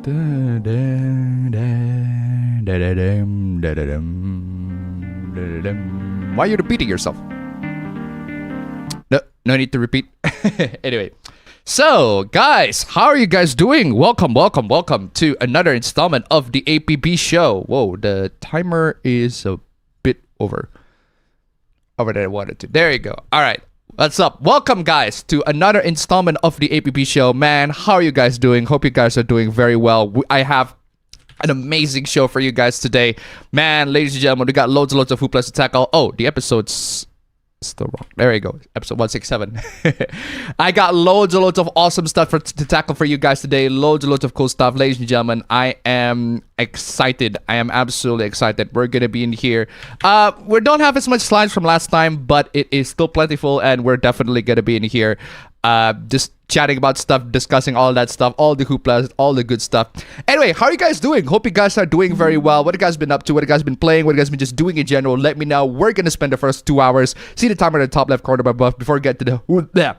Why are you repeating yourself? No need to repeat. Anyway, so guys, how are you guys doing? Welcome to another installment of the APB Show. Whoa, the timer is a bit over than I wanted to. There you go. All right. What's up? Welcome, guys, to another installment of the APB Show. Man, how are you guys doing? Hope you guys are doing very well. I have an amazing show for you guys today. Man, ladies and gentlemen, we got loads and loads of hooplas to tackle. Oh, the episode's still wrong. There you go. Episode 167. I got loads and loads of awesome stuff to tackle for you guys today. Loads and loads of cool stuff. Ladies and gentlemen, I am excited. I am absolutely excited. We're going to be in here. We don't have as much slides from last time, but it is still plentiful, and we're definitely going to be in here just chatting about stuff, discussing all that stuff, all the hooplas, all the good stuff. Anyway, how are you guys doing? Hope you guys are doing very well. What you guys been up to? What you guys been playing? What you guys been just doing in general? Let me know. We're going to spend the first 2 hours. See the timer in the top left corner above before we get to the hooplas,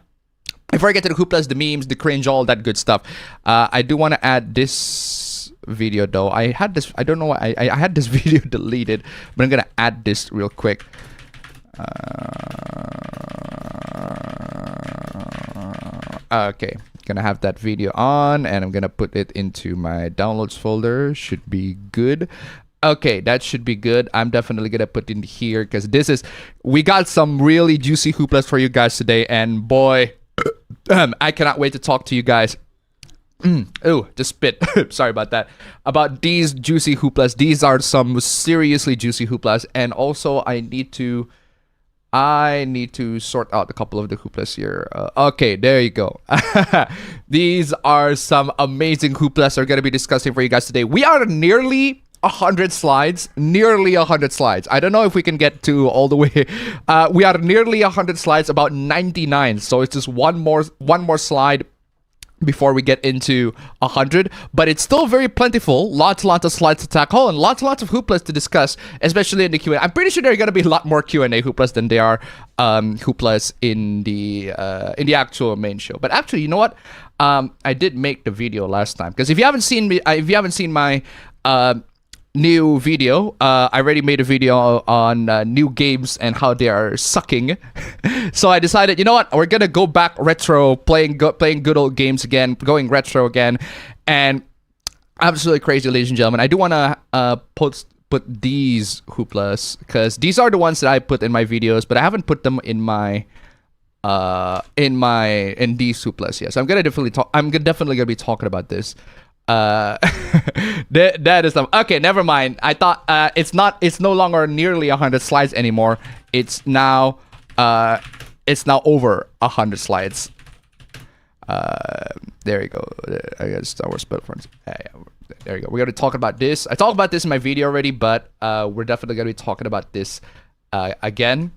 the memes, the cringe, all that good stuff. I do want to add this video though. I had this, I don't know why I had this video deleted, but I'm going to add this real quick. Okay, gonna have that video on, and I'm gonna put it into my downloads folder. Should be good. Okay, that should be good. I'm definitely gonna put in here because we got some really juicy hooplas for you guys today, and boy, I cannot wait to talk to you guys. Oh, just spit. Sorry about that. About these juicy hooplas. These are some seriously juicy hooplas, and also I need to sort out a couple of the hooplas here. Okay, there you go. These are some amazing hooplas we're going to be discussing for you guys today. We are nearly 100 slides. Nearly 100 slides. I don't know if we can get to all the way. We are nearly 100 slides, about 99. So it's just one more slide before we get into 100, but it's still very plentiful. Lots of slides to tackle, and lots of hooplas to discuss, especially in the Q&A. I'm pretty sure there are going to be a lot more Q&A hooplas than there are hooplas in the actual main show. But actually, you know what? I did make the video last time, because if you haven't seen my new video, I already made a video on new games and how they are sucking. So I decided, you know what, we're gonna go back retro, playing good old games again, going retro again, and absolutely crazy, ladies and gentlemen. I do want to put these hooplas, because these are the ones that I put in my videos, but I haven't put them in my in these hooplas yet. So I'm definitely gonna be talking about this. That is some. Okay, never mind. I thought it's no longer nearly 100 slides anymore. It's now over 100 slides. There you go. I got Star Wars Battlefront. There you go. We're gonna talk about this. I talked about this in my video already, but we're definitely gonna be talking about this again,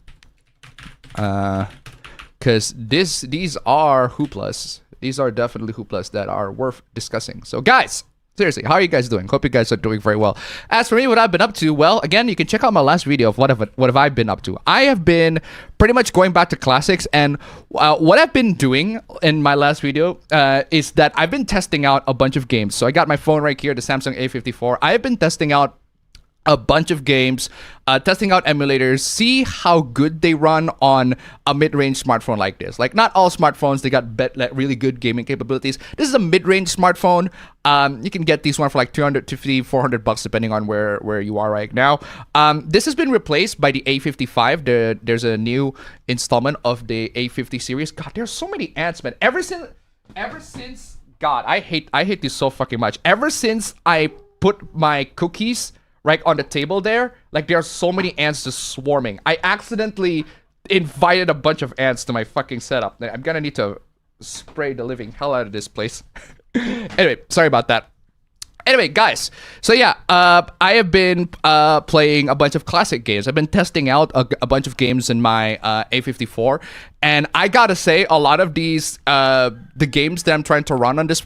because these are hooplas. These are definitely hooplas that are worth discussing. So guys, seriously, how are you guys doing? Hope you guys are doing very well. As for me, what I've been up to, well, again, you can check out my last video of what have I been up to. I have been pretty much going back to classics, and what I've been doing in my last video is that I've been testing out a bunch of games. So I got my phone right here, the Samsung A54. I've been testing out a bunch of games, testing out emulators, see how good they run on a mid-range smartphone like this. Like, not all smartphones, they got really good gaming capabilities. This is a mid-range smartphone. You can get these one for like $250, $400 depending on where you are right now. This has been replaced by the A55. There's a new installment of the A50 series. God, there's so many ants, man. Ever since God, I hate this so fucking much. Ever since I put my cookies right on the table there, like, there are so many ants just swarming. I accidentally invited a bunch of ants to my fucking setup. I'm gonna need to spray the living hell out of this place. Anyway, sorry about that. Anyway, guys, so yeah, I have been playing a bunch of classic games. I've been testing out a bunch of games in my A54, and I gotta say, a lot of these, the games that I'm trying to run on this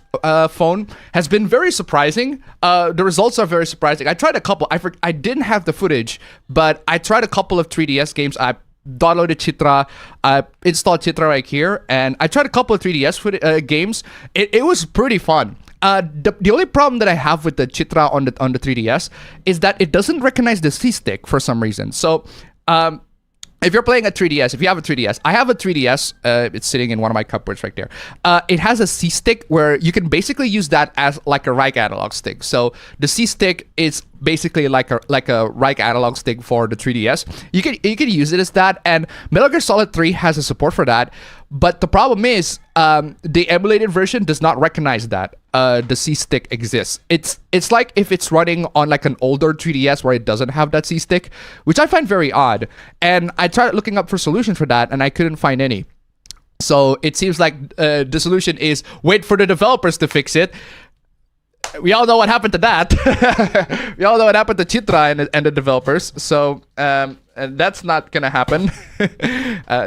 phone has been very surprising. The results are very surprising. I tried a couple. I didn't have the footage, but I tried a couple of 3DS games. I downloaded Chitra, installed Chitra right here, and I tried a couple of 3DS games. It was pretty fun. The only problem that I have with the Chitra on the 3DS is that it doesn't recognize the C stick for some reason. So if you're playing a 3DS, if you have a 3DS, I have a 3DS. It's sitting in one of my cupboards right there. It has a C stick where you can basically use that as like a right analog stick. So the C stick is basically like a right analog stick for the 3DS. You can use it as that, and Metal Gear Solid 3 has a support for that. But the problem is, the emulated version does not recognize that the C stick exists. It's like if it's running on like an older 3DS where it doesn't have that C stick, which I find very odd. And I tried looking up for solutions for that, and I couldn't find any. So it seems like the solution is wait for the developers to fix it. We all know what happened to that. We all know what happened to Chitra and the developers. So and that's not gonna happen.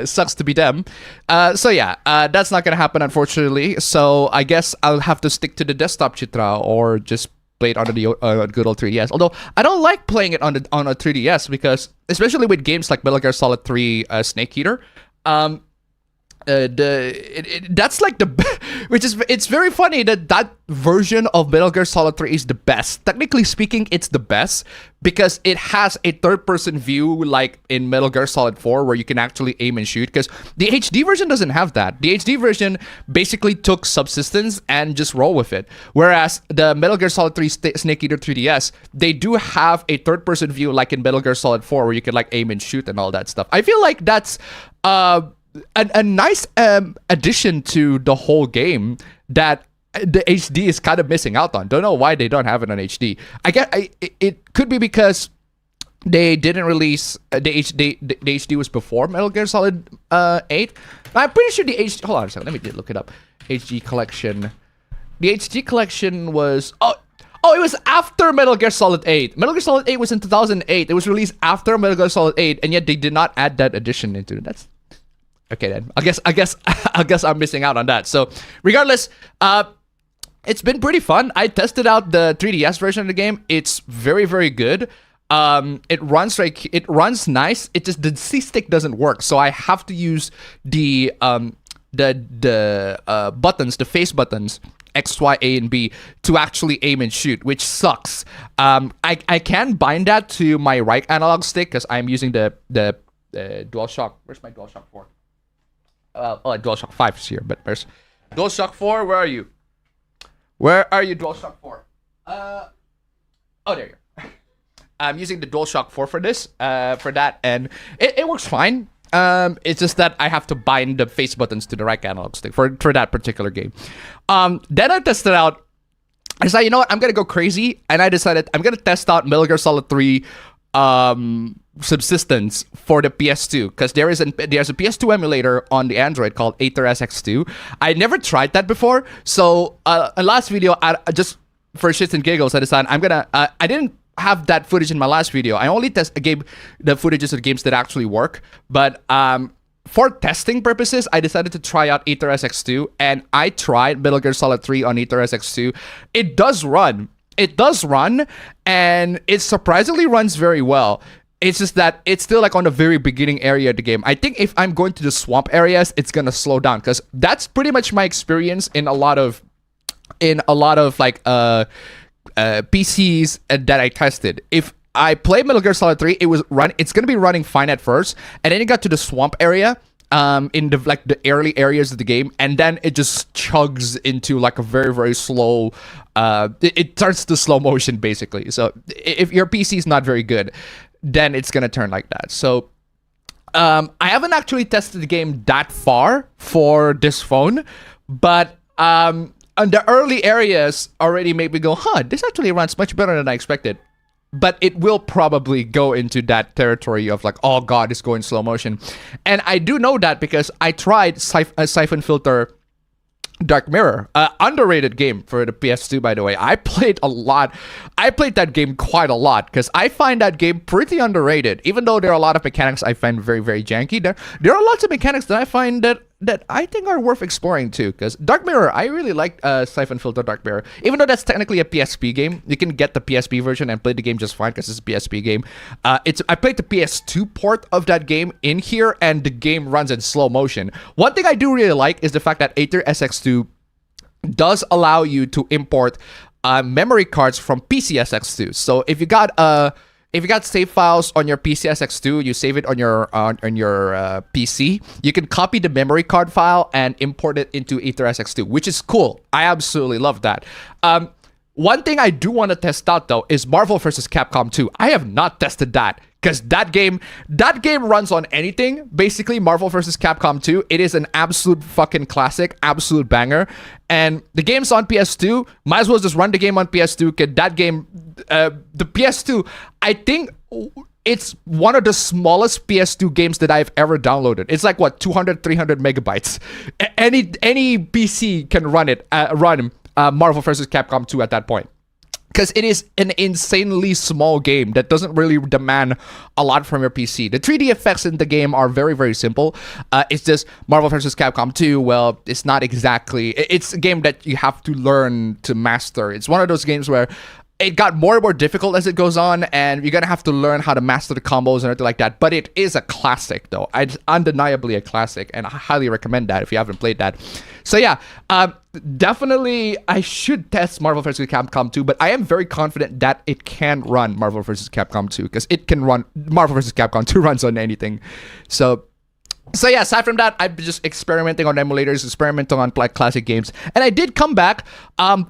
Sucks to be them. So yeah, that's not gonna happen, unfortunately. So I guess I'll have to stick to the desktop Chitra or just play it on the good old 3DS. Although I don't like playing it on a 3DS because, especially with games like Metal Gear Solid 3 Snake Eater, that's like the it's very funny that version of Metal Gear Solid 3 is the best. Technically speaking, it's the best because it has a third-person view like in Metal Gear Solid 4 where you can actually aim and shoot, because the HD version doesn't have that. The HD version basically took Subsistence and just roll with it, whereas the Metal Gear Solid 3 Snake Eater 3DS, they do have a third-person view like in Metal Gear Solid 4 where you can like aim and shoot and all that stuff. I feel like that's a nice addition to the whole game that the HD is kind of missing out on. Don't know why they don't have it on HD. It could be because they didn't release the HD was before Metal Gear Solid 8. I'm pretty sure the HD. Hold on a second. Let me look it up. HD collection. The HD collection was it was after Metal Gear Solid 8. Metal Gear Solid 8 was in 2008. It was released after Metal Gear Solid 8, and yet they did not add that addition into it. That's okay then. I guess I'm missing out on that. So regardless, it's been pretty fun. I tested out the 3DS version of the game. It's very, very good. It runs nice. It just the C stick doesn't work, so I have to use the buttons, the face buttons, X, Y, A, and B, to actually aim and shoot, which sucks. I can bind that to my right analog stick because I'm using the DualShock. Where's my DualShock 4? DualShock 5 is here, but where's DualShock 4? Where are you? Where are you, DualShock 4? Oh, there you are. I'm using the DualShock 4 for this, for that, and it works fine. It's just that I have to bind the face buttons to the right analog stick for that particular game. Then I tested out. I decided, you know what? I'm gonna go crazy, and I decided I'm gonna test out Metal Gear Solid 3 Subsistence for the PS2, because there's a PS2 emulator on the Android called Aether SX2. I never tried that before, so in last video, I just for shits and giggles, I decided I'm gonna. I didn't have that footage in my last video. I only the footages of games that actually work, but for testing purposes, I decided to try out Aether SX2, and I tried Metal Gear Solid 3 on Aether SX2. It does run. It does run, and it surprisingly runs very well. It's just that it's still like on the very beginning area of the game. I think if I'm going to the swamp areas, it's gonna slow down, because that's pretty much my experience in a lot of like PCs that I tested. If I play Metal Gear Solid 3, it's gonna be running fine at first, and then it got to the swamp area, in the early areas of the game, and then it just chugs into like a very, very slow. It turns to slow motion basically. So if your PC is not very good, then it's gonna turn like that. So I haven't actually tested the game that far for this phone, but on the early areas already made me go, this actually runs much better than I expected. But it will probably go into that territory of like, oh god, it's going slow motion. And I do know that because I tried Siphon Filter Dark Mirror, underrated game for the PS2, by the way. I played a lot. I played that game quite a lot because I find that game pretty underrated. Even though there are a lot of mechanics I find very, very janky, there are lots of mechanics that I find that I think are worth exploring too. Because Dark Mirror, I really like Siphon Filter Dark Mirror. Even though that's technically a PSP game, you can get the PSP version and play the game just fine because it's a PSP game. I played the PS2 port of that game in here, and the game runs in slow motion. One thing I do really like is the fact that Aether SX2 does allow you to import memory cards from PCSX2. So if you got save files on your PCSX2, you save it on your PC, you can copy the memory card file and import it into EtherSX2, which is cool. I absolutely love that. One thing I do want to test out though is Marvel vs. Capcom 2. I have not tested that because that game runs on anything. Basically, Marvel vs. Capcom 2, it is an absolute fucking classic, absolute banger. And the game's on PS2. Might as well just run the game on PS2. Cause that game, the PS2, I think it's one of the smallest PS2 games that I've ever downloaded. It's like what, 200, 300 megabytes. Any PC can run it. Run Marvel vs. Capcom 2 at that point. Because it is an insanely small game that doesn't really demand a lot from your PC. The 3D effects in the game are very, very simple. It's just Marvel vs. Capcom 2, well, it's not exactly... It's a game that you have to learn to master. It's one of those games where it got more and more difficult as it goes on, and you're gonna have to learn how to master the combos and everything like that. But it is a classic, though. It's undeniably a classic, and I highly recommend that if you haven't played that. So yeah, definitely I should test Marvel vs. Capcom 2, but I am very confident that it can run Marvel vs. Capcom 2, because it can run Marvel vs. Capcom 2 runs on anything. So yeah, aside from that, I've been just experimenting on emulators, experimenting on like classic games. And I did come back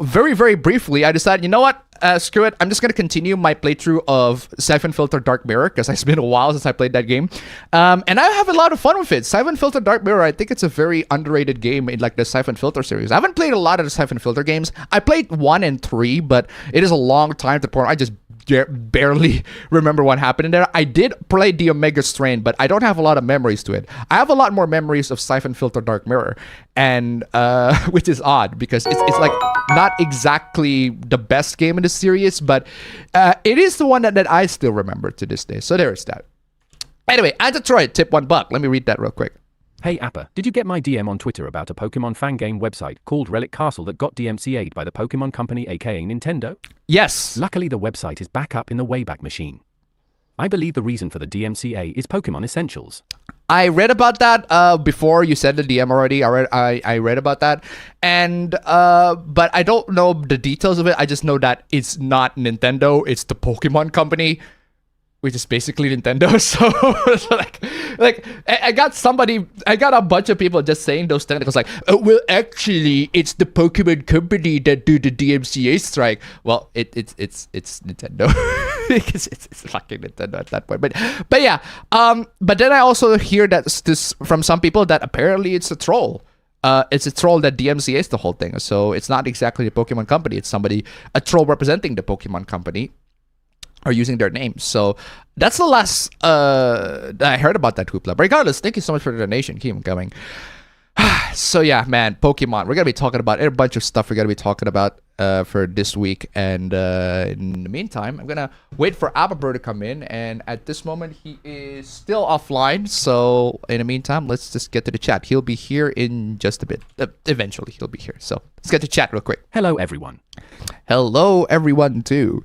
very, very briefly. I decided, you know what? Screw it. I'm just going to continue my playthrough of Siphon Filter Dark Mirror because it's been a while since I played that game. And I have a lot of fun with it. Siphon Filter Dark Mirror, I think it's a very underrated game in like the Siphon Filter series. I haven't played a lot of the Siphon Filter games. I played 1 and 3, but it is a long time to point. I just barely remember what happened in there. I did play the Omega Strain, but I don't have a lot of memories to it. I have a lot more memories of Siphon Filter Dark Mirror, and which is odd because it's like not exactly the best game in the series, but it is the one that I still remember to this day. So there is that. Anyway, Antitroid tip $1. Let me read that real quick. Hey Appa, did you get my DM on Twitter about a Pokemon fan game website called Relic Castle that got DMCA'd by the Pokemon Company aka Nintendo? Yes. Luckily the website is back up in the Wayback Machine. I believe the reason for the DMCA is Pokemon Essentials. I read about that before you said the DM already. I read about that, and but I don't know the details of it. I just know that it's not Nintendo, it's the Pokemon Company, which is basically Nintendo. So like I got a bunch of people just saying those technicals like, oh, well, actually, it's the Pokemon Company that do the DMCA strike. Well, it's Nintendo. Because it's fucking Nintendo at that point. But yeah, but then I also hear that this from some people that apparently it's a troll. It's a troll that DMCA's the whole thing. So it's not exactly the Pokemon Company. It's a troll representing the Pokemon Company, are using their names. So that's the last that I heard about that Hoopla. But regardless, thank you so much for the donation. Keep them going. So yeah, man, Pokemon. We're gonna be talking about a bunch of stuff. We're gonna be talking about for this week. And in the meantime, I'm gonna wait for APB to come in. And at this moment, he is still offline. So in the meantime, let's just get to the chat. He'll be here in just a bit. Eventually, he'll be here. So let's get to chat real quick. Hello everyone. Hello everyone too.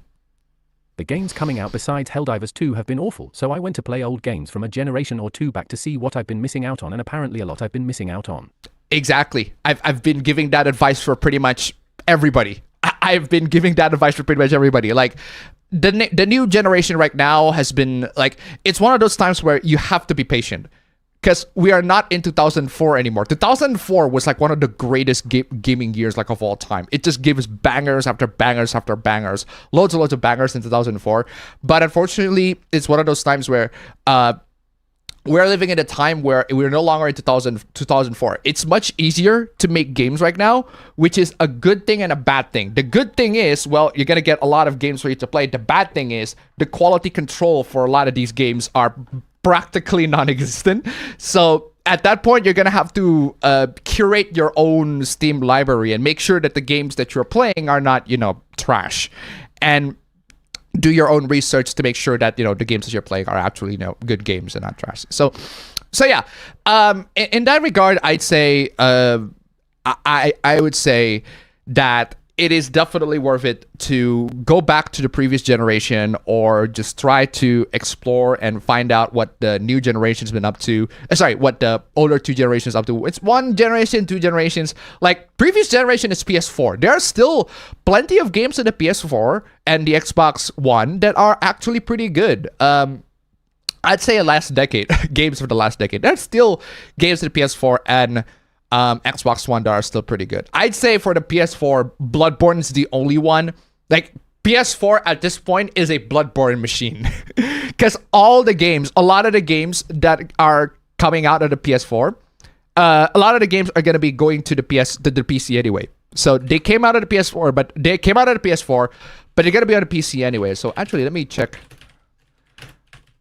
The games coming out besides Helldivers 2 have been awful, so I went to play old games from a generation or two back to see what I've been missing out on, and apparently a lot I've been missing out on. Exactly. I've been giving that advice for pretty much everybody. I've been giving that advice for pretty much everybody. Like, the new generation right now has been, like, it's one of those times where you have to be patient. Because we are not in 2004 anymore. 2004 was like one of the greatest gaming years like of all time. It just gives bangers after bangers after bangers. Loads and loads of bangers in 2004. But unfortunately, it's one of those times where we're living in a time where we're no longer in 2004. It's much easier to make games right now, which is a good thing and a bad thing. The good thing is, well, you're going to get a lot of games for you to play. The bad thing is the quality control for a lot of these games are practically non-existent. So at that point, you're gonna have to curate your own Steam library and make sure that the games that you're playing are not, trash, and do your own research to make sure that the games that you're playing are actually good games and not trash. So yeah, in that regard, I'd say I would say that it is definitely worth it to go back to the previous generation or just try to explore and find out what the new generation's been up to. What the older two generations up to. It's one generation, two generations. Like, previous generation is PS4. There are still plenty of games on the PS4 and the Xbox One that are actually pretty good. I'd say last decade, games for the last decade. There's still games on the PS4 and Xbox One that are still pretty good. I'd say for the PS4, Bloodborne is the only one. Like, PS4 at this point is a Bloodborne machine. Because a lot of the games that are coming out of the PS4, a lot of the games are going to be going to the PC anyway. So they came out of the PS4, but they're going to be on the PC anyway. So actually, let me check.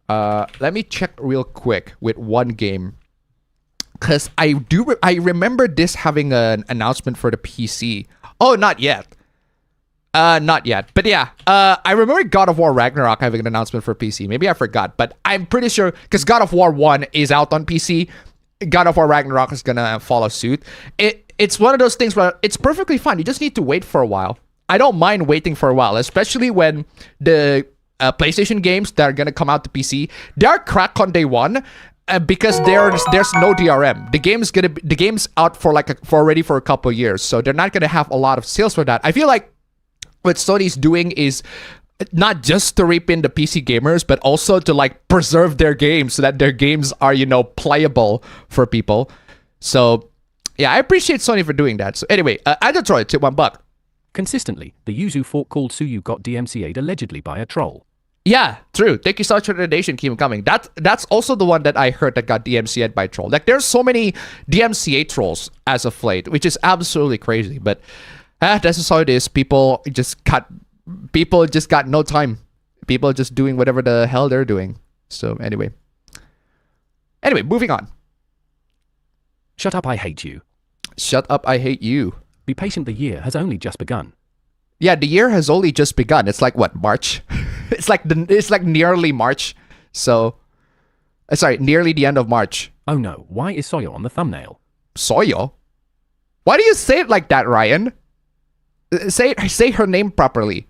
Let me check real quick with one game. Because I remember this having an announcement for the PC. Oh, not yet. Not yet. But yeah, I remember God of War Ragnarok having an announcement for PC. Maybe I forgot, but I'm pretty sure because God of War 1 is out on PC. God of War Ragnarok is gonna follow suit. It's one of those things where it's perfectly fine. You just need to wait for a while. I don't mind waiting for a while, especially when the PlayStation games that are gonna come out to PC, they are cracked on day one. Because there's no DRM. The game's out for already for a couple years, so they're not gonna have a lot of sales for that. I feel like what Sony's doing is not just to reap in the PC gamers, but also to like preserve their games so that their games are, playable for people. So yeah, I appreciate Sony for doing that. So anyway, I just try tip $1. Consistently, the Yuzu fork called Suyu got DMCA'd allegedly by a troll. Yeah, true. Thank you so much for the donation. Keep coming. That's also the one that I heard that got DMCA'd by troll. Like, there's so many DMCA trolls as of late, which is absolutely crazy. But that's just how it is. People just got no time. People just doing whatever the hell they're doing. So anyway, moving on. Shut up, I hate you. Shut up, I hate you. Be patient, the year has only just begun. Yeah, the year has only just begun. It's like what, March? It's like nearly March. So, nearly the end of March. Oh no, why is Soyo on the thumbnail? Soyo? Why do you say it like that, Ryan? Say her name properly.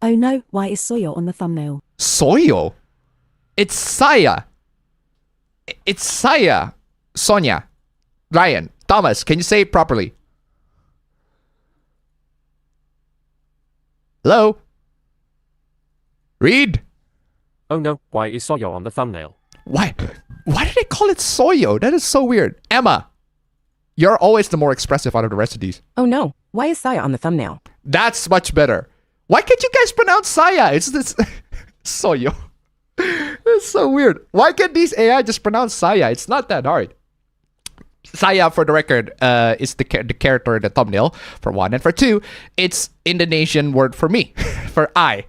Oh no, why is Soyo on the thumbnail? Soyo? It's Saya. It's Saya. Sonia. Ryan. Thomas, can you say it properly? Hello? Read? Oh no, why is Soyo on the thumbnail? Why did they call it Soyo? That is so weird. Emma, you're always the more expressive out of the rest of these. Oh no, why is Saya on the thumbnail? That's much better. Why can't you guys pronounce Saya? It's this Soyo. That's so weird. Why can't these AI just pronounce Saya? It's not that hard. Saya, for the record, is the character in the thumbnail, for one. And for two, it's Indonesian word for me. For I,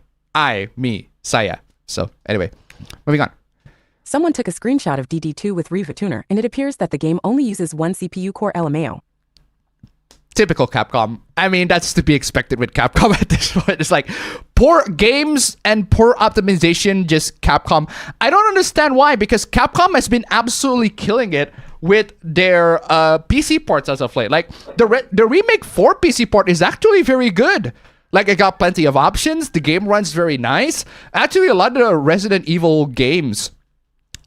me, Saya. So, anyway, moving on. Someone took a screenshot of DD2 with re-erected, and it appears that the game only uses one CPU core LMAO. Typical Capcom. I mean, that's to be expected with Capcom at this point. It's like, poor games and poor optimization, just Capcom. I don't understand why, because Capcom has been absolutely killing it with their PC ports as of late. Like, the Remake 4 PC port is actually very good. Like, it got plenty of options. The game runs very nice. Actually, a lot of the Resident Evil games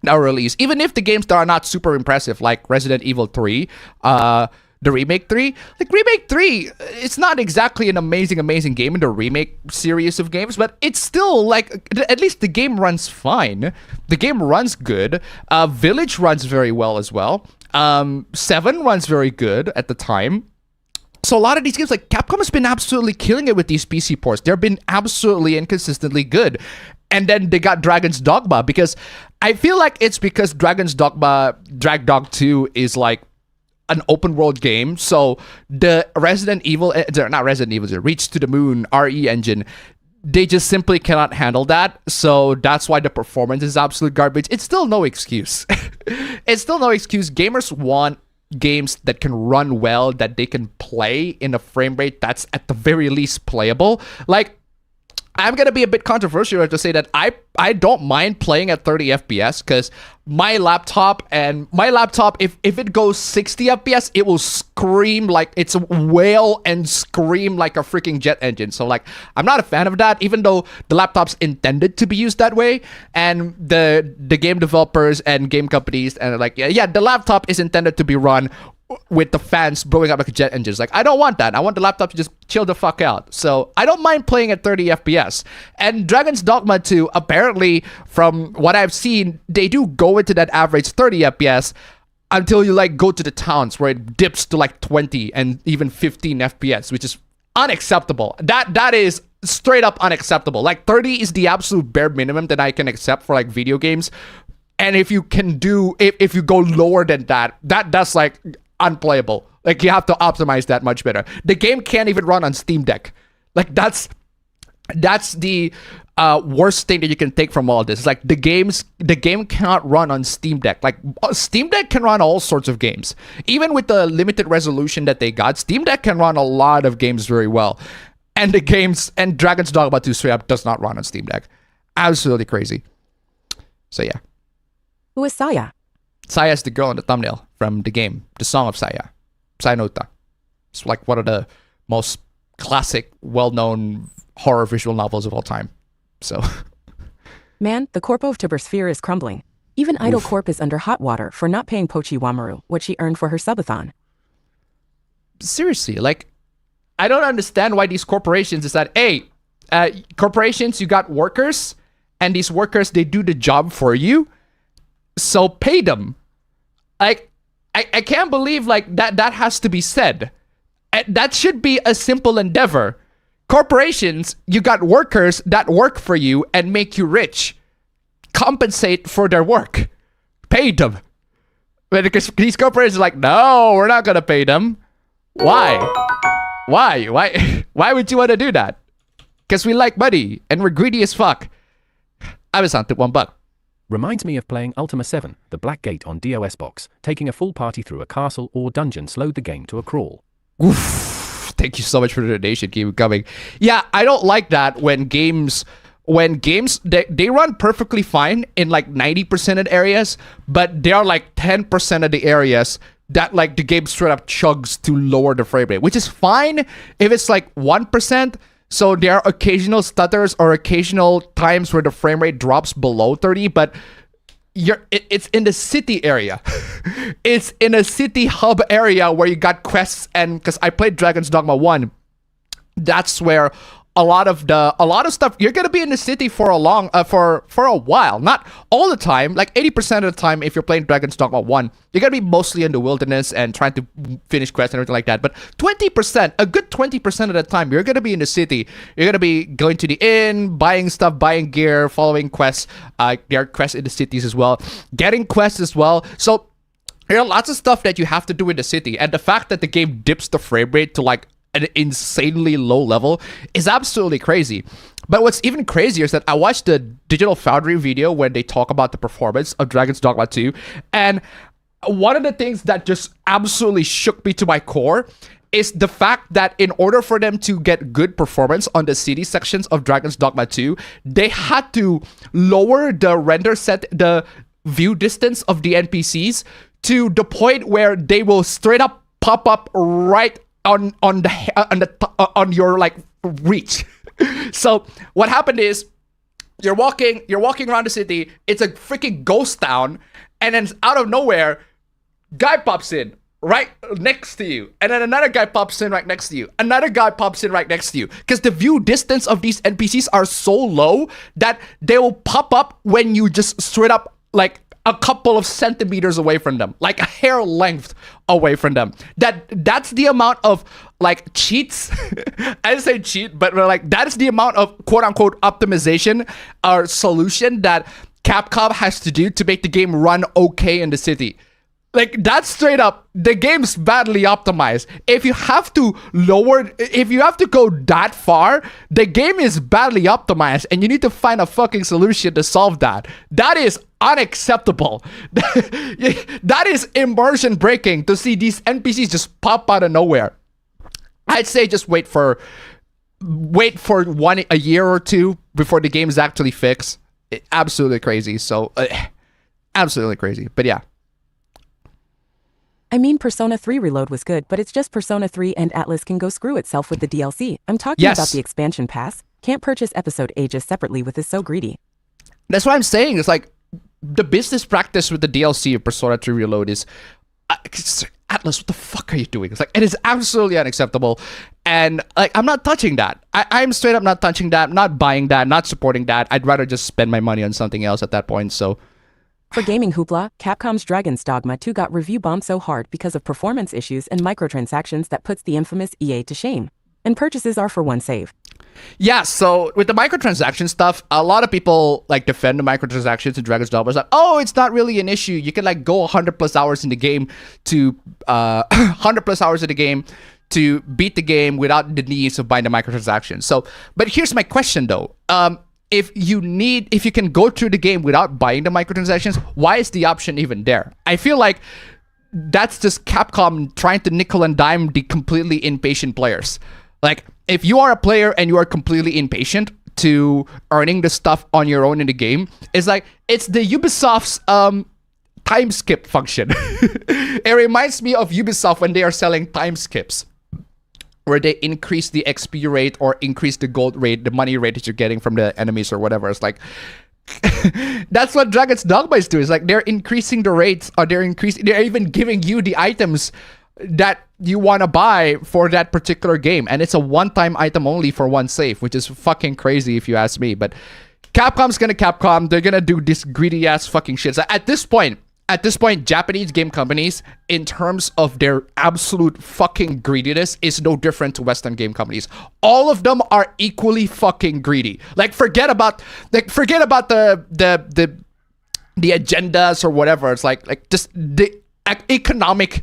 now released, even if the games that are not super impressive, like Resident Evil 3, the Remake 3. Like, Remake 3, it's not exactly an amazing game in the Remake series of games, but it's still, like, at least the game runs fine. The game runs good. Village runs very well as well. 7 runs very good at the time. So a lot of these games, like, Capcom has been absolutely killing it with these PC ports. They've been absolutely and consistently good. And then they got Dragon's Dogma, because I feel like it's because Dragon's Dogma, Drag Dog 2 is like an open world game. So the Resident Evil, not Resident Evil, Reach to the Moon RE engine, they just simply cannot handle that. So that's why the performance is absolute garbage. It's still no excuse. It's still no excuse. Gamers want games that can run well, that they can play in a frame rate that's at the very least playable. Like, I'm gonna be a bit controversial to say that I don't mind playing at 30 FPS because my laptop, if it goes 60 FPS, it will scream like it's a whale and scream like a freaking jet engine. So like, I'm not a fan of that, even though the laptop's intended to be used that way, and the game developers and game companies and like yeah, the laptop is intended to be run with the fans blowing up like jet engines. Like, I don't want that. I want the laptop to just chill the fuck out. So I don't mind playing at 30 FPS. And Dragon's Dogma 2, apparently, from what I've seen, they do go into that average 30 FPS until you like go to the towns where it dips to like 20 and even 15 FPS, which is unacceptable. That is straight up unacceptable. Like 30 is the absolute bare minimum that I can accept for like video games. And if you can do, if you go lower than that's like unplayable. Like, you have to optimize that much better. The game can't even run on Steam Deck. Like, that's the worst thing that you can take from all this. It's like the game cannot run on Steam Deck. Like, Steam Deck can run all sorts of games. Even with the limited resolution that they got, Steam Deck can run a lot of games very well. And Dragon's Dogma 2 straight up does not run on Steam Deck. Absolutely crazy. So yeah. Who is Saya? Saya is the girl in the thumbnail from the game, the Song of Saya, Sayonota. It's like one of the most classic, well-known horror visual novels of all time. So, Man, the corpo of Tibersphere is crumbling. Even Idol Corp is under hot water for not paying Pochi Wamaru what she earned for her subathon. Seriously, like, I don't understand why these corporations is that, hey, corporations, you got workers, and these workers, they do the job for you, so pay them. Like, I can't believe like that has to be said. That should be a simple endeavor. Corporations, you got workers that work for you and make you rich. Compensate for their work. Pay them. Because these corporations are like, no, we're not gonna pay them. Why? Why would you want to do that? Because we like money and we're greedy as fuck. I was on to $1. Reminds me of playing Ultima 7, the Black Gate on DOS box. Taking a full party through a castle or dungeon slowed the game to a crawl. Oof. Thank you so much for the donation. Keep coming. Yeah, I don't like that when games they run perfectly fine in like 90% of the areas, but they are like 10% of the areas that like the game straight up chugs to lower the frame rate, which is fine if it's like 1%. So there are occasional stutters or occasional times where the frame rate drops below 30, but it's in the city area. It's in a city hub area where you got quests, and because I played Dragon's Dogma 1, that's where a lot of stuff, you're gonna be in the city for a while, not all the time. Like 80% of the time, if you're playing Dragon's Dogma 1, you're gonna be mostly in the wilderness and trying to finish quests and everything like that. But 20%, a good 20% of the time, you're gonna be in the city. You're gonna be going to the inn, buying stuff, buying gear, following quests. There are quests in the cities as well, getting quests as well. So there are lots of stuff that you have to do in the city, and the fact that the game dips the frame rate to like an insanely low level is absolutely crazy. But what's even crazier is that I watched the Digital Foundry video when they talk about the performance of Dragon's Dogma 2, and one of the things that just absolutely shook me to my core is the fact that in order for them to get good performance on the city sections of Dragon's Dogma 2, they had to lower the view distance of the NPCs to the point where they will straight up pop up right on your like reach. So what happened is you're walking around the city, it's a freaking ghost town, and then out of nowhere, guy pops in right next to you, and then another guy pops in right next to you, another guy pops in right next to you, because the view distance of these NPCs are so low that they will pop up when you just straight up like a couple of centimeters away from them, like a hair length away from them. That's the amount of like cheats. I didn't say cheat, but like that is the amount of quote unquote optimization or solution that Capcom has to do to make the game run okay in the city. Like, that's straight up, the game's badly optimized. If you have to go that far, the game is badly optimized, and you need to find a fucking solution to solve that. That is unacceptable. That is immersion breaking to see these NPCs just pop out of nowhere. I'd say just wait for wait for a year or two before the game is actually fixed. Absolutely crazy. So absolutely crazy. But yeah. I mean, Persona 3 Reload was good, but it's just Persona 3 and Atlas can go screw itself with the DLC. I'm talking about the expansion pass. Can't purchase episode ages separately with this so greedy. That's what I'm saying. It's like the business practice with the DLC of Persona 3 Reload is Atlas, what the fuck are you doing? It's like, it is absolutely unacceptable. And like, I'm not touching that. I'm straight up not touching that, not buying that, not supporting that. I'd rather just spend my money on something else at that point. So for gaming hoopla, Capcom's Dragon's Dogma 2 got review bombed so hard because of performance issues and microtransactions that puts the infamous EA to shame. And purchases are for one save. Yeah, so with the microtransaction stuff, a lot of people like defend the microtransactions in Dragon's Dogma. It's like, oh, it's not really an issue. You can like go 100 plus hours in the game to 100 plus hours in the game to beat the game without the needs of buying the microtransactions. So, but here's my question though. If you can go through the game without buying the microtransactions, why is the option even there? I feel like that's just Capcom trying to nickel and dime the completely impatient players. Like, if you are a player and you are completely impatient to earning the stuff on your own in the game, it's like, it's the Ubisoft's time skip function. It reminds me of Ubisoft when they are selling time skips, where they increase the XP rate or increase the gold rate, the money rate that you're getting from the enemies or whatever. It's like, that's what Dragon's Dogma is doing. It's like they're increasing the rates, or they're even giving you the items that you want to buy for that particular game. And it's a one-time item only for one save, which is fucking crazy if you ask me. But Capcom's gonna Capcom. They're gonna do this greedy ass fucking shit. So at this point, Japanese game companies, in terms of their absolute fucking greediness, is no different to Western game companies. All of them are equally fucking greedy. Like, forget about the agendas or whatever. It's like just the economic,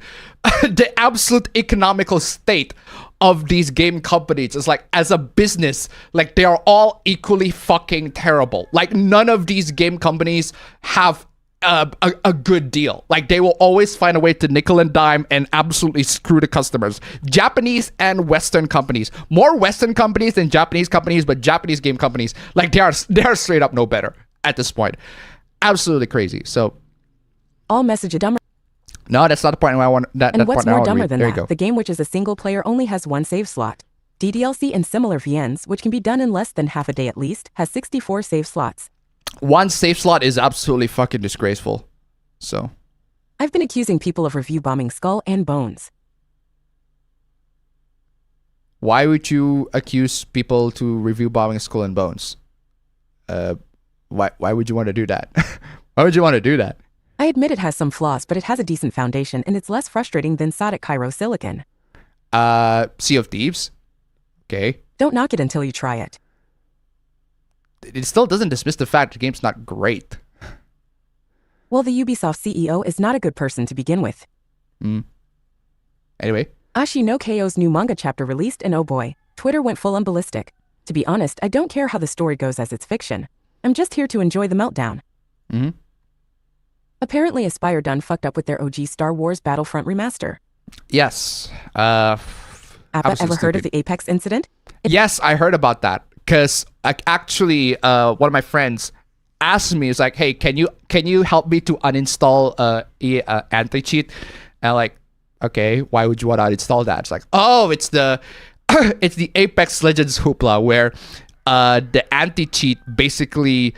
the absolute economical state of these game companies. It's like, as a business, like, they are all equally fucking terrible. Like, none of these game companies have a good deal. Like, they will always find a way to nickel and dime and absolutely screw the customers. Japanese and Western companies, more Western companies than Japanese companies, but Japanese game companies, like, they are straight up no better at this point. Absolutely crazy. So all message a dumber. No, that's not the point I want. And what's more dumber than that? that? The game, which is a single player, only has one save slot. DDLC and similar VNs, which can be done in less than half a day at least, has 64 save slots. One save slot is absolutely fucking disgraceful. So I've been accusing people of review bombing Skull and Bones. Why would you accuse people to review bombing Skull and Bones? Why would you want to do that? Why would you want to do that? I admit it has some flaws, but it has a decent foundation, and it's less frustrating than Sodic Cairo Silicon. Sea of Thieves? Okay. Don't knock it until you try it. It still doesn't dismiss the fact the game's not great. Well, the Ubisoft CEO is not a good person to begin with. Anyway. Ashi no Ko's new manga chapter released, and oh boy, Twitter went full on ballistic. To be honest, I don't care how the story goes as it's fiction. I'm just here to enjoy the meltdown. Apparently Aspire done fucked up with their OG Star Wars Battlefront remaster. Yes. Appa, ever heard of the Apex incident? Yes, I heard about that. Because actually, one of my friends asked me, "Is like, hey, can you help me to uninstall anti-cheat?" And I'm like, okay, why would you want to uninstall that? It's like, oh, it's the it's the Apex Legends Hoopla, where the anti-cheat basically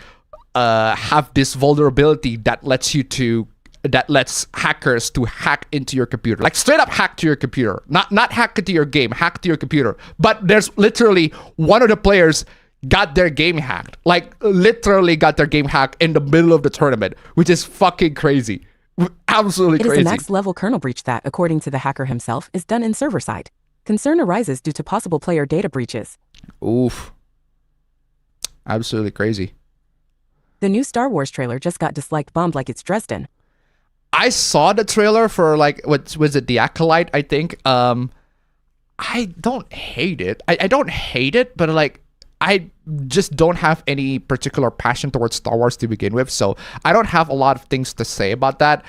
have this vulnerability that lets hackers to hack into your computer, like straight up hack to your computer, not hack into your game, hack to your computer. But there's literally one of the players got their game hacked, like literally got their game hacked in the middle of the tournament, which is fucking crazy. Absolutely crazy. It is a max level kernel breach that, according to the hacker himself, is done in server side. Concern arises due to possible player data breaches. Oof. Absolutely crazy. The new Star Wars trailer just got disliked bombed like it's Dresden. I saw the trailer for, like, what was it, The Acolyte, I think. I don't hate it. I don't hate it, but like, I just don't have any particular passion towards Star Wars to begin with, so I don't have a lot of things to say about that.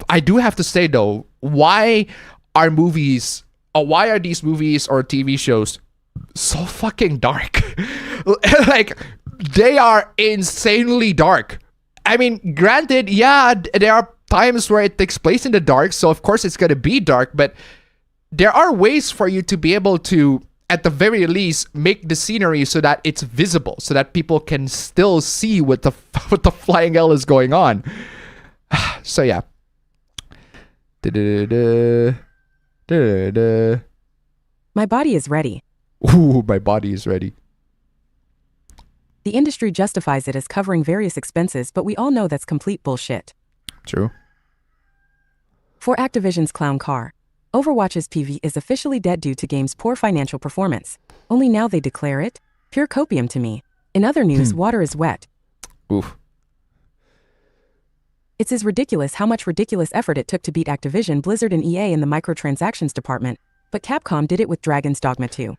I do have to say though, why are these movies or TV shows so fucking dark. Like, they are insanely dark. I mean, granted, yeah, there are times where it takes place in the dark, so of course it's gonna be dark, but there are ways for you to be able to, at the very least, make the scenery so that it's visible, so that people can still see what the flying hell is going on. So yeah. My body is ready. Ooh, my body is ready. The industry justifies it as covering various expenses, but we all know that's complete bullshit. True. For Activision's clown car, Overwatch's PV is officially dead due to game's poor financial performance. Only now they declare it? Pure copium to me. In other news, water is wet. Oof. It's as ridiculous how much ridiculous effort it took to beat Activision, Blizzard, and EA in the microtransactions department, but Capcom did it with Dragon's Dogma 2.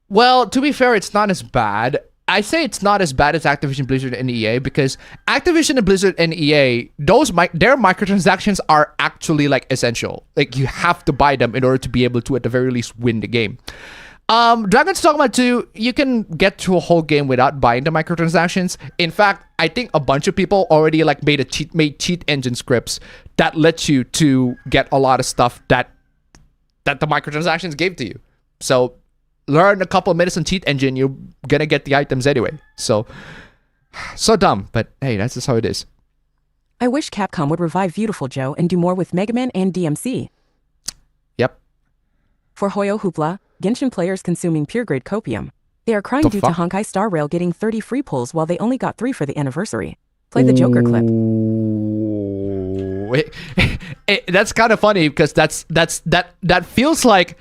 Well, to be fair, it's not as bad. I say it's not as bad as Activision, Blizzard, and EA because Activision and Blizzard and EA, their microtransactions are actually like essential. Like, you have to buy them in order to be able to, at the very least, win the game. Dragon's Dogma 2, you can get through a whole game without buying the microtransactions. In fact, I think a bunch of people already like made cheat engine scripts that let you to get a lot of stuff that the microtransactions gave to you. So learn a couple of minutes on cheat engine, you're gonna get the items anyway. So dumb, but hey, that's just how it is. I wish Capcom would revive Beautiful Joe and do more with Mega Man and DMC. Yep. For Hoyo Hoopla, Genshin players consuming pure-grade copium. They are crying due to Honkai Star Rail getting 30 free pulls while they only got 3 for the anniversary. Play the Joker clip. That's kind of funny because that feels like,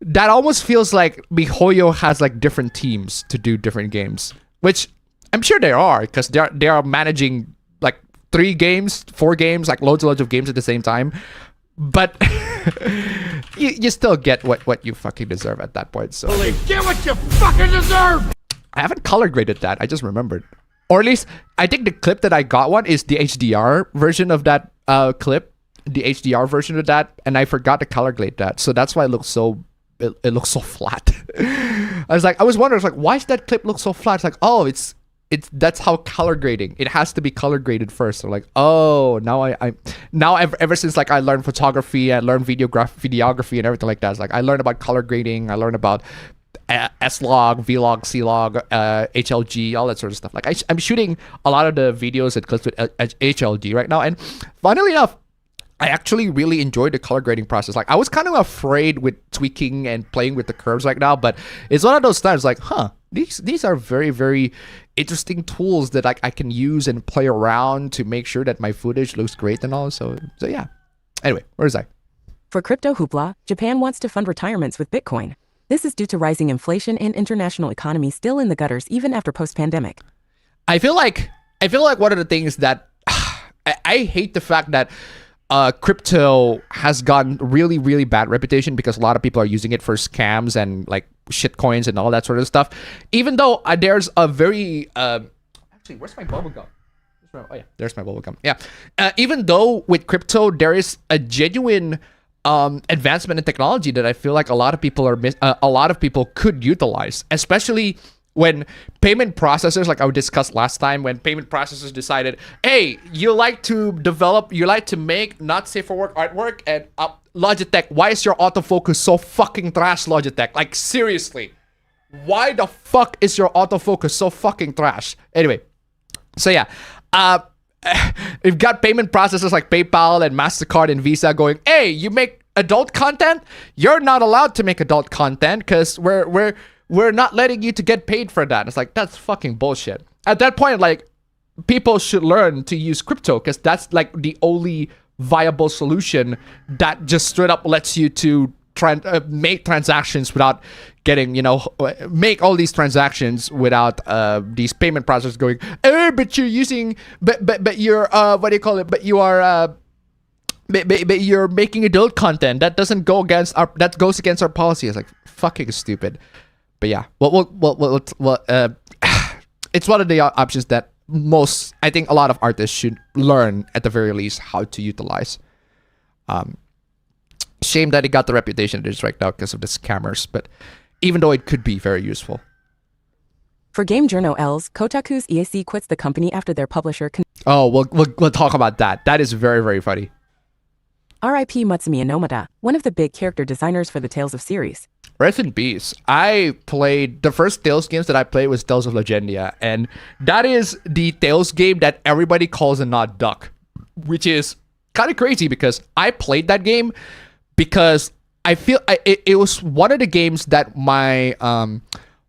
that almost feels like MiHoYo has like different teams to do different games, which I'm sure there are because they are managing like 3 games, 4 games, like loads and loads of games at the same time. But you still get what you fucking deserve at that point. So get what you fucking deserve. I haven't color graded that. I just remembered, or at least I think the clip that I got one is the HDR version of that clip, the HDR version of that, and I forgot to color grade that, so that's why it looks so. It looks so flat. I was wondering, like, why does that clip look so flat? It's like, oh, it's that's how color grading. It has to be color graded first. So like, oh, now ever since like I learned photography, I learned videography and everything like that. It's like I learned about color grading. I learned about S-Log, V-Log, C-Log, HLG, all that sort of stuff. Like I'm shooting a lot of the videos and clips with HLG right now, and funnily enough, I actually really enjoyed the color grading process. Like, I was kind of afraid with tweaking and playing with the curves right now, but it's one of those times like, these are very, very interesting tools that I can use and play around to make sure that my footage looks great and all. So yeah. Anyway, where's I? For Crypto Hoopla, Japan wants to fund retirements with Bitcoin. This is due to rising inflation and international economy still in the gutters even after post-pandemic. I feel like one of the things that I hate the fact that crypto has gotten really, really bad reputation because a lot of people are using it for scams and like shit coins and all that sort of stuff. Even though there's a very actually, where's my bubble gum? Oh yeah, there's my bubble gum. Yeah. Even though with crypto there is a genuine advancement in technology that I feel like a lot of people could utilize, especially when payment processors, like I discussed last time, when payment processors decided, hey, you like to make not safe for work artwork, and Logitech, why is your autofocus so fucking trash, Logitech? Like, seriously, why the fuck is your autofocus so fucking trash? Anyway, so yeah, we've got payment processors like PayPal and MasterCard and Visa going, hey, you make adult content? You're not allowed to make adult content because we're not letting you to get paid for that. It's like, that's fucking bullshit. At that point, like, people should learn to use crypto because that's like the only viable solution that just straight up lets you to make transactions without getting, make all these transactions without these payment processors going, but you're using, but you're, what do you call it? But you are, but you're making adult content. That doesn't go against that goes against our policy. It's like, fucking stupid. But yeah, it's one of the options that I think a lot of artists should learn at the very least how to utilize. Shame that it got the reputation it is right now because of the scammers. But even though it could be very useful. For Game Journos, Kotaku's EIC quits the company after their publisher Oh, we'll talk about that. That is very, very funny. R.I.P. Mutsumi Inomata, one of the big character designers for the Tales of series. Rest in peace. I played the first Tales games that I played was Tales of Legendia, and that is the Tales game that everybody calls a not duck, which is kind of crazy because I played that game because I feel it was one of the games that my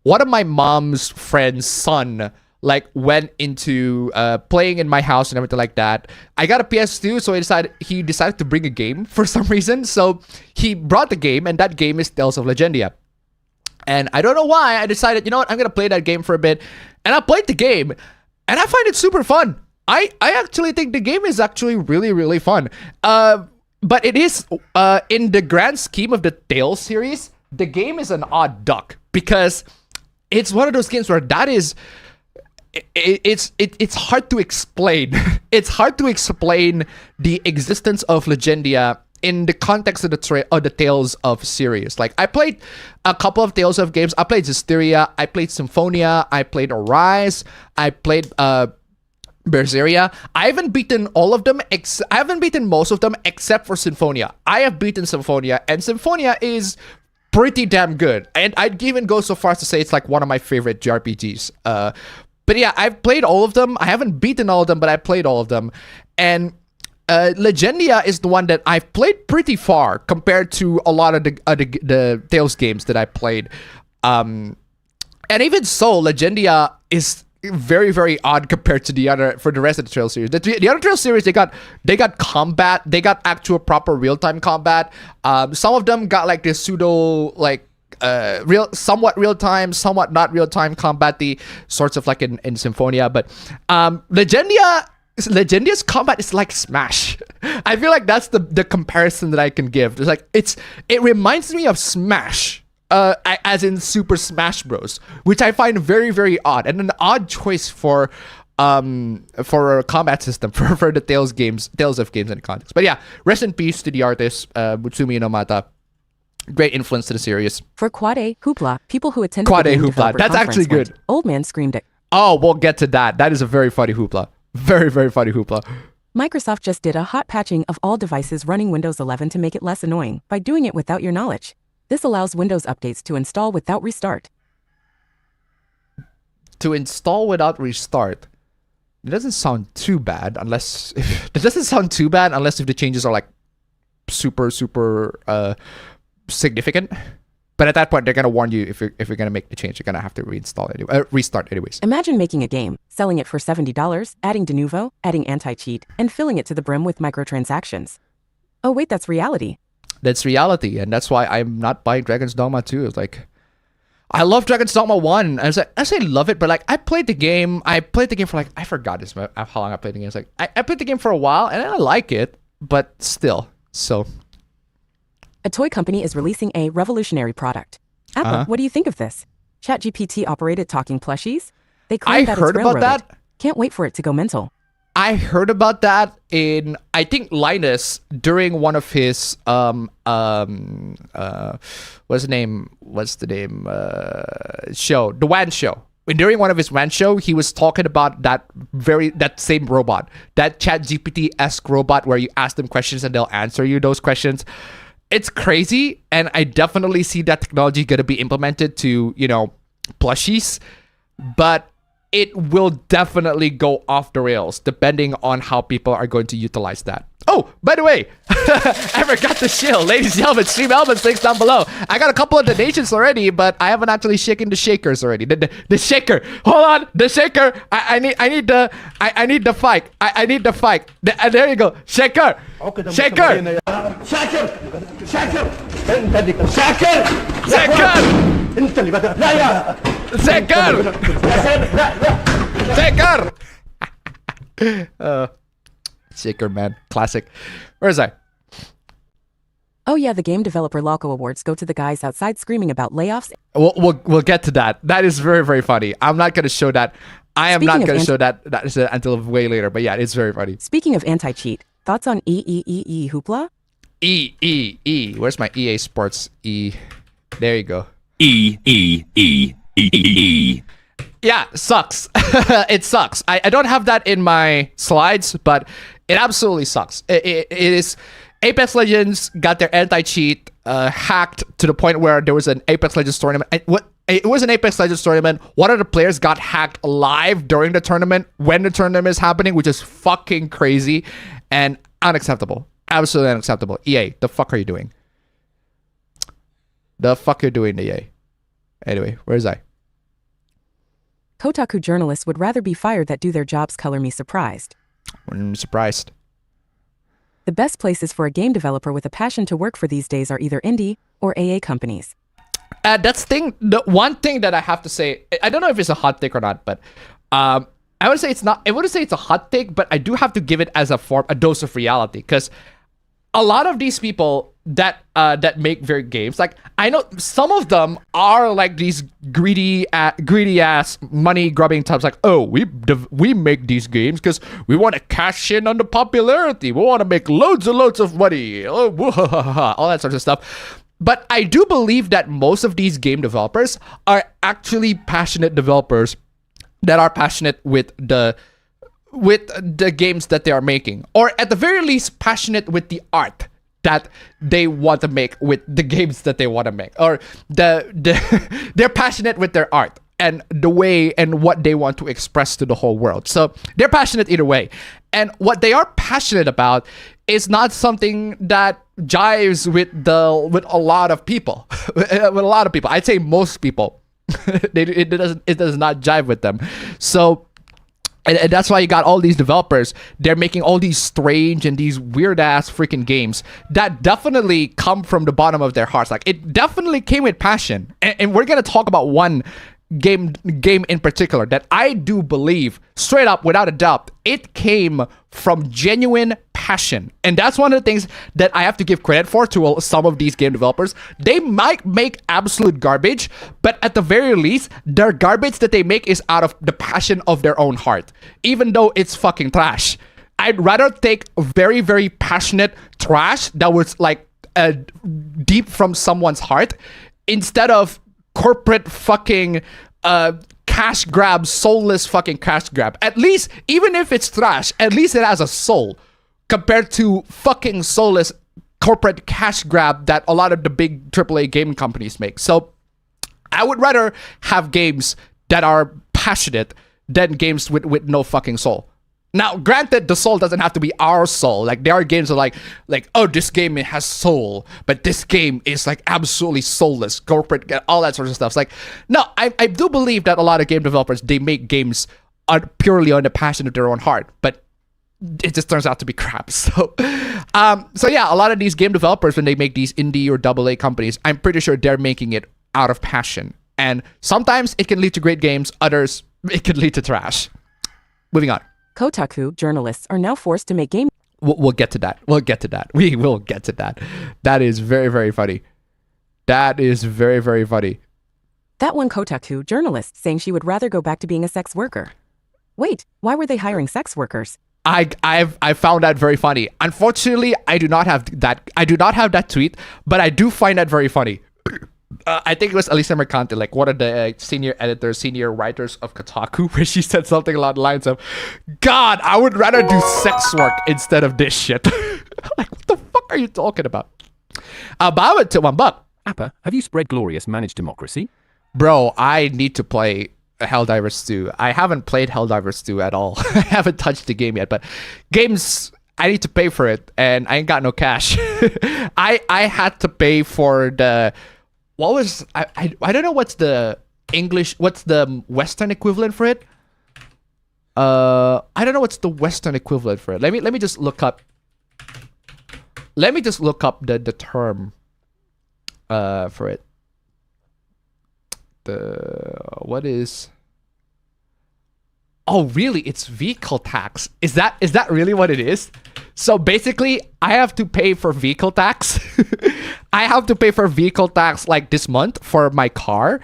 one of my mom's friend's son like went into playing in my house and everything like that. I got a PS2, so he decided to bring a game for some reason. So he brought the game, and that game is Tales of Legendia. And I don't know why, I decided, you know what, I'm gonna play that game for a bit. And I played the game, and I find it super fun. I actually think the game is actually really, really fun. But it is, in the grand scheme of the Tales series, the game is an odd duck because it's one of those games where that is, it's hard to explain. It's hard to explain the existence of Legendia in the context of the Tales of series. Like, I played a couple of Tales of games. I played Zestiria, I played Symphonia, I played Arise, I played Berseria. I haven't beaten all of them. I haven't beaten most of them except for Symphonia. I have beaten Symphonia, and Symphonia is pretty damn good. And I'd even go so far as to say it's like one of my favorite JRPGs. But yeah, I've played all of them. I haven't beaten all of them, but I played all of them. And Legendia is the one that I've played pretty far compared to a lot of the Tales games that I played. And even so, Legendia is very, very odd compared to the rest of the Trail series. The other Trail series, they got combat, they got actual proper real-time combat. Some of them got like this pseudo like somewhat real-time, somewhat not real-time combat, the sorts of like in Symphonia. But Legendia's combat is like Smash. I feel like that's the comparison that I can give. It's like it reminds me of Smash. As in Super Smash Bros, which I find very, very odd, and an odd choice for a combat system for the Tales of games in the context. But yeah, rest in peace to the artist Mutsumi Inomata. Great influence to the series. For Quade Hoopla, people who attended Quade the Game Hoopla, Developer that's Conference actually good. went, Old man screamed it. Oh, we'll get to that. That is a very funny Hoopla. Very, very funny Hoopla. Microsoft just did a hot patching of all devices running Windows 11 to make it less annoying by doing it without your knowledge. This allows Windows updates to install without restart. To install without restart. It doesn't sound too bad unless if the changes are like super significant. But at that point, they're gonna warn you if you're gonna make the change, you're gonna have to restart anyways. Imagine making a game, selling it for $70, adding de novo, adding anti-cheat, and filling it to the brim with microtransactions. Oh wait, that's reality. That's reality, and that's why I'm not buying Dragon's Dogma 2. It's like, I love Dragon's Dogma 1. I say love it, but like I played the game for like, I forgot how long I played the game. It's like I played the game for a while and I like it, but still. So a toy company is releasing a revolutionary product. Apple, what do you think of this? ChatGPT operated talking plushies? They claim that it's railroaded. I heard about that. Can't wait for it to go mental. I heard about that in, I think, Linus during one of his show, the WAN show. During one of his WAN show, he was talking about that same robot, that ChatGPT-esque robot where you ask them questions and they'll answer you those questions. It's crazy, and I definitely see that technology gonna be implemented to, plushies, but it will definitely go off the rails depending on how people are going to utilize that. Oh, by the way, I forgot to shill. Ladies and gentlemen, stream elements, links down below. I got a couple of donations already, but I haven't actually shaken the shakers already. The shaker. Hold on, the shaker. I need the fight. I need the fight. There you go. Shaker. Shaker. Shaker. Shaker. Shaker. Shaker, man. Classic. Where is I? Oh yeah, the Game Developer Loco Awards go to the guys outside screaming about layoffs. We'll get to that. That is very, very funny. I'm not going to show that. I am not going to show that until way later. But yeah, it's very funny. Speaking of anti-cheat, thoughts on Hoopla? Where's my EA Sports E? There you go. Yeah, sucks. It sucks. I don't have that in my slides, but it absolutely sucks. It is. Apex Legends got their anti-cheat hacked to the point where there was an Apex Legends tournament. It was an Apex Legends tournament. One of the players got hacked live during the tournament when the tournament is happening, which is fucking crazy and unacceptable. Absolutely unacceptable. EA, the fuck are you doing? The fuck you're doing, EA? Anyway, where's I? Kotaku journalists would rather be fired than do their jobs. Color me surprised. I'm surprised. The best places for a game developer with a passion to work for these days are either indie or AA companies. The one thing that I have to say, I don't know if it's a hot take or not, but I would say it's not. I wouldn't say it's a hot take, but I do have to give it as a dose of reality, because a lot of these people that make very games, like I know some of them are like these greedy ass money grubbing types. Like, oh, we make these games because we want to cash in on the popularity. We want to make loads and loads of money. Oh, all that sort of stuff. But I do believe that most of these game developers are actually passionate developers that are passionate with the games that they are making, or at the very least passionate with the art that they want to make with the games that they want to make, or they're passionate with their art and the way and what they want to express to the whole world. So they're passionate either way, and what they are passionate about is not something that jives with a lot of people. With a lot of people, I'd say most people, it does not jive with them. So. And that's why you got all these developers. They're making all these strange and these weird ass freaking games that definitely come from the bottom of their hearts. Like, it definitely came with passion. And we're gonna talk about one game in particular that I do believe, straight up, without a doubt, it came from genuine passion. And that's one of the things that I have to give credit for to some of these game developers. They might make absolute garbage, but at the very least, their garbage that they make is out of the passion of their own heart, even though it's fucking trash. I'd rather take very, very passionate trash that was like deep from someone's heart, instead of corporate fucking cash grab, soulless fucking cash grab. At least, even if it's trash, at least it has a soul, compared to fucking soulless corporate cash grab that a lot of the big AAA game companies make. So I would rather have games that are passionate than games with no fucking soul. Now, granted, the soul doesn't have to be our soul. Like, there are games that are like, oh, this game has soul, but this game is like absolutely soulless, corporate, all that sort of stuff. It's like, no, I do believe that a lot of game developers, they make games purely on the passion of their own heart, but it just turns out to be crap. So yeah, a lot of these game developers, when they make these indie or AA companies, I'm pretty sure they're making it out of passion. And sometimes it can lead to great games, others it can lead to trash. Moving on. Kotaku journalists are now forced to make game. We'll get to that. We will get to that. That is very, very funny. That is very, very funny. That one Kotaku journalist saying she would rather go back to being a sex worker. Wait, why were they hiring sex workers? I found that very funny. Unfortunately, I do not have that tweet, but I do find that very funny. I think it was Elisa Mercante, like one of the senior writers of Kotaku, where she said something along the lines of, God, I would rather do sex work instead of this shit. Like, what the fuck are you talking about? But I went to $1. Appa, have you spread glorious managed democracy? Bro, I need to play Helldivers 2. I haven't played Helldivers 2 at all. I haven't touched the game yet, but games, I need to pay for it, and I ain't got no cash. I had to pay for the... What was I don't know what's the Western equivalent for it. I don't know what's the Western equivalent for it. Let me just look up. Let me just look up the term for it. What is... Oh, really? It's vehicle tax. Is that really what it is? So basically, I have to pay for vehicle tax. I have to pay for vehicle tax like this month for my car.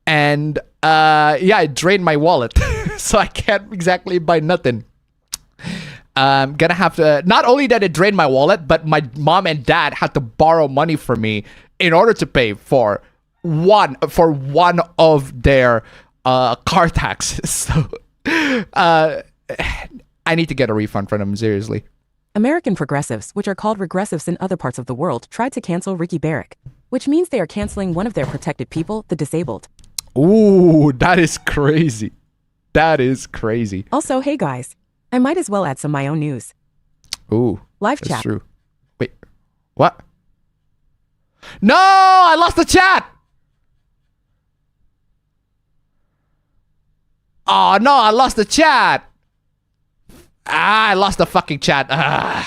And yeah, it drained my wallet. So I can't exactly buy nothing. I'm gonna have to... Not only that it drained my wallet, but my mom and dad had to borrow money from me in order to pay for one of their car taxes. So I need to get a refund from them, seriously. American progressives, which are called regressives in other parts of the world, tried to cancel Ricky Barrick, which means they are canceling one of their protected people, the disabled. Ooh, that is crazy. That is crazy. Also, hey guys, I might as well add some my own news. Ooh, Live that's chat. true. Wait, what? No, I lost the chat. Oh no, I lost the chat. I lost the fucking chat. I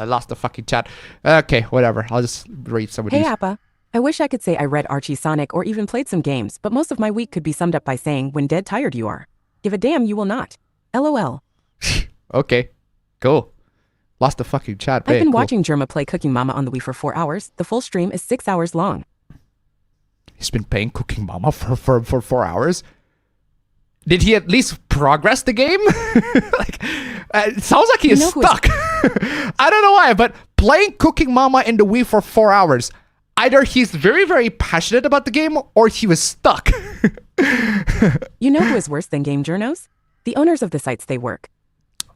lost the fucking chat. Okay, whatever. I'll just read some of Hey these. Appa, I wish I could say I read Archie Sonic or even played some games, but most of my week could be summed up by saying, when dead tired you are. Give a damn you will not. LOL. Okay, cool. Lost the fucking chat. I've Hey, been cool. watching Germa play Cooking Mama on the Wii for 4 hours. The full stream is 6 hours long. He's been playing Cooking Mama for 4 hours. Did he at least progress the game? Like, it sounds like he is You know who is- stuck. I don't know why, but playing Cooking Mama in the Wii for 4 hours, either he's very, very passionate about the game or he was stuck. You know who is worse than Game Journos? The owners of the sites they work.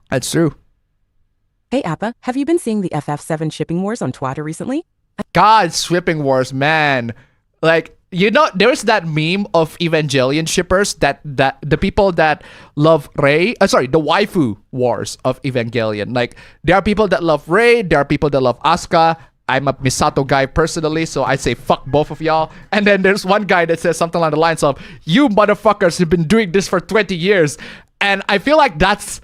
That's true. Hey Appa, have you been seeing the FF7 shipping wars on Twitter recently? God, shipping wars, man. Like, you know, there's that meme of Evangelion shippers that the people that love Rei, the waifu wars of Evangelion. Like, there are people that love Rei, there are people that love Asuka. I'm a Misato guy personally, so I say fuck both of y'all. And then there's one guy that says something along the lines of, you motherfuckers have been doing this for 20 years. And I feel like that's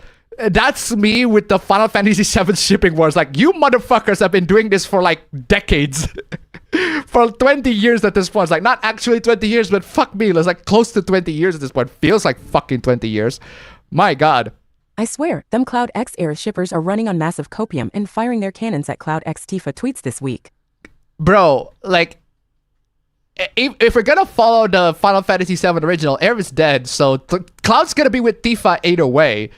me with the Final Fantasy VII shipping wars. Like, you motherfuckers have been doing this for like decades. For 20 years at this point. It's like, not actually 20 years, but fuck me. It's like close to 20 years at this point. Feels like fucking 20 years. My God. I swear, them Cloud X Air shippers are running on massive copium and firing their cannons at Cloud X Tifa tweets this week. Bro, like, if we're gonna follow the Final Fantasy VII original, Air is dead, so Cloud's gonna be with Tifa either way.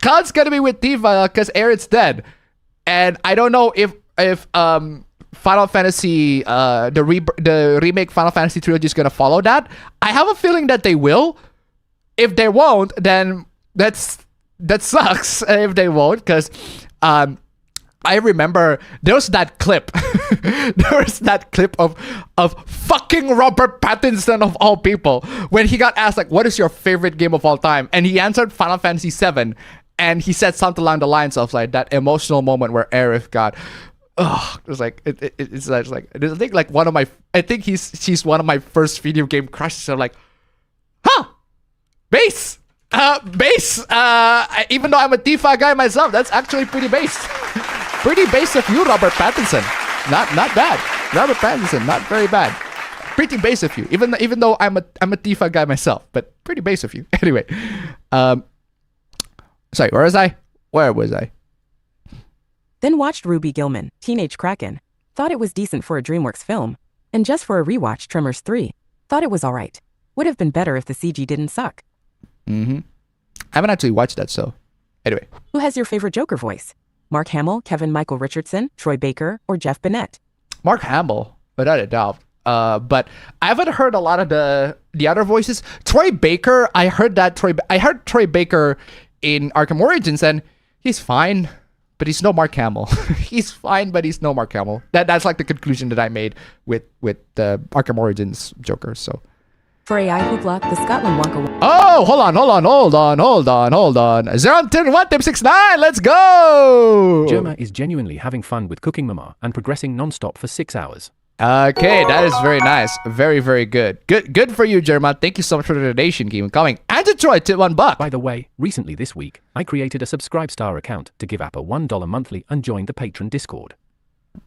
Cloud's gonna be with Tifa because Air is dead. And I don't know if Final Fantasy, the remake Final Fantasy trilogy is gonna follow that. I have a feeling that they will. If they won't, then that sucks. If they won't, because I remember there was that clip. There was that clip of fucking Robert Pattinson of all people when he got asked like, "What is your favorite game of all time?" And he answered Final Fantasy VII, and he said something along the lines of like that emotional moment where Aerith got. Oh, it was like it's like I think like one of my she's one of my first video game crushes. I'm like, huh, base. Even though I'm a Tifa guy myself, that's actually pretty base. Pretty base of you, Robert Pattinson. Not bad. Robert Pattinson, not very bad. Pretty base of you. Even though I'm a Tifa guy myself, but pretty base of you. Anyway, sorry, where was I? Then watched Ruby Gilman, Teenage Kraken. Thought it was decent for a DreamWorks film. And just for a rewatch, Tremors 3. Thought it was alright. Would have been better if the CG didn't suck. Mm-hmm. I haven't actually watched that, so anyway. Who has your favorite Joker voice? Mark Hamill, Kevin Michael Richardson, Troy Baker, or Jeff Bennett? Mark Hamill, without a doubt. But I haven't heard a lot of the other voices. Troy Baker, I heard Troy Baker in Arkham Origins, and he's fine, but he's no Mark Hamill. He's fine, but he's no Mark Hamill. That's like the conclusion that I made with the Arkham Origins Joker. So. For AI Hoopla, the Scotland Wonka... Oh, hold on. 0-10-1-Tip-69, let's go! Germa is genuinely having fun with Cooking Mama and progressing non-stop for 6 hours. Okay, that is very nice. Very, very good. Good for you, Germa. Thank you so much for the donation. Keep it coming. And Detroit, tip $1. By the way, recently this week, I created a Subscribe Star account to give Appa $1 monthly and joined the Patreon Discord.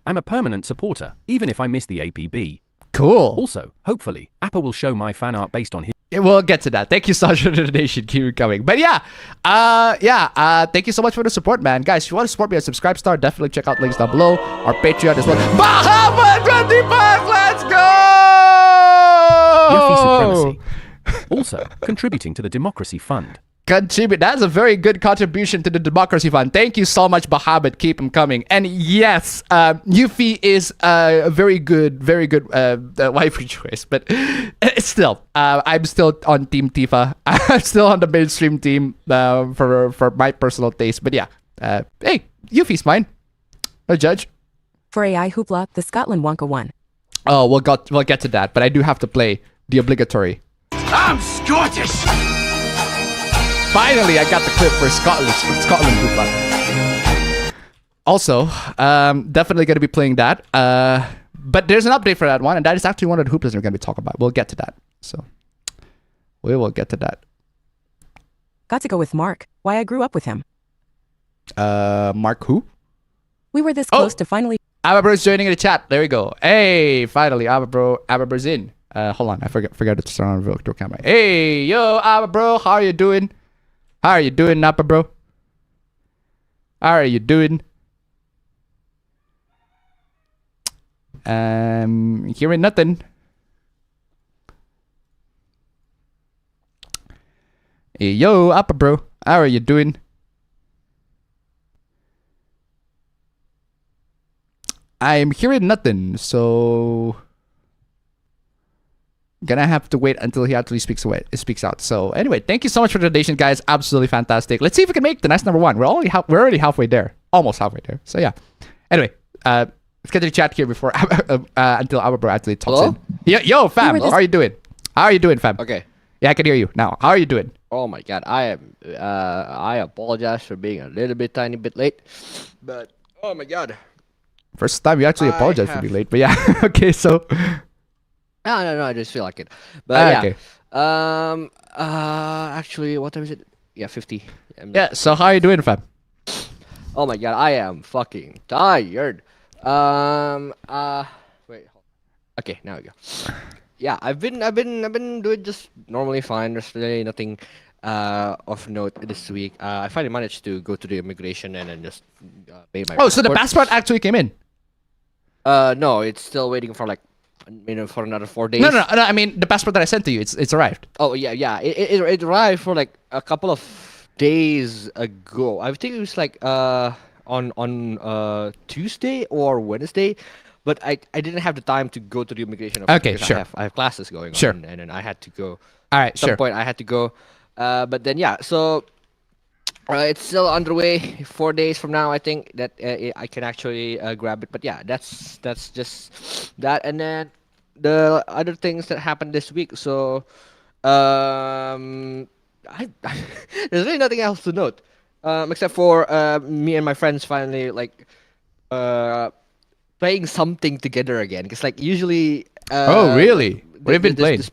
I'm a permanent supporter, even if I miss the APB. Cool. Also, hopefully, Appa will show my fan art based on his... We'll get to that. Thank you so much for the donation. Keep it coming. But thank you so much for the support, man. Guys, if you want to support me on Subscribe Star, definitely check out links down below. Our Patreon as well. Bahamas 25, let's go! Jaffe supremacy. Also, contributing to the Democracy Fund. Contribute. That's a very good contribution to the democracy fund. Thank you so much, Bahabit. Keep them coming. And yes, Yuffie is a very good waifu choice. But still, I'm still on Team Tifa. I'm still on the mainstream team for my personal taste. But yeah, hey, Yuffie's fine. No judge. For AI Hoopla, the Scotland Wonka won. Oh, we'll get to that. But I do have to play the obligatory. I'm Scottish! Finally, I got the clip for Scotland Hoopla. Also, definitely going to be playing that. But there's an update for that one, and that is actually one of the Hooplas we're going to be talking about. We'll get to that. So, we will get to that. Got to go with Mark. Why I grew up with him. Mark who? We were this close to finally... Ababro's joining in the chat. There we go. Hey, finally, Ababro's in. Hold on, I forgot to turn on the camera. Hey, yo, Ababro, how are you doing? How are you doing, Ababro? How are you doing? Hearing nothing. Hey, yo, Ababro, how are you doing? I'm hearing nothing, so gonna have to wait until he actually speaks out. So anyway, thank you so much for the donation, guys. Absolutely fantastic. Let's see if we can make the next number one. We're already halfway there, almost halfway there. So yeah. Anyway, let's get to the chat here before until our bro actually talks in. Yo, fam, how are you doing? How are you doing, fam? Okay. Yeah, I can hear you now. How are you doing? Oh my god, I apologize for being a little bit tiny bit late, but oh my god. First time you actually apologize for being late, but yeah. Okay, so. No, I just feel like it. But yeah. Okay. Actually, what time is it? Yeah, 50. Yeah, so how are you doing, fam? Oh my god, I am fucking tired. Wait. Okay, now we go. Yeah, I've been doing just normally fine. There's really nothing of note this week. I finally managed to go to the immigration and then just pay my passport. So the passport actually came in? No, it's still waiting for like for another 4 days. No. I mean the passport that I sent to you. It's arrived. Oh yeah. It arrived for like a couple of days ago. I think it was like on Tuesday or Wednesday, but I didn't have the time to go to the immigration office. Okay, sure. I have classes going sure. on, and then I had to go. All right, At some point I had to go, but then yeah, so. It's still underway. 4 days from now, I think that I can actually grab it. But yeah, that's just that. And then the other things that happened this week. So, there's really nothing else to note, except for me and my friends finally like playing something together again. Because like usually. Oh really? What have you been playing? This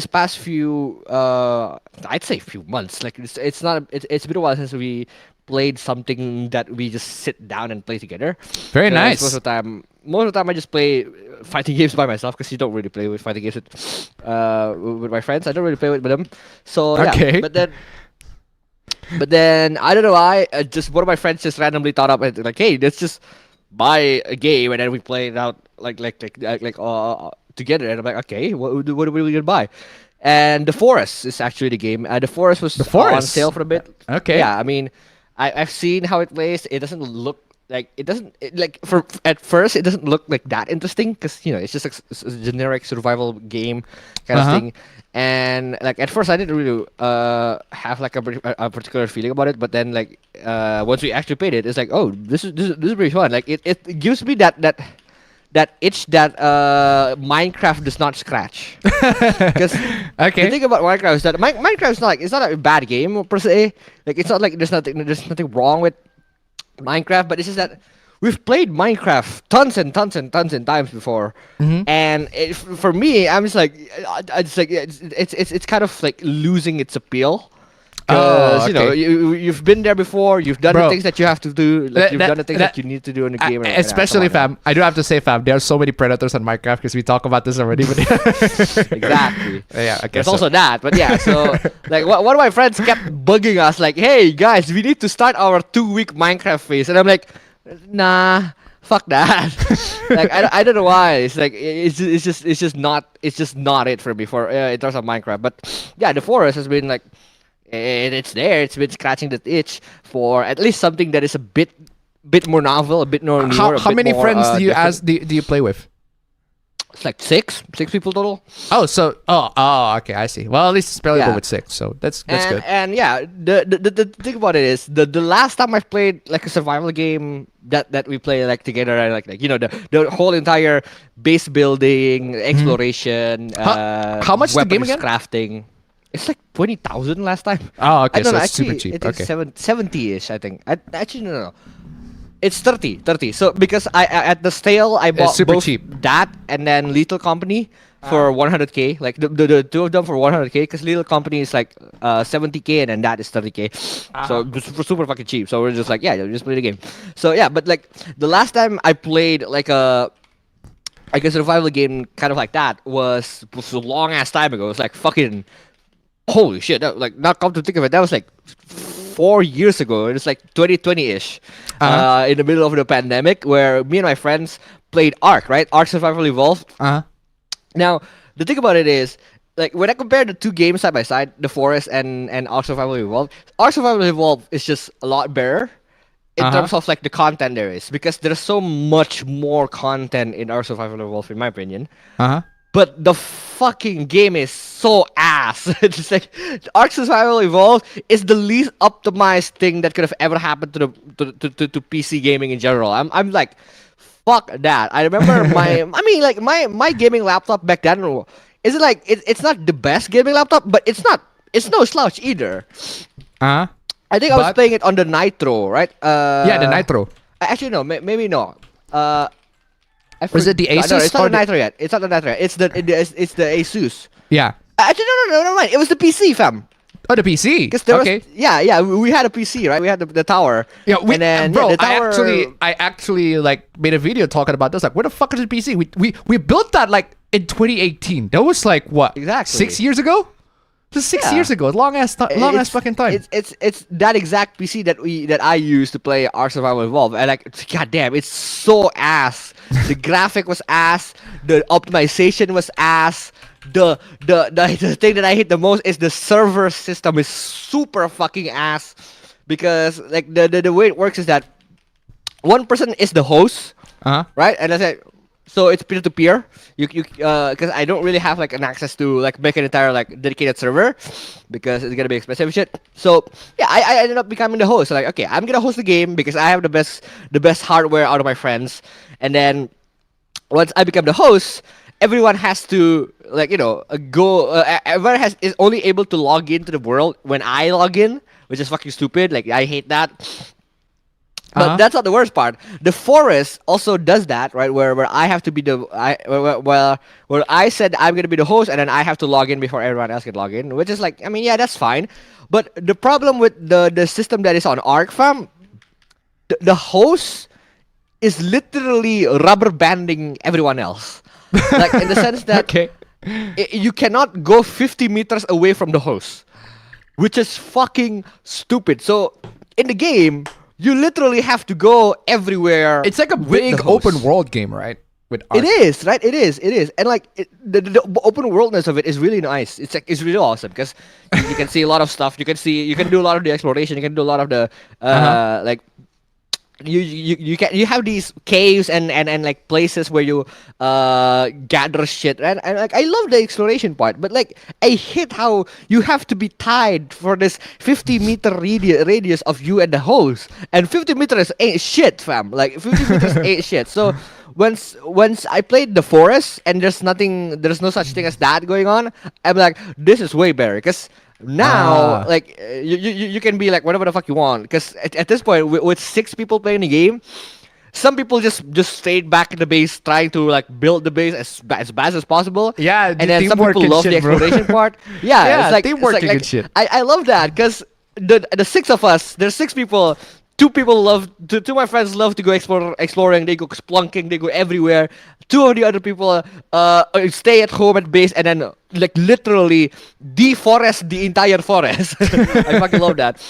past few, I'd say few months. Like it's been a while since we played something that we just sit down and play together. Very nice. Most of the time I just play fighting games by myself because you don't really play with fighting games with my friends. I don't really play with them. So okay. Yeah, but then I don't know why. Just one of my friends just randomly thought up and like, hey, let's just buy a game and then we play it out like together, and I'm like, okay, what are we gonna buy? And The Forest is actually the game. The Forest was on sale for a bit. Okay. Yeah, I mean, I've seen how it plays. It doesn't look like at first it doesn't look like that interesting because it's just a generic survival game kind of thing. And like at first I didn't really have like a particular feeling about it, but then like once we actually played it, it's like, oh, this is pretty fun. Like it gives me that itch that Minecraft does not scratch. Because the thing about Minecraft is that Minecraft is not it's not a bad game per se. Like it's not like there's nothing wrong with Minecraft, but it's just that we've played Minecraft tons and times before, and for me, I'm just like it's kind of like losing its appeal. Because you've been there before, you've done the things that you have to do, like you've done the things that you need to do in a game. Especially, fam, I do have to say, fam, there are so many predators on Minecraft because we talk about this already. But exactly. Yeah, I guess there's also that. But yeah, so like one of my friends kept bugging us, like, "Hey guys, we need to start our 2-week Minecraft phase," and I'm like, "Nah." Fuck that. Like I don't know why. It's like it's just not it for me for in terms of Minecraft. But yeah, The Forest has been like it's there. It's been scratching the itch for at least something that is a bit more novel, a bit more newer. How many friends do you do you play with? It's like six people total. Oh, okay, I see. Well, at least it's playable with 6, so that's good. And yeah, the thing about it is the last time I played like a survival game that we play like together, and like the whole entire base building, exploration, how much is the game again? Crafting. It's like 20,000 last time. Oh, okay, I don't so know, it's super actually, cheap. I think Okay. 70-ish, I think. Actually, no. It's 30. So because I at the sale I bought super both cheap. that and then Lethal Company for 100k. Like the two of them for 100k, because Lethal Company is like 70k and then that is 30k. So super fucking cheap. So we're just like, yeah, just play the game. So yeah, but like the last time I played like a survival game kind of like that was a long ass time ago. It was like fucking holy shit. That, like, not come to think of it, that was like 4 years ago. It's like 2020-ish, in the middle of the pandemic, where me and my friends played Ark, right? Ark Survival Evolved. Now, the thing about it is, like, when I compare the two games side by side, The Forest and Ark Survival Evolved, Ark Survival Evolved is just a lot better in terms of, like, the content there is, because there's so much more content in Ark Survival Evolved, in my opinion. But the fucking game is so ass. It's like Ark Survival Evolved is the least optimized thing that could have ever happened to PC gaming in general. I'm like, fuck that. I remember my gaming laptop back then. Is it like it's not the best gaming laptop, but it's no slouch either. I think I was playing it on the Nitro, right? Yeah, the Nitro. Actually, no, maybe no. Was it the Asus? No, it's not the Nitro yet. It's not the Nitro yet. It's the Asus. Yeah. Actually, no, never mind. It was the PC, fam. Oh, the PC. Because there was, we had a PC, right? We had the tower. Yeah, and then, bro, the tower... I actually like made a video talking about this. Like, where the fuck is the PC? We built that like in 2018. That was like what? Exactly. 6 years ago. Just 6 years ago. Long ass fucking time. It's that exact PC that I used to play Ark Survival Evolved, and like, goddamn, it's so ass. The graphic was ass. The optimization was ass. The thing that I hate the most is the server system is super fucking ass, because like the way it works is that one person is the host, right? And that's it. So it's peer to peer. You because I don't really have like an access to like make an entire like dedicated server, because it's gonna be expensive and shit. So yeah, I ended up becoming the host. So, like, okay, I'm gonna host the game because I have the best hardware out of my friends. And then once I become the host, everyone has to like everyone is only able to log into the world when I log in, which is fucking stupid. Like, I hate that. But that's not the worst part. The Forest also does that, right? Where I have to be where I said I'm gonna be the host, and then I have to log in before everyone else can log in, which is like, I mean, yeah, that's fine. But the problem with the system that is on Ark, fam, the host is literally rubber banding everyone else, like in the sense that you cannot go 50 meters away from the host, which is fucking stupid. So in the game, you literally have to go everywhere. It's like a big open world game, right? With Ark. It is, right? It is, and like the open worldness of it is really nice. It's really awesome, because you can see a lot of stuff. You can do a lot of the exploration. You can do a lot of the like. You have these caves and like places where you gather shit, and like, I love the exploration part, but like, I hate how you have to be tied for this 50-meter radius of you and the host, and 50 meters ain't shit, fam. Like, 50 meters ain't shit. So once I played the Forest and there's no such thing as that going on, I'm like, this is way better, because now, like, you can be like whatever the fuck you want, because at this point, with 6 people playing the game, some people just stayed back in the base trying to like build the base as bad as possible. Yeah, and then some people love the exploration part. Yeah, it's like teamwork and shit. I love that, because the 6 of us, there's 6 people. 2 of my friends love to go exploring. They go splunking. They go everywhere. 2 of the other people stay at home at base and then like literally deforest the entire forest. I fucking love that.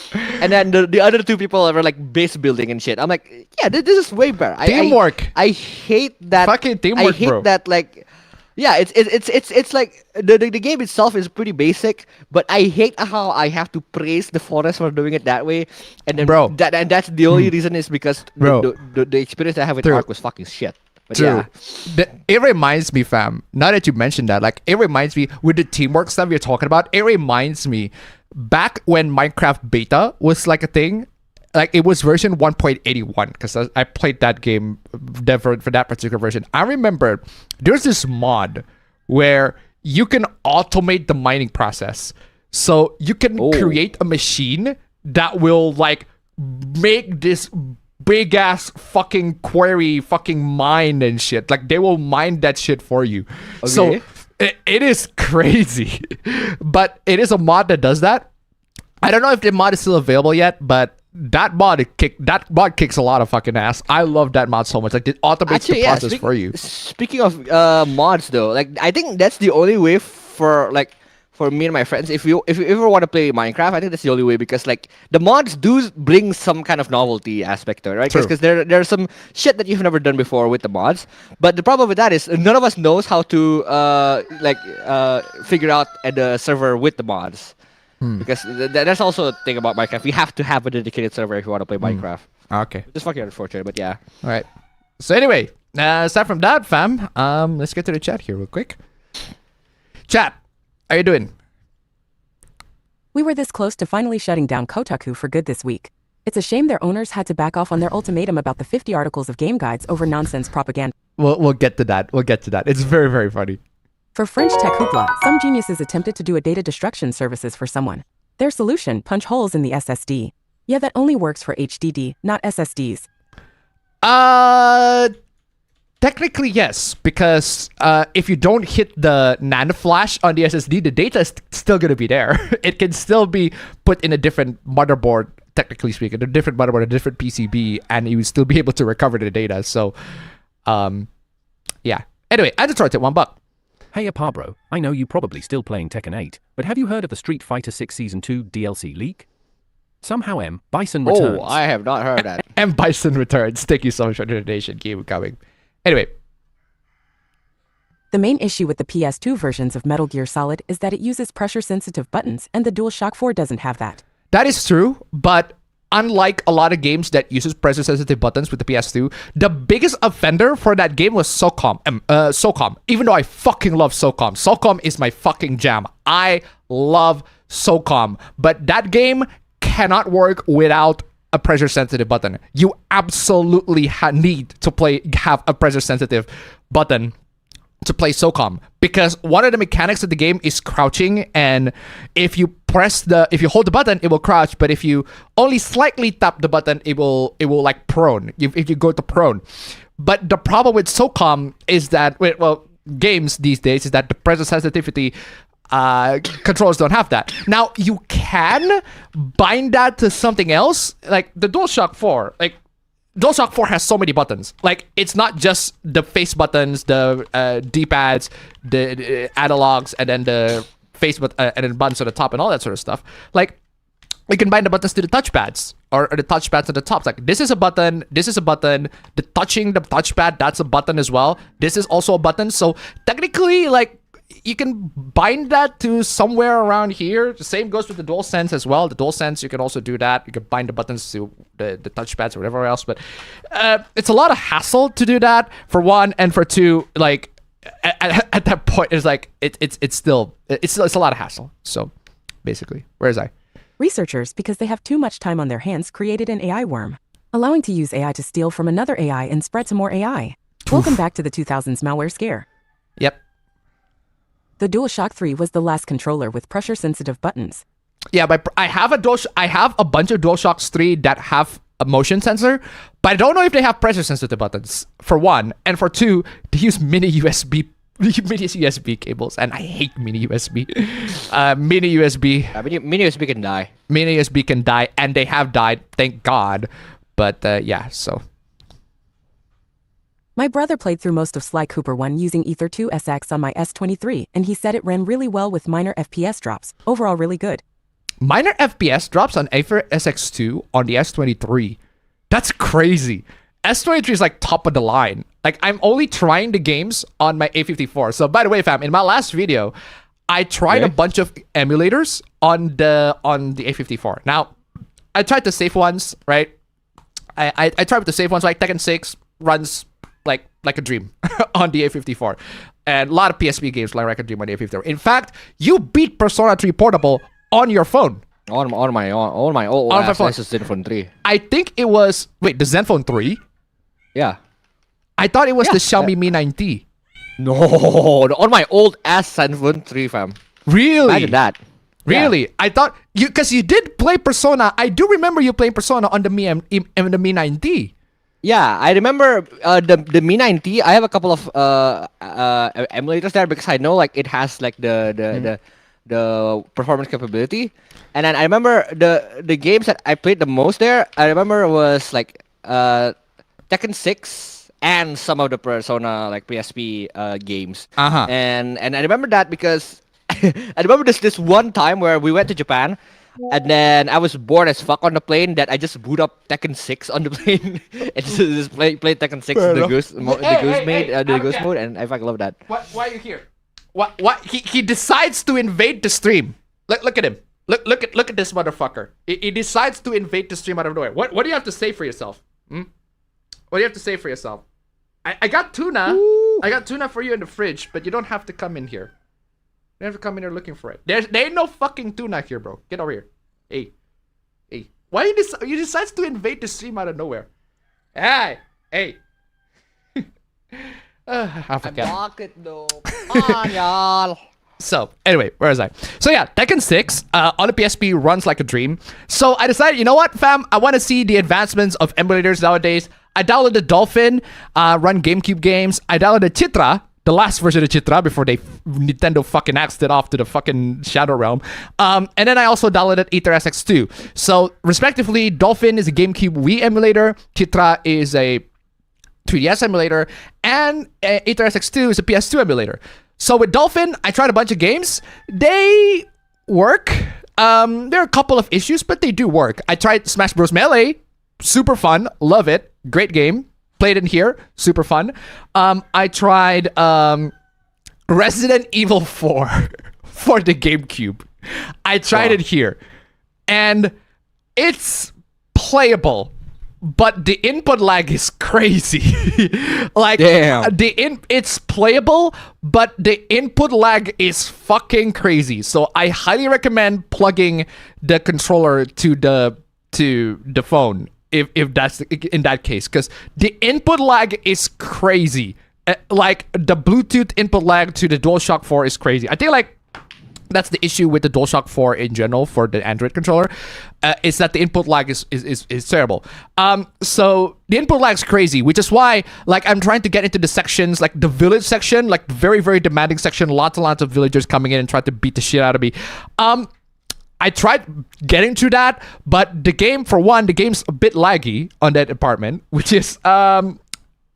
And then the other 2 people are like base building and shit. I'm like, yeah, this is way better. Teamwork. I hate that. Fucking teamwork, I hate bro. that, like, Yeah, it's like the game itself is pretty basic, but I hate how I have to praise the forest for doing it that way, and then Bro. that's the only reason is because Bro. the experience I have with True. Ark was fucking shit. But True. yeah, It reminds me, fam. Now that you mentioned that, like, it reminds me with the teamwork stuff you're talking about. It reminds me back when Minecraft beta was like a thing. Like, it was version 1.81 because I played that game for that particular version. I remember there's this mod where you can automate the mining process. So you can create a machine that will like make this big ass fucking quarry fucking mine and shit. Like, they will mine that shit for you. So it is crazy. But it is a mod that does that. I don't know if the mod is still available yet, but that mod kicks a lot of fucking ass. I love that mod so much. Like, it automates the process for you. Speaking of mods, though, like I think that's the only way for me and my friends. If you ever want to play Minecraft, I think that's the only way because like the mods do bring some kind of novelty aspect to it, right? Because there's some shit that you've never done before with the mods. But the problem with that is none of us knows how to figure out the server with the mods. Because that's also a thing about Minecraft. You have to have a dedicated server if you want to play Minecraft. Okay. It's fucking unfortunate, but yeah. All right. So anyway, aside from that, fam, let's get to the chat here real quick. Chat, how you doing? We were this close to finally shutting down Kotaku for good this week. It's a shame their owners had to back off on their ultimatum about the 50 articles of game guides over nonsense propaganda. We'll get to that. We'll get to that. It's very, very funny. For French tech Hoopla, some geniuses attempted to do a data destruction services for someone. Their solution, punch holes in the SSD. Yeah, that only works for HDD, not SSDs. Technically, yes, because if you don't hit the NAND flash on the SSD, the data is still going to be there. It can still be put in a different motherboard, technically speaking, a different motherboard, a different PCB, and you will still be able to recover the data. So, yeah. Anyway, I just started $1. Hey Apabro, I know you probably still playing Tekken 8, but have you heard of the Street Fighter 6 Season 2 DLC leak? Somehow Bison returns. Oh, I have not heard that. And Bison returns. Thank you so much for the donation. Keep coming. Anyway. The main issue with the PS2 versions of Metal Gear Solid is that it uses pressure-sensitive buttons, and the DualShock 4 doesn't have that. That is true, but unlike a lot of games that uses pressure-sensitive buttons with the PS2, the biggest offender for that game was SOCOM. Even though I fucking love SOCOM. SOCOM is my fucking jam. I love SOCOM. But that game cannot work without a pressure-sensitive button. You absolutely need to have a pressure-sensitive button to play SOCOM, because one of the mechanics of the game is crouching, and if you hold the button, it will crouch, but if you only slightly tap the button, it will like prone, if you go to prone. But the problem with SOCOM is that, games these days, is that the pressure sensitivity controllers don't have that. Now, you can bind that to something else, like the DualShock 4, DualShock 4 has so many buttons. Like, it's not just the face buttons, the D-pads, the analogs, and then the face and then buttons on the top and all that sort of stuff. Like, we can bind the buttons to the touchpads or the touchpads at the top. Like, this is a button, this is a button. The touching the touchpad, that's a button as well. This is also a button. So technically, like, you can bind that to somewhere around here. The same goes with the DualSense as well. The DualSense, you can also do that. You can bind the buttons to the touchpads or whatever else. But it's a lot of hassle to do that, for one, and for two, like at that point, it's like it's still a lot of hassle. So basically, where is I? Researchers, because they have too much time on their hands, created an AI worm, allowing to use AI to steal from another AI and spread to more AI. Welcome back to the 2000s malware scare. Yep. The DualShock 3 was the last controller with pressure-sensitive buttons. Yeah, but I have a bunch of DualShocks 3 that have a motion sensor, but I don't know if they have pressure-sensitive buttons, for one, and for two, they use mini USB cables, and I hate mini USB. Mini USB can die. Mini USB can die, and they have died, thank God. But yeah, so. My brother played through most of Sly Cooper 1 using Ether 2 SX on my S23, and he said it ran really well with minor FPS drops. Overall, really good. Minor FPS drops on Aether SX2 on the S23. That's crazy. S23 is like top of the line. Like I'm only trying the games on my A54. So by the way, fam, in my last video, I tried a bunch of emulators on the A54. Now, I tried the safe ones, right? I tried with the safe ones, like Tekken 6 runs like a dream on the A54. And a lot of PSP games like a dream on the A54. In fact, you beat Persona 3 Portable on your phone. On my old phone. Zenfone 3. I think it was the Zenfone 3. Yeah. I thought it was the Xiaomi Mi 9T. No, on my old ass Zenfone 3, fam. Really? Imagine that. Really? Yeah. I thought because you did play Persona. I do remember you playing Persona on the Mi 9T. Yeah, I remember the Mi 9T. I have a couple of emulators there because I know like it has like the performance capability. And then I remember the games that I played the most there. I remember was like Tekken 6 and some of the Persona like PSP games. And I remember that because I remember this one time where we went to Japan. And then I was bored as fuck on the plane that I just boot up Tekken 6 on the plane and just play Tekken 6 the goose mode, and I fucking love that. Why are you here? What? He decides to invade the stream. Look at him. Look at this motherfucker. He decides to invade the stream out of nowhere. What do you have to say for yourself? What do you have to say for yourself? I got tuna. Ooh. I got tuna for you in the fridge, but you don't have to come in here. You have to come in here looking for it. There ain't no fucking tuna here, bro. Get over here. Hey. Why you decides to invade the stream out of nowhere? Hey. I forget. Block it though. Come on, y'all. So, anyway, where is I? So yeah, Tekken 6 on the PSP runs like a dream. So I decided, you know what, fam? I want to see the advancements of emulators nowadays. I downloaded Dolphin, run GameCube games. I downloaded Chitra, the last version of Chitra before Nintendo fucking axed it off to the fucking Shadow Realm. And then I also downloaded Ether SX2. So, respectively, Dolphin is a GameCube Wii emulator. Chitra is a 3DS emulator. And Ether SX2 is a PS2 emulator. So with Dolphin, I tried a bunch of games. They work. There are a couple of issues, but they do work. I tried Smash Bros. Melee. Super fun. Love it. Great game. Played in here. Super fun. I tried Resident Evil 4 for the GameCube. I tried it here. And it's playable. But the input lag is crazy. Like, damn. It's playable, but the input lag is fucking crazy. So I highly recommend plugging the controller to the phone if that's in that case, because the input lag is crazy. Like the Bluetooth input lag to the DualShock 4 is crazy. I think like that's the issue with the DualShock 4 in general for the Android controller, is that the input lag is terrible. So the input lag is crazy, which is why like I'm trying to get into the sections, like the village section, like very, very demanding section, lots and lots of villagers coming in and trying to beat the shit out of me. I tried getting to that, but the game's a bit laggy on that department, which is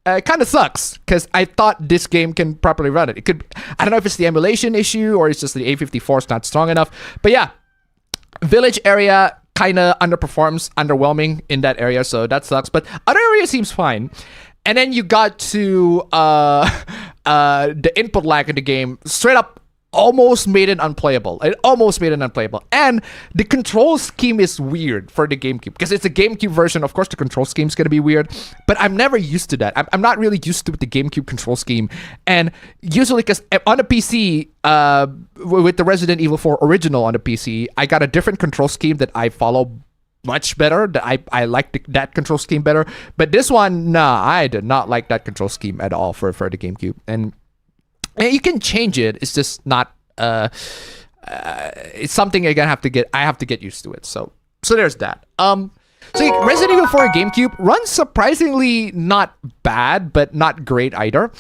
it kind of sucks because I thought this game can properly run it. I don't know if it's the emulation issue or it's just the A54 is not strong enough. But yeah, village area kind of underwhelming in that area, so that sucks. But other area seems fine. And then you got to the input lag in the game straight up almost made it unplayable. And the control scheme is weird for the GameCube because it's a GameCube version. Of course, the control scheme is going to be weird, but I'm never used to that. I'm not really used to the GameCube control scheme. And usually, because on a PC, with the Resident Evil 4 original on the PC, I got a different control scheme that I follow much better. That I like that control scheme better. But this one, nah, I did not like that control scheme at all for the GameCube. And you can change it. It's just not. It's something I have to get used to it. So there's that. So Resident Evil 4 GameCube runs surprisingly not bad, but not great either.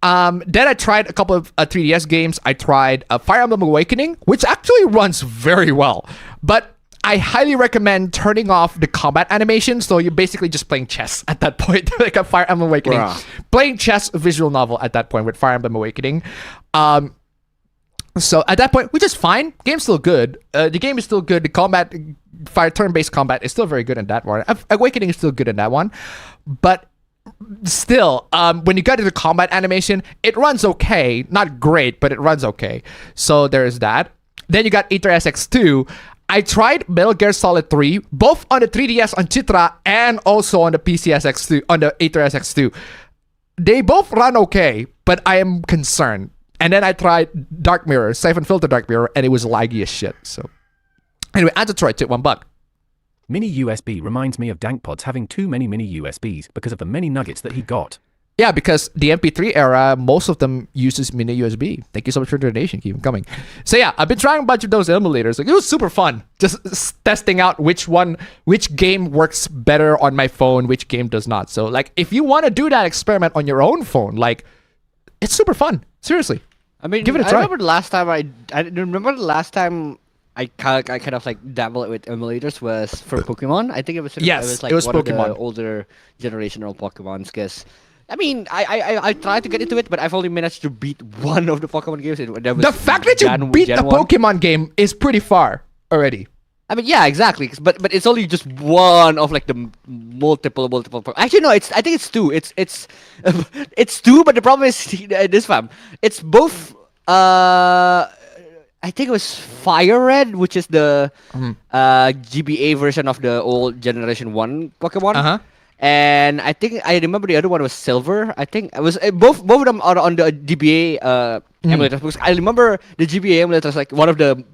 Then I tried a couple of 3DS games. I tried Fire Emblem Awakening, which actually runs very well, but I highly recommend turning off the combat animation, so you're basically just playing chess at that point, like a Fire Emblem Awakening. Bruh. Playing chess visual novel at that point with Fire Emblem Awakening. So at that point, which is fine. Game's still good. The game is still good. The combat, turn-based combat is still very good in that one. Awakening is still good in that one. But still, when you get to the combat animation, it runs okay. Not great, but it runs okay. So there's that. Then you got Aether SX2. I tried Metal Gear Solid 3, both on the 3DS on Chitra and also on the PC SX2, on the Aether SX2. They both run okay, but I am concerned. And then I tried Dark Mirror, Siphon Filter Dark Mirror, and it was laggy as shit. So anyway, Antitroid tip $1. Mini USB reminds me of Dankpods having too many mini USBs because of the many nuggets that he got. Yeah, because the MP3 era, most of them uses mini USB. Thank you so much for the donation. Keep them coming. So yeah, I've been trying a bunch of those emulators. Like, it was super fun. Just testing out which game works better on my phone, which game does not. So like, if you want to do that experiment on your own phone, like, it's super fun. Seriously. I mean, give it a try. I remember the last time I kind of like dabbled with emulators was for Pokemon. I think it was like it was one Pokemon. of the older generational Pokemons. Because I mean, I tried to get into it, but I've only managed to beat one of the Pokemon games. The fact that you beat the Pokemon game is pretty far already. I mean, yeah, exactly. But it's only just one of like the multiple. Actually, no. I think it's two. It's it's two. But the problem is this, fam. It's both. I think it was Fire Red, which is the GBA version of the old Generation 1 Pokemon. And I think I remember the other one was Silver. I think it was both of them are on the GBA emulators. Because I remember the GBA emulators like one of the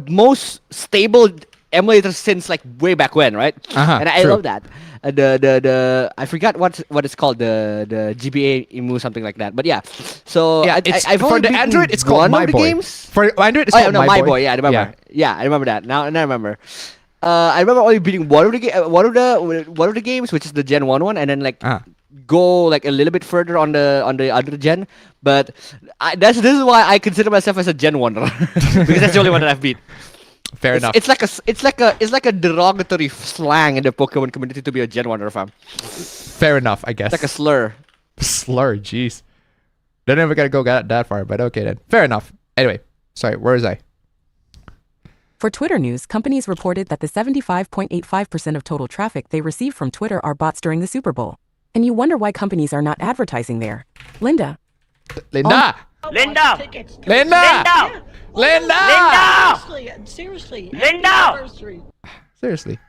most stable emulators since like way back when, right? And I love that. The I forgot what it's called, the GBA emu, something like that. But yeah, so yeah, I've for only the Android it's called My Boy. Games. For Android it's called My Boy. Yeah, I remember. Yeah, I remember that. Now I remember. I remember only beating one of the games, which is the Gen 1 one, and then like go like a little bit further on the other gen. But this is why I consider myself as a Gen 1 because that's the only one that I've beat. Fair enough. It's like a derogatory slang in the Pokemon community to be a Gen 1 fam. Fair enough, I guess. It's like a slur. Slur, jeez. Don't ever gotta go that far, but okay then. Fair enough. Anyway, sorry, where was I? For Twitter news, companies reported that the 75.85% of total traffic they receive from Twitter are bots during the Super Bowl. And you wonder why companies are not advertising there. Linda. Linda! Seriously. Seriously.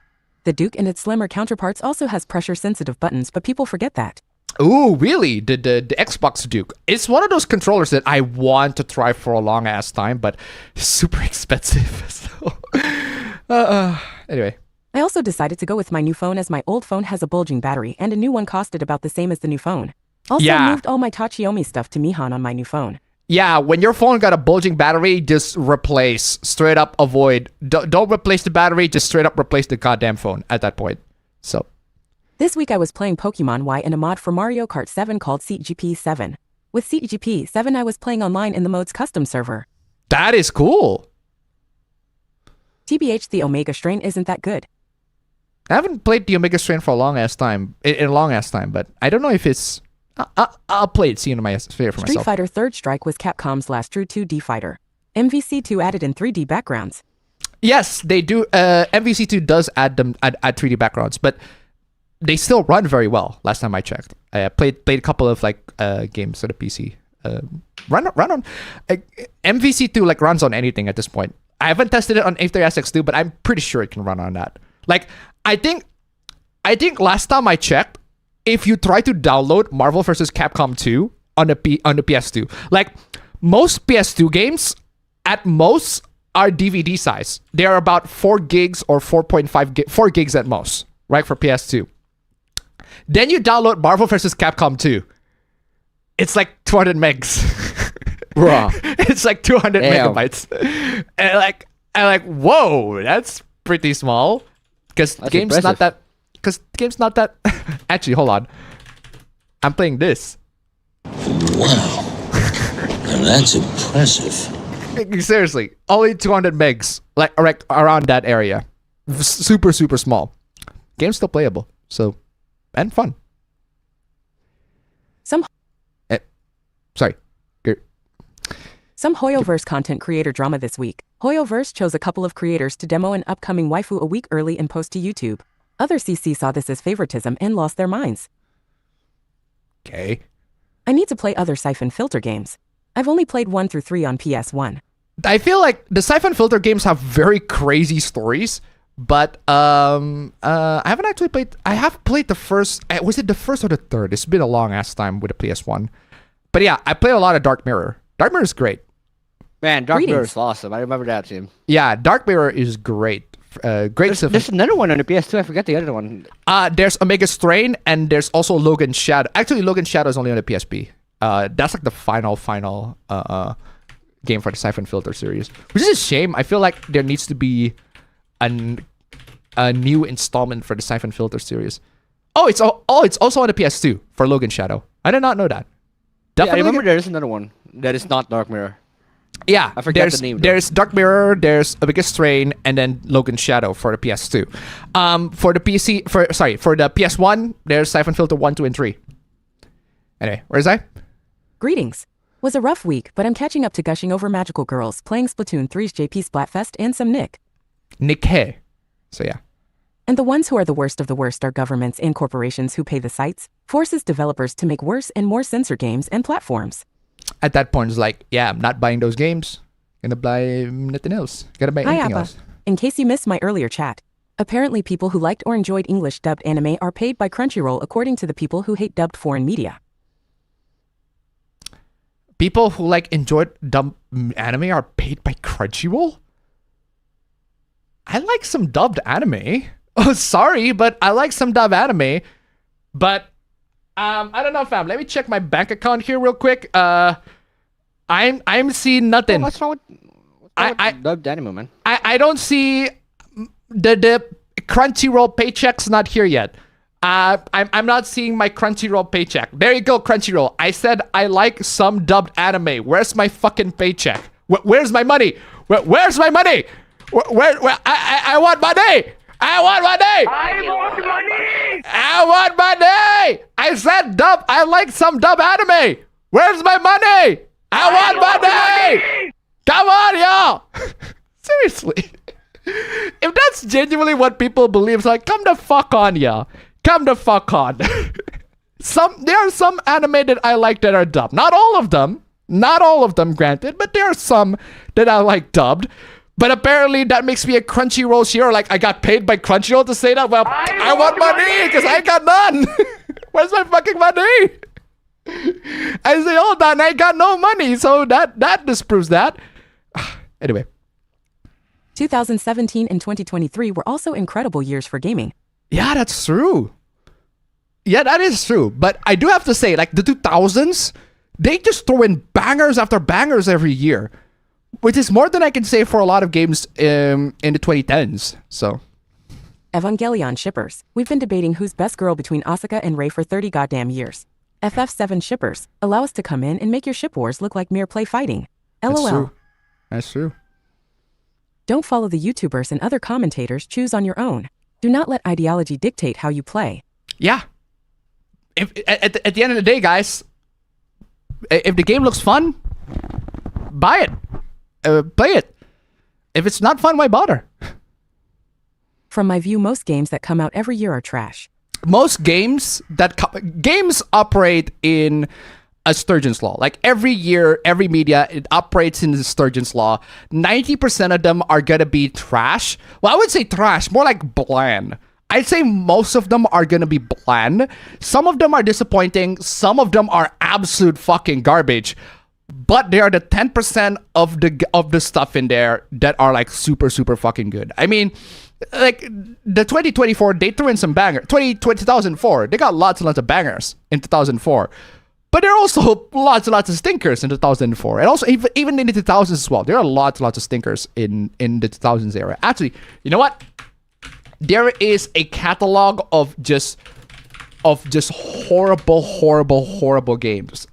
The Duke and its slimmer counterparts also has pressure-sensitive buttons, but people forget that. Ooh, really? The Xbox Duke. It's one of those controllers that I want to try for a long ass time, but it's super expensive. So, anyway. I also decided to go with my new phone as my old phone has a bulging battery and a new one costed about the same as the new phone. Also moved all my Tachiomi stuff to Mihan on my new phone. Yeah, when your phone got a bulging battery, just replace. Straight up avoid. Don't replace the battery, just straight up replace the goddamn phone at that point. So. This week I was playing Pokemon Y in a mod for Mario Kart 7 called SeatGP 7. With SeatGP 7 I was playing online in the mode's custom server. That is cool. TBH, the Omega strain isn't that good. I haven't played the Omega strain for a long ass time, but I don't know if it's... I'll play it, see in my sphere for myself. Street Fighter Third Strike was Capcom's last true 2D fighter. MVC2 added in 3D backgrounds. Yes, they do. MVC2 does add 3D backgrounds, but they still run very well. Last time I checked, I played a couple of like games on the PC. Run on MVC2 like runs on anything at this point. I haven't tested it on Aether SX2, but I'm pretty sure it can run on that. Like I think last time I checked, if you try to download Marvel vs. Capcom 2 on the PS2, like most PS2 games, at most are DVD size. They are about 4 gigs or 4.5 gigs, 4 gigs at most, right, for PS2. Then you download Marvel vs. Capcom 2. It's like 200 megs. Bruh. It's like 200 megabytes. And like, whoa, that's pretty small. Because the game's not that... Actually, hold on. I'm playing this. Wow. And that's impressive. Seriously, only 200 megs, like around that area. Super, super small. Game's still playable, so, and fun. Some Hoyoverse content creator drama this week. Hoyoverse chose a couple of creators to demo an upcoming waifu a week early and post to YouTube. Other CC saw this as favoritism and lost their minds. Okay. I need to play other Siphon Filter games. I've only played 1 through 3 on PS1. I feel like the Siphon Filter games have very crazy stories, but I haven't actually played. I have played the first. Was it the first or the third? It's been a long ass time with the PS1. But yeah, I played a lot of Dark Mirror. Dark Mirror is great. Man, Dark Mirror Greetings. is awesome. I remember that team. Yeah, Dark Mirror is great. Great stuff. There's another one on the PS2. I forget the other one. There's Omega Strain and there's also Logan Shadow. Actually, Logan Shadow is only on the PSP. That's like the final game for the Siphon Filter series, which is a shame. I feel like there needs to be a new installment for the Siphon Filter series. It's also on the PS2 for Logan Shadow. I did not know that. Yeah, I Definitely. remember there is another one that is not Dark Mirror. Yeah, I forget the name, though. There's Dark Mirror, there's Omega Strain, and then Logan Shadow for the PS2. For the for the PS1, there's Siphon Filter 1, 2, and 3. Anyway, where's I? Greetings. Was a rough week, but I'm catching up to gushing over magical girls, playing Splatoon 3's JP Splatfest, and some Nick. Nick Hay. So yeah. And the ones who are the worst of the worst are governments and corporations who pay the sites, forces developers to make worse and more censor games and platforms. At that point, it's like, yeah, I'm not buying those games. Gonna buy nothing else. Gotta buy Hi, anything Appa. else. In case you missed my earlier chat, apparently people who liked or enjoyed English dubbed anime are paid by Crunchyroll according to the people who hate dubbed foreign media. People who enjoyed dumb anime are paid by Crunchyroll? I like some dubbed anime. Oh, sorry, but I like some dubbed anime. But I don't know, fam. Let me check my bank account here real quick. I'm seeing nothing. What's wrong with dubbed anime, man? I don't see the Crunchyroll paycheck's not here yet. I'm not seeing my Crunchyroll paycheck. There you go, Crunchyroll. I said I like some dubbed anime. Where's my fucking paycheck? Where's my money? Where's my money? I want money. I want money. I want money! I want money. I said dub. I like some dub anime. Where's my money? I want money. Come on, y'all. Seriously. If that's genuinely what people believe, it's like, come the fuck on, y'all. Come the fuck on. There are some anime that I like that are dubbed. Not all of them. Not all of them, granted. But there are some that I like dubbed. But apparently that makes me a Crunchyroll share. Like, I got paid by Crunchyroll to say that. Well, I want money because I got none. Where's my fucking money? I say, hold on, I got no money. So that disproves that. Anyway. 2017 and 2023 were also incredible years for gaming. Yeah, that's true. Yeah, that is true. But I do have to say, like, the 2000s, they just throw in bangers after bangers every year. Which is more than I can say for a lot of games in the 2010s. So, Evangelion shippers. We've been debating who's best girl between Asuka and Rei for 30 goddamn years. FF7 shippers. Allow us to come in and make your ship wars look like mere play fighting. LOL. that's true. That's true. Don't follow the YouTubers and other commentators. Choose on your own. Do not let ideology dictate how you play. Yeah. At the end of the day, guys, if the game looks fun, buy it. Play it. If it's not fun, why bother? From my view, most games that come out every year are trash. Most games games operate in a Sturgeon's law. Like every year, every media, it operates in the Sturgeon's law. 90% of them are gonna be trash. Well, I would say trash, more like bland. I'd say most of them are gonna be bland. Some of them are disappointing. Some of them are absolute fucking garbage. But they are the 10% of the stuff in there that are like super, super fucking good. I mean, like the 2024, they threw in some bangers. 2004, they got lots and lots of bangers in 2004. But there are also lots and lots of stinkers in 2004. And also even in the 2000s as well. There are lots and lots of stinkers in the 2000s era. Actually, you know what? There is a catalog of just horrible, horrible, horrible games.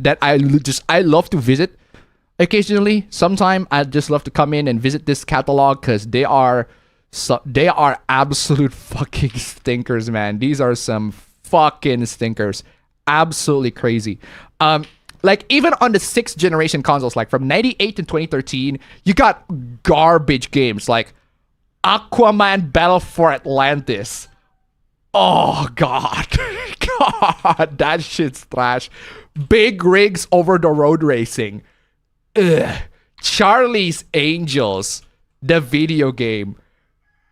That I love to visit occasionally. Sometime I just love to come in and visit this catalog because they are absolute fucking stinkers, man. These are some fucking stinkers. Absolutely crazy. Like even on the 6th generation consoles, like from 98 to 2013, you got garbage games like Aquaman Battle for Atlantis. Oh god. God, that shit's trash. Big rigs over the road racing. Ugh. Charlie's Angels, the video game.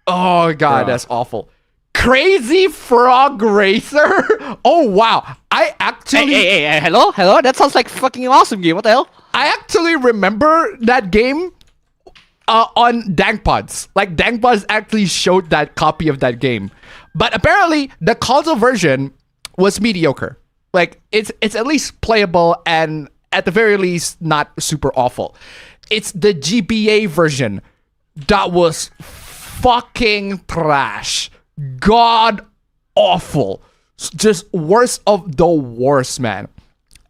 Oh God, that's awful. Crazy Frog Racer. Oh wow, I actually. Hey, hello. That sounds like a fucking awesome game. What the hell? I actually remember that game on Dankpods. Like Dankpods actually showed that copy of that game, but apparently the console version was mediocre. Like it's at least playable and at the very least not super awful. It's the GBA version that was fucking trash. God awful. Just worst of the worst, man.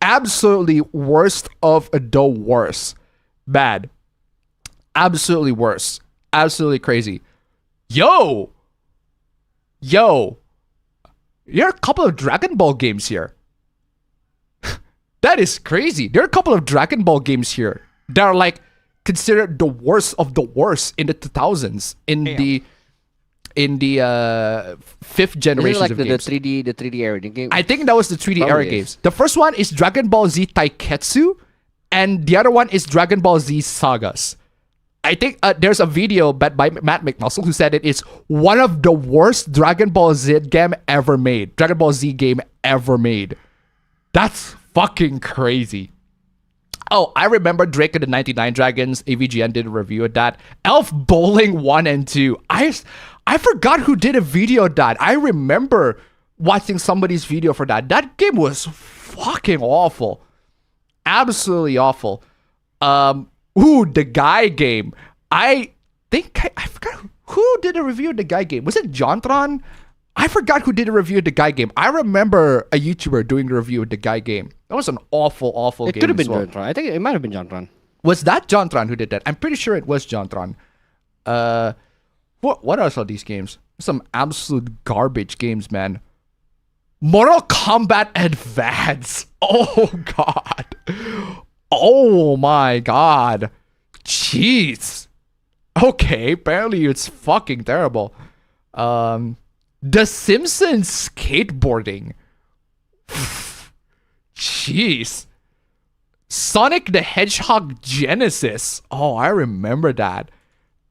Absolutely worst of the worst. Bad. Absolutely worst. Absolutely crazy. Yo. There are a couple of Dragon Ball games here. That is crazy. There are a couple of Dragon Ball games here that are like considered the worst of the worst in the 2000s in the fifth generation like of the games. 3D era game. I think that was the 3D era Probably games. The first one is Dragon Ball Z Taiketsu, and the other one is Dragon Ball Z Sagas. I think there's a video by Matt McNussel who said it is one of the worst Dragon Ball Z game ever made. Dragon Ball Z game ever made. That's fucking crazy. Oh, I remember Drake and the 99 Dragons. AVGN did a review of that. Elf Bowling 1 and 2. I forgot who did a video of that. I remember watching somebody's video for that. That game was fucking awful. Absolutely awful. The Guy game. I think I forgot who did a review of the Guy game. Was it Jontron? I forgot who did a review of the Guy game. I remember a YouTuber doing a review of the Guy game. That was an awful game. It could have been well. Jontron. I think it might have been Jontron. Was that Jontron who did that? I'm pretty sure it was Jontron. What else are these games? Some absolute garbage games, man. Mortal Kombat Advance. Oh God. Oh my God. Jeez. Okay, apparently it's fucking terrible. The Simpsons skateboarding. Jeez. Sonic the Hedgehog Genesis. Oh, I remember that.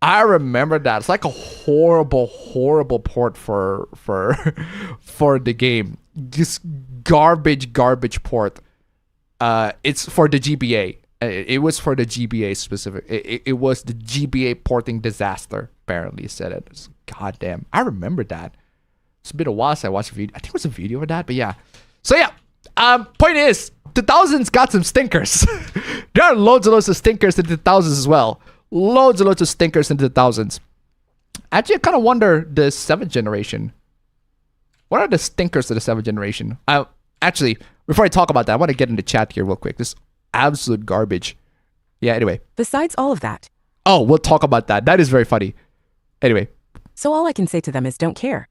It's like a horrible port for the game. Just garbage port. It's for the GBA. It was for the GBA specific. It was the GBA porting disaster. Apparently, said it. It's goddamn. I remember that. It's been a while since I watched a video. I think it was a video of that, but yeah. So yeah. Point is, 2000s got some stinkers. There are loads of stinkers in the 2000s as well. Loads of stinkers in the 2000s. Actually, I kind of wonder the 7th generation. What are the stinkers of the 7th generation? Actually, before I talk about that, I want to get in the chat here real quick. This absolute garbage. Yeah, anyway. Besides all of that. Oh, we'll talk about that. That is very funny. Anyway. So all I can say to them is don't care.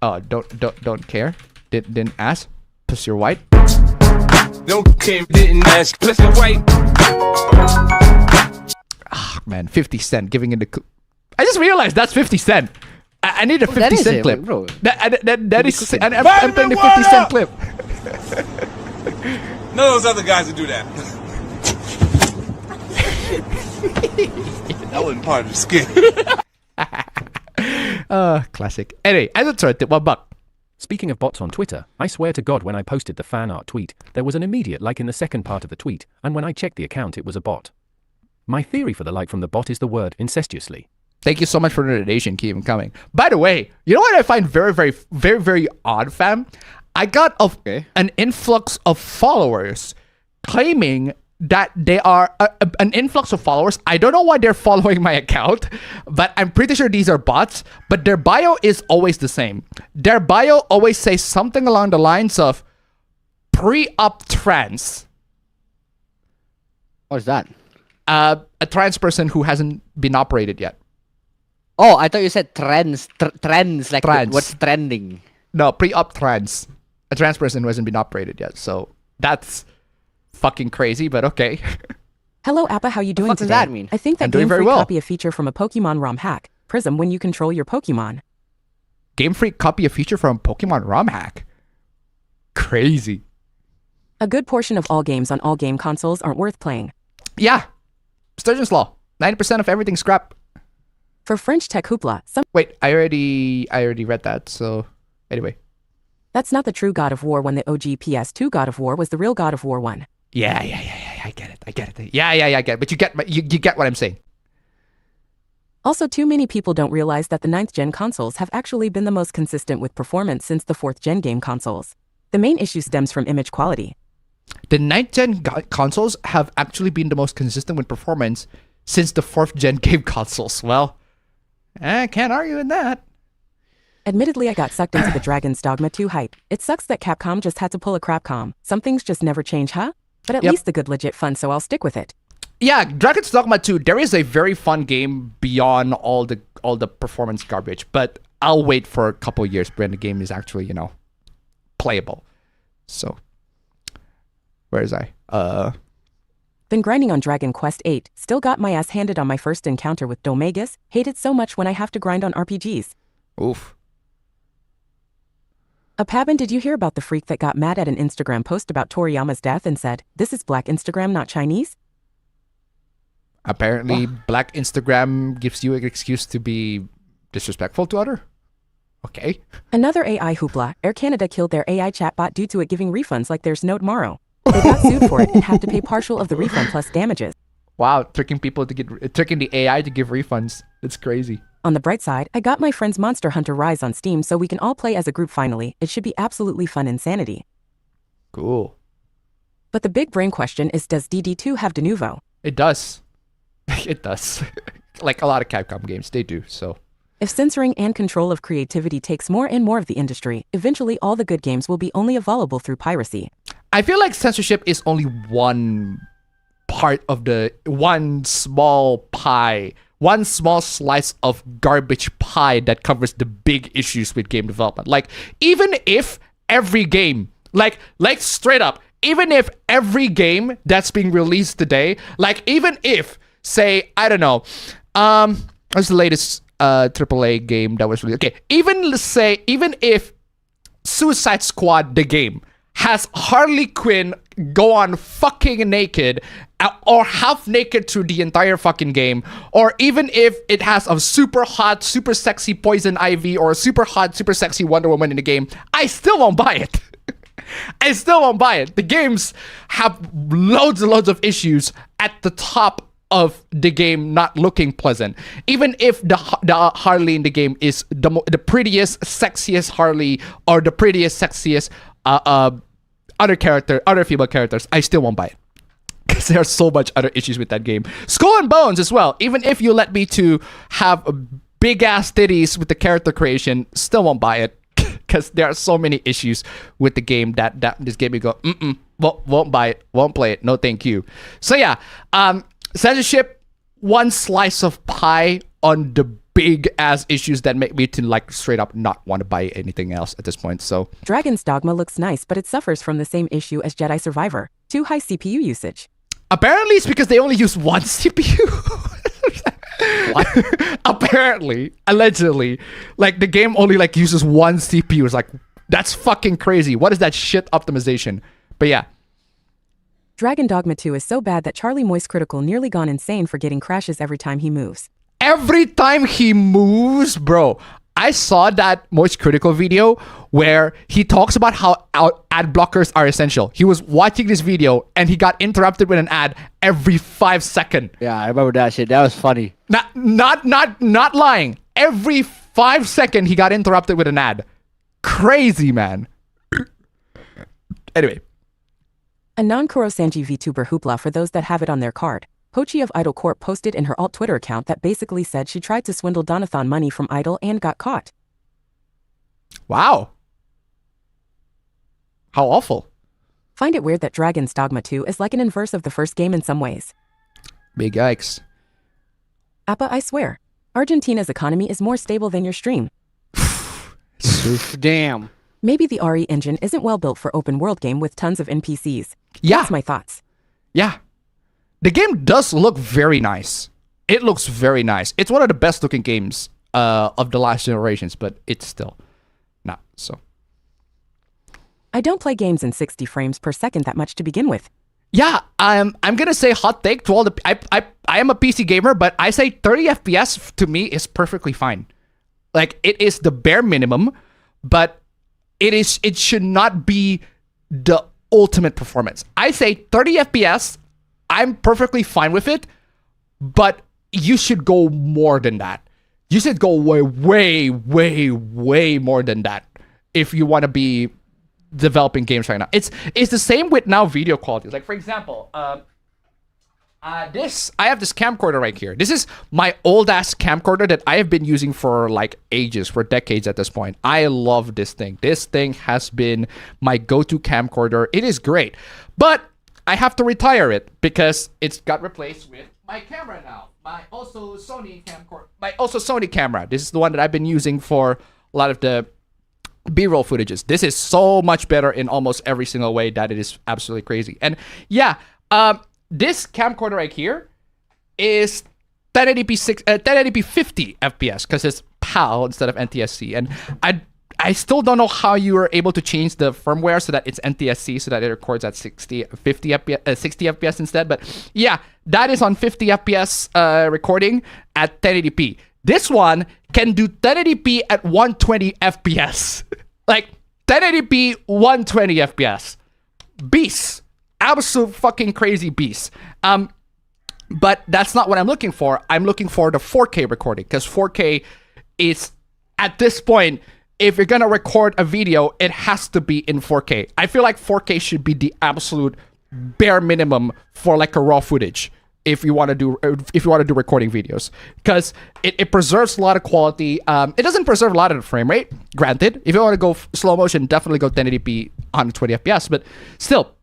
Oh, don't care? Didn't ask? Plus you're white? Don't care, didn't ask. Plus you're white. Ah, man, 50 Cent giving in the... I just realized that's 50 Cent. I need a 50 Cent clip. Bro. That is... I'm playing the 50 Cent clip. None of those other guys would do that. That wasn't part of the skit. Classic. Anyway, as a turn, $1. Speaking of bots on Twitter, I swear to God when I posted the fan art tweet, there was an immediate like in the second part of the tweet, and when I checked the account it was a bot. My theory for the like from the bot is the word incestuously. Thank you so much for the donation. Keep them coming. By the way, you know what I find very odd, fam? I got an influx of followers claiming that they are an influx of followers. I don't know why they're following my account, but I'm pretty sure these are bots, but their bio is always the same. Their bio always says something along the lines of pre-op trans. What is that? A trans person who hasn't been operated yet. Oh, I thought you said trends. Trends, like Trans. what's trending. No, pre-op trans. A trans person who hasn't been operated yet. So that's fucking crazy, but okay. Hello, Appa. How you doing fuck today? does that mean? I think that I'm doing Game very Freak well. copy a feature from a Pokemon ROM hack. Prism when you control your Pokemon. Game Freak copy a feature from Pokemon ROM hack. Crazy. A good portion of all games on all game consoles aren't worth playing. Yeah. Sturgeon's Law. 90% of everything's scrap. For French tech hoopla, Wait, I already read that, so anyway. that's not the true God of War when the OG PS2 God of War was the real God of War 1. Yeah, I get it. Yeah, I get it. But you get what I'm saying. Also, too many people don't realize that the 9th gen consoles have actually been the most consistent with performance since the 4th gen game consoles. The main issue stems from image quality. The 9th gen consoles have actually been the most consistent with performance since the 4th gen game consoles. Well, I can't argue with that. Admittedly, I got sucked into the Dragon's Dogma 2 hype. It sucks that Capcom just had to pull a Crapcom. Some things just never change, huh? But at least the good legit fun, so I'll stick with it. Yeah, Dragon's Dogma 2, there is a very fun game beyond all the performance garbage, but I'll wait for a couple of years when the game is actually, playable. So, where is I? Been grinding on Dragon Quest 8, still got my ass handed on my first encounter with Domagus, hate it so much when I have to grind on RPGs. Oof. Appaben, did you hear about the freak that got mad at an Instagram post about Toriyama's death and said, "This is Black Instagram, not Chinese"? Apparently, Black Instagram gives you an excuse to be disrespectful to other. Okay. Another AI hoopla, Air Canada killed their AI chatbot due to it giving refunds like there's no tomorrow. They got sued for it and have to pay partial of the refund plus damages. Wow, tricking the AI to give refunds. It's crazy. On the bright side, I got my friend's Monster Hunter Rise on Steam so we can all play as a group finally. It should be absolutely fun insanity. Cool. But the big brain question is, does DD2 have de nouveau? It does. It does. Like a lot of Capcom games, they do, so. If censoring and control of creativity takes more and more of the industry, eventually all the good games will be only available through piracy. I feel like censorship is only one part of one small pie, one small slice of garbage pie that covers the big issues with game development. Like, even if every game, like straight up, even if every game that's being released today, like even if, say, I don't know, what's the latest AAA game that was released? Okay, even if Suicide Squad, the game, has Harley Quinn go on fucking naked or half naked through the entire fucking game, or even if it has a super hot, super sexy Poison Ivy or a super hot, super sexy Wonder Woman in the game, I still won't buy it. I still won't buy it. The games have loads and loads of issues at the top of the game not looking pleasant. Even if the Harley in the game is the prettiest, sexiest Harley or the prettiest, sexiest other female characters, I still won't buy it. Because there are so much other issues with that game. Skull and Bones as well. Even if you let me to have big ass titties with the character creation, still won't buy it. Because there are so many issues with the game that this game you go, won't buy it, won't play it, no thank you. So yeah, censorship, one slice of pie on the big ass issues that make me to like straight up not want to buy anything else at this point. So Dragon's Dogma looks nice, but it suffers from the same issue as Jedi Survivor. Too high CPU usage. Apparently it's because they only use one CPU. What? Apparently, allegedly, like the game only like uses one CPU. It's like, that's fucking crazy. What is that shit optimization? But yeah. Dragon Dogma 2 is so bad that Charlie Moist Critical nearly gone insane for getting crashes every time he moves. Every time he moves, bro. I saw that Moist Critical video where he talks about how ad blockers are essential. He was watching this video and he got interrupted with an ad every 5 seconds. Yeah, I remember that shit. That was funny. Not lying. Every 5 seconds he got interrupted with an ad. Crazy, man. Anyway. A non-Kuro Sanji VTuber hoopla for those that have it on their card. Pochi of Idol Corp posted in her alt Twitter account that basically said she tried to swindle Donathon money from Idol and got caught. Wow. How awful. Find it weird that Dragon's Dogma 2 is like an inverse of the first game in some ways. Big yikes. Appa, I swear, Argentina's economy is more stable than your stream. Damn. Maybe the RE engine isn't well built for open world game with tons of NPCs. Yeah. That's my thoughts. Yeah. The game does look very nice. It looks very nice. It's one of the best looking games of the last generations, but it's still not so. I don't play games in 60 frames per second that much to begin with. Yeah, I'm gonna say hot take to all the I am a PC gamer, but I say 30 FPS to me is perfectly fine. Like it is the bare minimum, but it should not be the ultimate performance. I say 30 FPS, I'm perfectly fine with it, but you should go more than that. You should go way more than that if you want to be developing games right now. It's the same with now video quality. Like for example, I have this camcorder right here. This is my old ass camcorder that I have been using for like ages, for decades at this point. I love this thing. This thing has been my go-to camcorder. It is great, but I have to retire it because it's got replaced with my camera now. My Sony camera. This is the one that I've been using for a lot of the B-roll footages. This is so much better in almost every single way that it is absolutely crazy. And yeah, this camcorder right here is 1080p 50 FPS because it's PAL instead of NTSC. And I still don't know how you are able to change the firmware so that it's NTSC so that it records at 60 FPS instead. But yeah, that is on 50 FPS recording at 1080p. This one can do 1080p at 120 FPS. Like 1080p 120 FPS. Beast. Absolute fucking crazy beast. But that's not what I'm looking for. I'm looking for the 4K recording because 4K is, at this point, if you're gonna record a video, it has to be in 4K. I feel like 4K should be the absolute bare minimum for like a raw footage if you want to do recording videos, because it preserves a lot of quality. It doesn't preserve a lot of the frame rate, granted. If you want to go slow motion, definitely go 1080p 120 FPS, but still,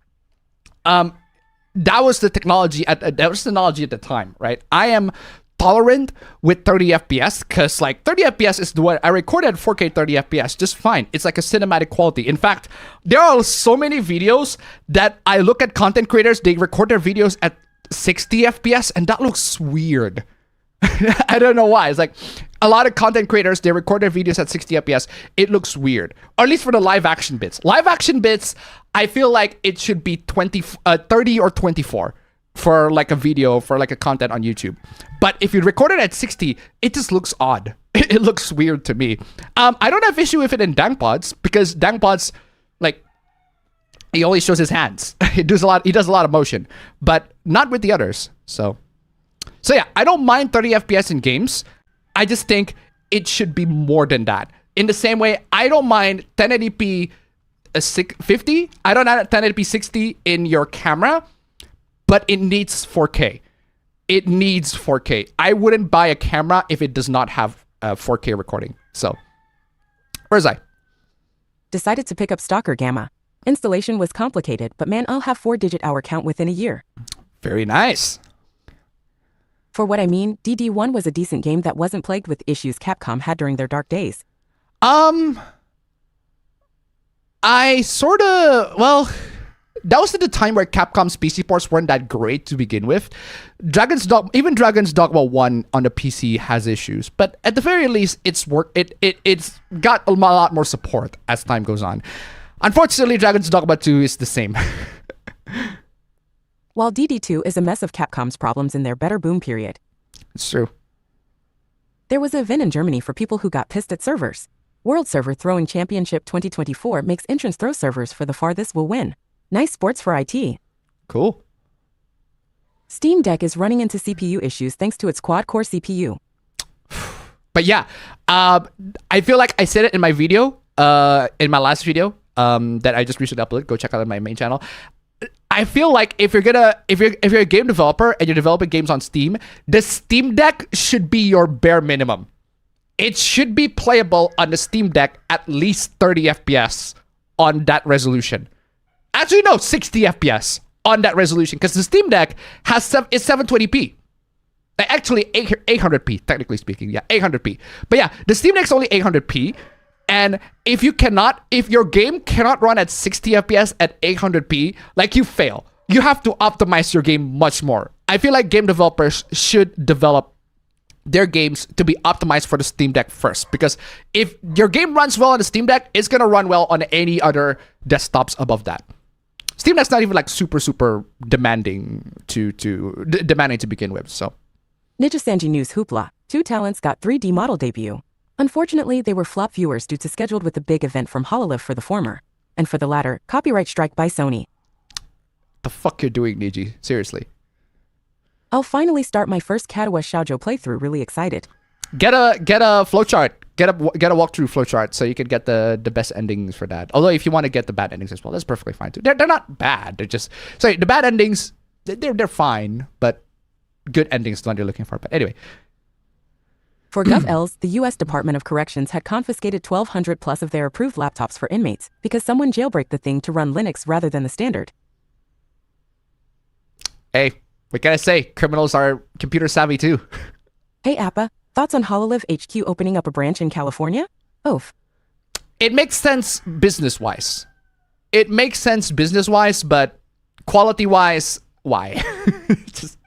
that was the technology at the time, right? I am tolerant with 30 FPS because like 30 FPS is the one I recorded at 4K 30 FPS just fine. It's like a cinematic quality. In fact, there are so many videos that I look at content creators, they record their videos at 60 FPS and that looks weird. I don't know why. It's like a lot of content creators, they record their videos at 60 FPS. It looks weird, or at least for the live action bits. Live action bits, I feel like it should be 30 or 24 for like a video, for like a content on YouTube. But if you record it at 60, it just looks odd. It looks weird to me. I don't have issue with it in Dangpods because Dangpods, like, he only shows his hands. He does a lot of motion, but not with the others. So yeah, I don't mind 30 FPS in games. I just think it should be more than that. In the same way, I don't mind 1080p 50. I don't mind 1080p 60 in your camera, but it needs 4K. It needs 4K. I wouldn't buy a camera if it does not have 4K recording. So, where's I? Decided to pick up Stalker Gamma. Installation was complicated, but man, I'll have 4-digit hour count within a year. Very nice. For what I mean, DD1 was a decent game that wasn't plagued with issues Capcom had during their dark days. I sort of, well, that was at the time where Capcom's PC ports weren't that great to begin with. Even Dragon's Dogma 1 on the PC has issues, but at the very least, it's got a lot more support as time goes on. Unfortunately, Dragon's Dogma 2 is the same. While DD2 is a mess of Capcom's problems in their better boom period. It's true. There was an event in Germany for people who got pissed at servers. World Server Throwing Championship 2024 makes entrance throw servers for the farthest will win. Nice sports for IT. Cool. Steam Deck is running into CPU issues thanks to its quad-core CPU. But yeah, I feel like I said it in my video, in my last video that I just recently uploaded. Go check out on my main channel. I feel like if you're a game developer and you're developing games on Steam, the Steam Deck should be your bare minimum. It should be playable on the Steam Deck at least 30 FPS on that resolution. Actually, no, 60 FPS on that resolution because the Steam Deck is 720p. Actually, 800p, technically speaking. Yeah, 800p. But yeah, the Steam Deck's only 800p. And if your game cannot run at 60 FPS at 800p, like, you fail. You have to optimize your game much more. I feel like game developers should develop their games to be optimized for the Steam Deck first, because if your game runs well on the Steam Deck, it's gonna run well on any other desktops above that. Steam Deck's not even like super demanding to begin with. So Ninja Sanji News Hoopla. 2 Talents got 3D model debut. Unfortunately, they were flop viewers due to scheduled with the big event from HoloLive for the former. And for the latter, copyright strike by Sony. the fuck you're doing, Niji? Seriously. I'll finally start my first Katawa Shoujo playthrough. Really excited. Get a flowchart. Get a walkthrough flowchart so you can get the best endings for that. Although if you want to get the bad endings as well, that's perfectly fine too. They're not bad. They're just the bad endings. They're fine, but good endings is what you're looking for. But anyway. For GovEls, the U.S. Department of Corrections had confiscated 1,200 plus of their approved laptops for inmates because someone jailbreaked the thing to run Linux rather than the standard. Hey, what can I say? Criminals are computer savvy too. Hey Appa, thoughts on HoloLive HQ opening up a branch in California? Oof. It makes sense business-wise. But quality-wise, why? just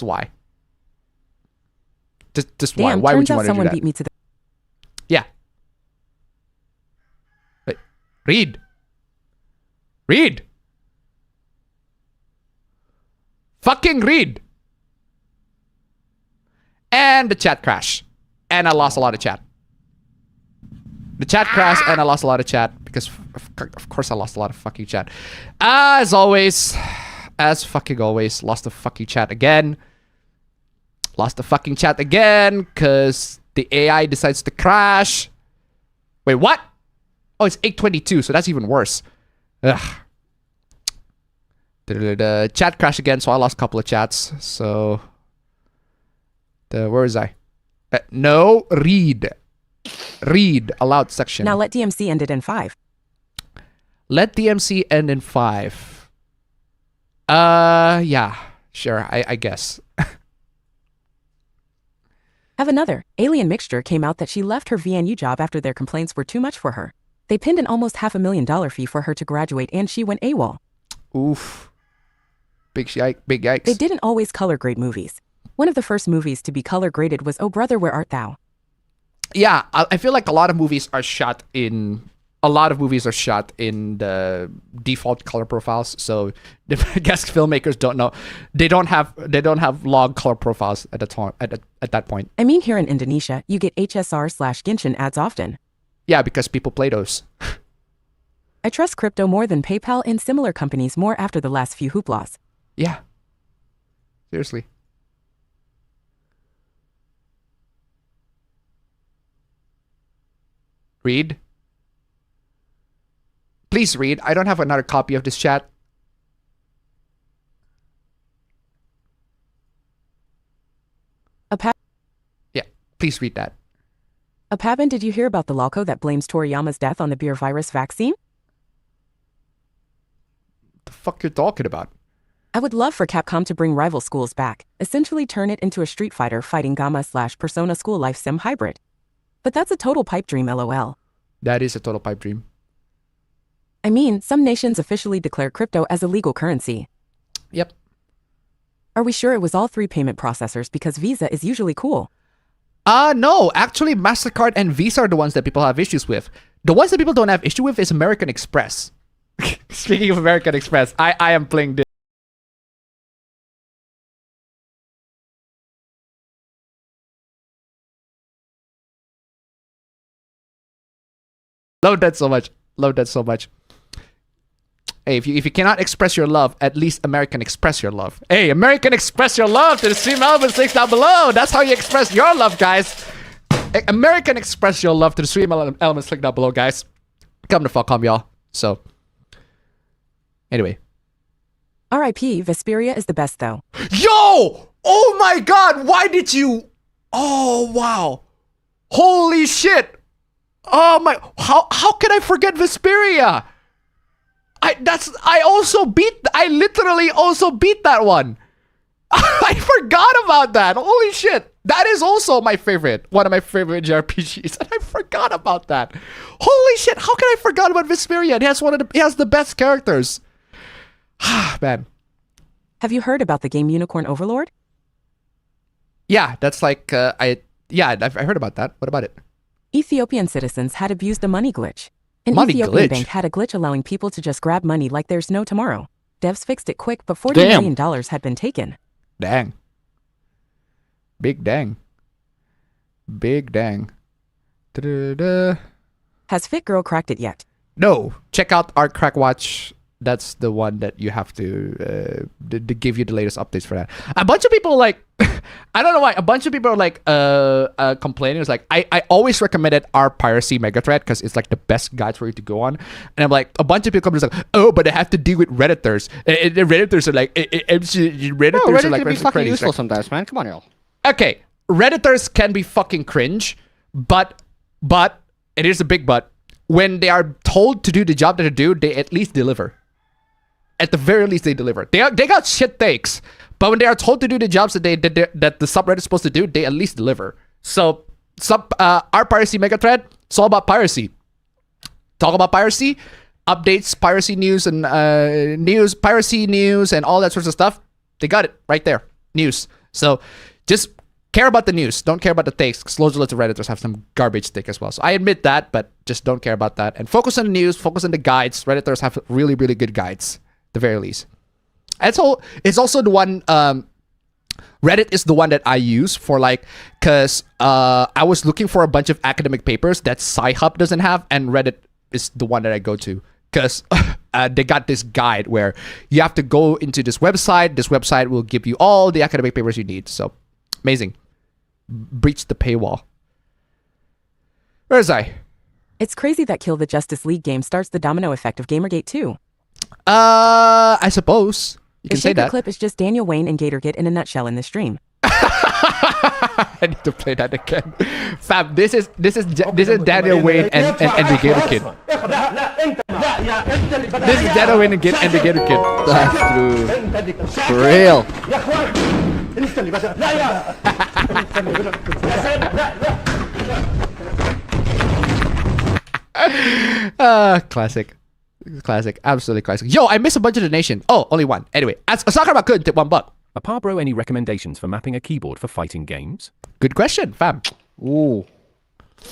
why? Just why? Damn, Why would turns you out want to do someone that? beat me to the... Yeah. Wait, read. Fucking read. And the chat crashed. And I lost a lot of chat. The chat crashed and I lost a lot of chat because of course I lost a lot of fucking chat. As fucking always, lost the fucking chat again. Lost the fucking chat again because the AI decides to crash. Wait, what? Oh, it's 8:22, so that's even worse. Ugh. The chat crashed again, so I lost a couple of chats. So, where was I? No, read aloud section. Now let DMC end it in 5. Let DMC end in 5. Yeah, sure, I guess. Have another. Alien Mixture came out that she left her VNU job after their complaints were too much for her. They pinned an almost $500,000 fee for her to graduate and she went AWOL. Oof. Big yikes. They didn't always color grade movies. One of the first movies to be color graded was Oh Brother, Where Art Thou? Yeah, I feel like a lot of movies are shot in the default color profiles. So I guess filmmakers don't know. They don't have log color profiles at that point. I mean, here in Indonesia, you get HSR/Genshin ads often. Yeah, because people play those. I trust crypto more than PayPal and similar companies more after the last few hooplas. Yeah. Seriously. Read. Please read. I don't have another copy of this chat. Yeah, please read that. Appaben, did you hear about the lawco that blames Toriyama's death on the beer virus vaccine? The fuck you're talking about? I would love for Capcom to bring rival schools back, essentially turn it into a Street Fighter fighting Gamma/Persona school life sim hybrid. But that's a total pipe dream, lol. That is a total pipe dream. I mean, some nations officially declare crypto as a legal currency. Yep. Are we sure it was all 3 payment processors because Visa is usually cool? No. Actually, MasterCard and Visa are the ones that people have issues with. The ones that people don't have issue with is American Express. Speaking of American Express, I am playing this. Love that so much. Hey, if you cannot express your love, at least American Express your love. Hey, American Express your love to the stream elements links down below. That's how you express your love, guys. American Express your love to the stream elements link down below, guys. Come to Falcom, y'all. So, anyway. R.I.P. Vesperia is the best though. Yo! Oh my god, why did you... Oh, wow. Holy shit. Oh my... How can I forget Vesperia? I literally also beat that one. I forgot about that. Holy shit. That is also my favorite. One of my favorite JRPGs. And I forgot about that. Holy shit. How can I forget about Vesperia? It has the best characters. Man. Have you heard about the game Unicorn Overlord? Yeah, that's like I've heard about that. What about it? Ethiopian citizens had abused a money glitch. An Money Ethiopian glitch? bank had a glitch allowing people to just grab money like there's no tomorrow. Devs fixed it quick, but $40 Damn. million had been taken. Dang. Big dang. Big dang. Da-da-da. Has Fit Girl cracked it yet? No, check out our Crack Watch. That's the one that you have to give you the latest updates for that. A bunch of people like, I don't know why. A bunch of people are like complaining. It's like I always recommended our piracy megathread because it's like the best guide for you to go on. And I'm like, a bunch of people come like, oh, but I have to deal with Redditors. And the Redditors are like, Redditors No, are Reddit like can be fucking credits, useful like- sometimes, man. Come on, y'all. Okay, Redditors can be fucking cringe, but it is a big but. When they are told to do the job that they do, they at least deliver. At the very least, they deliver. They got shit takes, but when they are told to do the jobs that that the subreddit is supposed to do, they at least deliver. So our piracy megathread, it's all about piracy. Talk about piracy, updates, piracy news and piracy news and all that sorts of stuff. They got it right there, news. So just care about the news. Don't care about the takes, because loads of Redditors have some garbage take as well. So I admit that, but just don't care about that. And focus on the news, focus on the guides. Redditors have really, really good guides, at the very least. It's also the one, Reddit is the one that I use for like, because I was looking for a bunch of academic papers that Sci-Hub doesn't have, and Reddit is the one that I go to. Because they got this guide where you have to go into this website. This website will give you all the academic papers you need. So, amazing. Breach the paywall. Where is I? It's crazy that Kill the Justice League game starts the domino effect of Gamergate 2. I suppose you The can say Shaker that. clip is just Daniel Wayne and GatorGate in a nutshell in the stream. I need to play that again. Fam, this is Daniel Wayne and the Gator Kid. This is Daniel Wayne and the Gator Kid. That's true. For real. Classic, absolutely classic. Yo, I missed a bunch of donation. Oh, only one. Anyway, as Sakuraba could tip $1. Apabro, any recommendations for mapping a keyboard for fighting games? Good question, fam. Ooh.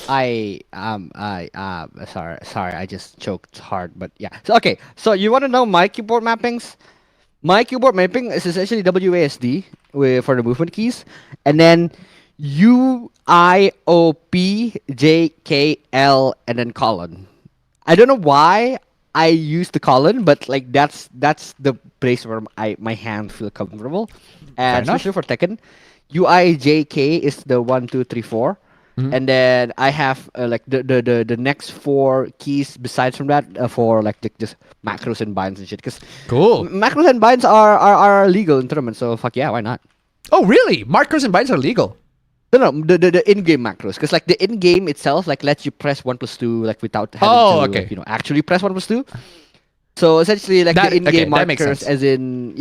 Sorry, I just choked hard, but yeah. So okay, so you want to know my keyboard mappings? My keyboard mapping is essentially WASD for the movement keys, and then U I O P J K L and then colon. I don't know why I use the colon, but like that's the place where my hand feel comfortable, and enough. especially for Tekken, UIJK is the 1, 2, 3, 4. And then I have like the next 4 keys besides from that for like just macros and binds and shit. Because Cool. macros and binds are legal in tournaments, so fuck yeah, why not? Oh, really? Markers and binds are legal. No, the in-game macros, because like the in-game itself like lets you press 1+2 like without having Oh, to okay. like, actually press 1+2. So essentially like That- the in-game okay, that makes markers, sense. as in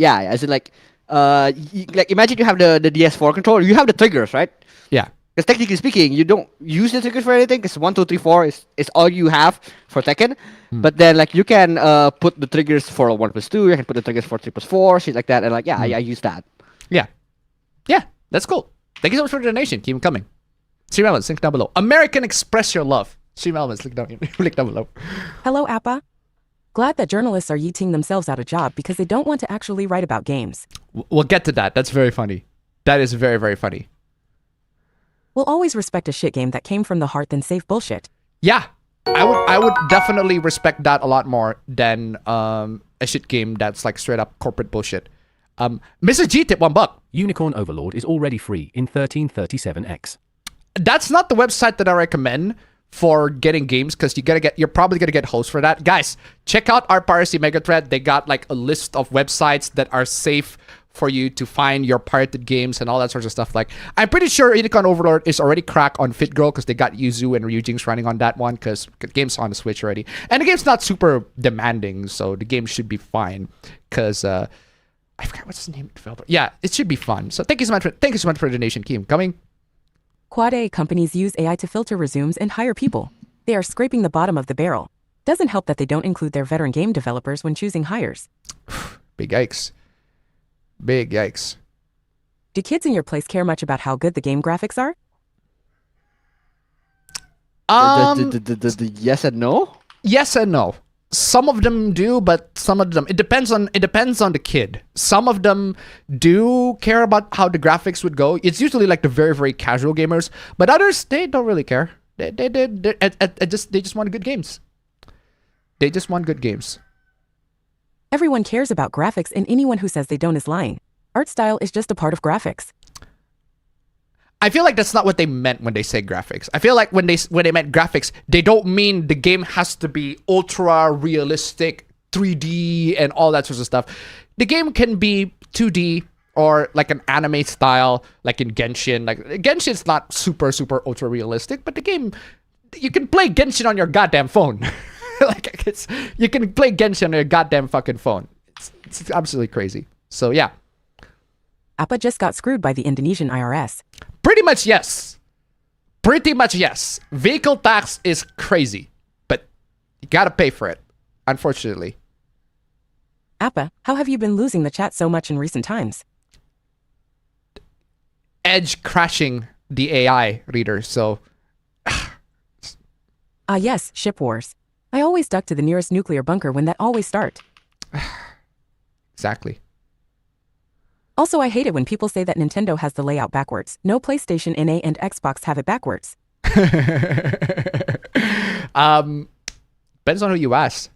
like like imagine you have the DS4 controller, you have the triggers, right? Yeah. Because technically speaking, you don't use the triggers for anything. Because 1, 2, 3, 4 is all you have for Tekken. But then like you can put the triggers for 1+2. You can put the triggers for 3+4, shit like that. And like I use that. Yeah. Yeah, that's cool. Thank you so much for the donation. Keep them coming. Stream elements, link down below. American Express Your Love. Stream elements, link down below. Hello, Appa. Glad that journalists are yeeting themselves out of job because they don't want to actually write about games. We'll get to that. That's very funny. That is very, very funny. We'll always respect a shit game that came from the heart than safe bullshit. Yeah, I would definitely respect that a lot more than a shit game that's like straight up corporate bullshit. Mr. G tip $1. Unicorn Overlord is already free in 1337X. That's not the website that I recommend for getting games, because you're probably gonna get hosts for that. Guys, check out our piracy megathread. They got like a list of websites that are safe for you to find your pirated games and all that sorts of stuff. Like, I'm pretty sure Unicorn Overlord is already cracked on FitGirl because they got Yuzu and Ryujinx running on that one, because the game's on the Switch already. And the game's not super demanding, so the game should be fine. Because I forgot what's the name of the developer. Yeah, it should be fun. So thank you so much for the donation. Keep 'em coming. Quad A companies use AI to filter resumes and hire people. They are scraping the bottom of the barrel. Doesn't help that they don't include their veteran game developers when choosing hires. Big yikes. Big yikes. Do kids in your place care much about how good the game graphics are? The yes and no? Yes and no. Some of them do, but some of them it depends on the kid. Some of them do care about how the graphics would go. It's usually like the very, very casual gamers, but others they don't really care. They just want good games. They just want good games. Everyone cares about graphics, and anyone who says they don't is lying. Art style is just a part of graphics. I feel like that's not what they meant when they say graphics. I feel like when they meant graphics, they don't mean the game has to be ultra realistic, 3D and all that sorts of stuff. The game can be 2D or like an anime style, like in Genshin. Like Genshin's not super ultra realistic, but the game, you can play Genshin on your goddamn phone. Like you can play Genshin on your goddamn fucking phone. It's absolutely crazy. So yeah. Appa just got screwed by the Indonesian IRS. Pretty much yes. Pretty much yes. Vehicle tax is crazy, but you gotta pay for it, unfortunately. Appa, how have you been losing the chat so much in recent times? Edge crashing the AI reader, so... Yes, ship wars. I always duck to the nearest nuclear bunker when that always start. Exactly. Also, I hate it when people say that Nintendo has the layout backwards. No, PlayStation, NA, and Xbox have it backwards. Depends on who you ask.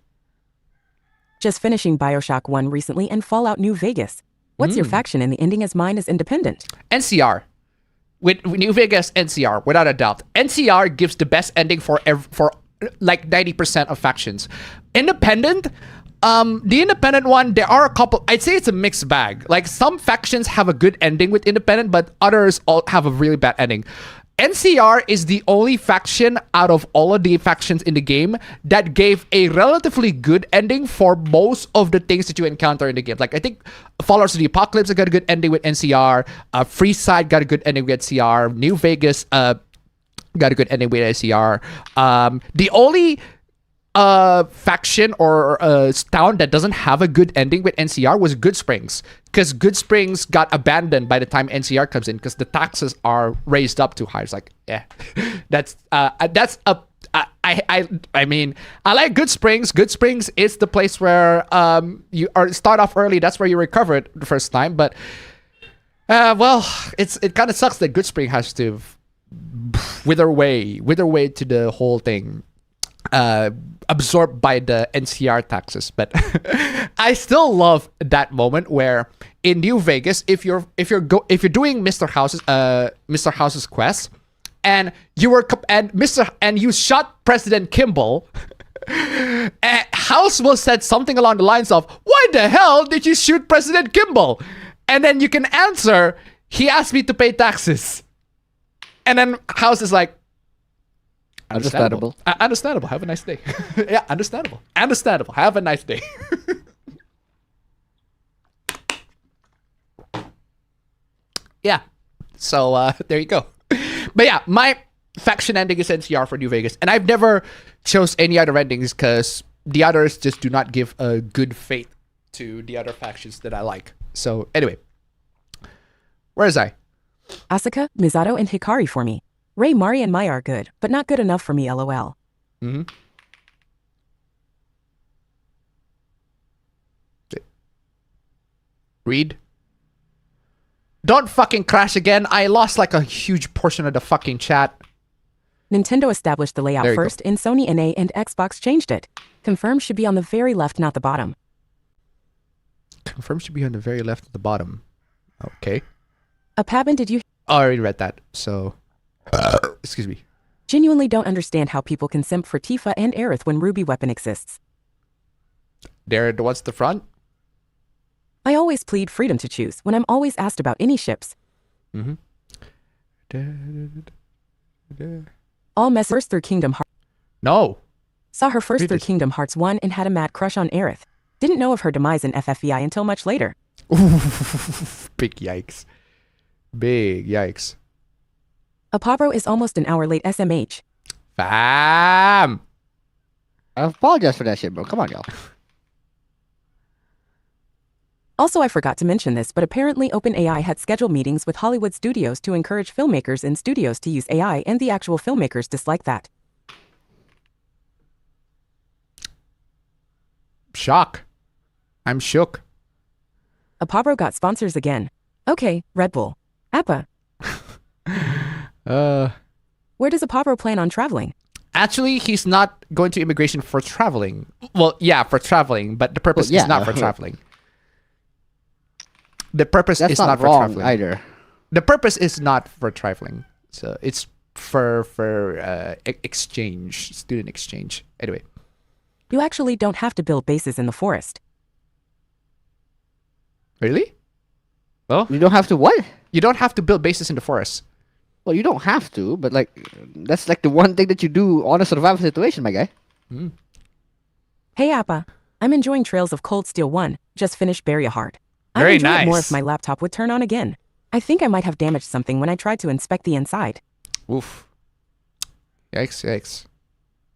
Just finishing Bioshock 1 recently and Fallout New Vegas. What's your faction, and the ending as mine is independent? NCR. With New Vegas, NCR, without a doubt. NCR gives the best ending for like 90% of factions. Independent... the independent one, there are a couple, I'd say it's a mixed bag. Like some factions have a good ending with independent, but others all have a really bad ending. NCR is the only faction out of all of the factions in the game that gave a relatively good ending for most of the things that you encounter in the game. Like I think Followers of the Apocalypse got a good ending with NCR, Freeside got a good ending with NCR, New Vegas got a good ending with NCR. The only faction or town that doesn't have a good ending with NCR was Good Springs, because Good Springs got abandoned by the time NCR comes in because the taxes are raised up too high. It's like, yeah, that's a. I mean, I like Good Springs. Good Springs is the place where you start off early. That's where you recover it the first time. But well, it kind of sucks that Good Spring has to wither away to the whole thing. Absorbed by the NCR taxes, but I still love that moment where in New Vegas, if you're doing Mr. House's quest, and you shot President Kimball, House will said something along the lines of, "Why the hell did you shoot President Kimball?" And then you can answer, "He asked me to pay taxes," and then House is like, Understandable. Understandable. Have a nice day. Yeah, understandable. Understandable. Have a nice day. Yeah. So there you go. But yeah, my faction ending is NCR for New Vegas, and I've never chose any other endings because the others just do not give a good fate to the other factions that I like. So anyway, where is I? Asuka, Misato, and Hikari for me. Ray, Mari, and Mai are good, but not good enough for me, lol. Mm-hmm. Read. Don't fucking crash again. I lost like a huge portion of the fucking chat. Nintendo established the layout first, and Sony, NA, and Xbox changed it. Confirm should be on the very left, not the bottom. Confirm should be on the very left at the bottom. Okay. Appabendyt, did you... I already read that, so... excuse me. Genuinely don't understand how people can simp for Tifa and Aerith when Ruby weapon exists. They're the ones at the front? I always plead freedom to choose when I'm always asked about any ships. Mm-hmm. All mess first through Kingdom Hearts. No. Saw her first Read through this. Kingdom Hearts 1 and had a mad crush on Aerith. Didn't know of her demise in FFEI until much later. Big yikes. Big yikes. Apabro is almost an hour late SMH. Fam! I apologize for that shit, bro. Come on, y'all. Also, I forgot to mention this, but apparently OpenAI had scheduled meetings with Hollywood studios to encourage filmmakers in studios to use AI, and the actual filmmakers dislike that. Shock. I'm shook. Apabro got sponsors again. Okay, Red Bull. Appa. Where does Apabro plan on traveling? Actually, he's not going to immigration for traveling. Well, yeah, for traveling, but the purpose is not for traveling. The purpose That's is not for wrong traveling either. The purpose is not for traveling. So it's for exchange, student exchange. Anyway. You actually don't have to build bases in the forest. Really? Well, You don't have to what? you don't have to build bases in the forest. Well, you don't have to, but like that's like the one thing that you do on a survival situation, my guy. Hey Appa, I'm enjoying Trails of Cold Steel 1, just finished Bury a Heart. Very I'd enjoy it more nice. if my laptop would turn on again. I think I might have damaged something when I tried to inspect the inside. Oof. Yikes, yikes.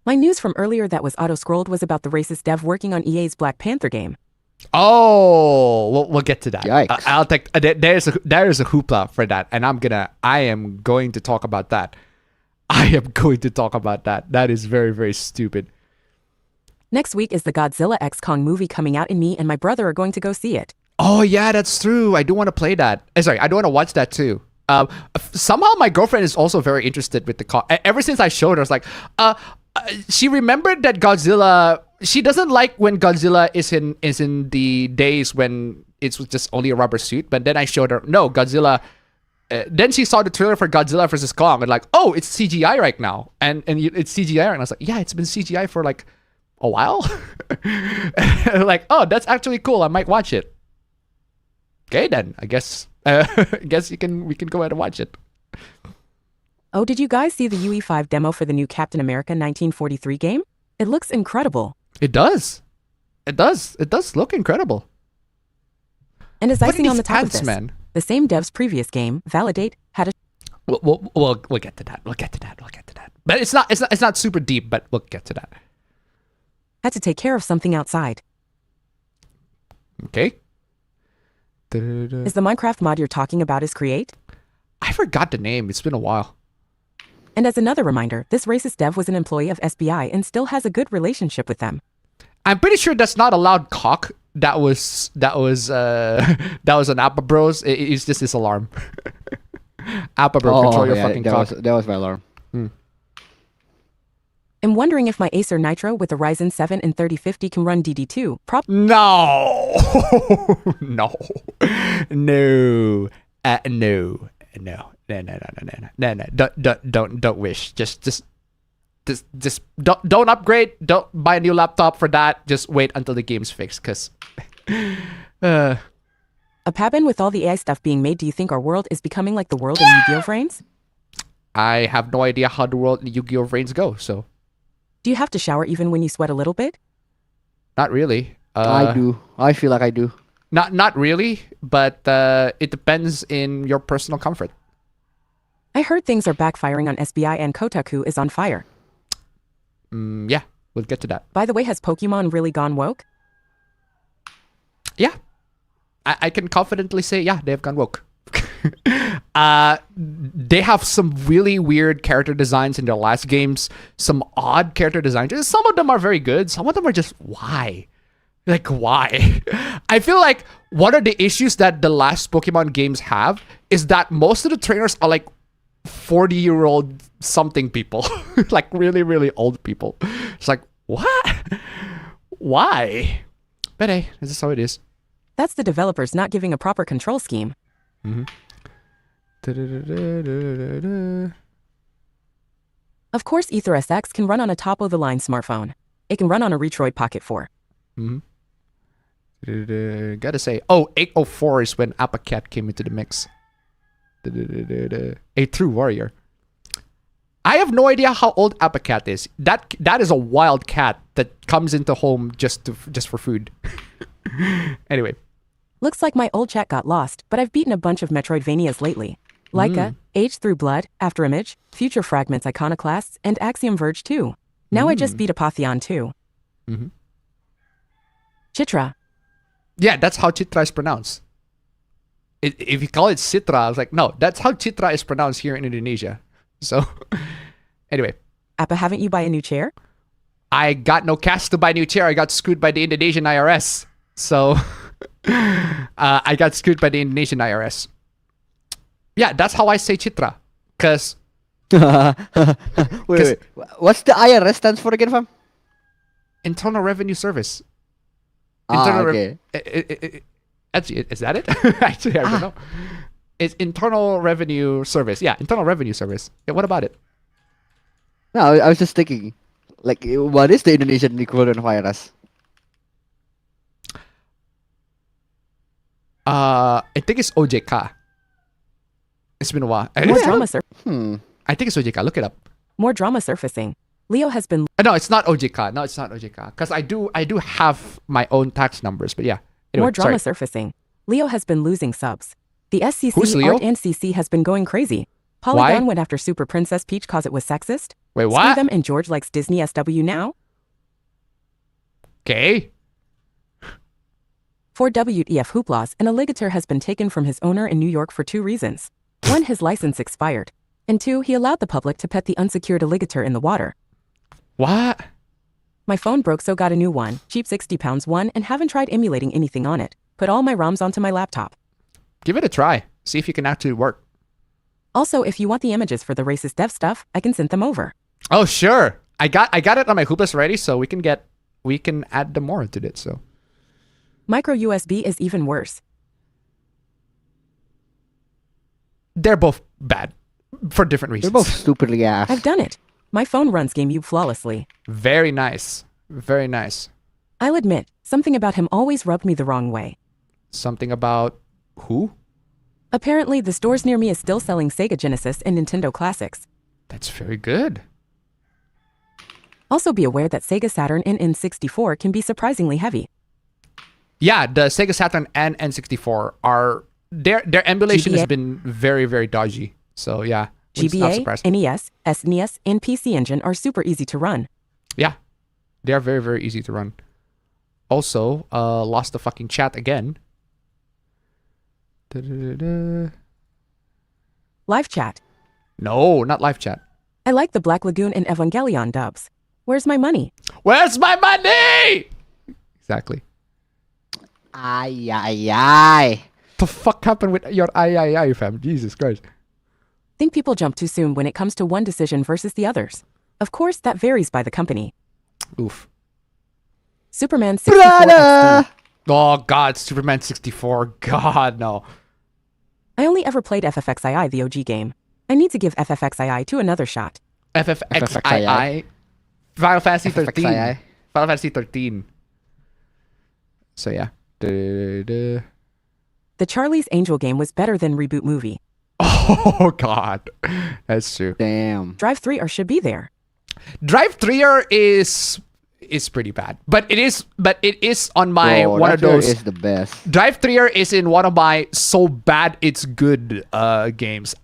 My news from earlier that was auto-scrolled was about the racist dev working on EA's Black Panther game. Oh, we'll get to that. Yikes. I'll take. There's a hoopla for that, and I am going to talk about that. I am going to talk about that. That is very, very stupid. Next week is the Godzilla X Kong movie coming out, and me and my brother are going to go see it. Oh yeah, that's true. I do want to play that. Sorry, I do want to watch that too. Somehow my girlfriend is also very interested with the Kong. Ever since I showed her, I was like, she remembered that Godzilla. She doesn't like when Godzilla is in the days when it was just only a rubber suit. But then I showed her, no, Godzilla. Then she saw the trailer for Godzilla versus Kong and like, oh, it's CGI right now, and it's CGI, and I was like, yeah, it's been CGI for like a while. Like, oh, that's actually cool. I might watch it. Okay, then I guess we can go ahead and watch it. Oh, did you guys see the UE5 demo for the new Captain America 1943 game? It looks incredible. It does. It does look incredible. And as Look at icing on these the top of pants, this, man. the same dev's previous game, Validate, had a We'll get to that. We'll get to that. But it's not super deep, but we'll get to that. had to take care of something outside. Okay. Is the Minecraft mod you're talking about is Create? I forgot the name. It's been a while. And as another reminder, this racist dev was an employee of SBI and still has a good relationship with them. I'm pretty sure that's not allowed cock. That was an Appa Bros. It's just this alarm. Appa Bro, control your fucking cock. That was my alarm. I'm wondering if my Acer Nitro with a Ryzen 7 and 3050 can run DD2. No. No. Don't wish. Just don't upgrade. Don't buy a new laptop for that. Just wait until the game's fixed, cause Appaben, with all the AI stuff being made, do you think our world is becoming like the world in Yu-Gi-Oh! Vrains? I have no idea how the world in Yu-Gi-Oh! Vrains go, so Do you have to shower even when you sweat a little bit? not really. I do. I feel like I do. Not really, but it depends in your personal comfort. I heard things are backfiring on SBI and Kotaku is on fire. Yeah, we'll get to that. By the way, has Pokemon really gone woke? Yeah, I can confidently say, yeah, they have gone woke. They have some really weird character designs in their last games. Some odd character designs. Some of them are very good. Some of them are just, why? Like, why? I feel like one of the issues that the last Pokemon games have is that most of the trainers are like 40-year-old something people. Like really, really old people. It's like, what? Why? But hey, this is how it is. That's the developers not giving a proper control scheme. Of course, Ether SX can run on a top-of-the-line smartphone. It can run on a Retroid Pocket 4. Gotta say, 804 is when Appacat came into the mix. A true warrior. I have no idea how old Appacat is. That is a wild cat that comes into home just for food. Anyway. Looks like my old chat got lost, but I've beaten a bunch of Metroidvanias lately. Leica, Age Through Blood, After Image, Future Fragments Iconoclasts, and Axiom Verge 2. Now I just beat Apotheon 2. Chitra. Yeah, that's how Chitra is pronounced. If you call it Citra, I was like, no, that's how Chitra is pronounced here in Indonesia. So, anyway. Appa, haven't you buy a new chair? I got no cash to buy a new chair. I got screwed by the Indonesian IRS. So, I got screwed by the Indonesian IRS. Yeah, that's how I say Chitra. Because... wait. What's the IRS stands for again, fam? Internal Revenue Service. Okay. Actually, is that it? Actually, I don't know. It's Internal Revenue Service. Yeah, Internal Revenue Service. Yeah, what about it? No, I was just thinking, like, what is the Indonesian equivalent of IRS? I think it's OJK. It's been a while. More drama I think it's OJK. Look it up. More drama surfacing. Leo has been No, it's not OJK. No, it's not OJK. Because I do have my own tax numbers. But yeah. Anyway, more drama sorry. surfacing. Leo has been losing subs. The Who's SCC Leo? Art and CC has been going crazy. Polygon went after Super Princess Peach cause it was sexist. Wait, Screw what? them and George likes Disney SW now. Okay. 4 WEF Hooplas, an alligator has been taken from his owner in New York for 2 reasons. 1, his license expired. And 2, he allowed the public to pet the unsecured alligator in the water. What? My phone broke, so got a new one. Cheap £60 one, and haven't tried emulating anything on it. Put all my ROMs onto my laptop. Give it a try. See if you can actually work. Also, if you want the images for the racist dev stuff, I can send them over. Oh, sure. I got it on my Hooplas already, so we can add them more to it. So Micro USB is even worse. they're both bad for different reasons. They're both stupidly ass. I've done it. My phone runs GameCube flawlessly. Very nice. Very nice. I'll admit, something about him always rubbed me the wrong way. Something about who? Apparently, the stores near me is still selling Sega Genesis and Nintendo Classics. That's very good. Also be aware that Sega Saturn and N64 can be surprisingly heavy. Yeah, the Sega Saturn and N64 are their emulation has GBA. been very, very dodgy. So yeah, it's not GBA, surprising. NES, SNES, and PC Engine are super easy to run. Yeah, they are very, very easy to run. Also, lost the fucking chat again. Da-da-da-da. Live chat. No, not live chat. I like the Black Lagoon and Evangelion dubs. Where's my money? Where's my money? Exactly. Ay. The fuck happened with your ay, fam? Jesus Christ. Think people jump too soon when it comes to one decision versus the others. Of course, that varies by the company. Oof. Superman 64 Brother! XD. Oh God, Superman 64. God, no. I only ever played FFXII, the OG game. I need to give FFXII to another shot. FFXII. Final Fantasy 13. FFXII. Final Fantasy 13. So yeah. Da-da-da-da. The Charlie's Angel game was better than Reboot Movie. Oh God, that's true. Damn. Drive 3 or should be there. Drive 3 is pretty bad, but it is on my Bro, one of that those. is the best. Drive 3 is in one of my so bad it's good games.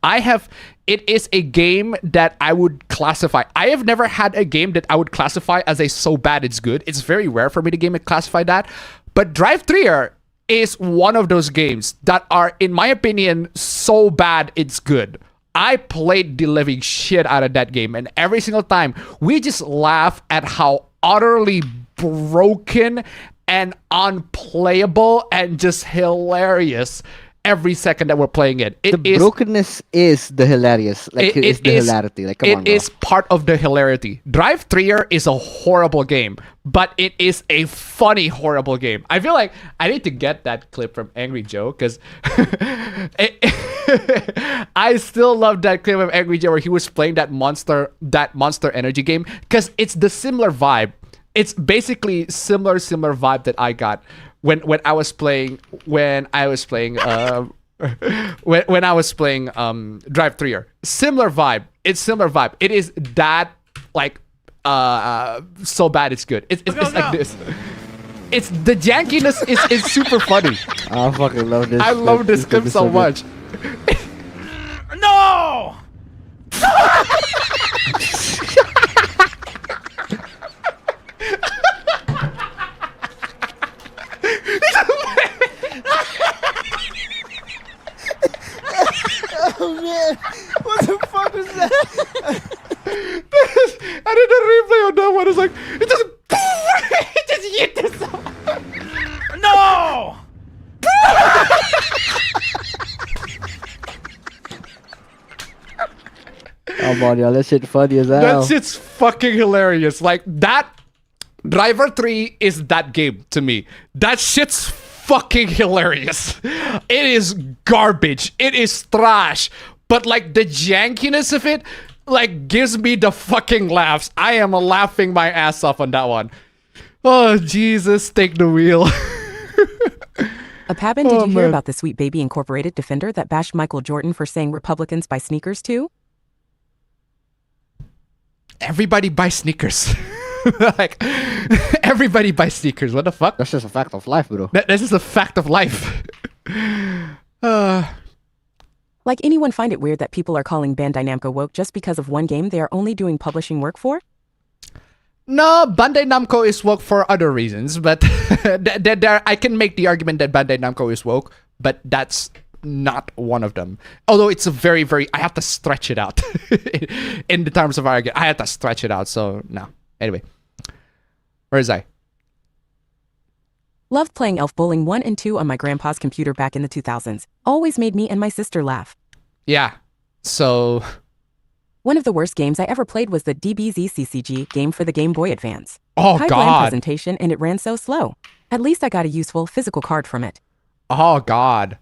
It is a game that I would classify. I have never had a game that I would classify as a so bad it's good. It's very rare for me to classify that. But Drive 3 is one of those games that are, in my opinion, so bad it's good. I played the living shit out of that game, and every single time we just laugh at how utterly broken and unplayable and just hilarious every second that we're playing it. The brokenness is the hilarious. Like, it's the hilarity. Like, come on, It bro. is part of the hilarity. Drive 3 is a horrible game, but it is a funny, horrible game. I feel like I need to get that clip from Angry Joe, because I still love that clip of Angry Joe where he was playing that Monster Energy game, because it's the similar vibe. It's basically similar vibe that I got when I was playing when I was playing Drive 3. Similar vibe. It's similar vibe. It is that like so bad it's good. It's like this. It's the jankiness is super funny. I fucking love this. I love this clip so much. No! did the replay on that one. It's like it just it just hit this. No! Come on, yo, that shit funny as hell. That shit's fucking hilarious. Like that Driver 3 is that game to me. That shit's fucking hilarious. It is garbage. It is trash. But like the jankiness of it, like gives me the fucking laughs. I am laughing my ass off on that one. Oh Jesus, take the wheel. Appaben, did you hear about the Sweet Baby Incorporated defender that bashed Michael Jordan for saying Republicans buy sneakers too? Everybody buys sneakers. Like everybody buys sneakers. What the fuck? That's just a fact of life, bro. This is a fact of life. Like anyone find it weird that people are calling Bandai Namco woke just because of one game they are only doing publishing work for? No, Bandai Namco is woke for other reasons, but I can make the argument that Bandai Namco is woke, but that's not one of them. Although it's a very, very, I have to stretch it out in the terms of argument. I have to stretch it out, so no. Anyway, where is I? Loved playing Elf Bowling 1 and 2 on my grandpa's computer back in the 2000s. Always made me and my sister laugh. Yeah, so... One of the worst games I ever played was the DBZ CCG game for the Game Boy Advance. Oh, High God. bland presentation and it ran so slow. At least I got a useful physical card from it. Oh, God.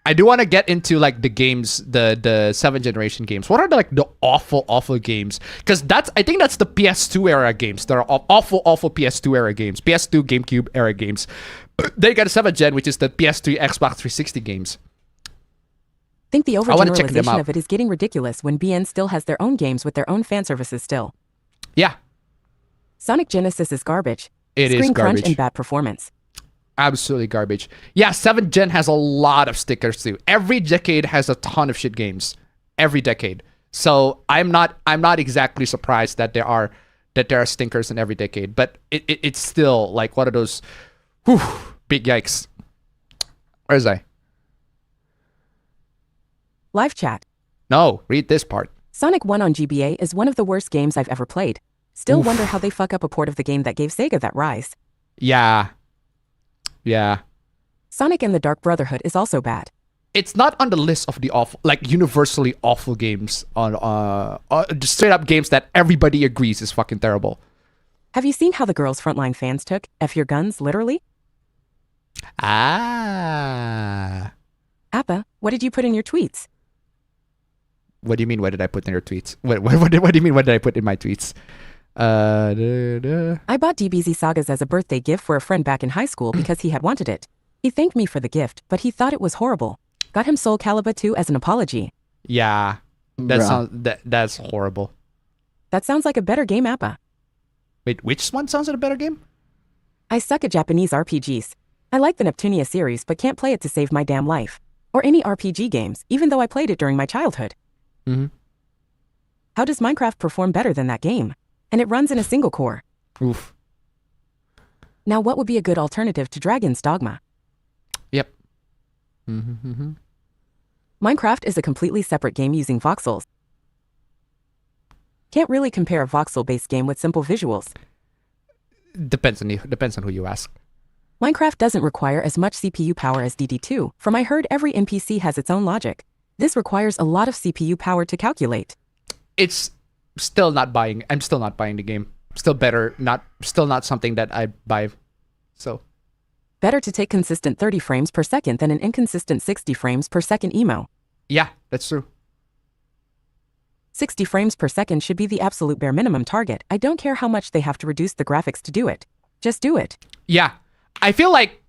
I do want to get into like the games, the 7th generation games. What are the awful games? Because I think that's the PS2 era games. There are awful PS2 era games. PS2, GameCube era games. Then you got a 7th gen, which is the PS3, Xbox 360 games. Think the wanna check them overgeneralization out. of it is getting ridiculous when BN still has their own games with their own fan services still. Yeah, Sonic Genesis is garbage. it is Screen crunch garbage. and bad performance. Absolutely garbage. Yeah, 7th gen has a lot of stickers too. Every decade has a ton of shit games. Every decade. So I'm not exactly surprised that there are stinkers in every decade. But it's still like one of those big yikes. Where's I? Live chat. No, read this part. Sonic 1 on GBA is one of the worst games I've ever played. Still wonder how they fuck up a port of the game that gave Sega that rise. Yeah. Sonic and the Dark Brotherhood is also bad. It's not on the list of the awful, like universally awful games on just straight up games that everybody agrees is fucking terrible. Have you seen how the girls' frontline fans took F your guns, literally? Ah. Appa, what did you put in your tweets? What do you mean? What did I put in your tweets? What do you mean? What did I put in my tweets? I bought DBZ Sagas as a birthday gift for a friend back in high school because he had wanted it. He thanked me for the gift, but he thought it was horrible. Got him Soul Calibur 2 as an apology. Yeah, that's horrible. That sounds like a better game, Appa. Wait, which one sounds like a better game? I suck at Japanese RPGs. I like the Neptunia series, but can't play it to save my damn life. Or any RPG games, even though I played it during my childhood. Mm-hmm. How does Minecraft perform better than that game? And it runs in a single core. Oof. Now what would be a good alternative to Dragon's Dogma? Yep. Mm-hmm. Minecraft is a completely separate game using voxels. Can't really compare a voxel-based game with simple visuals. Depends on who you ask. Minecraft doesn't require as much CPU power as DD2. From I heard every NPC has its own logic. This requires a lot of CPU power to calculate. It's still not buying. I'm still not buying the game. Still not something that I buy. So. Better to take consistent 30 frames per second than an inconsistent 60 frames per second emo. Yeah, that's true. 60 frames per second should be the absolute bare minimum target. I don't care how much they have to reduce the graphics to do it. Just do it. Yeah. I feel like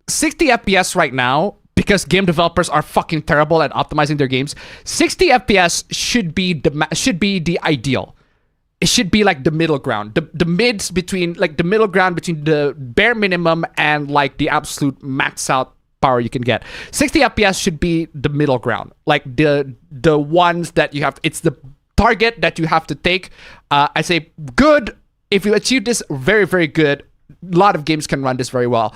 60 FPS right now, because game developers are fucking terrible at optimizing their games, 60 FPS should be the ideal. It should be like the middle ground. The mids between, like the middle ground between the bare minimum and like the absolute max out power you can get. 60 FPS should be the middle ground. Like the ones that you have, it's the target that you have to take. I say good. If you achieve this, very, very good. A lot of games can run this very well.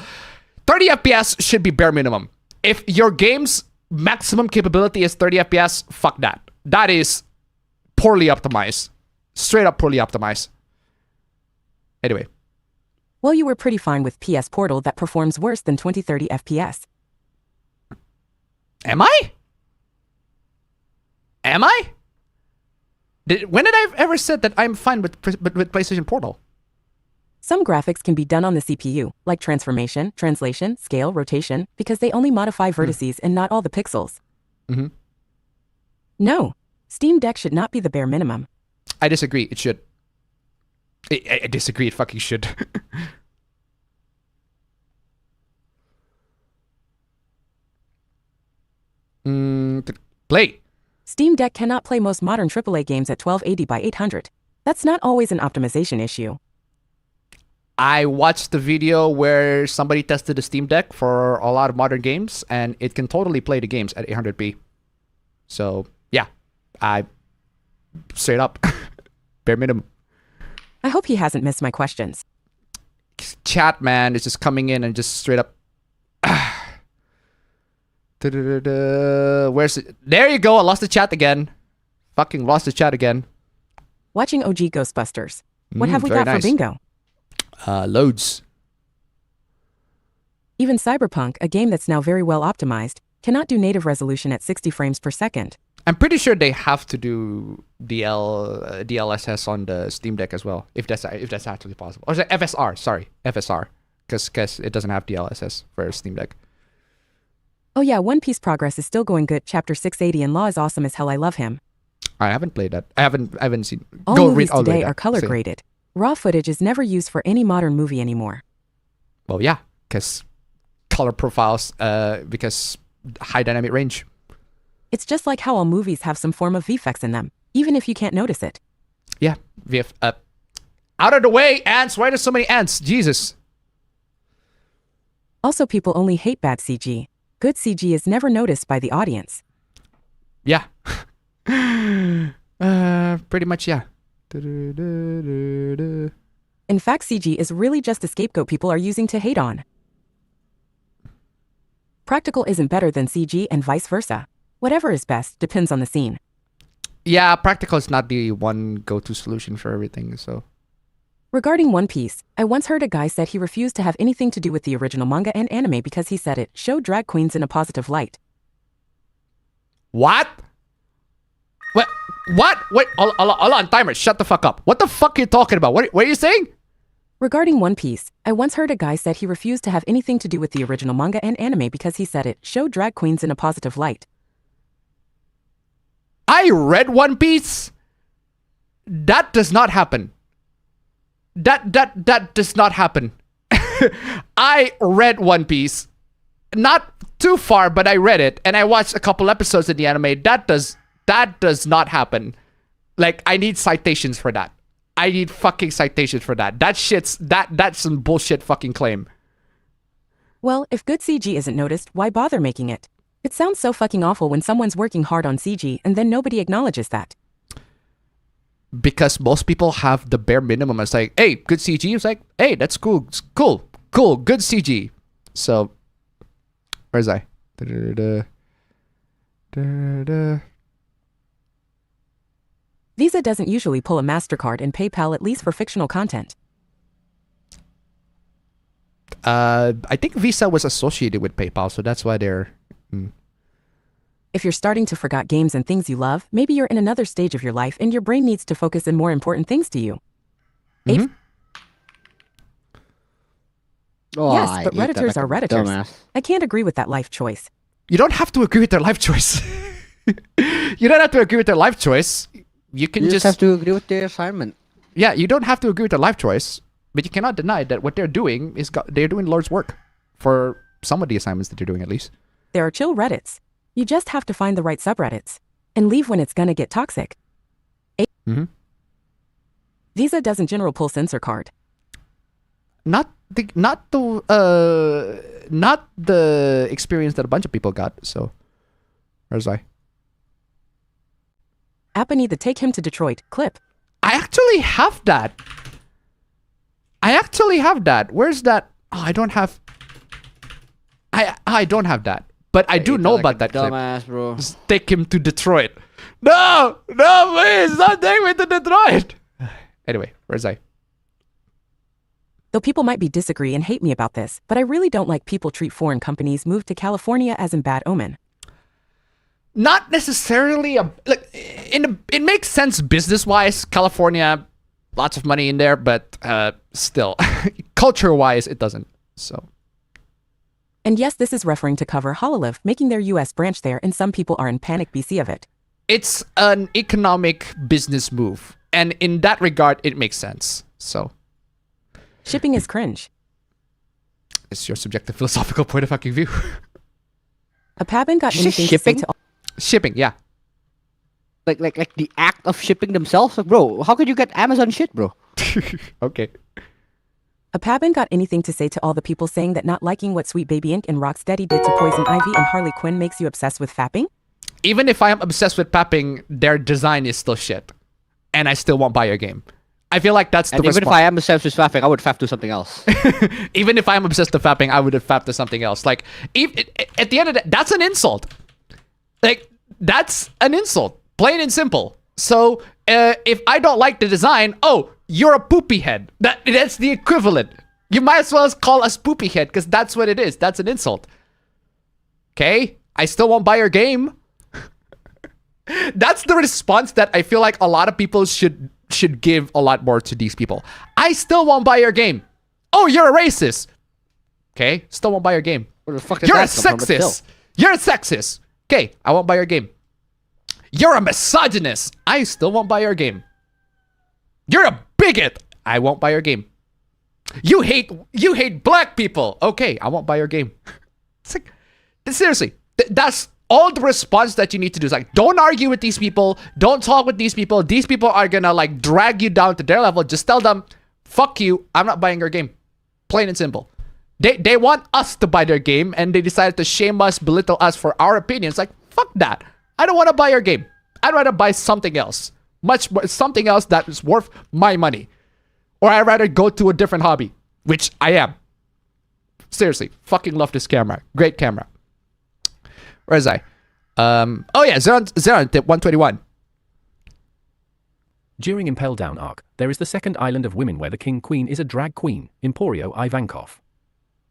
30 FPS should be bare minimum. If your game's maximum capability is 30 FPS, fuck that. That is poorly optimized. Straight up poorly optimized. Anyway. Well, you were pretty fine with PS Portal that performs worse than 2030 FPS. Am I? Am I? When did I ever said that I'm fine with PlayStation Portal? Some graphics can be done on the CPU, like transformation, translation, scale, rotation, because they only modify vertices and not all the pixels. Mm-hmm. No, Steam Deck should not be the bare minimum. I disagree. It should. I disagree. It fucking should. Play. Steam Deck cannot play most modern AAA games at 1280 by 800. That's not always an optimization issue. I watched the video where somebody tested the Steam Deck for a lot of modern games, and it can totally play the games at 800p. So, yeah. I... Straight up. Bare minimum. I hope he hasn't missed my questions. Chat, man, is just coming in and just straight up... Where's it? There you go. I lost the chat again. Fucking lost the chat again. Watching OG Ghostbusters. What have we got for bingo? Loads. Even Cyberpunk, a game that's now very well optimized, cannot do native resolution at 60 frames per second. I'm pretty sure they have to do DLSS on the Steam Deck as well, if that's actually possible. Or is it FSR? Sorry, FSR, because it doesn't have DLSS for Steam Deck. Oh yeah, One Piece progress is still going good. Chapter 680 and Law is awesome as hell. I love him. I haven't played that. I haven't seen. All movies today are color graded. Raw footage is never used for any modern movie anymore. Well, yeah, because color profiles, because high dynamic range. It's just like how all movies have some form of VFX in them, even if you can't notice it. Yeah, out of the way, ants! Why are there so many ants? Jesus. Also, people only hate bad CG. Good CG is never noticed by the audience. Yeah. Pretty much, yeah. In fact, CG is really just a scapegoat people are using to hate on. Practical isn't better than CG and vice versa. Whatever is best depends on the scene. Yeah, practical is not the one go-to solution for everything, so... Regarding One Piece, I once heard a guy said he refused to have anything to do with the original manga and anime because he said it showed drag queens in a positive light. What? What? Wait, hold on, timer, shut the fuck up. What the fuck are you talking about? What are you saying? Regarding One Piece, I once heard a guy said he refused to have anything to do with the original manga and anime because he said it showed drag queens in a positive light. I read One Piece. That does not happen. That does not happen. I read One Piece. Not too far, but I read it. And I watched a couple episodes of the anime. That does not happen. Like, I need citations for that. I need fucking citations for that. That's some bullshit fucking claim. Well, if good CG isn't noticed, why bother making it? It sounds so fucking awful when someone's working hard on CG and then nobody acknowledges that. Because most people have the bare minimum. It's like, hey, good CG. It's like, hey, that's cool. It's cool. Good CG. So, where's I? Visa doesn't usually pull a MasterCard and PayPal, at least for fictional content. I think Visa was associated with PayPal, so that's why they're... If you're starting to forget games and things you love, maybe you're in another stage of your life and your brain needs to focus on more important things to you. Mm-hmm. Yes, but Redditors are Redditors. Dumbass. I can't agree with that life choice. You don't have to agree with their life choice. You don't have to agree with their life choice. You just have to agree with their assignment. Yeah, you don't have to agree with their life choice, but you cannot deny that what they're doing is they're doing Lord's work for some of the assignments that they're doing, at least. There are chill Reddits. You just have to find the right subreddits and leave when it's gonna get toxic. Mm-hmm. Visa doesn't general pull censor card. Not the experience that a bunch of people got. So, where's I? Appabendyt the Take Him to Detroit clip. I actually have that. Where's that? Oh, I don't have. I don't have that. But I do know about that clip. Dumbass, bro. Just take him to Detroit. No, please, don't take me to Detroit. Anyway, where's I? Though people might be disagree and hate me about this, but I really don't like people treat foreign companies moved to California as in bad omen. Not necessarily it makes sense business-wise. California, lots of money in there, but still, culture-wise, it doesn't. So. And yes, this is referring to cover Hololive making their US branch there, and some people are in panic BC of it. It's an economic business move, and in that regard, it makes sense. So. Shipping is cringe. It's your subjective philosophical point of fucking view. Appaben got Did you say anything to say shipping? to all Shipping, yeah. Like the act of shipping themselves? Like, bro, how could you get Amazon shit, bro? Okay. Appaben got anything to say to all the people saying that not liking what Sweet Baby Inc. and Rocksteady did to Poison Ivy and Harley Quinn makes you obsessed with fapping? Even if I am obsessed with papping, their design is still shit. And I still won't buy your game. I feel like that's the And even if response. I am obsessed with fapping, I would faff to something else. Even if I'm obsessed with fapping, I would have fapped to something else. Like, at the end of the day, that's an insult. Like, that's an insult. Plain and simple. So, if I don't like the design, oh, you're a poopy head. That's the equivalent. You might as well call us poopy head, because that's what it is. That's an insult. Okay? I still won't buy your game. That's the response that I feel like a lot of people should give a lot more to these people. I still won't buy your game. Oh, you're a racist. Okay, still won't buy your game. Where the fuck did You're a that come from? But still. sexist. You're a sexist. Okay, I won't buy your game. You're a misogynist. I still won't buy your game. You're a bigot. I won't buy your game. You hate black people. Okay, I won't buy your game. It's like, seriously, that's all the response that you need to do. Is like, don't argue with these people. Don't talk with these people. These people are gonna like drag you down to their level. Just tell them, fuck you. I'm not buying your game. Plain and simple. They want us to buy their game, and they decided to shame us, belittle us for our opinions. Like, fuck that. I don't want to buy your game. I'd rather buy something else. Much more, something else that is worth my money. Or I'd rather go to a different hobby, which I am. Seriously, fucking love this camera. Great camera. Where is I? Oh yeah, Zeron tip 121. During MELTDOWN arc, there is the second island of women where the king queen is a drag queen, Emporio Ivankov.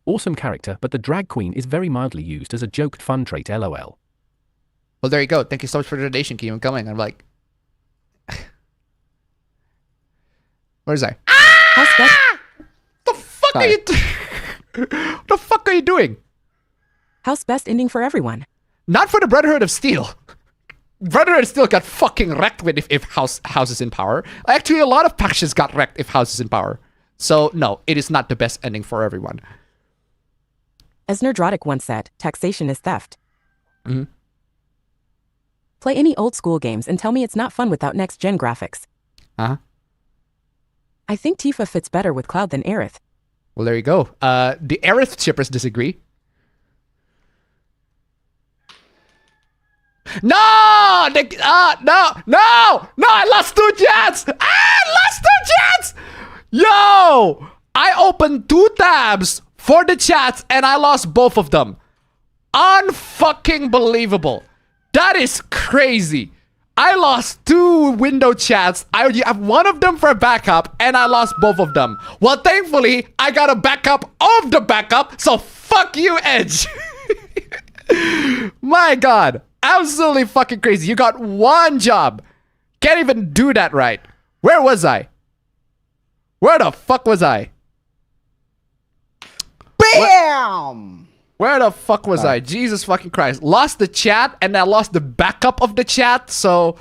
Awesome character, but the drag queen is very mildly used as a joked fun trait, lol. Well, there you go. Thank you so much for the donation. Keep on coming. I'm like, where's I? How's best, The fuck are you? The fuck are you doing? how's best ending for everyone? Not for the Brotherhood of Steel. Brotherhood of Steel got fucking wrecked with if House is in power. Actually, a lot of factions got wrecked if House is in power. So no, it is not the best ending for everyone. As Nerdrotic once said, taxation is theft. Mhm. Play any old school games and tell me it's not fun without next-gen graphics. Uh-huh. I think Tifa fits better with Cloud than Aerith. Well, there you go. The Aerith shippers disagree. No! No! I lost 2 chats! I lost 2 chats! Yo! I opened 2 tabs for the chats and I lost both of them. Unfucking believable. That is crazy. I lost 2 window chats. I have one of them for a backup and I lost both of them. Well, thankfully, I got a backup of the backup, so fuck you, Edge. My God. Absolutely fucking crazy. You got 1 job. Can't even do that right. Where was I? Where the fuck was I? Bam! Where the fuck was I? Jesus fucking Christ. Lost the chat and I lost the backup of the chat. So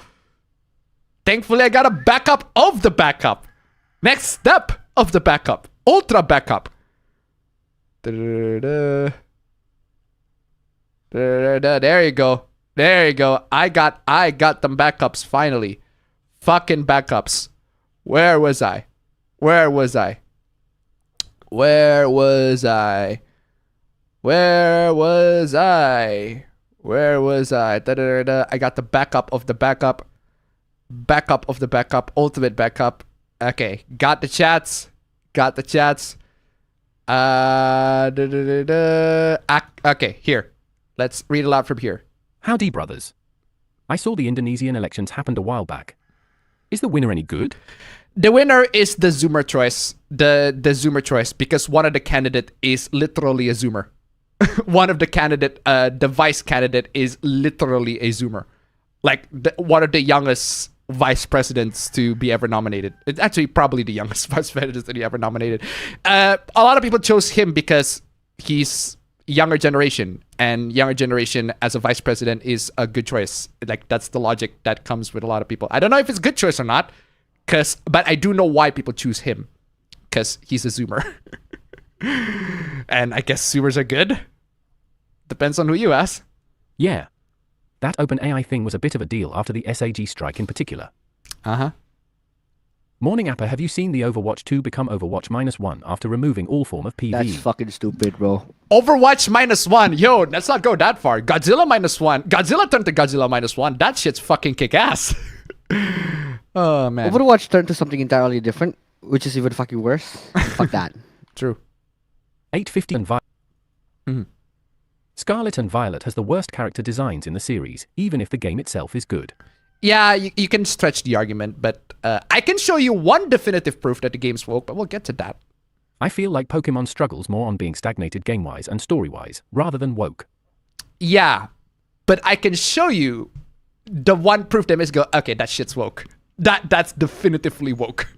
thankfully I got a backup of the backup. Next step of the backup. Ultra backup. There you go. There you go. I got them backups finally. Fucking backups. Where was I? Where was I? Where was I? Where was I? Where was I? I got the backup of the backup. Backup of the backup. Ultimate backup. Okay. Got the chats. Got the chats. Okay, here. Let's read aloud from here. Howdy, brothers. I saw the Indonesian elections happened a while back. Is the winner any good? The winner is the Zoomer choice. the Zoomer choice because one of the candidate is literally a Zoomer. One of the candidate, the vice candidate is literally a Zoomer. Like one of the youngest vice presidents to be ever nominated. It's actually probably the youngest vice president to be ever nominated. A lot of people chose him because he's younger generation, and younger generation as a vice president is a good choice. Like that's the logic that comes with a lot of people. I don't know if it's a good choice or not, but I do know why people choose him, because he's a Zoomer. And I guess Zoomers are good. Depends on who you ask. Yeah. That OpenAI thing was a bit of a deal after the SAG strike in particular. Morning Appa, have you seen the Overwatch 2 become Overwatch -1 after removing all form of PV? That's fucking stupid, bro. Overwatch -1. Yo, let's not go that far. Godzilla -1. Godzilla turned to Godzilla -1. That shit's fucking kick ass. Oh, man. Overwatch turned to something entirely different, which is even fucking worse. Fuck that. True. 850 and Violet. Scarlet and Violet has the worst character designs in the series, even if the game itself is good. Yeah, you can stretch the argument, but I can show you one definitive proof that the game's woke, but we'll get to that. I feel like Pokemon struggles more on being stagnated game-wise and story-wise, rather than woke. Yeah, but I can show you the one proof that makes go, okay, that shit's woke. That's definitively woke.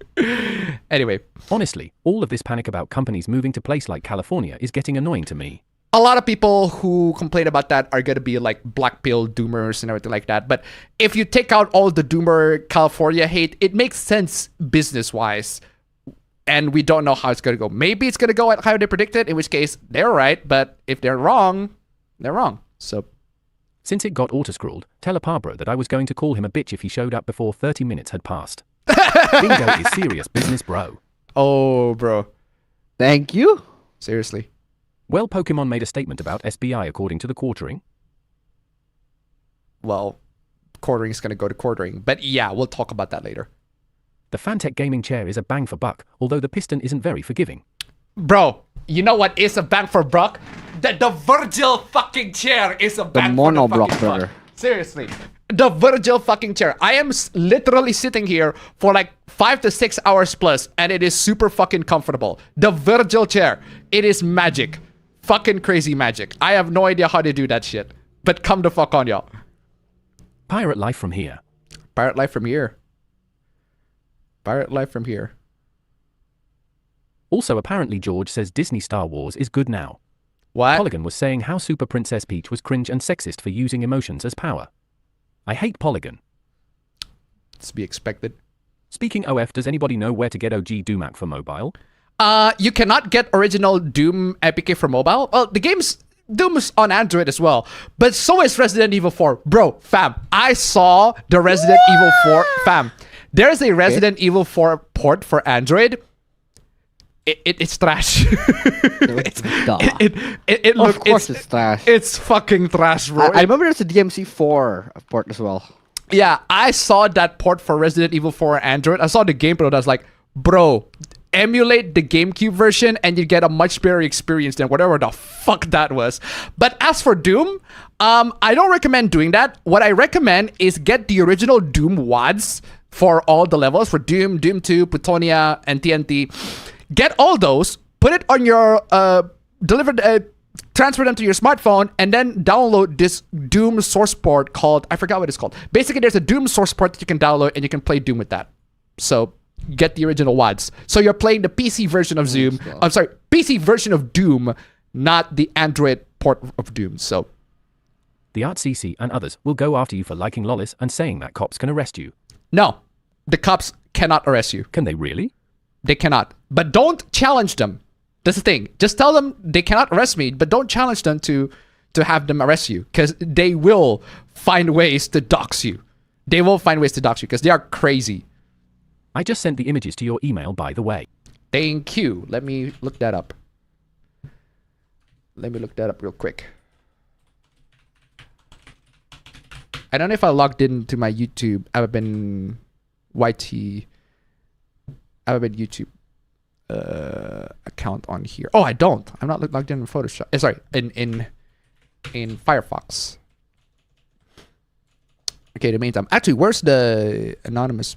Anyway. Honestly, all of this panic about companies moving to place like California is getting annoying to me. A lot of people who complain about that are going to be like black pill doomers and everything like that. But if you take out all the doomer California hate, it makes sense business-wise. And we don't know how it's going to go. Maybe it's going to go at how they predicted, in which case they're right. But if they're wrong, they're wrong. So, since it got auto-scrolled, tell Apabro that I was going to call him a bitch if he showed up before 30 minutes had passed. Bingo is serious business, bro. Oh, bro. Thank you. Seriously. Well, Pokemon made a statement about SBI according to the quartering. Well, quartering is going to go to quartering. But yeah, we'll talk about that later. The Fantech gaming chair is a bang for buck, although the piston isn't very forgiving. Bro, you know what is a bang for buck? The Virgil fucking chair is a bang for the fucking buck. Seriously. The Virgil fucking chair. I am literally sitting here for like 5 to 6 hours plus, and it is super fucking comfortable. The Virgil chair. It is magic. Fucking crazy magic. I have no idea how they do that shit. But come the fuck on, y'all. Pirate life from here. Pirate life from here. Pirate life from here. Also, apparently George says Disney Star Wars is good now. What? Polygon was saying how Super Princess Peach was cringe and sexist for using emotions as power. I hate Polygon. It's to be expected. Speaking OF, does anybody know where to get OG Doomak for mobile? You cannot get original Doom APK for mobile. Well, the game's Doom's on Android as well, but so is Resident Evil 4. Bro, fam, I saw the Resident Evil 4. Fam, there's a Resident Evil 4 port for Android. It's trash. Of course it's trash. It's fucking trash, bro. I remember there's a DMC4 port as well. Yeah, I saw that port for Resident Evil 4 Android. I saw the gameplay. I was like, bro, emulate the GameCube version and you get a much better experience than whatever the fuck that was. But as for Doom, I don't recommend doing that. What I recommend is get the original Doom WADs for all the levels, for Doom, Doom 2, Plutonia, and TNT. Get all those, put it on your, transfer them to your smartphone, and then download this Doom source port called, I forgot what it's called. Basically, there's a Doom source port that you can download and you can play Doom with that. So, get the original WADs. So you're playing the PC version of PC version of Doom, not the Android port of Doom. So the ArtCC and others will go after you for liking Lollis and saying that cops can arrest you. No, the cops cannot arrest you. Can they really? They cannot. But don't challenge them. That's the thing. Just tell them they cannot arrest me, but don't challenge them to have them arrest you, because they will find ways to dox you. They will find ways to dox you because they are crazy. I just sent the images to your email, by the way. Thank you. Let me look that up. Let me look that up real quick. I don't know if I logged into my YouTube. I've been YT. I've been YouTube account on here. Oh, I don't. I'm not logged in Photoshop. Sorry, in Firefox. Okay, the meantime. Actually, where's the anonymous?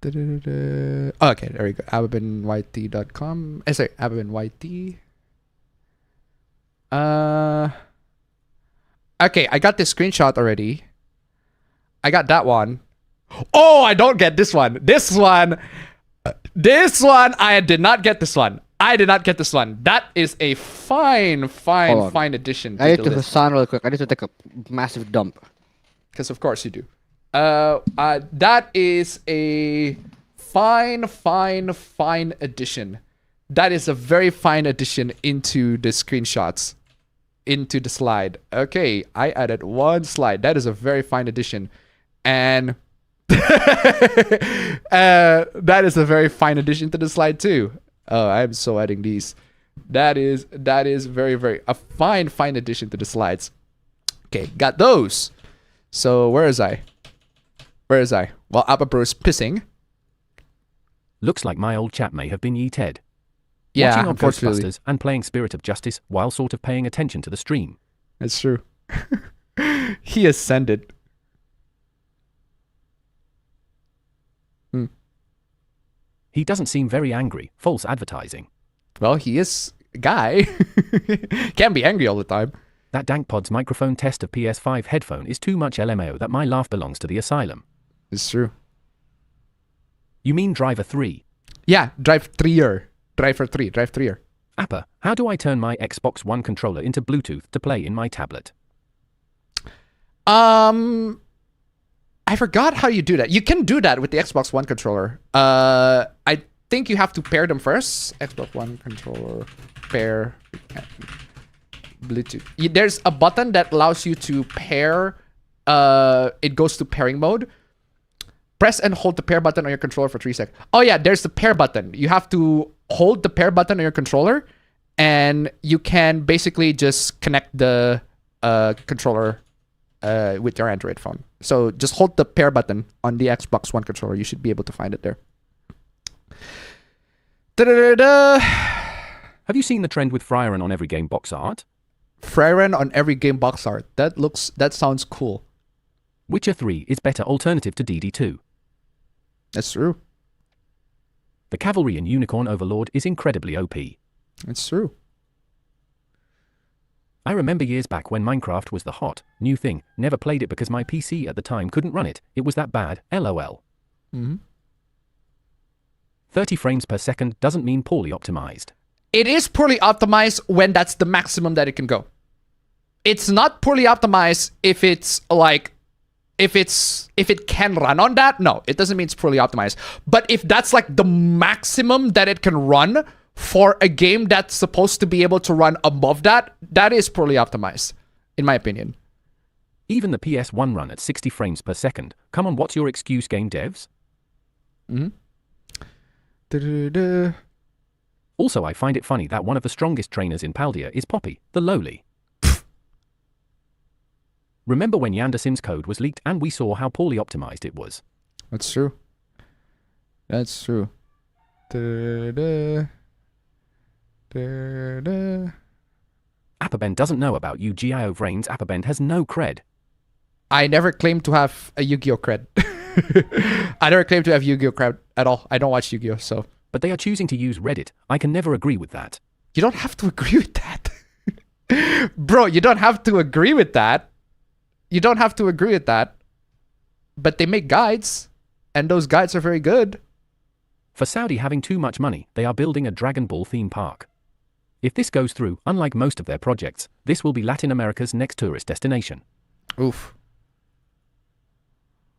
Okay, there we go. appabendyt.com. Sorry, appabendyt. Okay, I got this screenshot already. I got that one. Oh, I don't get this one. This one, I did not get this one. I did not get this one. That is a fine addition. I need to Hassan real quick. I need to take a massive dump. Because of course you do. That is a fine addition. That is a very fine addition into the screenshots, into the slide. Okay, I added one slide. That is a very fine addition. And that is a very fine addition to the slide too. Oh, I'm so adding these. That is very a fine addition to the slides. Okay, got those. So where is I? Well, Appa Bro's pissing. Looks like my old chap may have been yeeted. Yeah, Watching on unfortunately. Ghostbusters and playing Spirit of Justice while sort of paying attention to the stream. That's true. He ascended. He doesn't seem very angry. False advertising. Well, he is a guy. Can't be angry all the time. That DankPod's microphone test of PS5 headphone is too much LMAO that my laugh belongs to the asylum. It's true. You mean Driver 3? Yeah, Driver 3. Appa, how do I turn my Xbox One controller into Bluetooth to play in my tablet? I forgot how you do that. You can do that with the Xbox One controller. I think you have to pair them first. Xbox One controller, pair, Bluetooth. There's a button that allows you to pair. It goes to pairing mode. Press and hold the pair button on your controller for 3 seconds. Oh yeah, there's the pair button. You have to hold the pair button on your controller, and you can basically just connect the controller with your Android phone. So just hold the pair button on the Xbox One controller. You should be able to find it there. Da-da-da-da. Have you seen the trend with Frieren on every game box art? Frieren on every game box art. That sounds cool. Witcher 3 is better alternative to DD2. That's true. The Cavalry and Unicorn Overlord is incredibly OP. It's true. I remember years back when Minecraft was the hot, new thing. Never played it because my PC at the time couldn't run it. It was that bad, lol. 30 frames per second doesn't mean poorly optimized. It is poorly optimized when that's the maximum that it can go. It's not poorly optimized if it's like, if it can run on that. No, it doesn't mean it's poorly optimized. But if that's like the maximum that it can run for a game that's supposed to be able to run above that, that is poorly optimized, in my opinion. Even the PS1 run at 60 frames per second. Come on, what's your excuse, game devs? Da-da-da-da. Also, I find it funny that one of the strongest trainers in Paldea is Poppy, the lowly. Remember when Yandersim's code was leaked and we saw how poorly optimized it was? That's true. That's true. Da-da-da. Da-da. Appabend doesn't know about Yu-Gi-Oh! Vrains. Appabend has no cred. I never claimed to have a Yu-Gi-Oh! Cred. I never claimed to have Yu-Gi-Oh! Cred at all. I don't watch Yu-Gi-Oh! So. But they are choosing to use Reddit. I can never agree with that. You don't have to agree with that. Bro, you don't have to agree with that. You don't have to agree with that. But they make guides, and those guides are very good. For Saudi having too much money, they are building a Dragon Ball theme park. If this goes through, unlike most of their projects, this will be Latin America's next tourist destination. Oof.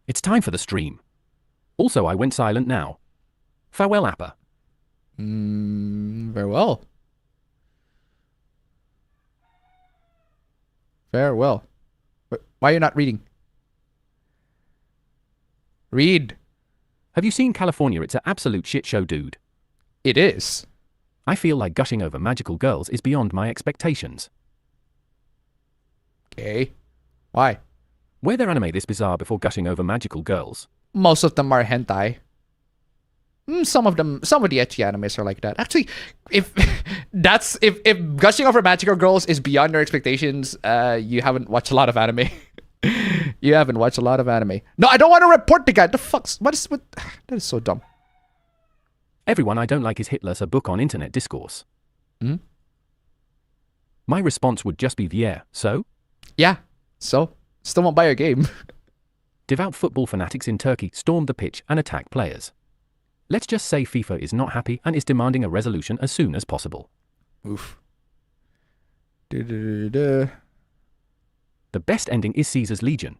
It's time for the stream. Also, I went silent now. Farewell, Appa. Very well. Farewell. Why are you not reading? Read. Have you seen California? It's an absolute shit show, dude. It is. I feel like gushing over magical girls is beyond my expectations. Okay. Why? Were there anime this bizarre before gushing over magical girls? Most of them are hentai. Some of the ecchi animes are like that. Actually, if gushing over magical girls is beyond your expectations, you haven't watched a lot of anime. You You haven't watched a lot of anime. No, I don't want to report the guy. The fuck's what? That is so dumb. Everyone I don't like is Hitler's a book on internet discourse. Hmm? My response would just be yeah, so? Yeah. So still won't buy your game. Devout football fanatics in Turkey stormed the pitch and attacked players. Let's just say FIFA is not happy and is demanding a resolution as soon as possible. Oof. Da-da-da-da. The best ending is Caesar's Legion.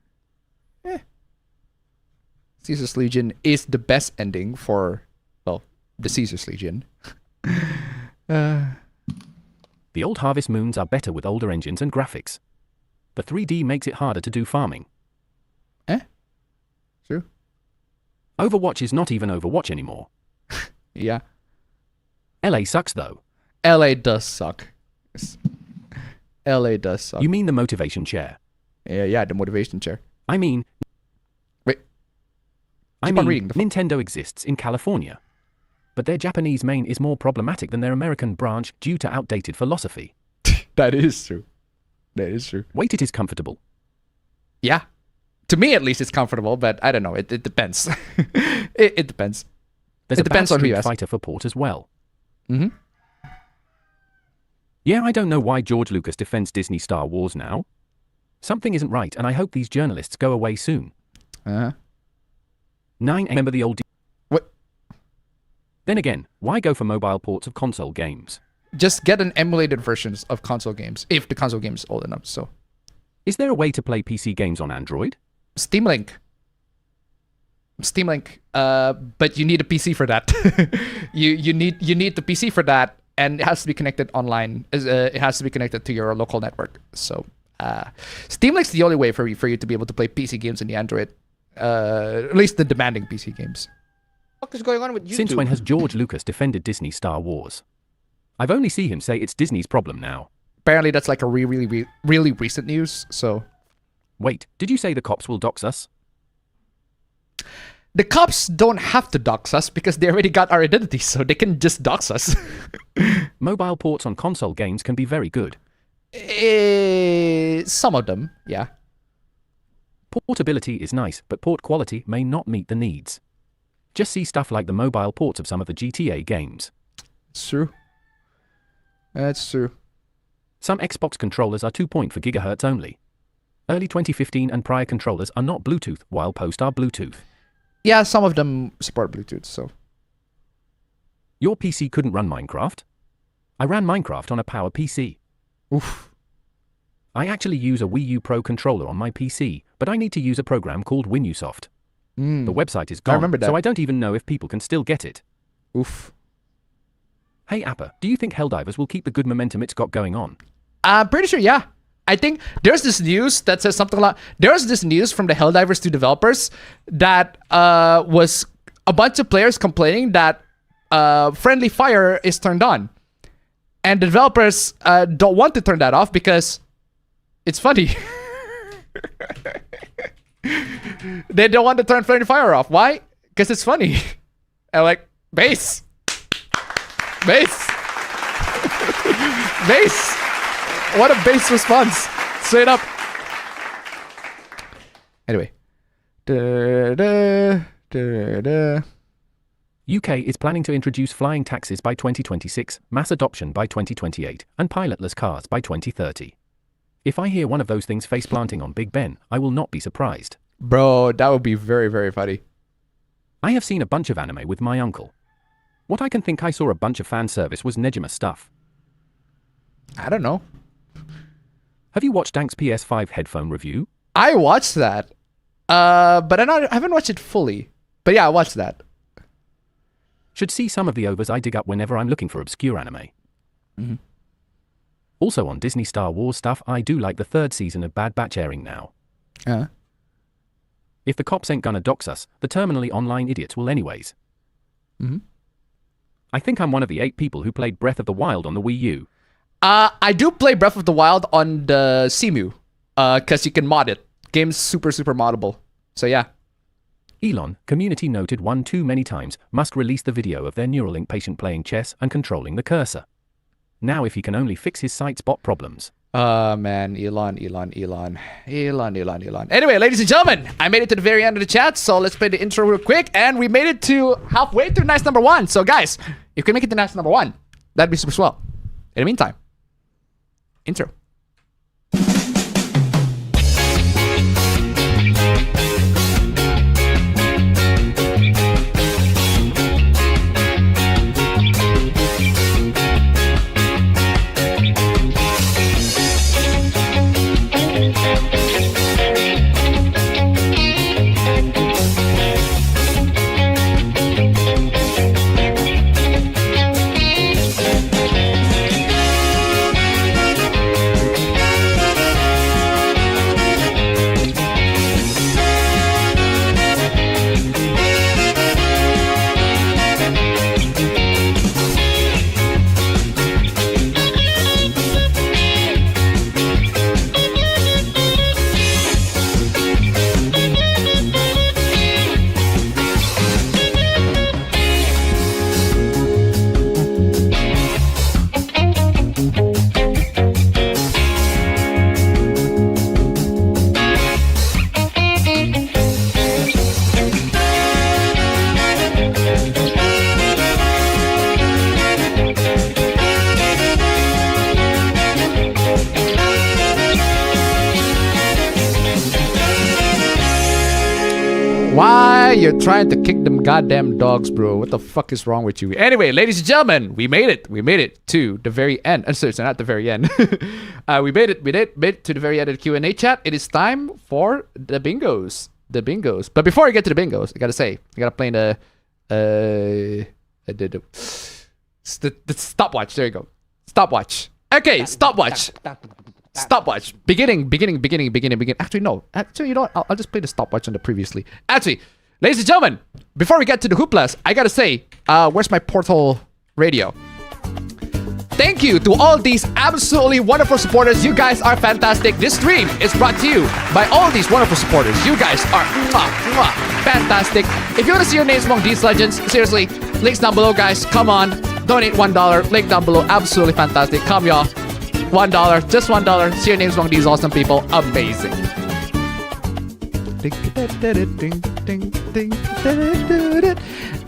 Caesar's Legion is the best ending for, well, the Caesar's Legion. The old Harvest Moons are better with older engines and graphics. The 3D makes it harder to do farming. True. Overwatch is not even Overwatch anymore. Yeah. LA sucks though. LA does suck. Yes. LA does suck. You mean the motivation chair? Yeah, the motivation chair. I mean... Wait. Keep on reading. Nintendo exists in California. But their Japanese main is more problematic than their American branch due to outdated philosophy. That is true. That is true. Wait, it is comfortable. Yeah. To me, at least, it's comfortable, but I don't know. It depends. it depends. There's It depends on who you Street ask. Fighter for port as well. Mm-hmm. Yeah, I don't know why George Lucas defends Disney Star Wars now. Something isn't right, and I hope these journalists go away soon. 9, remember the old... What? Then again, why go for mobile ports of console games? Just get an emulated versions of console games, if the console game is old enough, so. Is there a way to play PC games on Android? Steam Link, but you need a PC for that. you need the PC for that, and it has to be connected online. It has to be connected to your local network. So, Steam Link's the only way for you to be able to play PC games in the Android, at least the demanding PC games. What is going on with YouTube? Since when has George Lucas defended Disney Star Wars? I've only seen him say it's Disney's problem now. Apparently, that's like a really recent news. So, Wait, did you say the cops will dox us? the cops don't have to dox us because they already got our identity, so they can just dox us. Mobile ports on console games can be very good. Some of them, yeah. Portability is nice, but port quality may not meet the needs. Just see stuff like the mobile ports of some of the GTA games. It's true. That's true. Some Xbox controllers are 2.4 GHz only. Early 2015 and prior controllers are not Bluetooth, while post are Bluetooth. Yeah, some of them support Bluetooth, so. Your PC couldn't run Minecraft? I ran Minecraft on a Power PC. Oof. I actually use a Wii U Pro controller on my PC, but I need to use a program called WinUsoft. The website is gone, remember that. so I don't even know if people can still get it. Oof. Hey Appa, do you think Helldivers will keep the good momentum it's got going on? I'm pretty sure, yeah. I think there's this news that says something like, there's this news from the Helldivers 2 developers that was a bunch of players complaining that friendly fire is turned on. And the developers don't want to turn that off because it's funny. They don't want to turn friendly fire off. Why? Because it's funny. And like, base. Base. Base. What a base response. Straight up. Anyway. UK is planning to introduce flying taxis by 2026, mass adoption by 2028, and pilotless cars by 2030. If I hear one of those things face planting on Big Ben, I will not be surprised. Bro, that would be very, very funny. I have seen a bunch of anime with my uncle. What I can think I saw a bunch of fan service was Nejima stuff. I don't know. Have you watched Dank's PS5 headphone review? I watched that. But I haven't watched it fully. But yeah, I watched that. Should see some of the overs I dig up whenever I'm looking for obscure anime. Mm-hmm. Also on Disney Star Wars stuff, I do like the 3rd season of Bad Batch airing now. If the cops ain't gonna dox us, the terminally online idiots will anyways. Mm-hmm. I think I'm one of the 8 people who played Breath of the Wild on the Wii U. I do play Breath of the Wild on the CMU. Because you can mod it. Game's super, super moddable. So yeah. Elon, community noted one too many times, must release the video of their Neuralink patient playing chess and controlling the cursor. Now if he can only fix his sight spot problems. Man, Elon. Anyway, ladies and gentlemen, I made it to the very end of the chat, so let's play the intro real quick. And we made it to halfway through nice number 1. So, guys, if you can make it to nice number 1, that'd be super swell. In the meantime, intro. Why you're trying to kick them goddamn dogs, bro? What the fuck is wrong with you? Anyway, ladies and gentlemen, we made it. We made it to the very end. Sorry, not the very end. We made it. We made it to the very end of the Q&A chat. It is time for the bingos. The bingos. But before I get to the bingos, I gotta say, I gotta play the stopwatch. There you go. Stopwatch. Okay, stopwatch. Stopwatch. Beginning. Actually, no. Actually, you know what? I'll just play the stopwatch on the previously. Actually, ladies and gentlemen, before we get to the hooplas, I gotta say, where's my Portal radio? Thank you to all these absolutely wonderful supporters. You guys are fantastic. This stream is brought to you by all these wonderful supporters. You guys are fantastic. If you want to see your names among these legends, seriously, links down below, guys. Come on. Donate $1. Link down below. Absolutely fantastic. Come, y'all. $1, just $1. See your names among these awesome people. Amazing.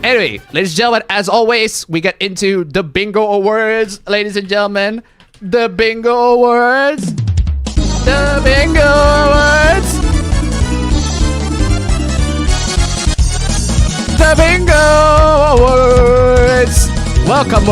Anyway, ladies and gentlemen, as always, we get into the bingo awards. Ladies and gentlemen, the bingo awards. The bingo awards. The bingo awards. Welcome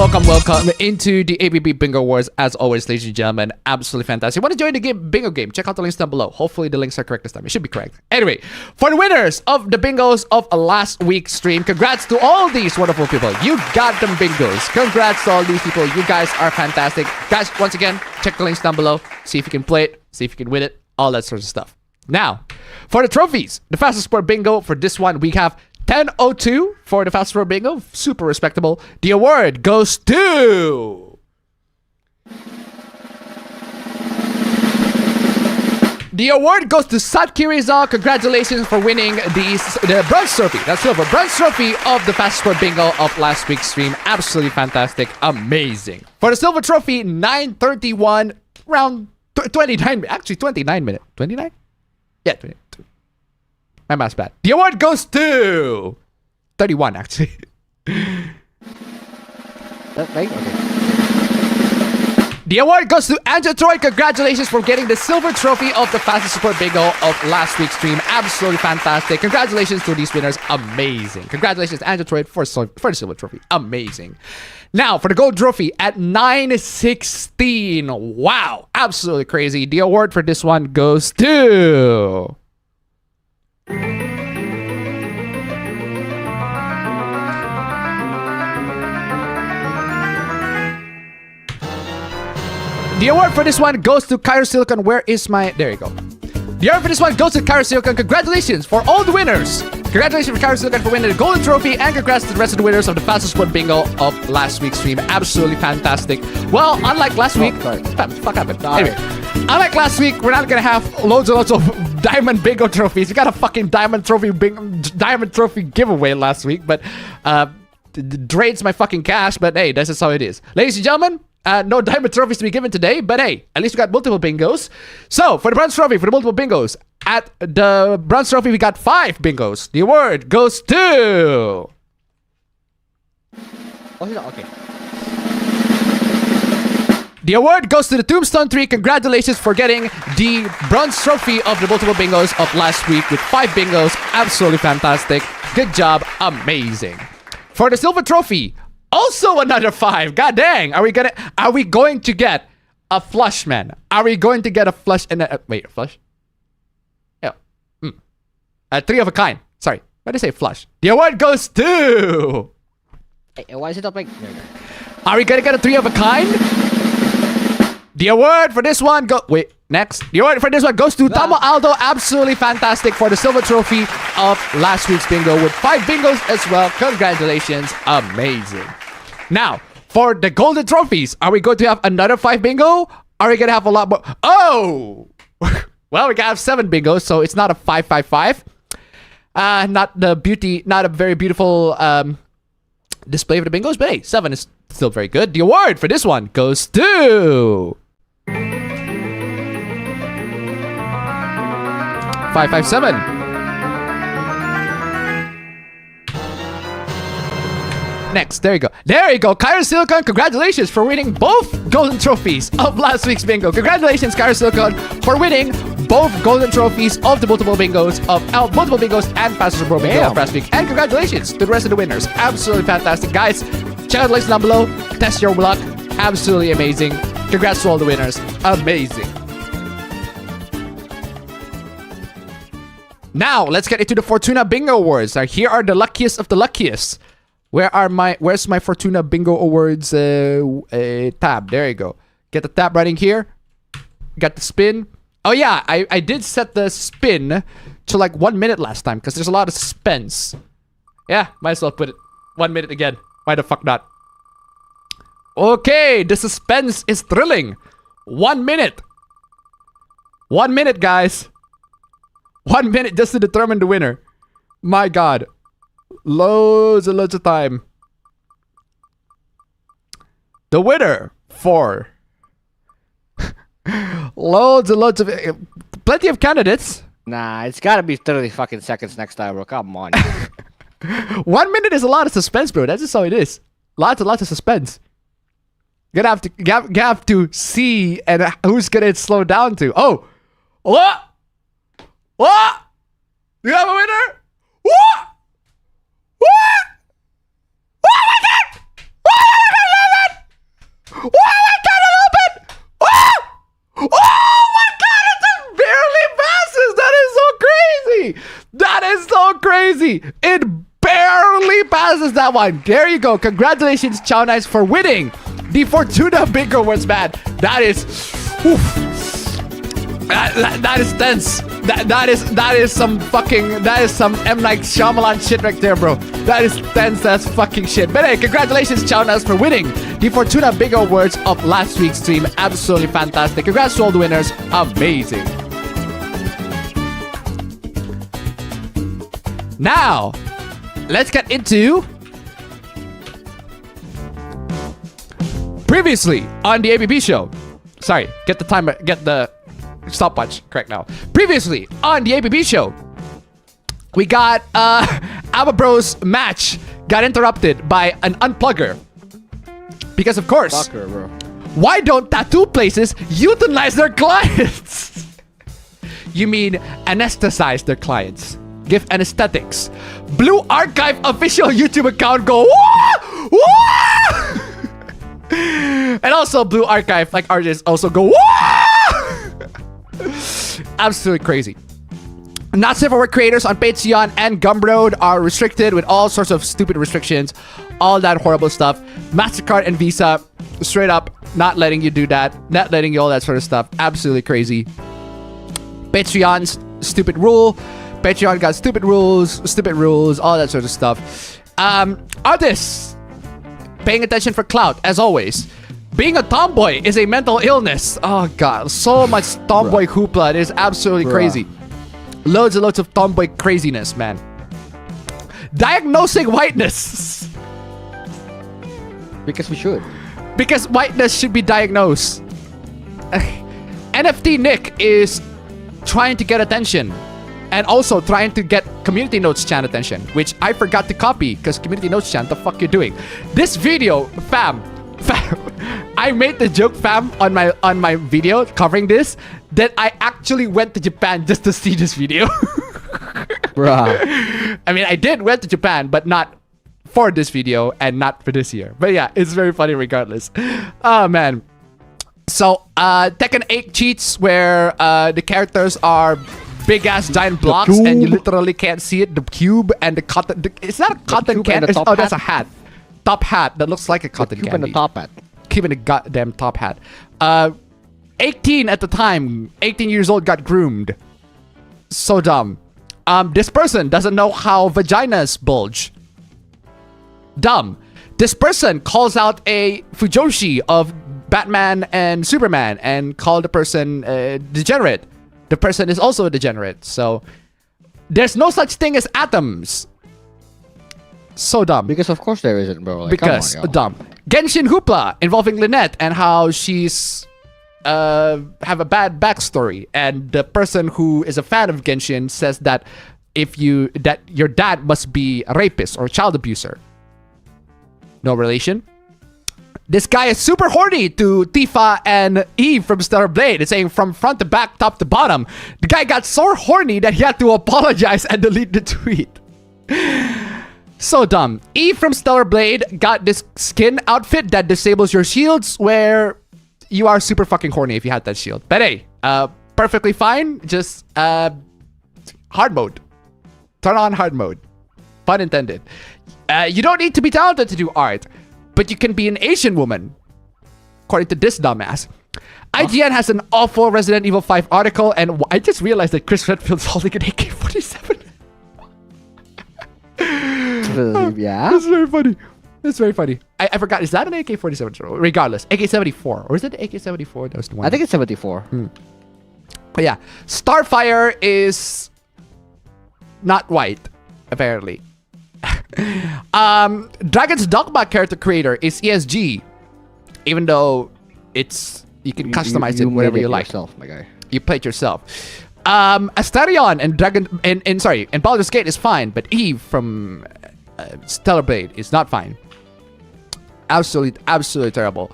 into the APB Bingo Awards. As always, ladies and gentlemen, absolutely fantastic. Want to join the bingo game? Check out the links down below. Hopefully the links are correct this time. It should be correct. Anyway, for the winners of the bingos of last week's stream, congrats to all these wonderful people. You got them bingos. Congrats to all these people. You guys are fantastic. Guys, once again, check the links down below. See if you can play it. See if you can win it. All that sort of stuff. Now, for the trophies, the fastest sport bingo for this one, we have 10:02 for the fastest sport bingo. Super respectable. The award goes to... The award goes to Satkiri-za. Congratulations for winning the bronze trophy. That's silver. Bronze trophy of the fastest sport bingo of last week's stream. Absolutely fantastic. Amazing. For the silver trophy, 9:31, around 29, actually 29 minutes. 29? Yeah, 29. My math's bad. The award goes to 31, actually. That's right? Okay. The award goes to Angel Troy. Congratulations for getting the silver trophy of the fastest support bingo of last week's stream. Absolutely fantastic. Congratulations to these winners. Amazing. Congratulations to Angel Troy for the silver trophy. Amazing. Now, for the gold trophy at 9:16. Wow. Absolutely crazy. The award for this one goes to... The award for this one goes to Cairo Silicon. Where is my... There you go. The award for this one goes to Cairo Silicon. Congratulations for all the winners. Congratulations for Cairo Silicon for winning the golden trophy. And congrats to the rest of the winners of the fastest sport bingo of last week's stream. Absolutely fantastic. Well, unlike last week... Sorry. Fuck happened. Anyway, unlike last week, we're not going to have loads and loads of diamond bingo trophies. We got a fucking diamond trophy giveaway last week. But drains my fucking cash. But hey, this is how it is. Ladies and gentlemen, No diamond trophies to be given today, but hey, at least we got multiple bingos. So, for the bronze trophy, for the multiple bingos, at the bronze trophy, we got 5 bingos. The award goes to... Okay. The award goes to the Tombstone 3. Congratulations for getting the bronze trophy of the multiple bingos of last week with 5 bingos. Absolutely fantastic. Good job. Amazing. For the silver trophy, also another 5. God dang. Are we going to get a flush, man? Are we going to get a flush and a flush? Yeah. 3 of a kind. Sorry. Why did I say flush? The award goes to... Hey, why is it up like... Are we going to get a 3 of a kind? The award for this one next. The award for this one goes to Tamo Aldo. Absolutely fantastic for the silver trophy of last week's bingo with 5 bingos as well. Congratulations. Amazing. Now, for the golden trophies, are we going to have another 5 bingo? Are we going to have a lot more? Oh! Well, we have 7 bingos, so it's not a 555. Not a very beautiful display of the bingos, but hey, 7 is still very good. The award for this one goes to... 557. Next, there you go. There you go. Kyro Silicon, congratulations for winning both golden trophies of last week's bingo. Congratulations, Kyro Silicon, for winning both golden trophies of the multiple bingos and Fastest Pro Bingo of last week. And congratulations to the rest of the winners. Absolutely fantastic, guys. Check out the links down below. Test your luck. Absolutely amazing. Congrats to all the winners. Amazing. Now, let's get into the Fortuna Bingo Awards. Here are the luckiest of the luckiest. Where's my Fortuna Bingo Awards tab? There you go. Get the tab right in here. Got the spin. Oh yeah, I did set the spin to like 1 minute last time because there's a lot of suspense. Yeah, might as well put it 1 minute again. Why the fuck not? Okay, the suspense is thrilling. 1 minute. 1 minute, guys. 1 minute just to determine the winner. My God. Loads and loads of time. The winner for... loads and loads of... plenty of candidates. Nah, it's gotta be 30 fucking seconds next time, bro. Come on. 1 minute is a lot of suspense, bro. That's just how it is. Lots and lots of suspense. You have to see and who's gonna slow down to. Oh! What? What? Do you have a winner? What? What? Oh my God! Oh my God, I love it! Oh my God, it barely passes! That is so crazy! That is so crazy! It barely passes that one. There you go. Congratulations, Chow Nice, for winning the Fortuna Bingo Awards, man. That is... Oof. That is tense. That is some M. Night Shyamalan shit right there, bro. That is tense as fucking shit. But hey, congratulations, Chow Nice, for winning the Fortuna Bingo Awards of last week's stream. Absolutely fantastic. Congrats to all the winners. Amazing. Now, let's get into previously on the APB show. Sorry, get the stopwatch correct now. Previously on the APB show, we got Alba Bros match got interrupted by an unplugger. Because of course, Fucker, bro. Why don't tattoo places euthanize their clients? You mean anesthetize their clients. Give anesthetics. Blue Archive official YouTube account go wah! Wah! And also Blue Archive, like artists, also go wah! Absolutely crazy. Not safe for work creators on Patreon and Gumroad are restricted with all sorts of stupid restrictions. All that horrible stuff. MasterCard and Visa, straight up, not letting you do that. Not letting you all that sort of stuff. Absolutely crazy. Patreon's stupid rule. Patreon got stupid rules, all that sort of stuff. Artists paying attention for clout, as always. Being a tomboy is a mental illness. Oh God, so much tomboy hoopla. It is absolutely crazy. Loads and loads of tomboy craziness, man. Diagnosing whiteness. Because we should. because whiteness should be diagnosed. NFT Nick is trying to get attention and also trying to get Community Notes Chan attention, which I forgot to copy because Community Notes Chan, the fuck you doing? This video, fam, I made the joke, fam, on my video covering this that I actually went to Japan just to see this video. Bruh. I mean, I did went to Japan, but not for this video and not for this year. But yeah, it's very funny regardless. Oh man. So Tekken 8 cheats where the characters are big ass giant blocks and you literally can't see it. The cube and the cotton. It's not a cotton candy. Oh, that's a hat. Top hat that looks like a cotton cube candy. and the top hat. Cube and the goddamn top hat. 18 at the time. 18 years old got groomed. So dumb. This person doesn't know how vaginas bulge. Dumb. This person calls out a Fujoshi of Batman and Superman and called the person degenerate. The person is also a degenerate. So there's no such thing as atoms. So dumb. Because of course there isn't, bro. Like, Because come on, yo. dumb. Genshin Hoopla involving Lynette and how she's have a bad backstory, and the person who is a fan of Genshin says that that your dad must be a rapist or a child abuser. No relation. This guy is super horny to Tifa and Eve from Stellar Blade. It's saying from front to back, top to bottom. The guy got so horny that he had to apologize and delete the tweet. So dumb. Eve from Stellar Blade got this skin outfit that disables your shields where you are super fucking horny if you had that shield. But hey, perfectly fine. Just hard mode. Turn on hard mode. Pun intended. You don't need to be talented to do art, but you can be an Asian woman, according to this dumbass. IGN has an awful Resident Evil 5 article, and I just realized that Chris Redfield's holding an AK-47. Yeah. That's very funny. That's very funny. I forgot. Is that an AK-47? Regardless, AK-74, or is it the AK-74? That was the one. I think it's 74. But yeah, Starfire is not white, apparently. Dragon's Dogma character creator is ESG, even though you can customize it whatever you like. Yourself, my guy. You play it yourself. Astarion and Baldur's Gate is fine, but Eve from Stellar Blade is not fine. Absolutely terrible.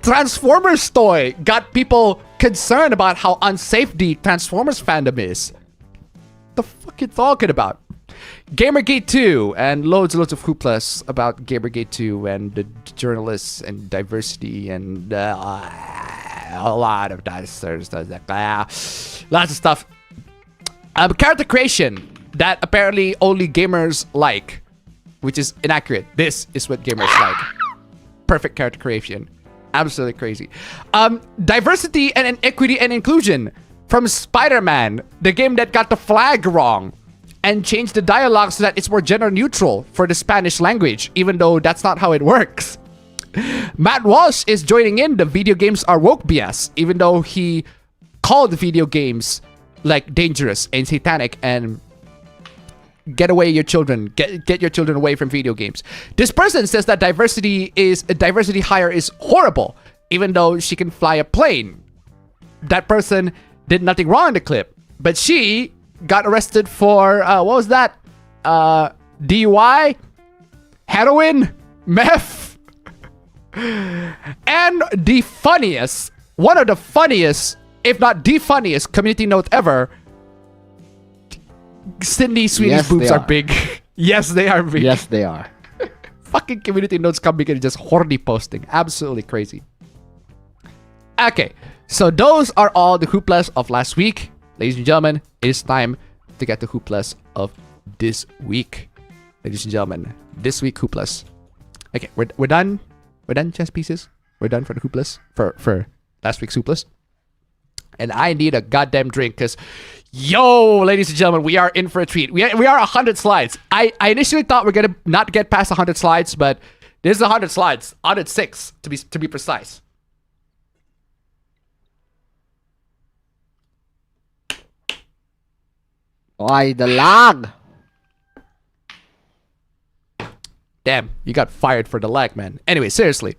Transformers toy got people concerned about how unsafe the Transformers fandom is. The fuck you talking about? GamerGate 2 and loads of hooplas about GamerGate 2 and the journalists and diversity and a lot of dinosaurs. Lots of stuff. Character creation that apparently only gamers like, which is inaccurate. This is what gamers like. Perfect character creation. Absolutely crazy. Diversity and equity and inclusion from Spider-Man, the game that got the flag wrong and changed the dialogue so that it's more gender neutral for the Spanish language, even though that's not how it works. Matt Walsh is joining in the video games are woke BS, even though he called video games like dangerous and satanic and get away your children, get your children away from video games. This person says that diversity hire is horrible, even though she can fly a plane. That person did nothing wrong in the clip, but she got arrested for what was that? DUI, heroin, meth, and one of the funniest, if not the funniest, community note ever. Sydney Sweeney's boobs are big. Yes, they are big. Yes, they are. Fucking community notes coming in and just horny posting. Absolutely crazy. Okay, so those are all the hooplas of last week. Ladies and gentlemen, it is time to get the hooplas of this week. Ladies and gentlemen, this week hooplas. Okay, we're done. We're done, chess pieces. We're done for the hooplas. For last week's hooplas. And I need a goddamn drink because, yo, ladies and gentlemen, we are in for a treat. We are 100 slides. I initially thought we're going to not get past 100 slides, but this is 100 slides. 106 to be precise. Why the lag? Damn, you got fired for the lag, man. Anyway, seriously.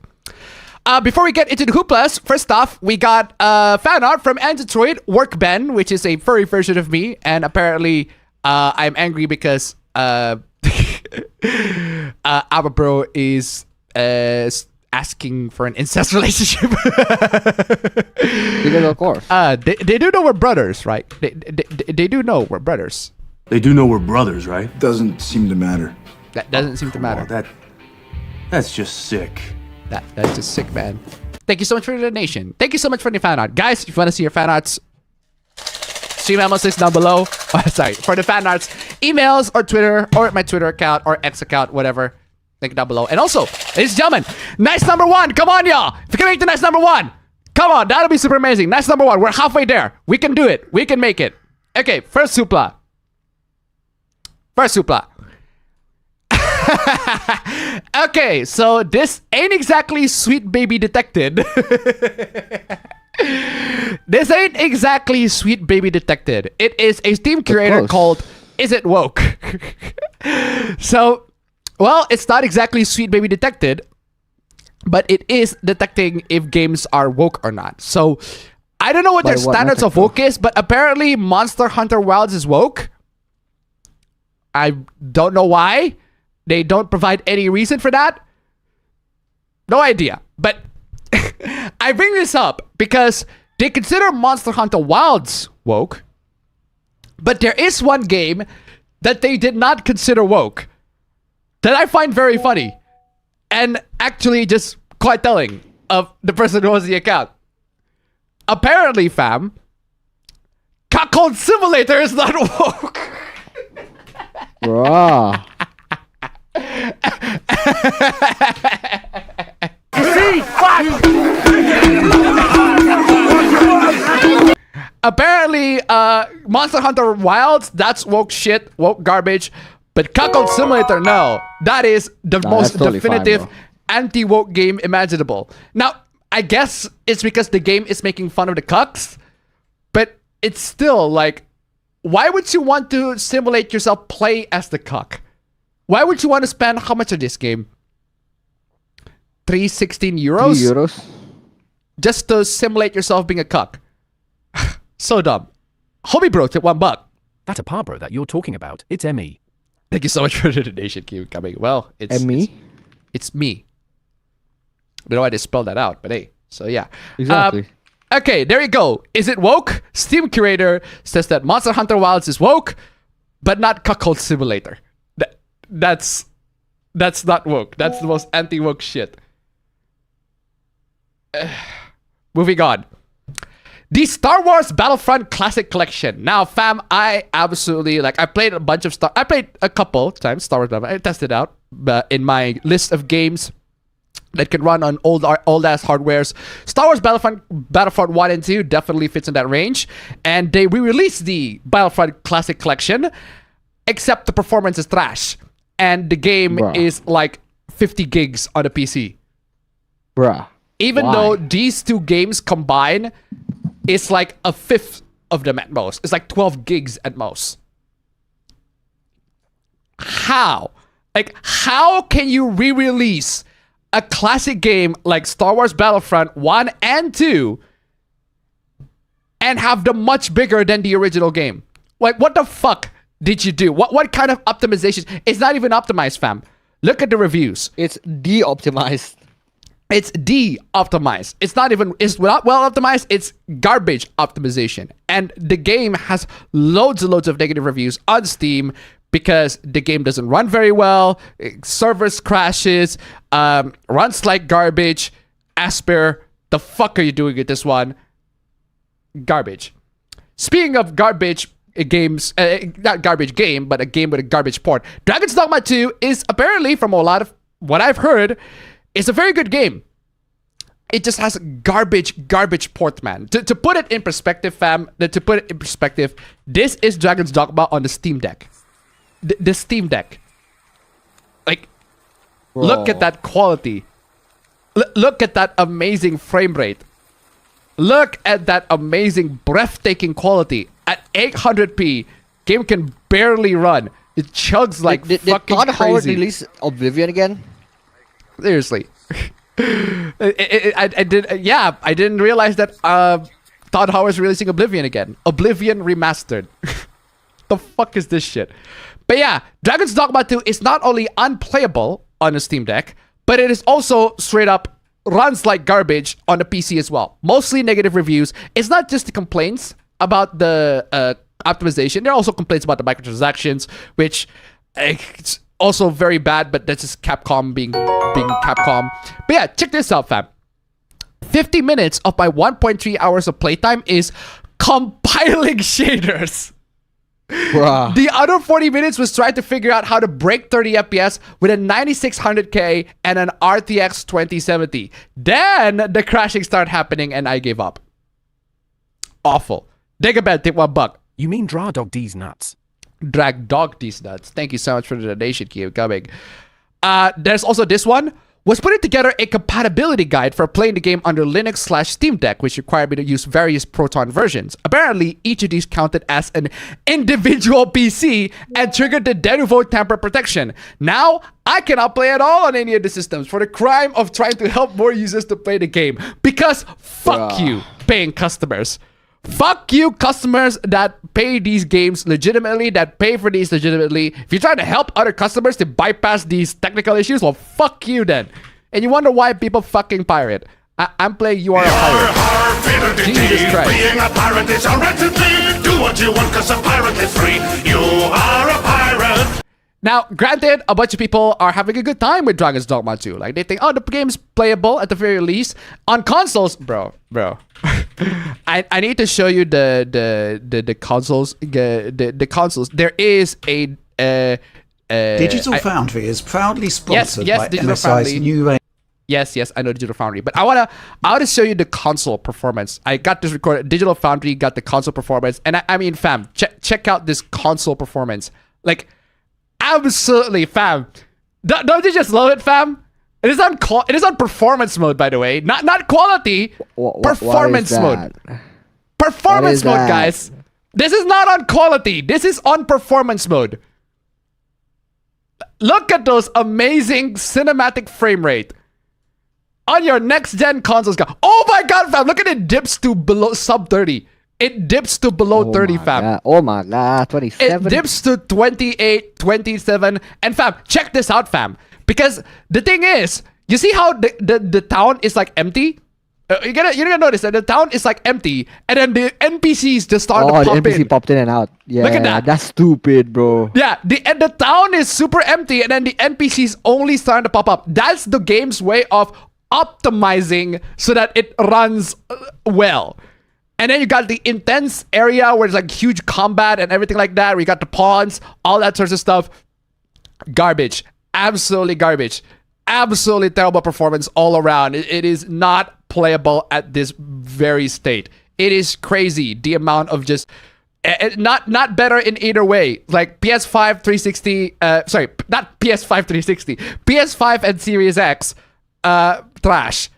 Before we get into the hooplas, first off, we got fan art from Android Workben, which is a furry version of me, and apparently I'm angry because our bro is asking for an incest relationship. Because of course. They do know we're brothers, right? They do know we're brothers. They do know we're brothers, right? Doesn't seem to matter. That doesn't seem to matter. Oh, that's just sick. That's just sick, man. Thank you so much for the donation. Thank you so much for the fan art. Guys, if you want to see your fan arts, stream memos is down below. Oh, sorry, for the fan arts, emails or Twitter or my Twitter account or X account, whatever. Link down below. And also, ladies and gentlemen, nice number 1. Come on, y'all. If you can make the nice number 1, come on. That'll be super amazing. Nice number 1. We're halfway there. We can do it. We can make it. Okay, first hoopla. Okay, so this ain't exactly Sweet Baby Detected. This ain't exactly Sweet Baby Detected. It is a Steam curator called Is It Woke? So, well, it's not exactly Sweet Baby Detected, but it is detecting if games are woke or not. So, I don't know what their standards of woke is, but apparently Monster Hunter Wilds is woke. I don't know why. They don't provide any reason for that. No idea. But I bring this up because they consider Monster Hunter Wilds woke. But there is one game that they did not consider woke that I find very funny. And actually just quite telling of the person who owns the account. Apparently, fam, Cuckold Simulator is not woke. Bruh. Apparently, Monster Hunter Wilds, that's woke shit, woke garbage. But Cuckold Simulator, no. That is the most totally definitive fine, anti-woke game imaginable. Now, I guess it's because the game is making fun of the cucks, but it's still like, why would you want to simulate yourself play as the cuck? Why would you want to spend, how much on this game? 316 euros? 3 euros? Just to simulate yourself being a cuck. So dumb. Hobby Bro tip $1. That Apabro that you're talking about, it's ME. Thank you so much for the donation, keep coming. Well, it's me? It's me. I don't know why they spelled that out, but hey. So yeah. Exactly. Okay, there you go. Is it woke? Steam Curator says that Monster Hunter Wilds is woke, but not Cuckold Simulator. That's not woke. That's the most anti-woke shit. Moving on. The Star Wars Battlefront Classic Collection. Now, fam, I absolutely, I played a bunch of I played a couple times Star Wars Battlefront. I tested it out in my list of games that can run on old-ass hardwares. Star Wars Battlefront 1 and 2 definitely fits in that range. And they re-released the Battlefront Classic Collection, except the performance is trash. And the game is like 50 gigs on a PC. Bruh. Even though these two games combine, it's like a fifth of them at most. It's like 12 gigs at most. How? How can you re-release a classic game like Star Wars Battlefront 1 and 2 and have them much bigger than the original game? What the fuck did you do? What kind of optimization? It's not even optimized, fam. Look at the reviews. It's de-optimized. It's de-optimized. It's not well optimized. It's garbage optimization. And the game has loads and loads of negative reviews on Steam because the game doesn't run very well. Servers crashes. Runs like garbage. Asper, the fuck are you doing with this one? Garbage. Speaking of garbage games, not garbage game, but a game with a garbage port. Dragon's Dogma 2 is apparently, from a lot of what I've heard, it's a very good game. It just has garbage port, man. To put it in perspective, fam, this is Dragon's Dogma on the Steam Deck. The Steam Deck. Look at that quality. Look at that amazing frame rate. Look at that amazing, breathtaking quality. At 800p, game can barely run It chugs like did fucking Todd Howard crazy. release Oblivion again? Seriously. I didn't realize that Todd Howard's releasing Oblivion again. Oblivion remastered. The fuck is this shit? But yeah, Dragon's Dogma 2 is not only unplayable on a Steam Deck, but it is also straight up runs like garbage on the PC as well. Mostly negative reviews. It's not just the complaints about the optimization. There are also complaints about the microtransactions, which it's also very bad, but that's just Capcom being Capcom. But yeah, check this out, fam. 50 minutes of my 1.3 hours of playtime is compiling shaders. Bruh. The other 40 minutes was trying to figure out how to break 30 FPS with a 9600K and an RTX 2070. Then the crashing started happening and I gave up. Awful. Digabed, take $1. You mean draw dog D's nuts? Drag dog these nuts. Thank you so much for the donation, keep coming. There's also this one. Was putting together a compatibility guide for playing the game under Linux/Steam Deck, which required me to use various Proton versions. Apparently, each of these counted as an individual PC and triggered the Denuvo tamper protection. Now, I cannot play at all on any of the systems for the crime of trying to help more users to play the game. Because fuck you, paying customers. Fuck you, customers that pay these games legitimately, that pay for these legitimately. If you're trying to help other customers to bypass these technical issues, well, fuck you then. And you wonder why people fucking pirate. I'm playing You Are a Pirate. Jesus Christ. Being a pirate is a rented thing. Do what you want because a pirate is free. You are a pirate. Now, granted, a bunch of people are having a good time with Dragon's Dogma 2. Like, they think, oh, the game's playable at the very least. On consoles, bro. I need to show you the consoles. The consoles. There is a Digital Foundry is proudly sponsored by Digital MSI's Foundry. new range. Yes, I know Digital Foundry, but I want to show you the console performance. I got this recorded. Digital Foundry got the console performance, and I mean, fam, check out this console performance. Like, absolutely, fam. Don't you just love it, fam? It is on performance mode, by the way. Not quality. Performance mode. Performance mode, guys. This is not on quality. This is on performance mode. Look at those amazing cinematic frame rate on your next gen consoles. Oh my god, fam! Look at it, dips to below sub 30. It dips to below 30, fam. God. Oh my god, 27. It dips to 28, 27. And fam, check this out, fam. Because the thing is, you see how the town is like empty? You're gonna notice that the town is like empty, and then the NPCs just start to pop in. Oh, the NPC popped in and out. Yeah, look at that. That's stupid, bro. Yeah, the town is super empty, and then the NPCs only starting to pop up. That's the game's way of optimizing so that it runs well. And then you got the intense area where it's like huge combat and everything like that. Where you got the pawns, all that sorts of stuff. Garbage. Absolutely garbage. Absolutely terrible performance all around. It is not playable at this very state. It is crazy the amount of just not better in either way. Like PS5 360, sorry, not PS5 360, PS5 and Series X, trash.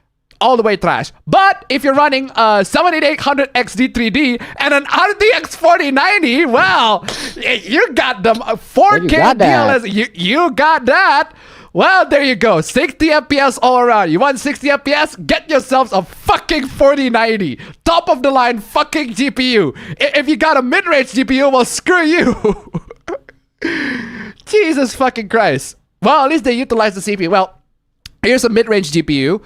All the way trash. But if you're running 7800 XD3D and an RTX 4090, well, you got them 4K DLS. You got that. Well, there you go. 60 FPS all around. You want 60 FPS? Get yourselves a fucking 4090. Top of the line fucking GPU. If you got a mid-range GPU, well, screw you. Jesus fucking Christ. Well, at least they utilize the CPU. Well, here's a mid-range GPU.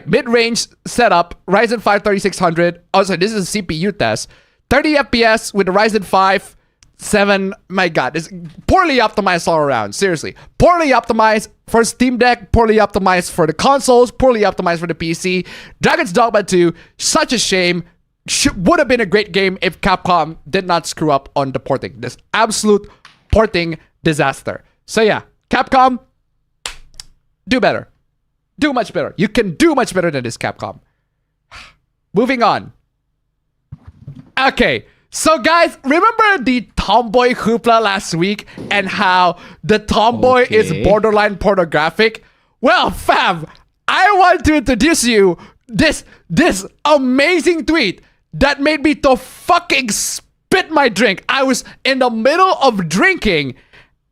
Mid-range setup, Ryzen 5 3600. Oh, sorry, this is a CPU test. 30 FPS with the Ryzen 5 7. My god, it's poorly optimized all around. Seriously, poorly optimized for Steam Deck, poorly optimized for the consoles, poorly optimized for the PC. Dragon's Dogma 2, such a shame. Would have been a great game if Capcom did not screw up on the porting. This absolute porting disaster. So yeah, Capcom, do better. Do much better. You can do much better than this, Capcom. Moving on. Okay, so guys, remember the Tomboy Hoopla last week and how the Tomboy is borderline pornographic? Well, fam, I want to introduce you this amazing tweet that made me to fucking spit spit my drink. I was in the middle of drinking,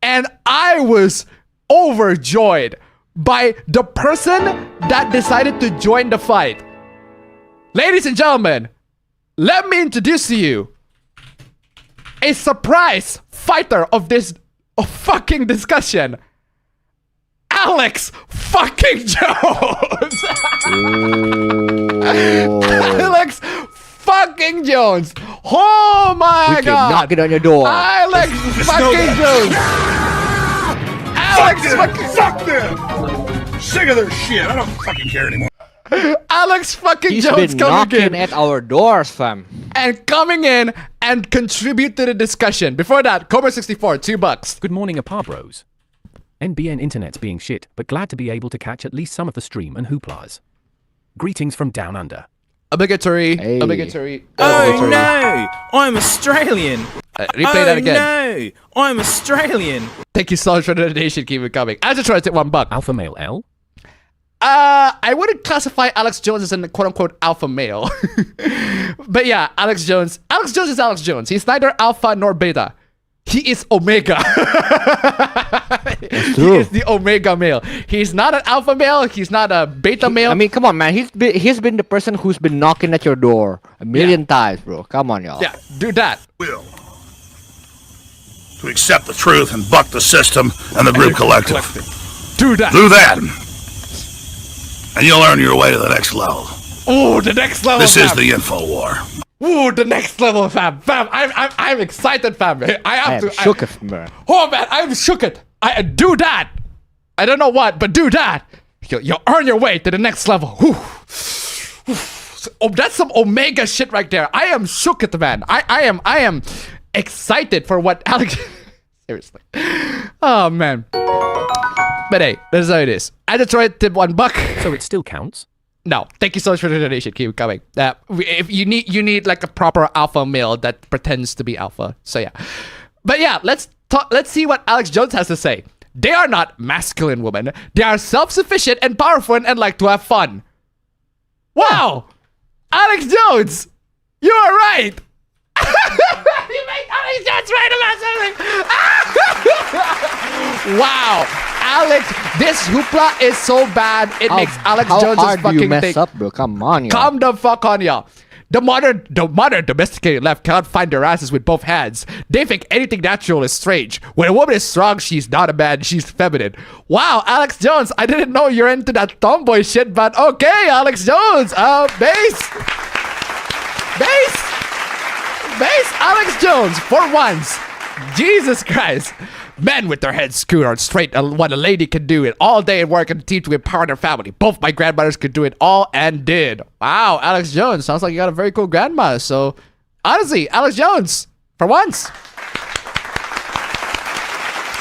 and I was overjoyed by the person that decided to join the fight. Ladies and gentlemen, let me introduce to you a surprise fighter of this fucking discussion. Alex fucking Jones. Alex fucking Jones. Oh my god. Knocking on your door. Alex fucking Jones. Alex fucking. Fuck them! Sick of their shit. I don't fucking care anymore. Alex fucking He's Jones been coming knocking in at our doors, fam. and coming in and contribute to the discussion. Before that, Cobra64, $2. Good morning, APA bros. NBN internet's being shit, but glad to be able to catch at least some of the stream and hooplas. Greetings from down under. Obligatory. Hey. Obligatory. Oh no, I'm Australian. Replay that again. No, I'm Australian. Thank you so much for the donation. Keep it coming. I just tried to take $1. Alpha male L? I wouldn't classify Alex Jones as an quote-unquote alpha male. But yeah, Alex Jones. Alex Jones is Alex Jones. He's neither alpha nor beta. He is omega. He is the omega male. He's not an alpha male. He's not a beta male. I mean, come on, man. He's been the person who's been knocking at your door a million times, bro. Come on, y'all. Yeah, do that. Will. To accept the truth and buck the system and the group collective. Do that. Do that. And you'll earn your way to the next level. Ooh, the next level. This fam. is the info war. Ooh, the next level, fam. Fam, I'm excited, fam. I am shook it, man. Oh man, I'm shook it. I do that. I don't know what, but do that. You'll earn your way to the next level. Whew. Oh, that's some omega shit right there. I am shook it, man. I am excited for what Alex. Seriously. Oh man. But hey, that's how it is. I just tried to tip $1. So it still counts? No, thank you so much for the donation. Keep it coming. If you need like a proper alpha male that pretends to be alpha. So yeah, but yeah, let's see what Alex Jones has to say. They are not masculine women. They are self-sufficient and powerful and like to have fun. Wow, Alex Jones, you are right. You make Alex Jones right about something. Wow, Alex, this hoopla is so bad it makes Alex Jones hard fucking do you mess think. up, bro? Come on, y'all. Calm the fuck on, y'all. The modern domesticated left cannot find their asses with both hands. They think anything natural is strange. When a woman is strong, she's not a man, she's feminine. Wow, Alex Jones, I didn't know you're into that tomboy shit, but okay, Alex Jones. Base, Alex Jones, for once. Jesus Christ. Men with their heads screwed on straight when a lady can do it all day and work and teach to empower their family. Both my grandmothers could do it all and did. Wow, Alex Jones. Sounds like you got a very cool grandma. So, honestly, Alex Jones, for once.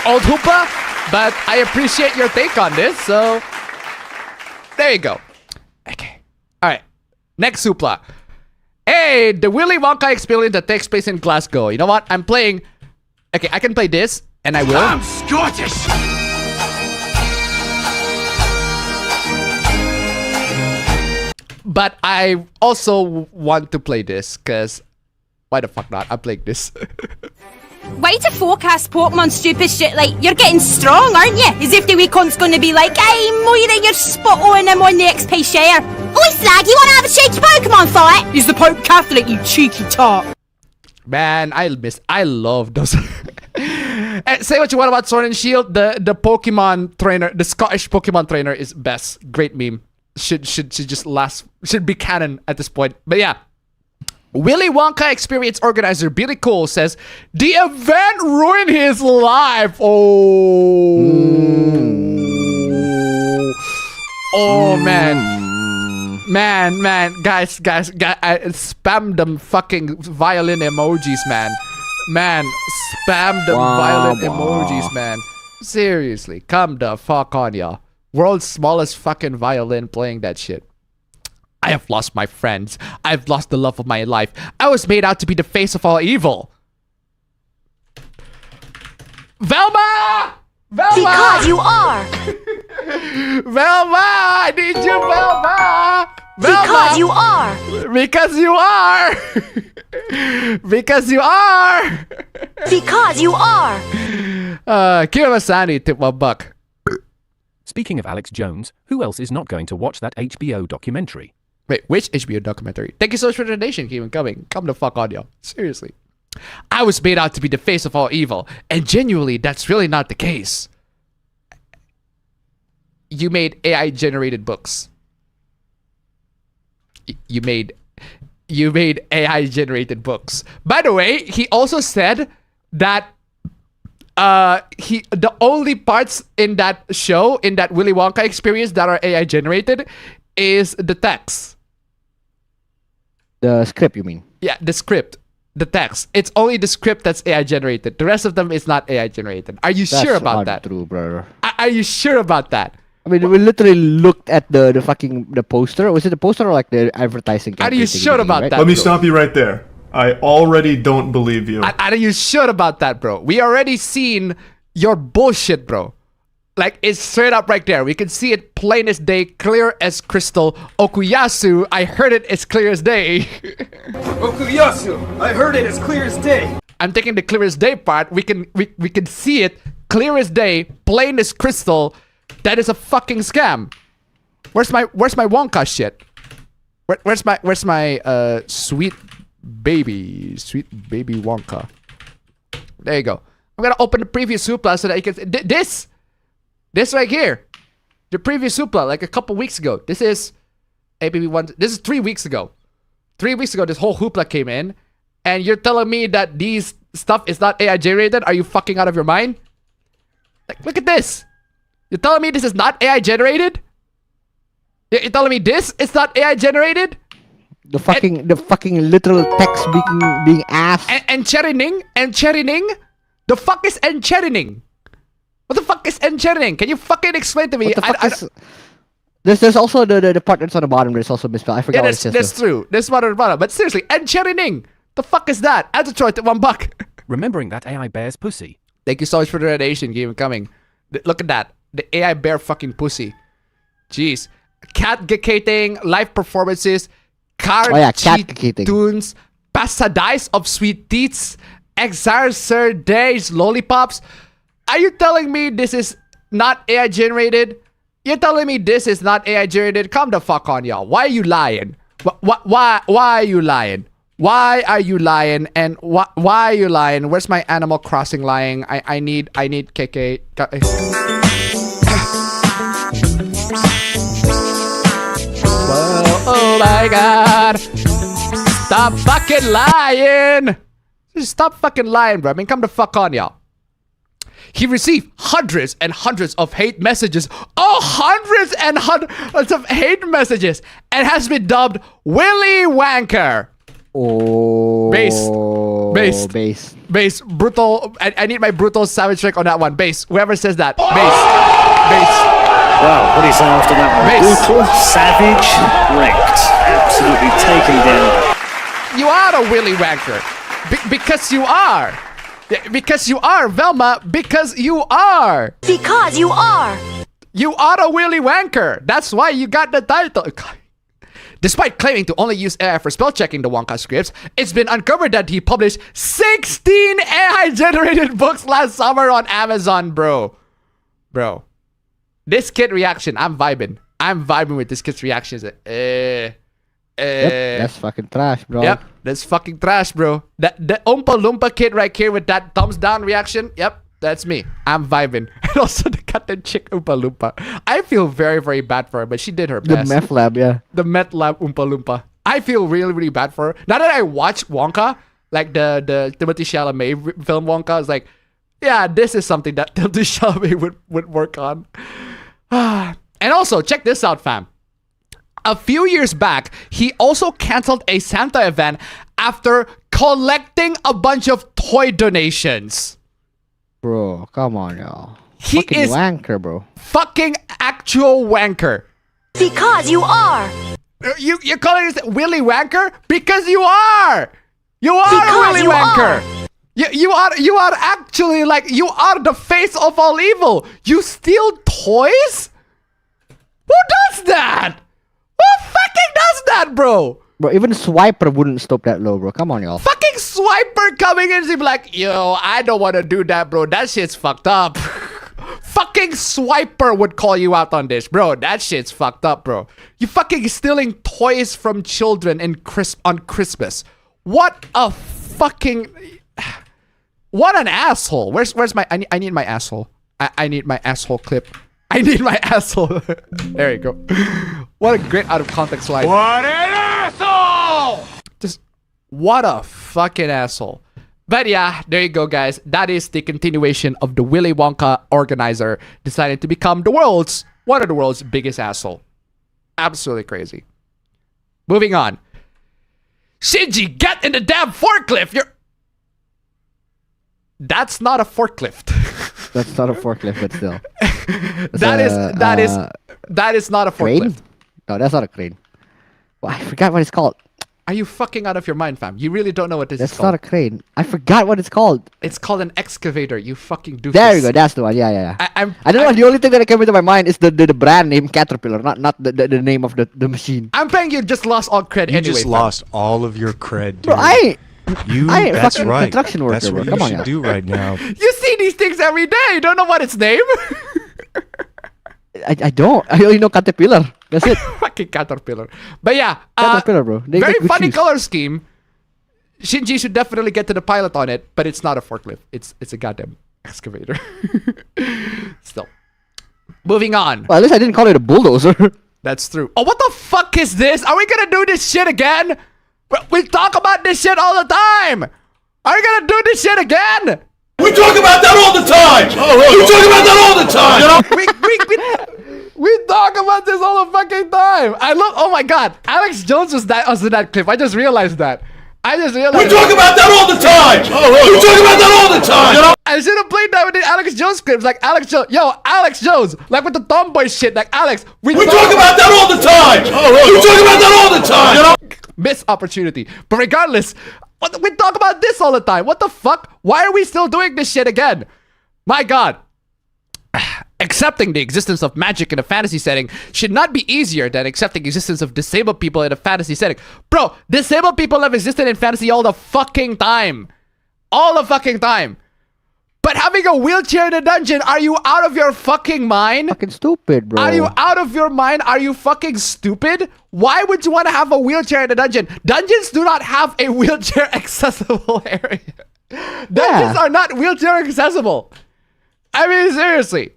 Old hoopla, but I appreciate your take on this. So, there you go. Okay. All right. Next hoopla. Hey, the Willy Wonka Experience that takes place in Glasgow. You know what? I'm playing... Okay, I can play this. And I will. I'm Scottish! But I also want to play this, because why the fuck not? I'm playing this. Way to forecast Pokemon stupid shit like you're getting strong, aren't you? As if the wee cunt's gonna be like, hey Moira, you're spot on, I'm on the XP share. Oi Slag, you wanna have a cheeky Pokemon fight? He's the Pope Catholic, you cheeky tart. Man, I love those. Say what you want about Sword and Shield. The Pokemon trainer, the Scottish Pokemon trainer is best. Great meme. Should just last. Should be canon at this point. But yeah, Willy Wonka Experience organizer Billy Cole says the event ruined his life. Oh man, guys, I spam them fucking violin emojis, man. Man, spam them violin emojis, man. Seriously, come the fuck on, y'all. World's smallest fucking violin playing that shit. I have lost my friends. I've lost the love of my life. I was made out to be the face of all evil. Velma! Because you are. Velma! I need you, Velma! Because you are. Because you are! Because you are. Because you are. Kiramasani tip $1. Speaking of Alex Jones, who else is not going to watch that HBO documentary? Wait, which HBO documentary? Thank you so much for the donation. Keep it coming. Come the fuck on, y'all. Seriously. I was made out to be the face of all evil, and genuinely, that's really not the case. You made AI-generated books. You made AI-generated books. By the way, he also said that the only parts in that show, in that Willy Wonka Experience that are AI-generated is the text. The script, you mean? Yeah, the script. The text. It's only the script that's AI generated. The rest of them is not AI generated. Are you sure about that? True, brother. Are you sure about that? I mean, we literally looked at the poster. Was it the poster or like the advertising? Are you sure about that? Let me stop you right there. I already don't believe you. Are you sure about that, bro? We already seen your bullshit, bro. Like, it's straight up right there. We can see it plain as day, clear as crystal. Okuyasu, I heard it as clear as day. Okuyasu, I heard it as clear as day. I'm taking the clear as day part. We can see it clear as day, plain as crystal. That is a fucking scam. Where's my Wonka shit? Where's my sweet baby Wonka? There you go. I'm gonna open the previous Hoopla so that you can this right here, the previous Hoopla, like a couple weeks ago. This is APB 1. This is 3 weeks ago. 3 weeks ago, this whole Hoopla came in, and you're telling me that these stuff is not AI generated? Are you fucking out of your mind? Like, look at this. You're telling me this is not AI generated? You're telling me this is not AI generated? The fucking literal text being asked. And Cherryning. The fuck is encherining? What the fuck is encherining? Can you fucking explain to me? There's also the part that's on the bottom. There's also misspelled. I forgot what it says. That's true. There's one on the bottom. But seriously, encherining. The fuck is that? Add to Troy to $1. Remembering that AI bear's pussy. Thank you so much for the donation. Keep it coming. Look at that. The AI bear fucking pussy. Jeez. Cat gekating, live performances, tunes, pasadise of sweet teats, exarcerdays, lollipops. Are you telling me this is not AI generated? You're telling me this is not AI generated? Come the fuck on, y'all. Why are you lying? Why are you lying? Why are you lying? And why are you lying? Where's my Animal Crossing lying? I need KK. Whoa, oh my god. Stop fucking lying. Just stop fucking lying, bro. I mean, come the fuck on, y'all. He received hundreds and hundreds of hate messages. Oh, hundreds and hundreds of hate messages. And has been dubbed Willy Wanker. Oh. Base. Brutal. I need my brutal savage trick on that one. Base. Whoever says that. Base. Wow, what is after that one? Brutal, savage, wrecked. Absolutely taken down. You are a Willy Wanker. Because you are. Because you are, Velma. Because you are. Because you are. You are a Willy Wanker. That's why you got the title. Despite claiming to only use AI for spell checking the Wonka scripts, it's been uncovered that he published 16 AI-generated books last summer on Amazon, bro. This kid reaction, I'm vibing. I'm vibing with this kid's reactions. Yep, that's fucking trash, bro. Yep, that's fucking trash, bro. The Oompa Loompa kid right here with that thumbs down reaction. Yep, that's me. I'm vibing. And also the Captain Chick Oompa Loompa. I feel very, very bad for her, but she did her best. The meth lab, yeah. The meth lab Oompa Loompa. I feel really, really bad for her. Now that I watch Wonka, like the Timothée Chalamet film Wonka, it's like, yeah, this is something that Timothée Chalamet would work on. And also, check this out, fam. A few years back, he also canceled a Santa event after collecting a bunch of toy donations. Bro, come on, y'all. He fucking is wanker, bro. Fucking actual wanker. Because you are. You're calling this Willy Wanker? Because you are. You are because a Willy Wanker. You are actually like, you are the face of all evil. You steal toys? Who does that? Who fucking does that, bro? Bro, even Swiper wouldn't stop that low, bro. Come on, y'all. Fucking Swiper coming in and be like, yo, I don't want to do that, bro. That shit's fucked up. Fucking Swiper would call you out on this, bro. That shit's fucked up, bro. You fucking stealing toys from children on Christmas. What a fucking... What an asshole. Where's my... I need my asshole. I need my asshole clip. I need my asshole. There you go. What a great out of context line. What an asshole! Just what a fucking asshole. But yeah, there you go, guys. That is the continuation of the Willy Wonka organizer deciding to become one of the world's biggest asshole. Absolutely crazy. Moving on. Shinji, get in the damn forklift. That's not a forklift. That's not a forklift, but still. That is not a crane? forklift. No, that's not a crane. Well, I forgot what it's called. Are you fucking out of your mind, fam? You really don't know what this is That's called. not a crane. I forgot what it's called. It's called an excavator. You fucking doofus. There you go. That's the one. Yeah. I don't know. The only thing that came into my mind is the brand name Caterpillar, not the name of the machine. I'm saying you just lost all cred anyway. You just lost all of your cred, dude. Bro, I ain't That's fucking right. construction worker, That's bro. what Come you on, should y'all. do right now. You see these things every day. You don't know what its name? I don't. I only know Caterpillar. That's it. Fucking Caterpillar. But yeah. Caterpillar, bro. They Very get good funny shoes. color scheme. Shinji should definitely get to the pilot on it, but it's not a forklift. It's a goddamn excavator. Still. Moving on. Well, at least I didn't call it a bulldozer. That's true. Oh, what the fuck is this? Are we gonna do this shit again? We talk about this shit all the time. Are we gonna do this shit again? We talk about that all the time! We talk about that all the time! We talk about this all the fucking time. I love. Oh my god, Alex Jones was in that clip. I just realized that. We talk about that all the time! We talk about that all the time! I should have played that with the Alex Jones clips, like Alex Jones. Yo, Alex Jones, like with the Tomboy shit, like Alex. We talk about that all the time! We talk about that all the time! Missed opportunity. But regardless, we talk about this all the time. What the fuck? Why are we still doing this shit again? My god. Accepting the existence of magic in a fantasy setting should not be easier than accepting the existence of disabled people in a fantasy setting. Bro, disabled people have existed in fantasy all the fucking time. All the fucking time. But having a wheelchair in a dungeon, are you out of your fucking mind? Fucking stupid, bro. Are you out of your mind? Are you fucking stupid? Why would you want to have a wheelchair in a dungeon? Dungeons do not have a wheelchair accessible area. Dungeons are not wheelchair accessible. I mean, seriously.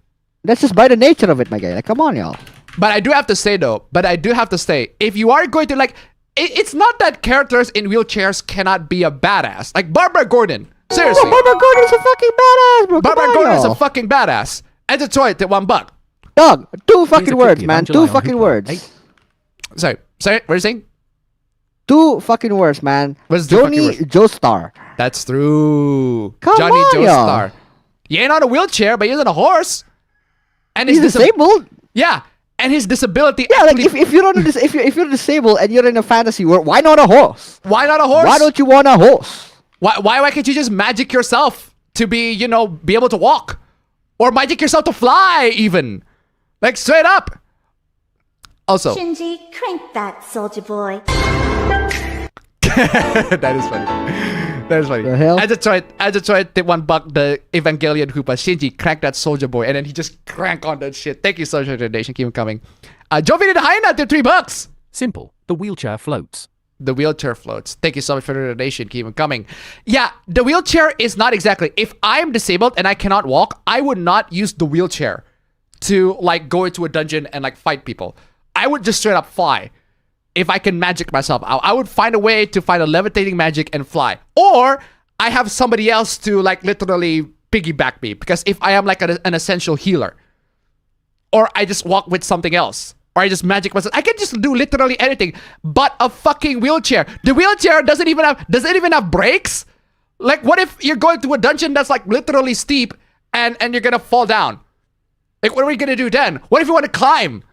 That's just by the nature of it, my guy. Like, come on, y'all. But I do have to say, though, if you are going to, like, it's not that characters in wheelchairs cannot be a badass. Like, Barbara Gordon. Seriously. Barbara Gordon's a fucking badass, bro. Barbara Gordon is a fucking badass. And it's toy at $1. Dog, two fucking click words, the man. Evangelion Two fucking Hoopla. words. Hey. Sorry, what are you saying? Two fucking words, man. What's the fucking Johnny words? Joestar. That's true. Come Johnny on, Joestar. He ain't on a wheelchair, but he's on a horse. And He's disabled. Yeah, and his disability. Yeah, like actually- if you're on this, if you're disabled and you're in a fantasy world, why not a horse? Why not a horse? Why don't you want a horse? Why can't you just magic yourself to be able to walk, or magic yourself to fly even, like straight up? Also, Shinji, crank that, soldier boy. that is funny. That is funny. The hell? I just tried $1 the Evangelion Hoopa. Shinji, crank that soldier boy, and then he just crank on that shit. Thank you so much for the donation. Keep them coming. Jovi did high enough to $3. Simple. The wheelchair floats. The wheelchair floats. Thank you so much for the donation. Keep them coming. Yeah, the wheelchair is not exactly. If I'm disabled and I cannot walk, I would not use the wheelchair to like go into a dungeon and like fight people. I would just straight up fly. If I can magic myself, I would find a way to find a levitating magic and fly. Or I have somebody else to like literally piggyback me. Because if I am like an essential healer, or I just walk with something else, or I just magic myself, I can just do literally anything but a fucking wheelchair. The wheelchair doesn't even have brakes. Like, what if you're going to a dungeon that's like literally steep and you're gonna fall down? Like, what are we gonna do then? What if you want to climb?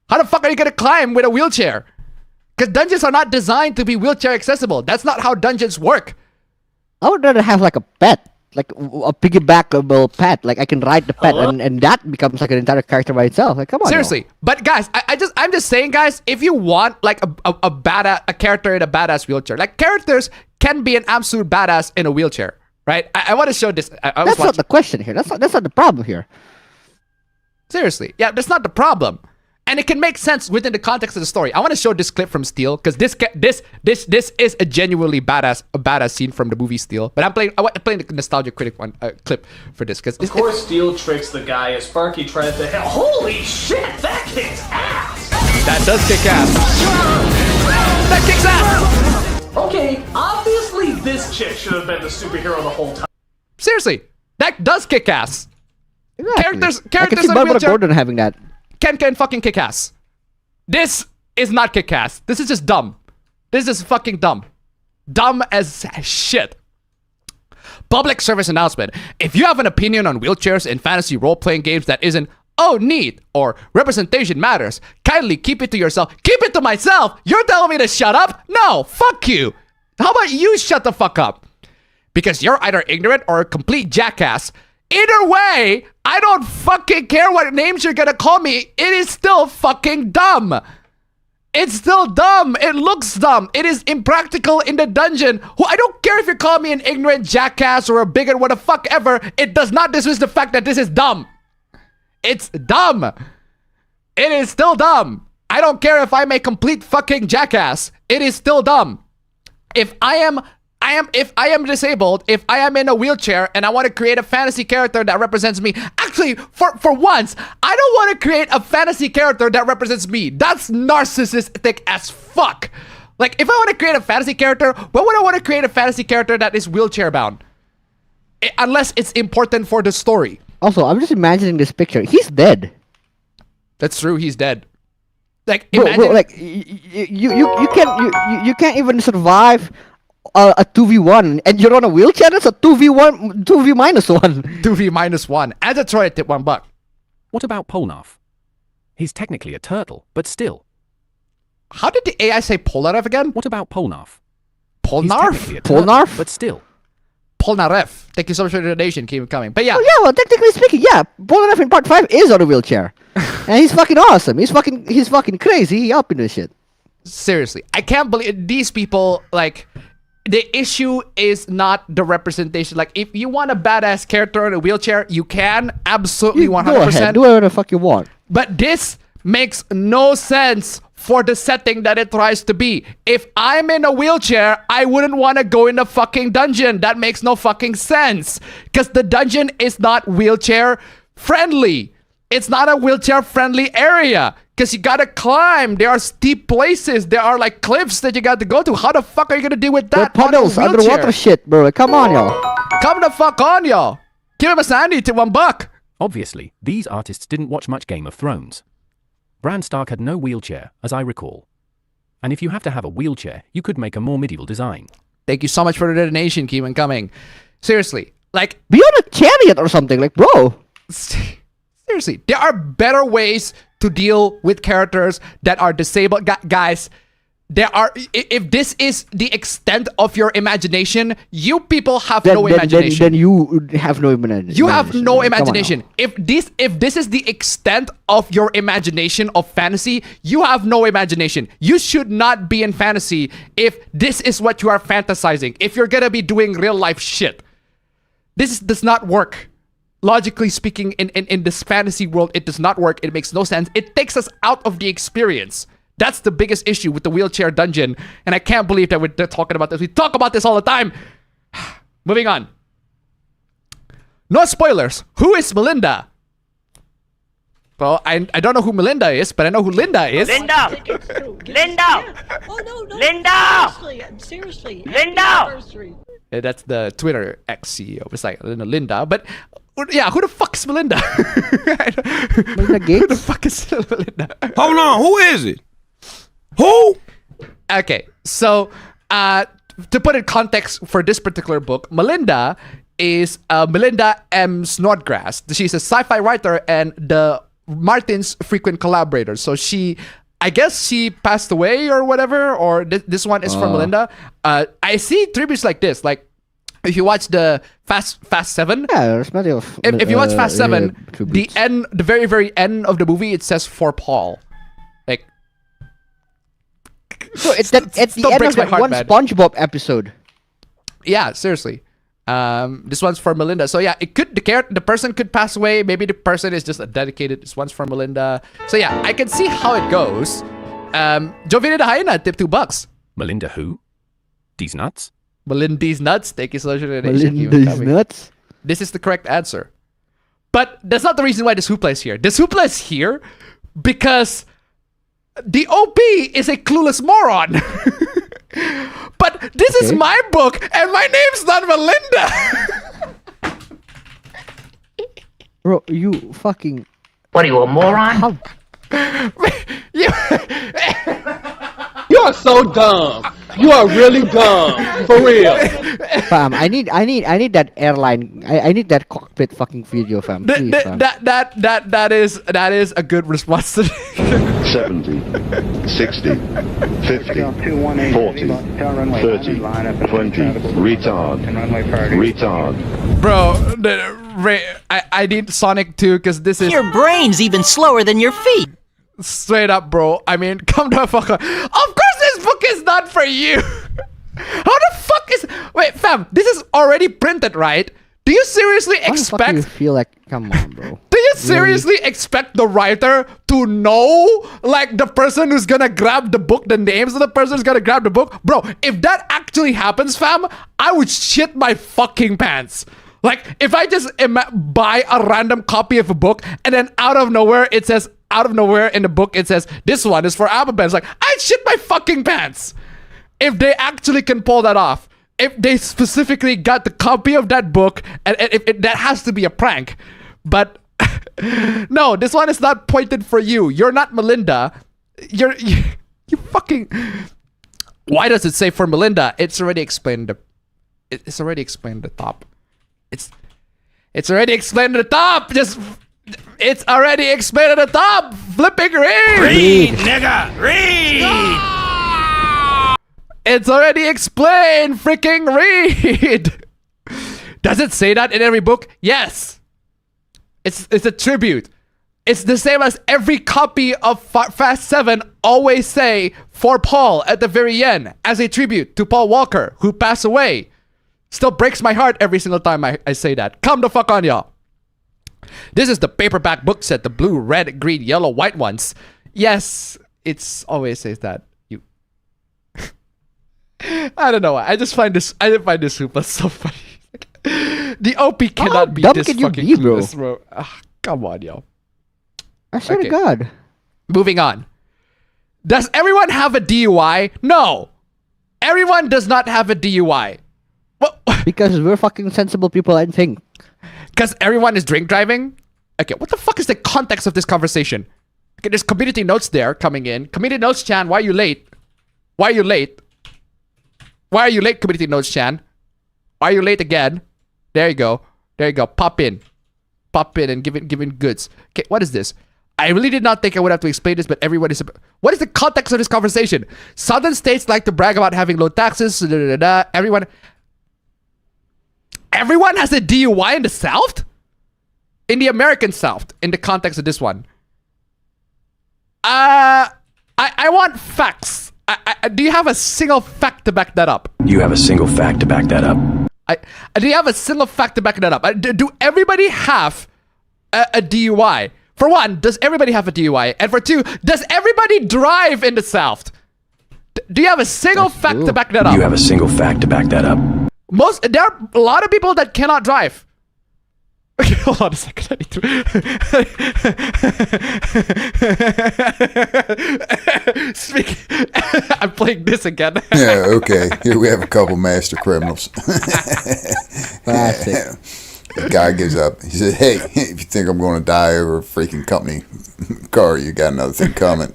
How the fuck are you gonna climb with a wheelchair? Because dungeons are not designed to be wheelchair accessible. That's not how dungeons work. I would rather have like a pet like a piggybackable pet. Like I can ride the pet, and that becomes like an entire character by itself. Like come on. Seriously, but guys, I'm just saying, guys, if you want like a character in a badass wheelchair, like characters can be an absolute badass in a wheelchair, right? I want to show this. That's not the question here. That's not the problem here. Seriously, yeah, that's not the problem, and it can make sense within the context of the story. I want to show this clip from Steel because this is a genuinely badass scene from the movie Steel. But I'm playing the nostalgia critic one clip for this because of course Steel tricks the guy as Sparky tries to hell. Holy shit, that kicks ass! That does kick ass. That kicks ass. Okay, obviously this chick should have been the superhero the whole time. Seriously, that does kick ass. Exactly. Characters I can see in a Barbara wheelchair Gordon having that. Can fucking kick ass. This is not kick ass. This is just dumb. This is fucking dumb. Dumb as shit. Public service announcement. If you have an opinion on wheelchairs in fantasy role-playing games that isn't, oh, neat, or representation matters, kindly keep it to yourself. Keep it to myself? You're telling me to shut up? No, fuck you. How about you shut the fuck up? Because you're either ignorant or a complete jackass. Either way, I don't fucking care what names you're gonna call me. It is still fucking dumb. It's still dumb. It looks dumb. It is impractical in the dungeon. I don't care if you call me an ignorant jackass or a bigot, what the fuck ever. It does not dismiss the fact that this is dumb. It's dumb. It is still dumb. I don't care if I'm a complete fucking jackass. It is still dumb. If I am disabled, if I am in a wheelchair and I want to create a fantasy character that represents me, actually, for once, I don't want to create a fantasy character that represents me. That's narcissistic as fuck. Like, if I want to create a fantasy character, why would I want to create a fantasy character that is wheelchair bound? Unless it's important for the story. Also, I'm just imagining this picture. He's dead. That's true. He's dead. Like, imagine, bro, like you can't even survive a 2v1 and you're on a wheelchair. That's a 2v1 2v minus 1 2v minus 1 and a Troy tip $1. What about Polnareff? He's technically a turtle, but still. How did the AI say Polnareff again? What about Polnareff? Polnareff, but still. Polnareff. Thank you so much for the donation. Keep it coming. But yeah. Oh, yeah, well, technically speaking, yeah, Polnareff in part 5 is on a wheelchair. And he's fucking awesome. He's fucking crazy. He up in this shit. Seriously, I can't believe these people, like, the issue is not the representation. Like, if you want a badass character in a wheelchair, you can. Absolutely 100%. Go ahead, do whatever the fuck you want. But this makes no sense for the setting that it tries to be. If I'm in a wheelchair, I wouldn't want to go in the fucking dungeon. That makes no fucking sense. Because the dungeon is not wheelchair friendly. It's not a wheelchair friendly area. Because you gotta climb. There are steep places. There are like cliffs that you got to go to. How the fuck are you gonna deal with that? Puddles, underwater shit, bro. Come on, y'all. Come the fuck on, y'all. Give him a sandy to $1. Obviously, these artists didn't watch much Game of Thrones. Bran Stark had no wheelchair, as I recall. And if you have to have a wheelchair, you could make a more medieval design. Thank you so much for the donation, keep on coming. Seriously, like, be on a chariot or something, like, bro. Seriously, there are better ways to deal with characters that are disabled. Guys, there are, if this is the extent of your imagination, you people have no imagination. Then you have no imagination. You have no imagination. If this is the extent of your imagination of fantasy, you have no imagination. You should not be in fantasy if this is what you are fantasizing. If you're gonna be doing real life shit. This does not work. Logically speaking, in this fantasy world, it does not work. It makes no sense. It takes us out of the experience. That's the biggest issue with the wheelchair dungeon. And I can't believe that we're talking about this. We talk about this all the time. Moving on. No spoilers. Who is Melinda? Well, I don't know who Melinda is, but I know who Linda is. Linda! Linda! Oh, no. Linda! Seriously. Linda! That's the Twitter ex-CEO. It's like Linda, but yeah, who the fuck is Melinda? Melinda Gates? Who the fuck is Melinda? Hold on, who is it? Who? Okay, so to put in context for this particular book, Melinda is Melinda M. Snodgrass. She's a sci-fi writer and the Martin's frequent collaborator. So I guess she passed away or whatever, or this one is from Melinda. I see tributes like this, like if you watch the Fast 7, yeah, there's plenty of. if you watch Fast 7, the tributes. end, the very end of the movie, it says for Paul. Like, So it's the still end breaks of my that heart, one man. SpongeBob episode. yeah, seriously. This one's for Melinda. So yeah, it could the person could pass away. Maybe the person is just a dedicated. This one's for Melinda. So yeah, I can see how it goes. Jovina de Hyena, tip $2. Melinda who? These nuts? Melinda's nuts. Thank you so much for the donation. Keep it Melinda's coming. nuts. This is the correct answer. But that's not the reason why this Hoopla is here. This Hoopla is here because the OP is a clueless moron. But this is my book, and my name's not Melinda. Bro, you fucking. What are you, a moron? You are so dumb. You are really dumb. For real. Fam, I need that airline. I need that cockpit fucking video, fam. Please, fam. That is a good response to 70, 60, 50, 40, 30, 20, retard. Bro, I need Sonic 2 because this is Your brain's even slower than your feet. straight up, bro. I mean, come the fuck on. Of course this book is not for you. How the fuck is... Wait, fam, this is already printed, right? Do you seriously How the fuck do you expect... feel like? Come on, bro. Do you seriously expect the writer to know, like, the person who's gonna grab the book, the names of the person who's gonna grab the book? Bro, if that actually happens, fam, I would shit my fucking pants. Like, if I just buy a random copy of a book, and then out of nowhere in the book, it says, this one is for alphabets. Like, I'd shit my fucking pants. If they actually can pull that off. If they specifically got the copy of that book, and if that has to be a prank. But no, this one is not pointed for you. You're not Melinda. You fucking... Why does it say for Melinda? It's already explained. It's already explained at the top. It's already explained at the top. It's already explained at the top. Flipping read. Read, nigga. Read. It's already explained. Freaking read. Does it say that in every book? Yes. It's a tribute. It's the same as every copy of Fast 7 always say for Paul at the very end as a tribute to Paul Walker, who passed away. Still breaks my heart every single time I say that. Come the fuck on, y'all. This is the paperback book set, the blue, red, green, yellow, white ones. Yes, it's always says that. You. I don't know why. I find this Hoopla so funny. The OP cannot be this fucking clueless, bro. Come on, yo. I swear to God. Moving on. Does everyone have a DUI? No. Everyone does not have a DUI. Because we're fucking sensible people, I think. Because everyone is drink driving? Okay, what the fuck is the context of this conversation? Okay, there's community notes there coming in. Community notes, Chan, why are you late? Why are you late? Why are you late, community notes, Chan? Why are you late again? There you go. There you go. Pop in and give it goods. Okay, what is this? I really did not think I would have to explain this, but everyone is... What is the context of this conversation? Southern states like to brag about having low taxes. Everyone has a DUI in the South? In the American South, in the context of this one. I want facts. Do you have a single fact to back that up? You have a single fact to back that up. Do you have a single fact to back that up? Do everybody have a DUI? For one, does everybody have a DUI? And for two, does everybody drive in the South? Do you have a single fact to back that up? You have a single fact to back that up. There are a lot of people that cannot drive. Okay, hold on a second. I need to... I'm playing this again. Yeah, okay. Here we have a couple master criminals. Classic. The guy gives up. He said, hey, if you think I'm going to die over a freaking company car, you got another thing coming.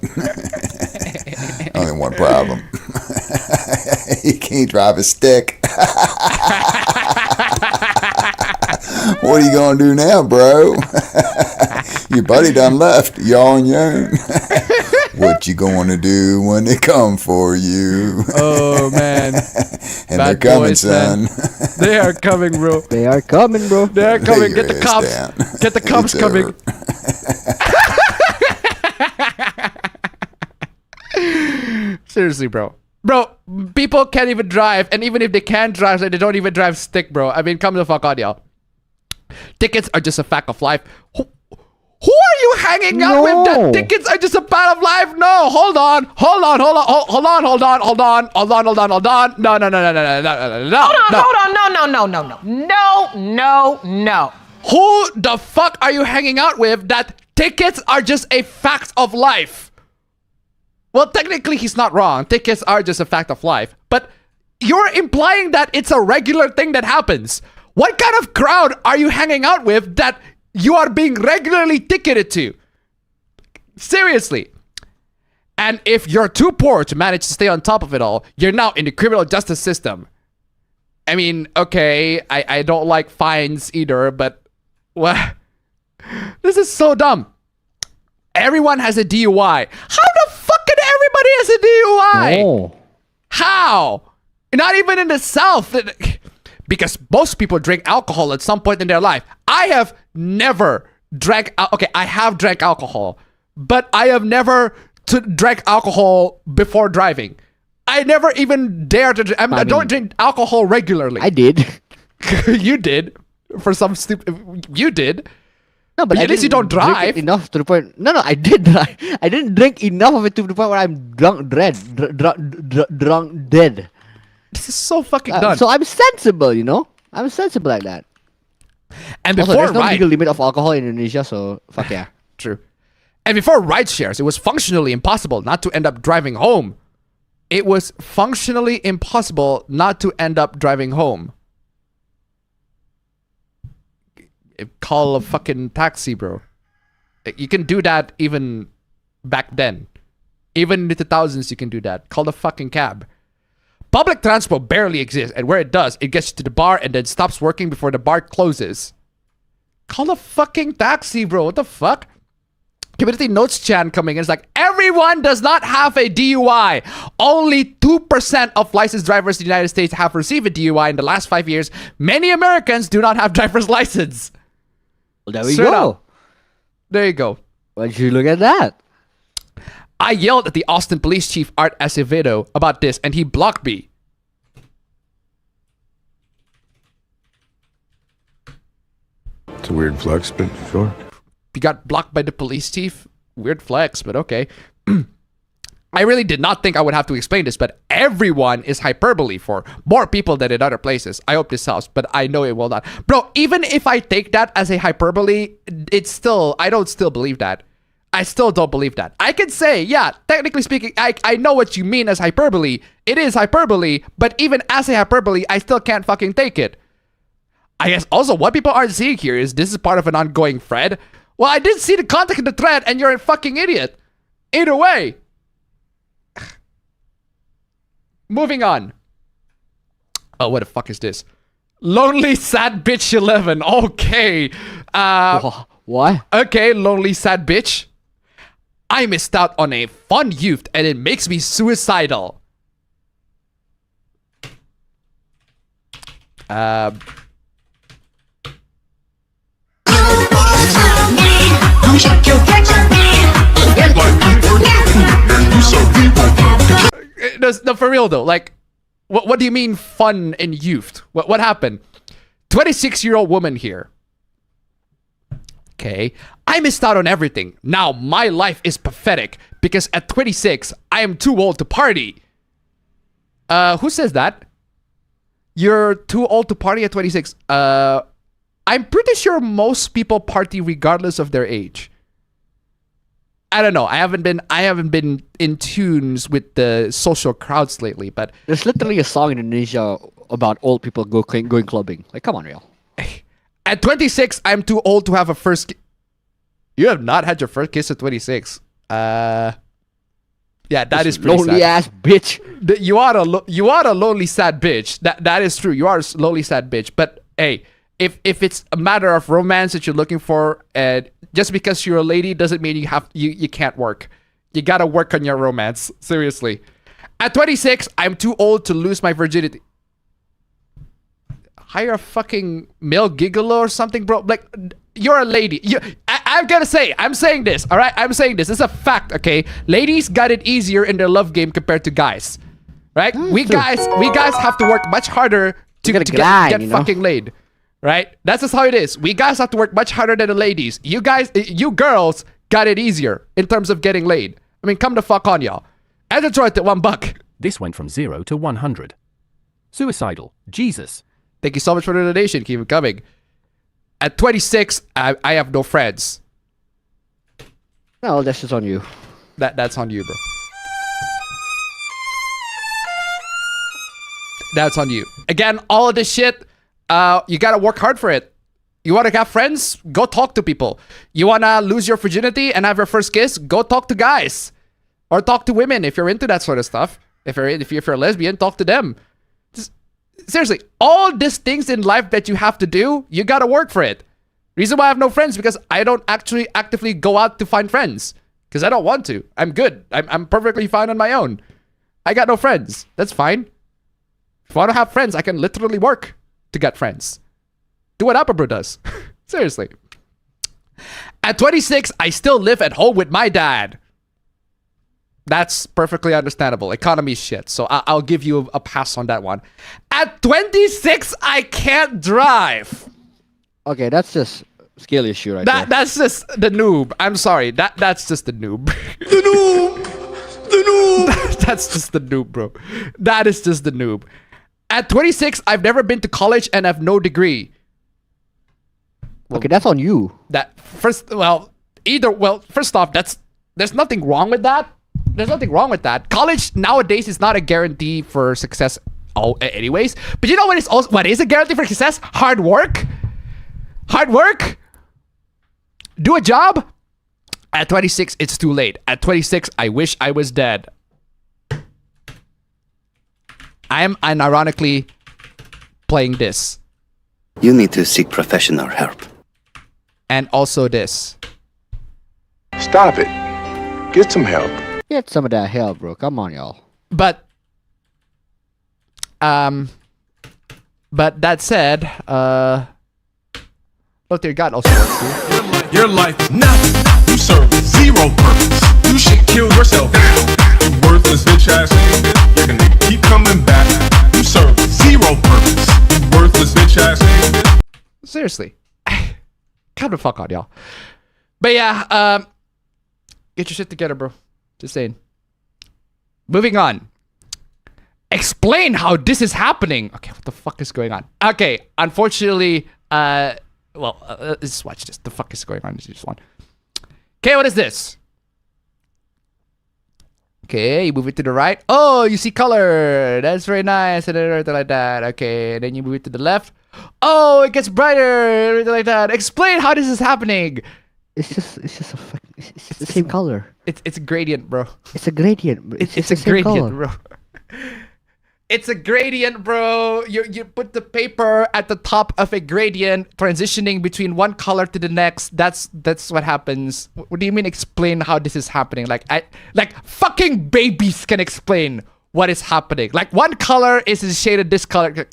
Only one problem. He can't drive a stick. What are you going to do now, bro? Your buddy done left. You on your own. What you gonna do when they come for you? Oh man. And Bad they're coming, boys, man. son. They are coming, bro. They are coming, bro. They are coming. Lay Get the your cops. ass down. Get the cops It's coming. Seriously, bro. Bro, people can't even drive, and even if they can drive, they don't even drive stick, bro. I mean, come the fuck on, y'all. Tickets are just a fact of life. Who are you hanging out with? That tickets are just a part of life? No, hold on. No. No. Who the fuck are you hanging out with that tickets are just a fact of life? Well, technically, he's not wrong. Tickets are just a fact of life. But you're implying that it's a regular thing that happens. What kind of crowd are you hanging out with that you are being regularly ticketed to? Seriously. And if you're too poor to manage to stay on top of it all, you're now in the criminal justice system. I mean, okay, I don't like fines either, but what? This is so dumb. Everyone has a DUI. How the fuck can everybody has a DUI? Oh. How? Not even in the South. Because most people drink alcohol at some point in their life. I have never drank. Okay, I have drank alcohol, but I have never drank alcohol before driving. I never even dare to. I don't drink alcohol regularly. I did. You did. For some stupid. You did. No, but at least you don't drive enough to the point. No, I did. I didn't drink enough of it to the point where I'm drunk dead. This is so fucking done. So I'm sensible, you know. I'm sensible like that. And also, before there's no legal limit of alcohol in Indonesia, so fuck yeah. True. And before ride shares, it was functionally impossible not to end up driving home. It was functionally impossible not to end up driving home. Call a fucking taxi, bro. You can do that even back then. Even in the 2000s, you can do that. Call a fucking cab. Public transport barely exists, and where it does, it gets you to the bar and then stops working before the bar closes. Call a fucking taxi, bro. What the fuck? Community Notes Chan coming in. It's like, everyone does not have a DUI. Only 2% of licensed drivers in the United States have received a DUI in the last 5 years. Many Americans do not have driver's license. Well, there we go. There you go. Why don't you look at that? I yelled at the Austin Police Chief Art Acevedo about this, and he blocked me. It's a weird flex, but sure. You got blocked by the police chief? Weird flex, but okay. I really did not think I would have to explain this, but everyone is hyperbole for more people than in other places. I hope this helps, but I know it will not. Bro, even if I take that as a hyperbole, it's still, I don't still believe that. I still don't believe that. I can say, yeah, technically speaking, I know what you mean as hyperbole. It is hyperbole, but even as a hyperbole, I still can't fucking take it. I guess also what people aren't seeing here is this is part of an ongoing thread. Well, I didn't see the context of the thread, and you're a fucking idiot. Either way. Moving on. Oh, what the fuck is this? Lonely Sad Bitch 11. Okay. What? Okay, Lonely Sad Bitch. I missed out on a fun youth, and it makes me suicidal. No, for real though. Like, what do you mean fun and youth? What happened? 26-year-old woman here. Okay, I missed out on everything. Now my life is pathetic because at 26, I am too old to party. Who says that? You're too old to party at 26. I'm pretty sure most people party regardless of their age. I don't know. I haven't been in tunes with the social crowds lately, but there's literally a song in Indonesia about old people going clubbing. Like, come on, real. At 26, I'm too old to have a first. You have not had your first kiss at 26. Yeah, that is pretty lonely sad. ass bitch. You are a lonely sad bitch. That is true. You are a lonely sad bitch. But hey, if it's a matter of romance that you're looking for, and just because you're a lady doesn't mean you can't work. You gotta work on your romance. Seriously. At 26, I'm too old to lose my virginity. Hire a fucking male gigolo or something, bro. Like, you're a lady. I'm gonna say, I'm saying this, all right? I'm saying this. It's a fact, okay? Ladies got it easier in their love game compared to guys, right? We guys have to work much harder to get fucking laid, right? That's just how it is. We guys have to work much harder than the ladies. You girls got it easier in terms of getting laid. I mean, come the fuck on, y'all. And Detroit at $1. This went from 0 to 100. Suicidal. Jesus. Thank you so much for the donation. Keep it coming. At 26, I have no friends. No, that's just on you. That's on you, bro. That's on you. Again, all of this shit, you gotta work hard for it. You wanna have friends? Go talk to people. You wanna lose your virginity and have your first kiss? Go talk to guys. Or talk to women if you're into that sort of stuff. If you're a lesbian, talk to them. Seriously, all these things in life that you have to do, you gotta work for it. Reason why I have no friends because I don't actually actively go out to find friends. Because I don't want to. I'm good. I'm perfectly fine on my own. I got no friends. That's fine. If I want to have friends, I can literally work to get friends. Do what Appa Bro does. Seriously. At 26, I still live at home with my dad. That's perfectly understandable. Economy shit. So I'll give you a pass on that one. At 26, I can't drive. Okay, that's just skill issue right there. That's just the noob. I'm sorry. That's just the noob. The noob! The noob! That's just the noob, bro. That is just the noob. At 26, I've never been to college and have no degree. Okay, that's on you. First off, there's nothing wrong with that. There's nothing wrong with that. College nowadays is not a guarantee for success anyways. But you know what is a guarantee for success? Hard work. Hard work. Do a job. At 26, it's too late. At 26, I wish I was dead. I am unironically playing this. You need to seek professional help. And also this. Stop it. Get some help. Get some of that help, bro. Come on, y'all. But that said, oh dear God, also works too. Your life is nothing. You serve zero purpose. You should kill yourself. You worthless bitch ass nigga. You're gonna keep coming back. You serve zero purpose. You worthless bitch ass nigga. Seriously. Come the fuck on, y'all. But yeah, get your shit together, bro. Just saying. Moving on. Explain how this is happening. Okay, what the fuck is going on? Okay, unfortunately, let's watch this. The fuck is going on? This one. Okay, what is this? Okay, you move it to the right. Oh, you see color. That's very nice. And everything like that. Okay, and then you move it to the left. Oh, it gets brighter. Everything like that. Explain how this is happening. It's just the same color. It's a gradient, bro. It's a gradient. It's a gradient, bro. It's a gradient, bro. You put the paper at the top of a gradient, transitioning between one color to the next. That's what happens. What do you mean explain how this is happening? Like fucking babies can explain what is happening. Like one color is shaded this color.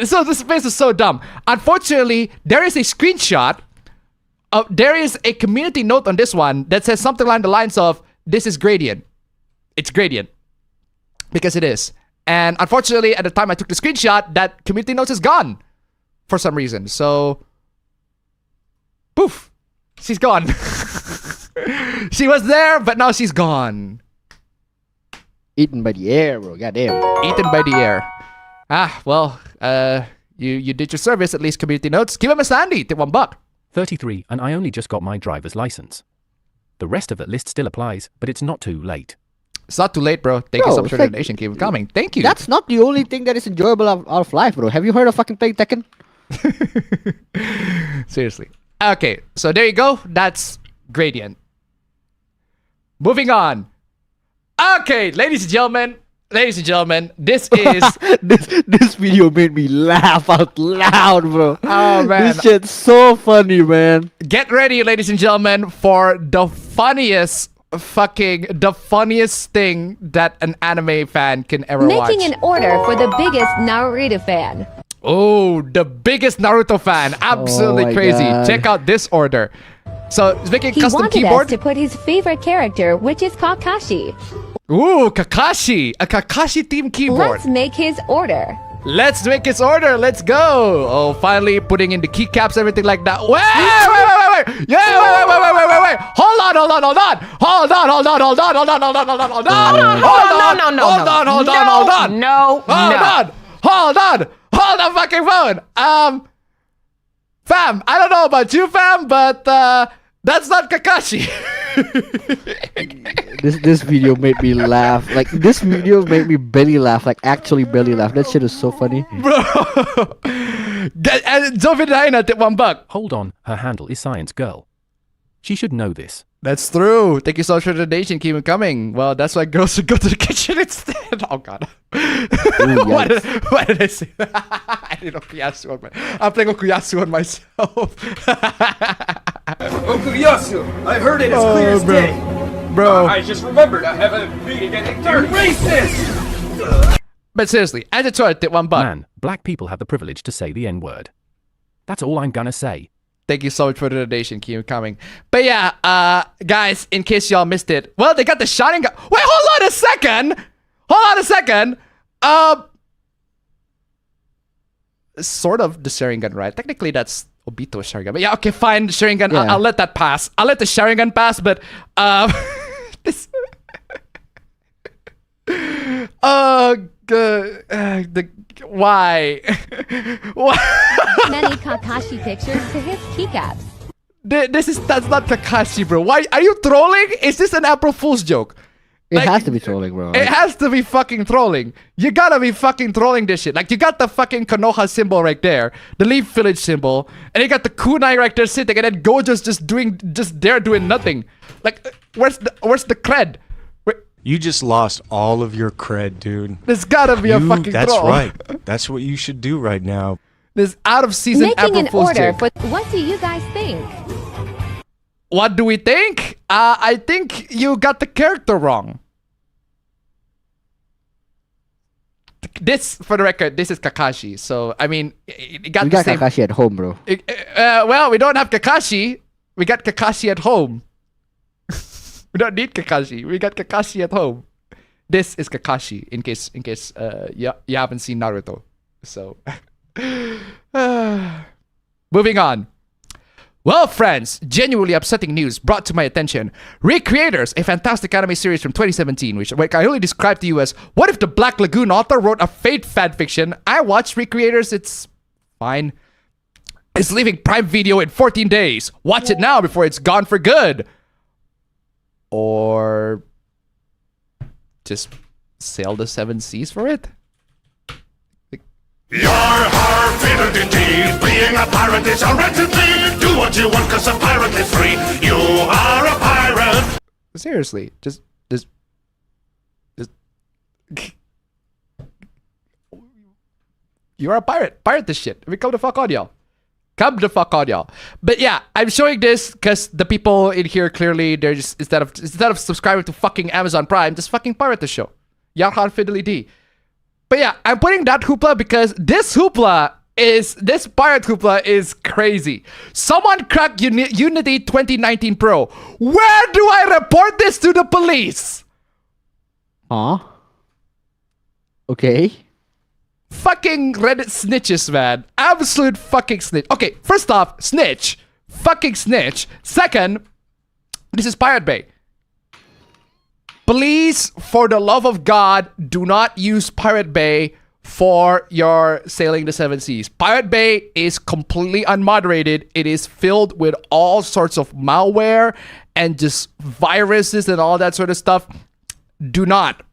So this space is so dumb. Unfortunately, there is a screenshot. There is a community note on this one that says something along the lines of, this is gradient. It's gradient. Because it is. And unfortunately, at the time I took the screenshot, that community note is gone. For some reason. So, poof. She's gone. She was there, but now she's gone. Eaten by the air, bro. Goddamn. Eaten by the air. Well, you did your service, at least community notes. Give him a sandy, tip $1. 33, and I only just got my driver's license. The rest of the list still applies, but it's not too late. It's not too late, bro. Thank you so much for the donation. Keep it coming. Thank you. That's not the only thing that is enjoyable out of life, bro. Have you heard of fucking playing Tekken? Seriously. Okay, so there you go. That's gradient. Moving on. Okay, ladies and gentlemen, ladies and gentlemen, this is this video made me laugh out loud, bro. Oh man, this shit's so funny, man. Get ready, ladies and gentlemen, for the funniest thing that an anime fan can ever watch. Making an order for the biggest Naruto fan. Oh, the biggest Naruto fan. Absolutely crazy. God. Check out this order. So, he's making He custom wanted keyboard. us to put his favorite character, which is Kakashi. Ooh, Kakashi. A Kakashi themed keyboard. Let's make his order. Let's make his order. Let's go. Oh, finally putting in the keycaps, everything like that. Wait. Yeah, wait. Hold on. No. Hold the fucking phone. Fam, I don't know about you, fam, but that's not Kakashi. This video made me laugh. Like, this video made me belly laugh. Like, actually belly laugh. That shit is so funny. Bro. And Zovidina at $1. Hold on, her handle is Science Girl. She should know this. That's true. Thank you so much for the donation. Keep it coming. Well, that's why girls should go to the kitchen instead. Oh, God. Ooh, why did I say that? I didn't know Kuyasu on I'm playing Okuyasu on myself. Okuyasu, I heard it as clear as day. Bro. I just remembered I have a meeting at 8:30. Racist! But seriously, as it's at $1. Man, black people have the privilege to say the N-word. That's all I'm gonna say. Thank you so much for the donation. Keep it coming. But yeah, guys, in case y'all missed it, well, they got the shotgun. Wait, hold on a second. Sort of the Sharingan, right? Technically, that's Obito's Sharingan. But yeah, okay, fine. The Sharingan, Yeah. I'll let that pass. I'll let the Sharingan pass, but this. Why? Why? Many Kakashi pictures to his keycaps. That's not Takahashi, bro. Why are you trolling? Is this an April Fool's joke? It has to be trolling, bro. It has to be fucking trolling. You gotta be fucking trolling this shit. Like, you got the fucking Konoha symbol right there, the Leaf Village symbol, and you got the kunai right there sitting, and then Gojo's just there doing nothing. Like, where's the cred? You just lost all of your cred, dude. There's gotta be a fucking That's troll. right. That's what you should do right now. This out of season Making April an Fool's order joke. for what do you guys think? What do we think? I think you got the character wrong. This, for the record, this is Kakashi. So, I mean, it got We the got same. Kakashi at home, bro. Well, we don't have Kakashi. We got Kakashi at home. We don't need Kakashi. We got Kakashi at home. This is Kakashi, in case you haven't seen Naruto. So, moving on. Well, friends, genuinely upsetting news brought to my attention. ReCREATORS, a fantastic anime series from 2017, which I only described to you as, what if the Black Lagoon author wrote a Fate fanfiction? I watched ReCREATORS, it's fine. It's leaving Prime Video in 14 days. Watch it now before it's gone for good. Or just sail the 7 seas for it? Your heart fitted indeed. Being a pirate is a wretched thing. Do what you want, cause a pirate is free. You are a pirate. Seriously, just you're a pirate. Pirate this shit. I mean, come the fuck on, y'all. Come the fuck on, y'all. But yeah, I'm showing this because the people in here clearly, they're just, instead of subscribing to fucking Amazon Prime, just fucking pirate the show. Yarhan Fiddly D. But yeah, I'm putting that hoopla because this pirate hoopla is crazy. Someone cracked Unity 2019 Pro. Where do I report this to the police? Huh? Okay. Fucking Reddit snitches, man. Absolute fucking snitch. Okay, first off, snitch. Fucking snitch. Second, this is Pirate Bay. Please, for the love of God, do not use Pirate Bay for your sailing the 7 seas. Pirate Bay is completely unmoderated. It is filled with all sorts of malware and just viruses and all that sort of stuff.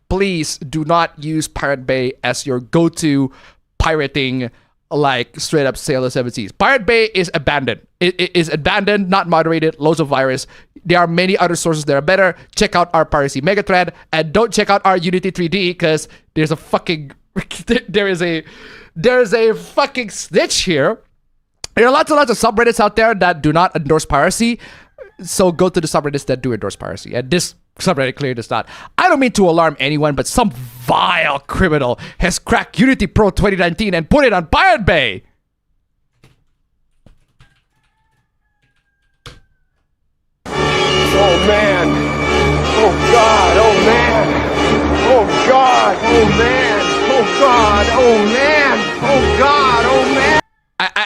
Please do not use Pirate Bay as your go-to pirating like straight up Sailor 7 Seas. Pirate Bay is abandoned. It is abandoned, not moderated, loads of virus. There are many other sources that are better. Check out our piracy megathread, and don't check out our Unity 3D because there's a fucking there's a fucking snitch here. There are lots and lots of subreddits out there that do not endorse piracy. So go to the subreddits that do endorse piracy. And this subreddit clearly does not. I don't mean to alarm anyone, but some vile criminal has cracked Unity Pro 2019 and put it on Pirate Bay. Oh man! Oh god! Oh man! Oh god! Oh man! Oh god! Oh man! Oh god! Oh man!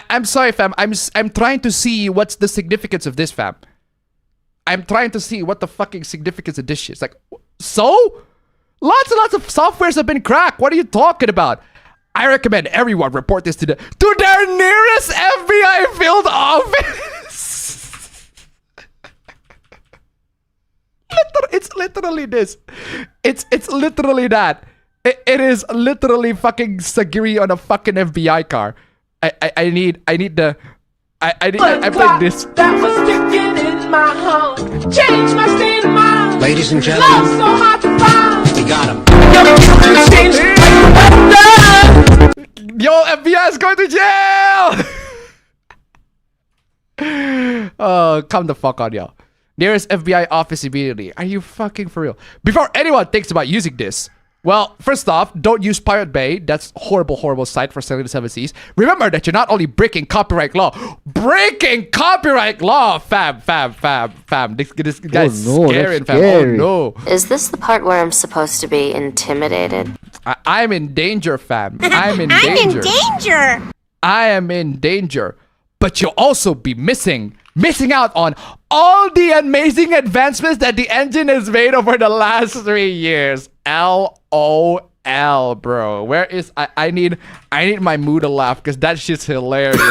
I'm sorry, fam. I'm trying to see what's the significance of this, fam. I'm trying to see what the fucking significance of this shit is. Like, so? Lots and lots of softwares have been cracked. What are you talking about? I recommend everyone report this to their nearest FBI field office. It's literally this. It's literally that. It is literally fucking Sagiri on a fucking FBI car. I need the I played this. That was sticking in my home. Change my state of mind. Ladies and gentlemen, love so hard to find. We got him. Yo, FBI is going to jail. Oh, come the fuck on, yo. Nearest FBI office immediately. Are you fucking for real? Before anyone thinks about using this, well, first off, don't use Pirate Bay. That's horrible, horrible site for selling the 7 Seas. Remember that you're not only breaking copyright law, fam. This guy's scary, fam. Oh no. Is this the part where I'm supposed to be intimidated? I'm in danger, fam. I'm in danger. I am in danger. But you'll also be missing out on all the amazing advancements that the engine has made over the last 3 years. LOL, bro. Where is I need my mood to laugh because that shit's hilarious.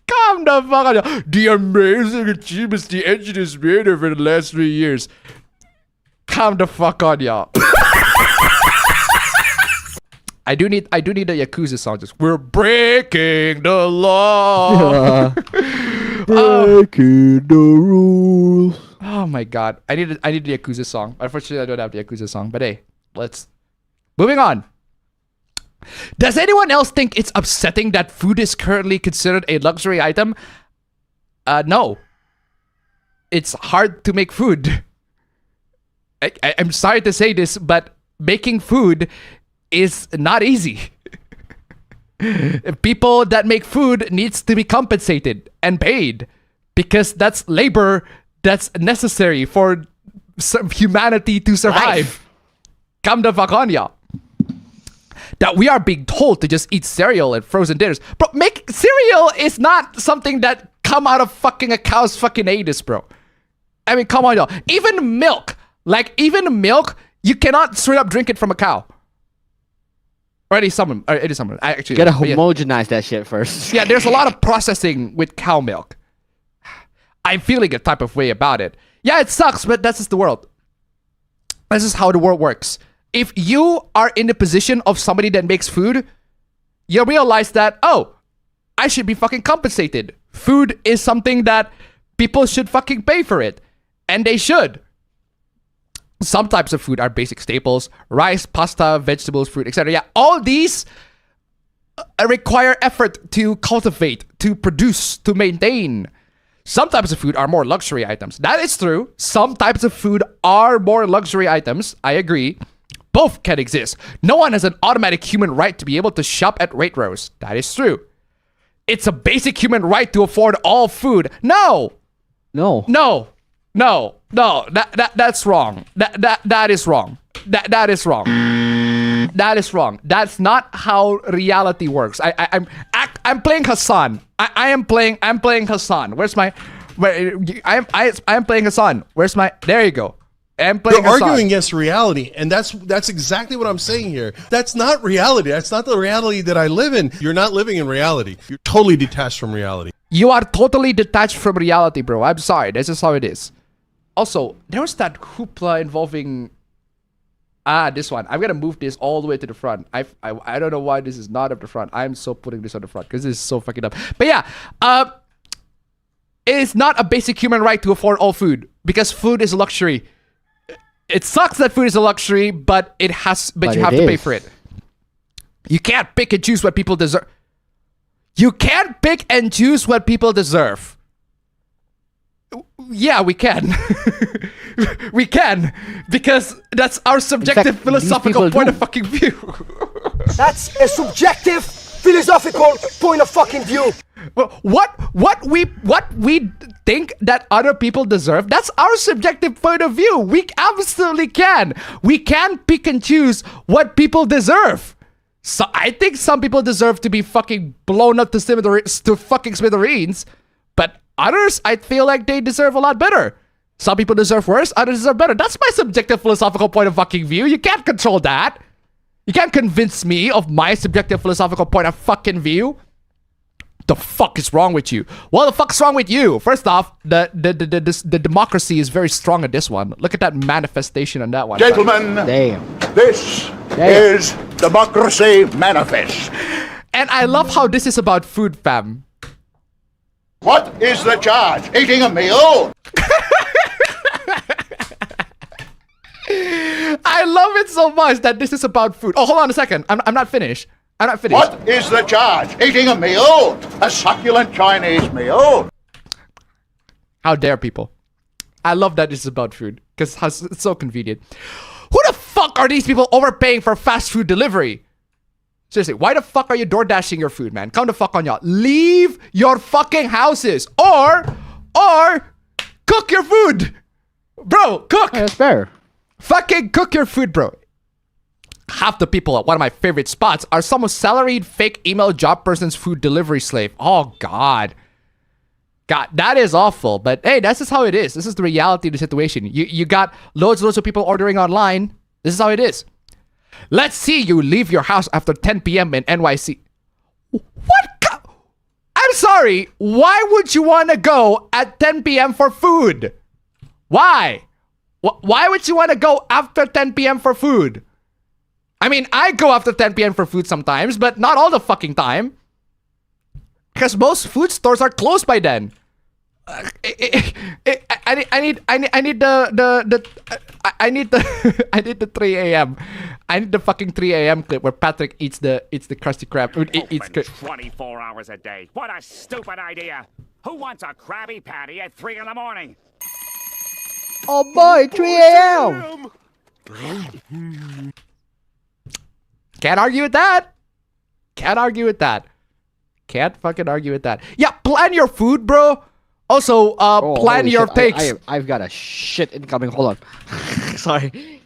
Calm the fuck down. The amazing achievements the engine has made over the last 3 years. Calm the fuck on, y'all. I do need a Yakuza song. Just we're breaking the law. Breaking the rules. Oh my god. I need the Yakuza song. Unfortunately, I don't have the Yakuza song. But hey, moving on. Does anyone else think it's upsetting that food is currently considered a luxury item? No. It's hard to make food. I'm sorry to say this, but making food is not easy. People that make food needs to be compensated and paid because that's labor that's necessary for humanity to survive. Come the fuck on, y'all. That we are being told to just eat cereal and frozen dinners. Bro, cereal is not something that come out of fucking a cow's fucking anus, bro. I mean, come on, y'all. Even milk, you cannot straight up drink it from a cow. Or it is someone. I actually gotta homogenize that shit first. Yeah, there's a lot of processing with cow milk. I'm feeling a type of way about it. Yeah, it sucks, but that's just the world. This is how the world works. If you are in the position of somebody that makes food, you realize that, oh, I should be fucking compensated. Food is something that people should fucking pay for it. And they should. Some types of food are basic staples. Rice, pasta, vegetables, fruit, etc. Yeah, all these require effort to cultivate, to produce, to maintain. Some types of food are more luxury items. That is true. Some types of food are more luxury items. I agree. Both can exist. No one has an automatic human right to be able to shop at Waitrose. That is true. It's a basic human right to afford all food. No. That's wrong. That is wrong. That is wrong. That is wrong. That's not how reality works. I'm playing Hassan. I'm playing Hassan. I'm playing Hassan. Where's my? There you go. I'm playing You're Hassan. arguing against reality, and that's exactly what I'm saying here. That's not reality. That's not the reality that I live in. You're not living in reality. You're totally detached from reality. You are totally detached from reality, bro. I'm sorry. This is how it is. Also, there was that hoopla involving This one. I'm gonna move this all the way to the front. I don't know why this is not up the front. I'm so putting this on the front because this is so fucking up. But yeah, it is not a basic human right to afford all food because food is a luxury. It sucks that food is a luxury, but you have to pay for it. You can't pick and choose what people deserve. You can't pick and choose what people deserve. Yeah, we can. We can. Because that's our subjective philosophical point of fucking view. That's a subjective philosophical point of fucking view. What we think that other people deserve, that's our subjective point of view. We absolutely can. We can pick and choose what people deserve. So I think some people deserve to be fucking blown up to fucking smithereens, but others, I feel like they deserve a lot better. Some people deserve worse, others deserve better. That's my subjective philosophical point of fucking view. You can't control that. You can't convince me of my subjective philosophical point of fucking view. The fuck is wrong with you? Well, the fuck's wrong with you? First off, the democracy is very strong at this one. Look at that manifestation on that one. Gentlemen, this is Democracy Manifest. And I love how this is about food, fam. What is the charge? Eating a meal? I love it so much that this is about food. Oh, hold on a second. I'm not finished. I'm not finished. What is the charge? Eating a meal? A succulent Chinese meal? How dare people? I love that this is about food because it's so convenient. Who the fuck are these people overpaying for fast food delivery? Seriously, why the fuck are you door dashing your food, man? Come the fuck on, y'all. Leave your fucking houses or cook your food. Bro, cook. That's fair. Fucking cook your food, bro. Half the people at one of my favorite spots are some salaried fake email job person's food delivery slave. Oh, God. God, that is awful. But hey, that's just how it is. This is the reality of the situation. You got loads of people ordering online. This is how it is. Let's see you leave your house after 10 p.m. in NYC. What? I'm sorry. Why would you want to go at 10 p.m. for food? Why? Why would you want to go after 10 p.m. for food? I mean, I go after 10 p.m. for food sometimes, but not all the fucking time. Because most food stores are closed by then. I need the 3 a.m. I need the fucking 3 a.m. clip where Patrick eats the Krusty Krab. Eats 24 hours a day. What a stupid idea. Who wants a Krabby Patty at 3 in the morning? Oh boy, 3 a.m. Can't argue with that. Can't argue with that. Can't fucking argue with that. Yeah, plan your food, bro. Also, plan your takes. I've got a shit incoming. Hold on. Sorry.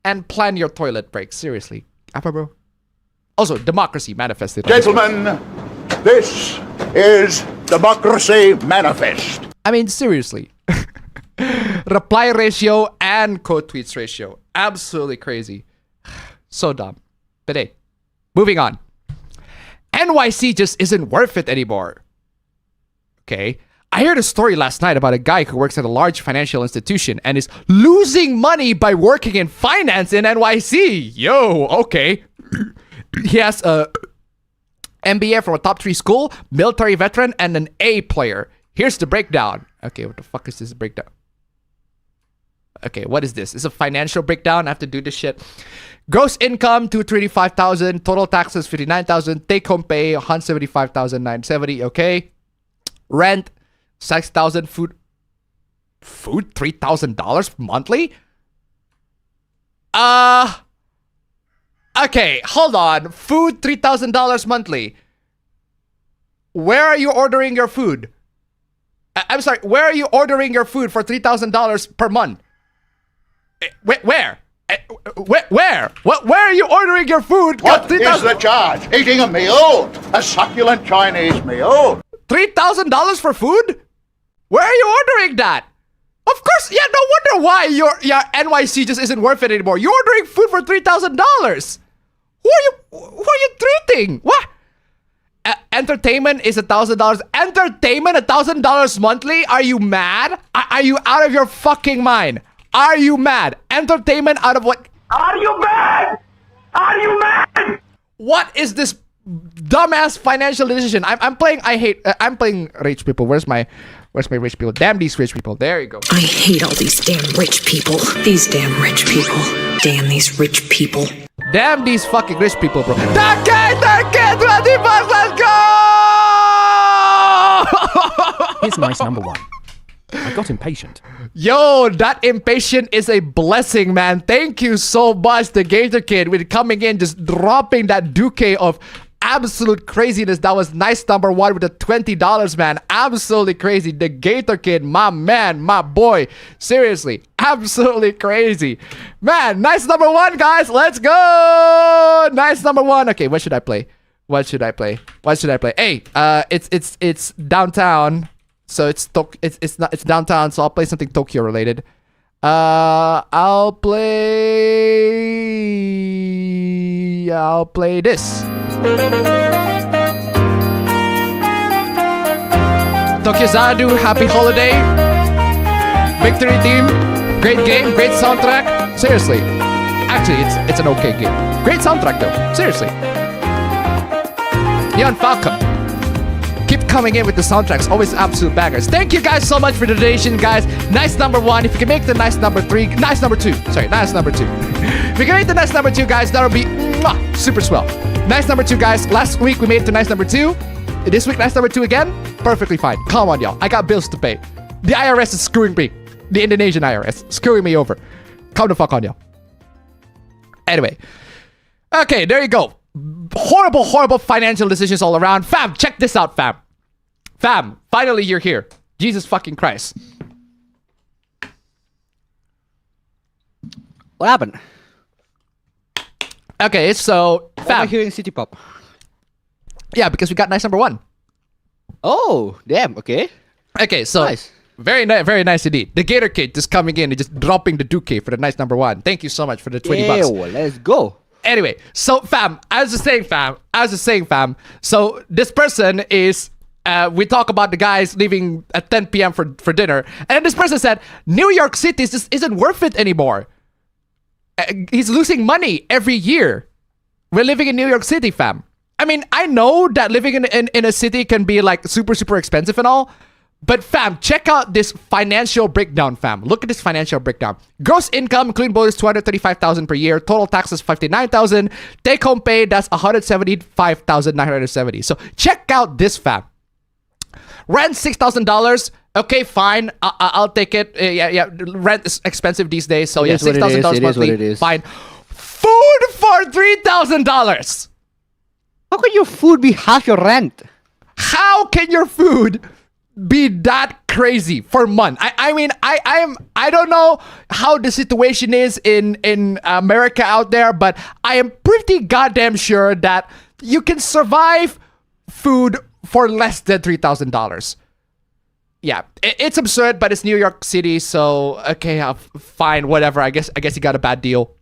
And plan your toilet breaks. Seriously. Apa, bro. Also, democracy manifested. Gentlemen, this is Democracy Manifest. I mean, seriously. Reply ratio and quote tweets ratio. Absolutely crazy. So dumb. But hey, moving on. NYC just isn't worth it anymore. Okay. I heard a story last night about a guy who works at a large financial institution and is losing money by working in finance in NYC. Yo, okay. He has a MBA from a top 3 school, military veteran, and an A player. Here's the breakdown. Okay, what the fuck is this breakdown? Okay, what is this? It's a financial breakdown. I have to do this shit. Gross income, $235,000. Total taxes, $59,000. Take home pay, $175,970. Okay. Rent, $6,000. Food, $3,000 monthly? Okay, hold on. Food, $3,000 monthly. Where are you ordering your food? I'm sorry, where are you ordering your food for $3,000 per month? Where? Where? Where are you ordering your food? What is the charge? Eating a meal? A succulent Chinese meal? $3,000 for food? Where are you ordering that? Of course, yeah, no wonder why your NYC just isn't worth it anymore. You're ordering food for $3,000. Who are you treating? What? Entertainment is $1,000. Entertainment $1,000 monthly? Are you mad? Are you out of your fucking mind? Are you mad? Entertainment out of what? Are you mad? Are you mad? What is this dumbass financial decision? I'm playing. I'm playing rich people. Where's my rich people? Damn these rich people. There you go. I hate all these damn rich people. These damn rich people. Damn these rich people. Damn these fucking rich people, bro. $20 let's go! Here's nice number 1. I got impatient. Yo, that impatient is a blessing, man. Thank you so much, the Gator Kid, with coming in, just dropping that duque of absolute craziness. That was nice number 1 with the $20, man. Absolutely crazy. The Gator Kid, my man, my boy. Seriously, absolutely crazy. Man, nice number 1, guys. Let's go. Nice number 1. Okay, what should I play? What should I play? Hey, it's downtown. So it's downtown, so I'll play something Tokyo related. I'll play this. Tokyo Zadu, happy holiday. Victory team, great game, great soundtrack. Seriously. Actually, it's an okay game. Great soundtrack though. Seriously. Neon Falcon. Keep coming in with the soundtracks, always absolute bangers. Thank you guys so much for the donation, guys. Nice number 1. If you can make the nice number 3, nice number 2. Sorry, nice number 2. If you can make the nice number 2, guys, that'll be super swell. Nice number 2, guys. Last week we made it to nice number 2. This week, nice number 2 again. Perfectly fine. Come on, y'all. I got bills to pay. The IRS is screwing me. The Indonesian IRS screwing me over. Come the fuck on, y'all. Anyway. Okay, there you go. Horrible financial decisions all around. Fam, check this out, fam. Fam, finally you're here. Jesus fucking Christ. What happened? Okay, so fam. Why am I hearing City Pop? Yeah, because we got nice number 1. Oh, damn. Okay. Okay, so nice. Very nice indeed. The Gator Kid just coming in and just dropping the duque for the nice number 1. Thank you so much for the $20. Let's go. Anyway, so fam, I was just saying, fam. So this person is, we talk about the guys leaving at 10 p.m. for dinner, and this person said, New York City just isn't worth it anymore. He's losing money every year. We're living in New York City, fam. I mean, I know that living in a city can be like super expensive and all, but fam, check out this financial breakdown, fam. Look at this financial breakdown. Gross income, including bonus, $235,000 per year. Total taxes, $59,000. Take home pay, that's $175,970. So check out this, fam. Rent, $6,000. Okay, fine. I'll take it. Yeah. Rent is expensive these days, so yeah, $6,000 monthly. Fine. Food for $3,000. How can your food be half your rent? How can your food be that crazy for a month? I mean, I don't know how the situation is in America out there, but I am pretty goddamn sure that you can survive food for less than $3,000. Yeah, it's absurd, but it's New York City, so okay, fine, whatever. I guess you got a bad deal,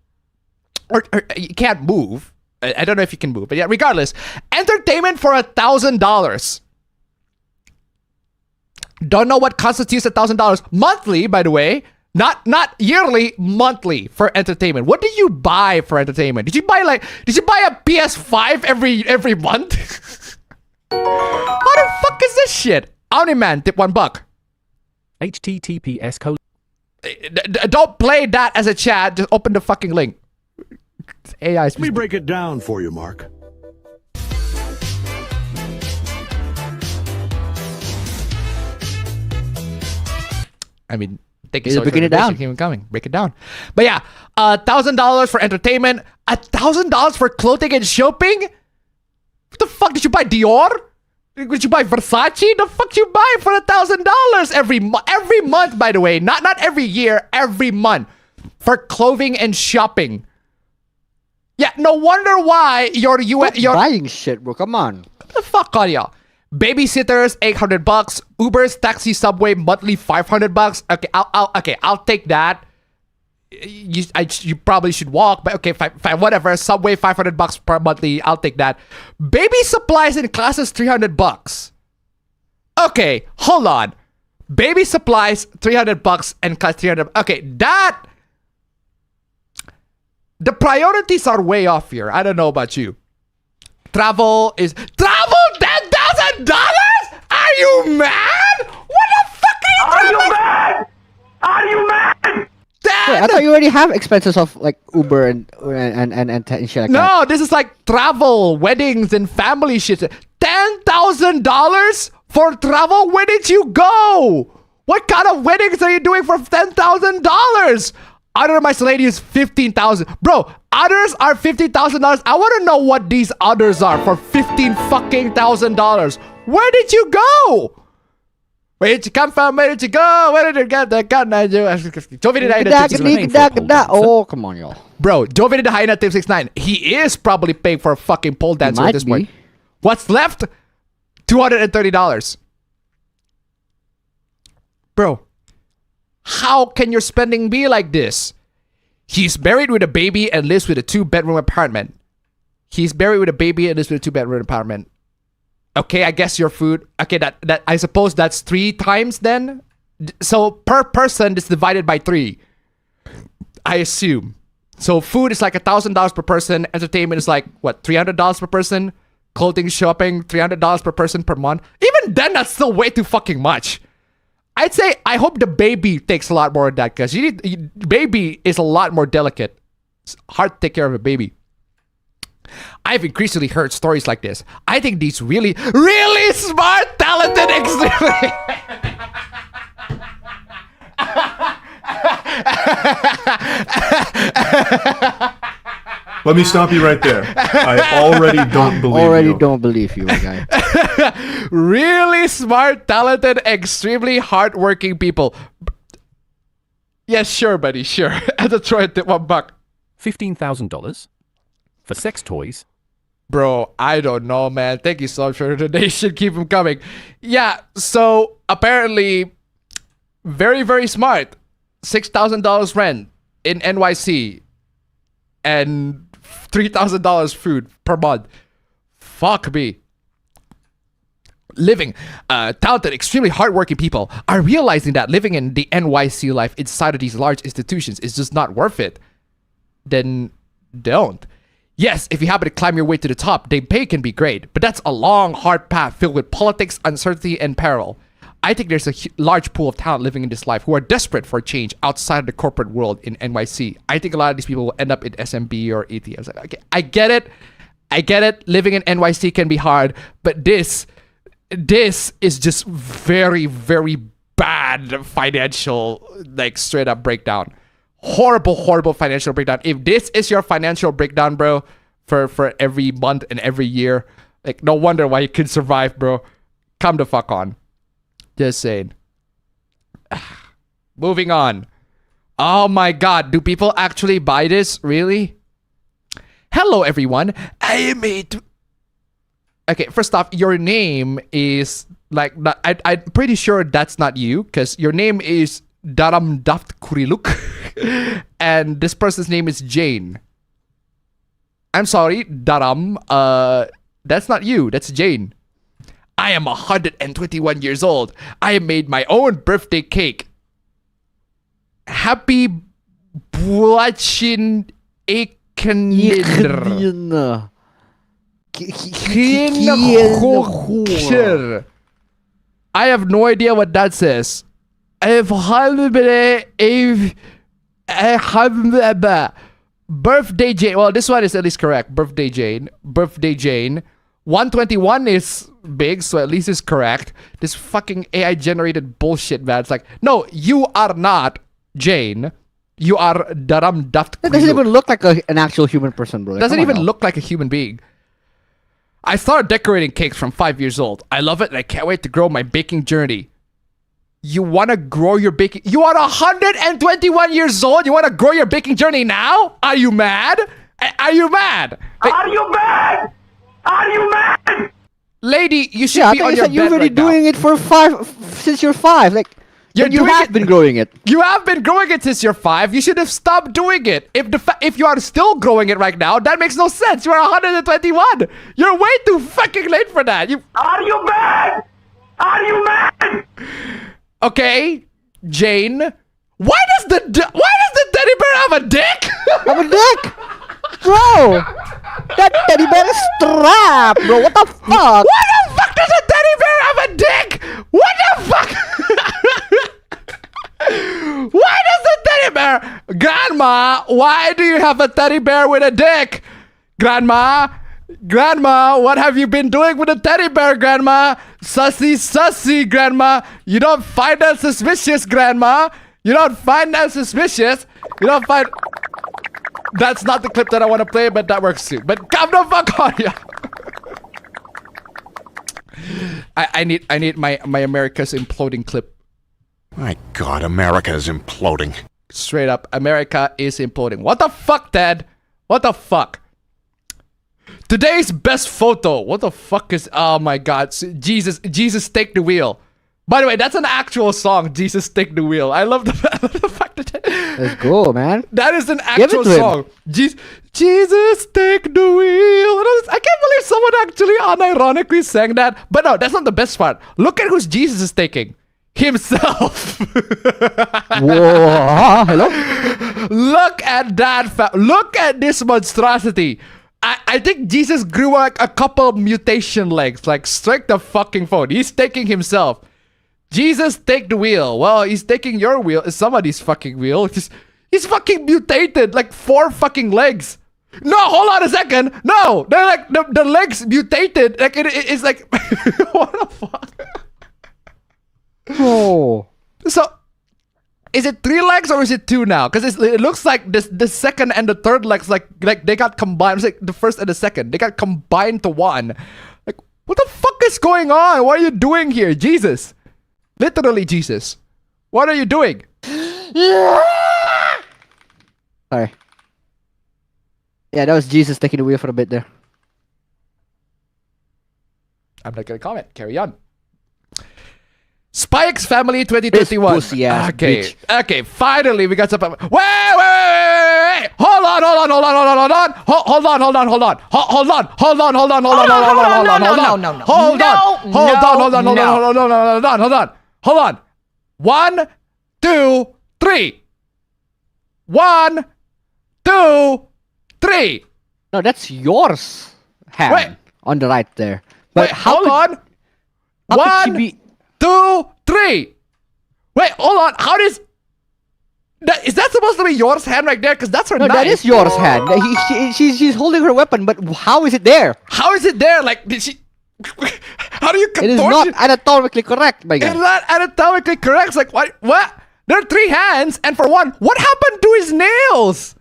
or you can't move. I don't know if you can move, but yeah, regardless, entertainment for $1,000. Don't know what constitutes $1,000 monthly, by the way. Not yearly, monthly for entertainment. What do you buy for entertainment? Did you buy a PS5 every month? What the fuck is this shit? Omni-Man, tip $1. HTTPS code. Don't play that as a chat. Just open the fucking link. AI. Let me break it down for you, Mark. I mean, thank you so much for keeping coming. Break it down. But yeah, $1,000 for entertainment, $1,000 for clothing and shopping. What the fuck did you buy? Dior? Did you buy Versace? The fuck you buy for $1,000 every month? By the way, not every year, every month for clothing and shopping. Yeah, no wonder why you're buying shit, bro. Come on. What the fuck are y'all? Babysitters, $800. Ubers, taxi, subway, monthly, $500. Okay, I'll take that. You probably should walk, but okay, fine, whatever. Subway, $500 per monthly. I'll take that. Baby supplies and classes, $300. Okay, hold on. Baby supplies, $300 and cost $300. Okay, the priorities are way off here. I don't know about you. Travel $10,000? Are you mad? What the fuck are you mad? Are you mad? Wait, I thought you already have expenses of like Uber and shit like that. No, this is like travel, weddings, and family shit. $10,000 for travel? Where did you go? What kind of weddings are you doing for $10,000? Other miscellaneous $15,000. Bro, others are $50,000. I want to know what these others are for $15,000. Where did you go? Where did you come from? Where did you go? Where did you get the gun? Oh, come on, y'all. Bro, Jovi did the high Team 69. He is probably paying for a fucking pole dancer at this point. What's left? $230. Bro, how can your spending be like this? He's married with a baby and lives with a 2-bedroom apartment. Okay, I guess your food. Okay, that I suppose that's 3 times then. So per person, it's divided by 3. I assume. So food is like $1,000 per person. Entertainment is like what, $300 per person. Clothing, shopping, $300 per person per month. Even then, that's still way too fucking much. I'd say I hope the baby takes a lot more of that because baby is a lot more delicate. It's hard to take care of a baby. I've increasingly heard stories like this. I think these really, really smart, talented, extremely... Let me stop you right there. I already don't believe you. Don't believe you, guy. Really smart, talented, extremely hardworking people. Yes, sure, buddy, sure. As a try at $1. $15,000 for sex toys. Bro, I don't know, man. Thank you so much for the donation. Keep them coming. Yeah, so apparently, very, very smart. $6,000 rent in NYC and $3,000 food per month. Fuck me. Living, talented, extremely hardworking people are realizing that living in the NYC life inside of these large institutions is just not worth it. Then don't. Yes, if you happen to climb your way to the top, the pay can be great, but that's a long, hard path filled with politics, uncertainty, and peril. I think there's a large pool of talent living in this life who are desperate for change outside of the corporate world in NYC. I think a lot of these people will end up in SMB or AT. I was like, okay, I get it. Living in NYC can be hard, but this is just very, very bad financial, like straight up breakdown. Horrible financial breakdown. If this is your financial breakdown, bro, for every month and every year, like no wonder why you could survive, bro. Come the fuck on. Just saying. Moving on. Oh my god, do people actually buy this? Really? Hello everyone. I am Okay, first off, your name is like I'm pretty sure that's not you, because your name is Daram Daft Kuriluk and this person's name is Jane. I'm sorry, Daram. That's not you, that's Jane. I am 121 years old. I have made my own birthday cake. Happy Blachin Ekenindr. I have no idea what that says. Birthday Jane. Well, this one is at least correct. Birthday Jane. 121 is big, so at least it's correct. This fucking AI generated bullshit, man. It's like, no, you are not Jane. You are Daram Daft. That doesn't even look like an actual human person, bro. Doesn't even look like a human being. I started decorating cakes from 5 years old. I love it and I can't wait to grow my baking journey. You want to grow your baking... You are 121 years old? You want to grow your baking journey now? Are you mad? Are you mad? Are you mad? Are you mad? Lady, you should be on your bed you're already doing it for since you're 5. Like, you have been growing it. You have been growing it since you're 5. You should have stopped doing it. If you are still growing it right now, that makes no sense. You are 121. You're way too fucking late for that. Are you mad? Are you mad? Okay, Jane. Why does the teddy bear have a dick? Have a dick, bro. That teddy bear is strapped, bro. What the fuck? Why the fuck does a teddy bear have a dick? What the fuck? Why does the teddy bear? Grandma, why do you have a teddy bear with a dick? Grandma, what have you been doing with a teddy bear, Grandma? Sussy, Grandma. You don't find that suspicious, Grandma. You don't find that suspicious. You don't find... That's not the clip that I want to play, but that works too. But come the fuck on, yeah. I need my America's imploding clip. My God, America is imploding. Straight up, America is imploding. What the fuck, Dad? What the fuck? Today's best photo. What the fuck is... Oh my God. Jesus, take the wheel. By the way, that's an actual song. Jesus, take the wheel. I love the fact that... Let's go, man. That is an actual song. Jesus, take the wheel. I can't believe someone actually unironically sang that. But no, that's not the best part. Look at who's Jesus is taking. Himself. Whoa. Hello? Look at that. Look at this monstrosity. I think Jesus grew like a couple mutation legs. Like, strike the fucking phone. He's taking himself. Jesus, take the wheel. Well, he's taking your wheel. Somebody's fucking wheel. He's fucking mutated. Like 4 fucking legs. No, hold on a second. No, they're like the legs mutated. Like it's like what the fuck? Oh. So is it 3 legs or is it 2 now? Because it looks like the second and the third legs like they got combined. It's like the first and the second. They got combined to one. Like, what the fuck is going on? What are you doing here? Jesus. Literally, Jesus. What are you doing? Sorry. Yeah, that was Jesus taking the wheel for a bit there. I'm not gonna comment. Carry on. Spike's Family 2021. Okay. Okay, finally we got some. Wait. Hold on. Hold on. 1, 2, 3. 1, 2, 3. No, that's yours. Hand on the right there. But hold on. 1, 2, 3. Wait, hold on. How does that? Is that supposed to be yours hand right there? Because that's her knife. That is yours hand. She's holding her weapon, but how is it there? How is it there? Like, did she? How do you contort it? Is not anatomically correct, my guy. It's not anatomically correct. It's like, what? There are 3 hands, and for one, what happened to his nails?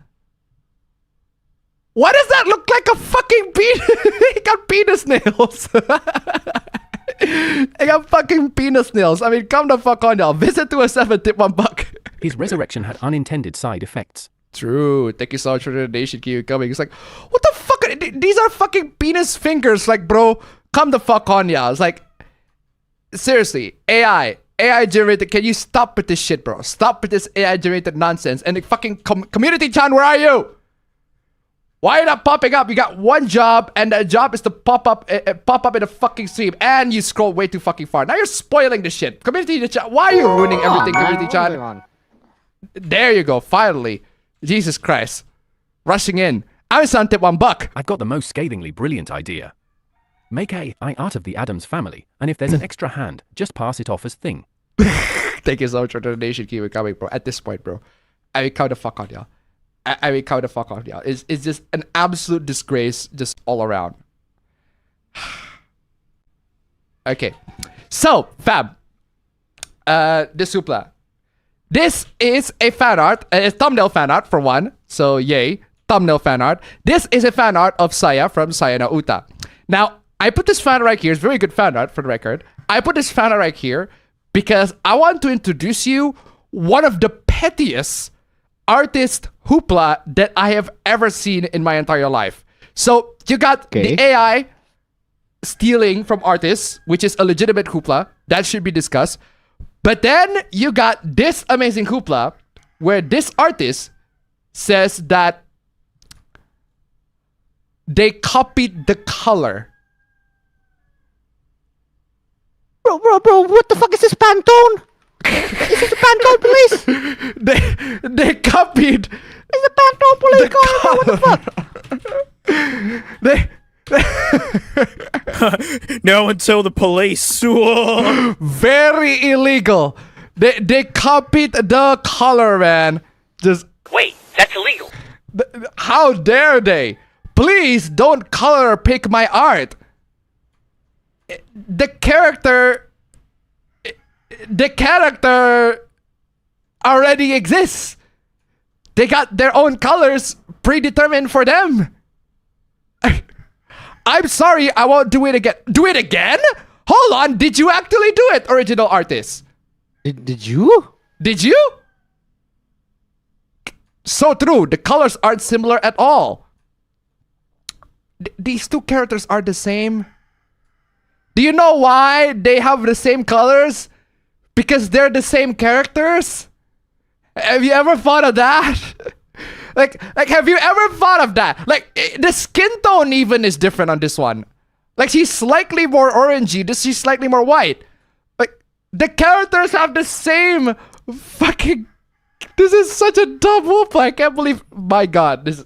Why does that look like a fucking penis? He got penis nails. I got fucking penis nails. I mean, come the fuck on, y'all. Visit 207, tip $1. His resurrection had unintended side effects. True. Thank you so much for the donation. Keep coming. It's like, what the fuck? These are fucking penis fingers. Like, bro, come the fuck on, y'all. It's like, seriously, AI generated. Can you stop with this shit, bro? Stop with this AI generated nonsense. And the fucking community chan, where are you? Why are you not popping up? You got one job, and that job is to pop up in a fucking stream, and you scroll way too fucking far. Now you're spoiling the shit. Community chat. Why are you ruining everything, community chat? There you go. Finally, Jesus Christ, rushing in. I'm on tip $1. I've got the most scathingly brilliant idea. Make AI out of the Addams family, and if there's an extra hand, just pass it off as thing. Thank you so much for the donation. Keep coming, bro. At this point, bro, I mean, count the fuck on y'all. I mean, count the fuck on y'all. It's just an absolute disgrace, just all around. Okay, so fam, this Hoopla. This is a fan art, a thumbnail fan art for one. So yay, thumbnail fan art. This is a fan art of Saya from Saya no Uta. Now, I put this fan art right here. It's very good fan art for the record. I put this fan art right here because I want to introduce you one of the pettiest artist Hoopla that I have ever seen in my entire life. So you got the AI stealing from artists, which is a legitimate Hoopla. That should be discussed. But then you got this amazing Hoopla where this artist says that they copied the color. Bro, what the fuck is this Pantone? Is this the Pantone police? They copied. Is the Pantone police going on? What the fuck? No one tell the police. Very illegal. They copied the color, man. Just wait, that's illegal. How dare they? Please don't color pick my art. The character already exists. They got their own colors predetermined for them. I'm sorry, I won't do it again. Do it again? Hold on, did you actually do it, original artist? Did you? Did you? So true, the colors aren't similar at all. These two characters are the same. Do you know why they have the same colors? Because they're the same characters? Have you ever thought of that? like have you ever thought of that? Like the skin tone even is different on this one. Like she's slightly more orangey, she's slightly more white. Like the characters have the same fucking. This is such a dumb whoop. I can't believe. My God, this.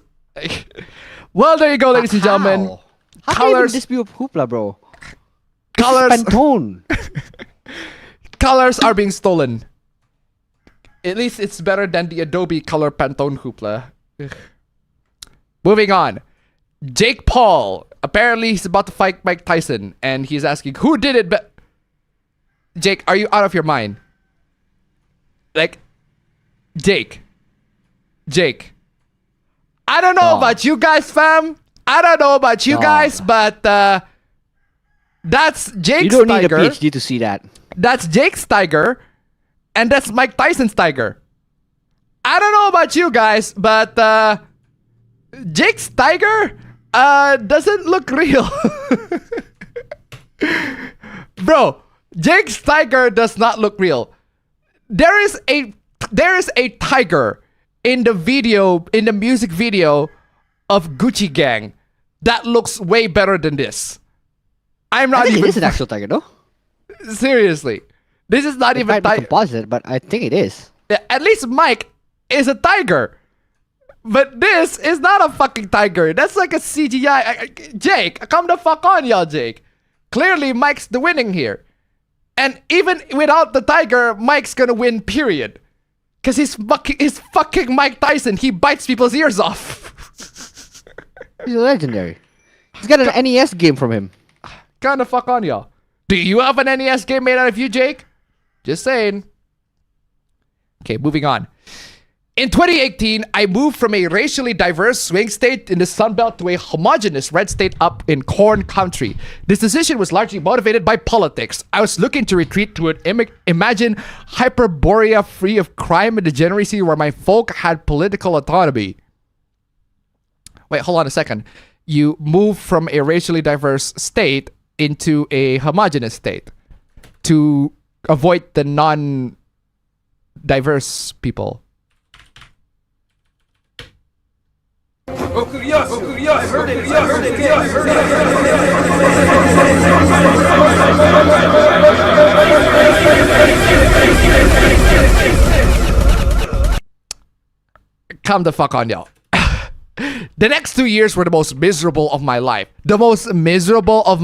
Well, there you go, ladies and gentlemen. How colors. Can this be a Hoopla, bro? Colors. This is Pantone. Colors are being stolen. At least it's better than the Adobe Color Pantone Hoopla. Moving on. Jake Paul. Apparently he's about to fight Mike Tyson. And he's asking, who did it? Jake, are you out of your mind? Like, Jake. I don't know about you guys, fam. I don't know about you guys, but that's Jake's tiger. You don't need a PhD to see that. That's Jake's tiger. And that's Mike Tyson's tiger. I don't know about you guys, but Jake's tiger doesn't look real. Bro, Jake's tiger does not look real. There is a tiger in the music video of Gucci Gang that looks way better than this. I'm not even. It is an actual tiger, though. Seriously. This is not even a composite, but I think it is. At least Mike is a tiger. But this is not a fucking tiger. That's like a CGI. Jake, come the fuck on, y'all, Jake. Clearly, Mike's the winning here. And even without the tiger, Mike's gonna win, period. Because he's fucking Mike Tyson. He bites people's ears off. He's legendary. He's got an NES game from him. Come the fuck on, y'all. Do you have an NES game made out of you, Jake? Just saying. Okay, moving on. In 2018, I moved from a racially diverse swing state in the Sunbelt to a homogenous red state up in corn country. This decision was largely motivated by politics. I was looking to retreat to an imagined Hyperborea free of crime and degeneracy where my folk had political autonomy. Wait, hold on a second. You move from a racially diverse state into a homogenous state to avoid the non-diverse people. Come the fuck on, y'all. The next 2 years were the most miserable of my life. The most miserable of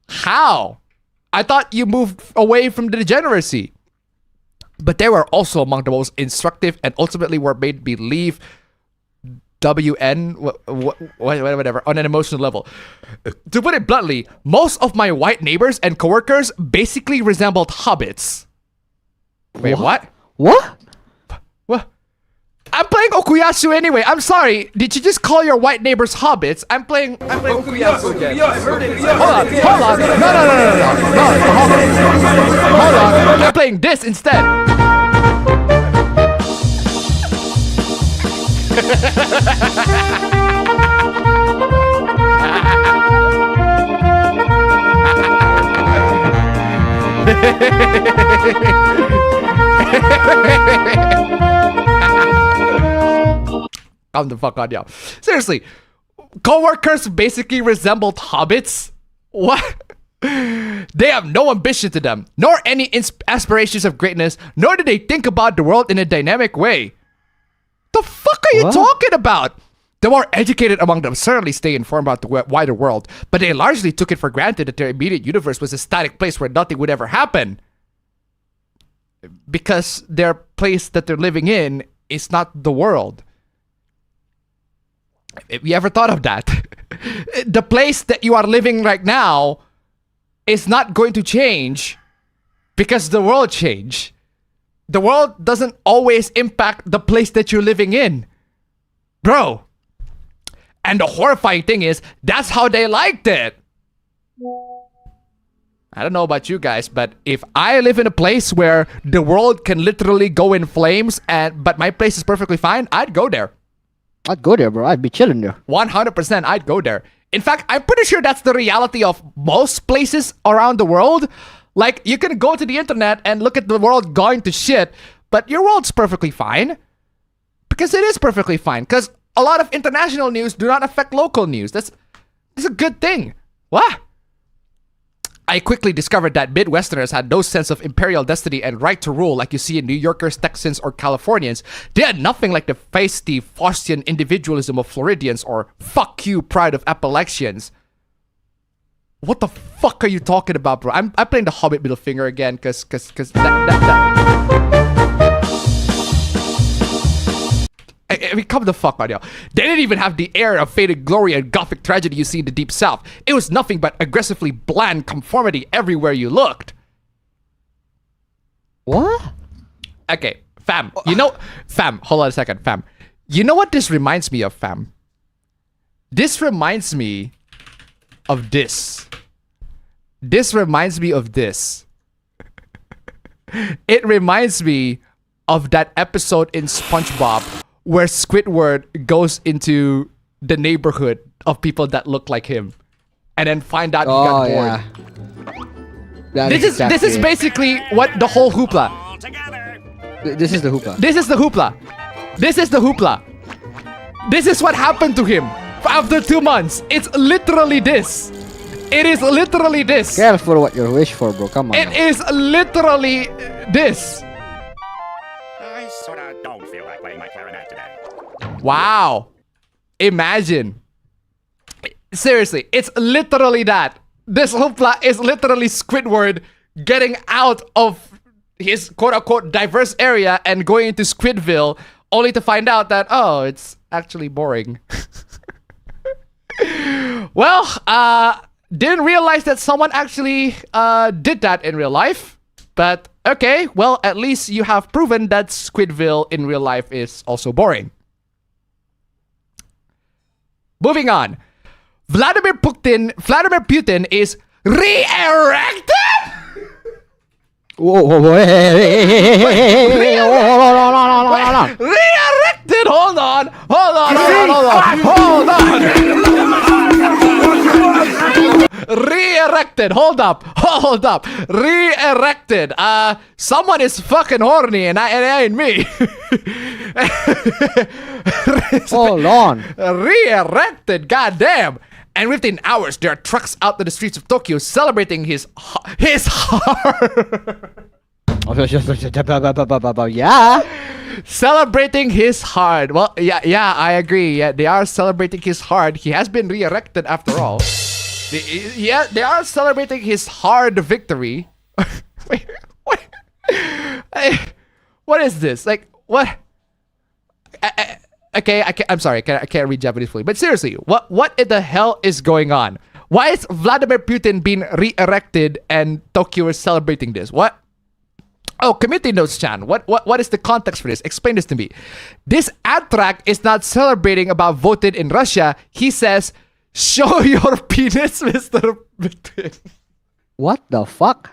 how? I thought you moved away from the degeneracy. But they were also among the most instructive and ultimately were made believe whatever, on an emotional level. To put it bluntly, most of my white neighbors and coworkers basically resembled hobbits. Wait, what? What? I'm playing Okuyasu anyway. I'm sorry. Did you just call your white neighbors hobbits? I'm playing Okuyasu again. Hold on. No. Hold on. I'm playing this instead. Calm the fuck on, y'all. Seriously, coworkers basically resembled hobbits. What? They have no ambition to them, nor any aspirations of greatness, nor do they think about the world in a dynamic way. The fuck are you talking about? The more educated among them certainly stay informed about the wider world, but they largely took it for granted that their immediate universe was a static place where nothing would ever happen. Because their place that they're living in is not the world. Have you ever thought of that? The place that you are living right now is not going to change because the world changed. The world doesn't always impact the place that you're living in. Bro. And the horrifying thing is, that's how they liked it. I don't know about you guys, but if I live in a place where the world can literally go in flames, but my place is perfectly fine, I'd go there. I'd go there, bro. I'd be chilling there. 100% I'd go there. In fact, I'm pretty sure that's the reality of most places around the world. Like, you can go to the internet and look at the world going to shit, but your world's perfectly fine. Because it is perfectly fine. Because a lot of international news do not affect local news. That's a good thing. What? I quickly discovered that Midwesterners had no sense of imperial destiny and right to rule like you see in New Yorkers, Texans, or Californians. They had nothing like the feisty Faustian individualism of Floridians or fuck you pride of Appalachians. What the fuck are you talking about, bro? I'm playing the Hobbit middle finger again because I mean, come the fuck on, yo. They didn't even have the air of faded glory and gothic tragedy you see in the Deep South. It was nothing but aggressively bland conformity everywhere you looked. What? Okay, fam. You know, fam, hold on a second, fam. You know what this reminds me of, fam? This reminds me of this. This reminds me of this. It reminds me of that episode in SpongeBob where Squidward goes into the neighborhood of people that look like him and then find out he got bored. Yeah. This is basically what the whole hoopla. This is the hoopla. This is the hoopla. This is the hoopla. This is what happened to him after 2 months. It's literally this. It is literally this. Careful what you wish for, bro. Come on. It is literally this. I sorta don't feel like playing my clarinet today. Wow. Imagine. Seriously, it's literally that. This hoopla is literally Squidward getting out of his quote-unquote diverse area and going into Squidville only to find out that, oh, it's actually boring. Well, didn't realize that someone actually did that in real life. But, okay, well, at least you have proven that Squidville in real life is also boring. Moving on. Vladimir Putin is re-erected? Whoa, re-erected? Hold on. Re-erected. Hold up. Re-erected. Someone is fucking horny and it ain't me. Hold on. Re-erected. Goddamn. And within hours, there are trucks out in the streets of Tokyo celebrating his heart. Yeah. Celebrating his heart. Well, yeah, I agree. Yeah, they are celebrating his heart. He has been re-erected after all. They are celebrating his hard victory. Wait, what? What is this? Like, what? Okay, I'm sorry, I can't read Japanese fully. But seriously, what in the hell is going on? Why is Vladimir Putin being re-erected and Tokyo is celebrating this? What? Oh, community notes, Chan. What is the context for this? Explain this to me. This ad track is not celebrating about voted in Russia. He says, show your penis, Mr. Putin. What the fuck?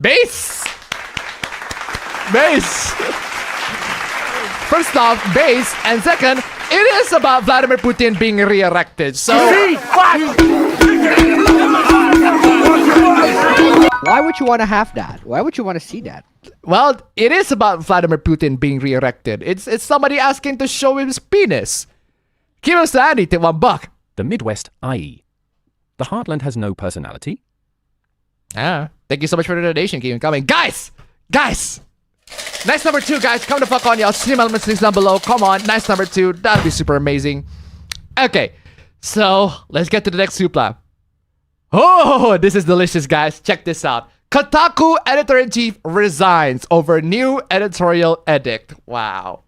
Base. First off, base, and second, it is about Vladimir Putin being re-erected. So why would you want to have that? Why would you want to see that? Well, it is about Vladimir Putin being re-erected. It's somebody asking to show him his penis. Give us the $1. The Midwest, i.e., The Heartland has no personality? Thank you so much for the donation. Keep it coming. Guys! Nice number 2, guys. Come the fuck on, y'all. Stream elements links down below. Come on. Nice number 2. That'd be super amazing. Okay. So, let's get to the next Hoopla. Oh, this is delicious, guys. Check this out. Kotaku editor-in-chief resigns over new editorial edict. Wow.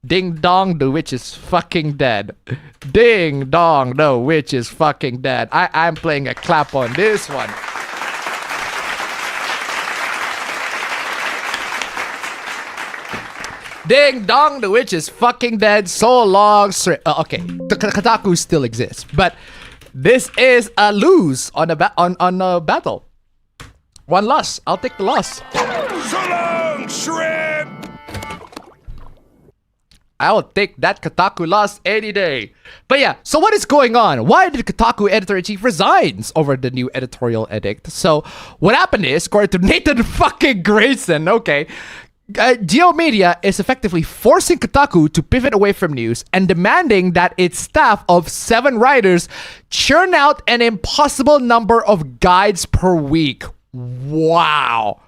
Ding dong, the witch is fucking dead. Ding dong, the witch is fucking dead. I'm playing a clap on this one. Ding dong, the witch is fucking dead. So long. Okay, the Kotaku still exists, but this is a lose on a battle. One loss. I'll take the loss. So long, shrimp! I will take that Kotaku loss any day. But yeah, so what is going on? Why did Kotaku editor-in-chief resigns over the new editorial edict? So what happened is, according to Nathan fucking Grayson, okay, Geo Media is effectively forcing Kotaku to pivot away from news and demanding that its staff of 7 writers churn out an impossible number of guides per week. Wow.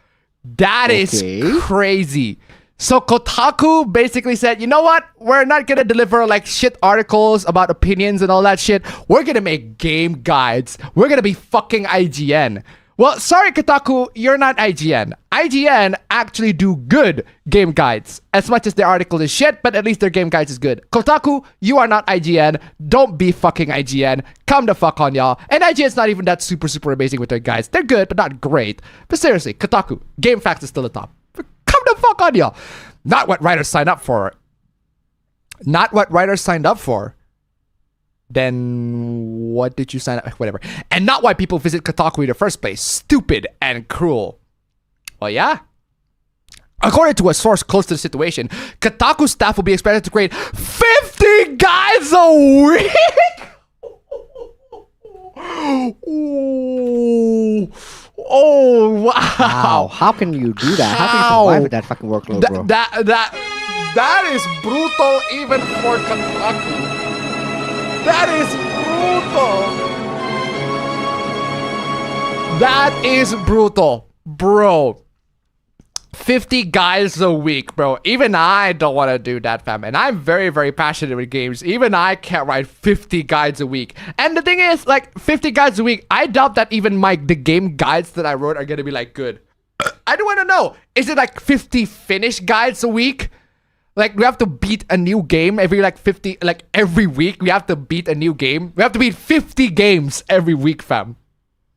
That is crazy. So Kotaku basically said, you know what? We're not going to deliver like shit articles about opinions and all that shit. We're going to make game guides. We're going to be fucking IGN. Well, sorry, Kotaku, you're not IGN. IGN actually do good game guides. As much as their article is shit, but at least their game guides is good. Kotaku, you are not IGN. Don't be fucking IGN. Come the fuck on, y'all. And IGN's not even that super amazing with their guides. They're good, but not great. But seriously, Kotaku, Game Facts is still the top. Come the fuck on, y'all. Not what writers signed up for. Not what writers signed up for. Then what did you sign up? Whatever. And not why people visit Kotaku in the first place. Stupid and cruel. Well, yeah. According to a source close to the situation, Kotaku staff will be expected to create 50 guides a week. Oh, wow. Wow. How can you do that? How can you survive with that fucking workload, bro? That is brutal even for Kotaku. That is brutal. That is brutal. Bro. 50 guides a week, bro. Even I don't want to do that, fam. And I'm very passionate with games. Even I can't write 50 guides a week. And the thing is, like, 50 guides a week, I doubt that even the game guides that I wrote are going to be, like, good. I don't want to know. Is it, like, 50 finished guides a week? Like, we have to beat a new game every, like, 50... Like, every week, we have to beat a new game. We have to beat 50 games every week, fam.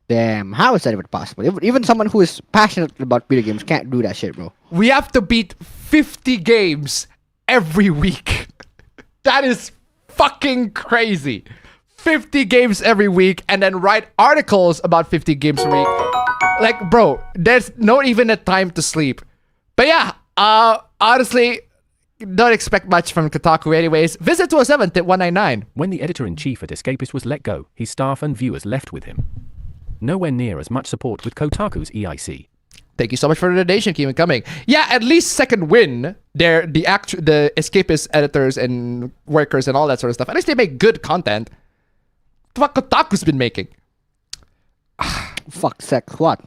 Damn, how is that even possible? Even someone who is passionate about video games can't do that shit, bro. We have to beat 50 games every week. That is fucking crazy. 50 games every week and then write articles about 50 games a week. Like, bro, there's not even a time to sleep. But yeah, honestly, don't expect much from Kotaku anyways. Visit 207 tip 199. When the editor-in-chief at Escapist was let go, his staff and viewers left with him. Nowhere near as much support with Kotaku's EIC. Thank you so much for the donation. Keep it coming. Yeah, at least second win. They're the Escapist editors and workers and all that sort of stuff. At least they make good content. What Kotaku's been making. Fuck sec, what?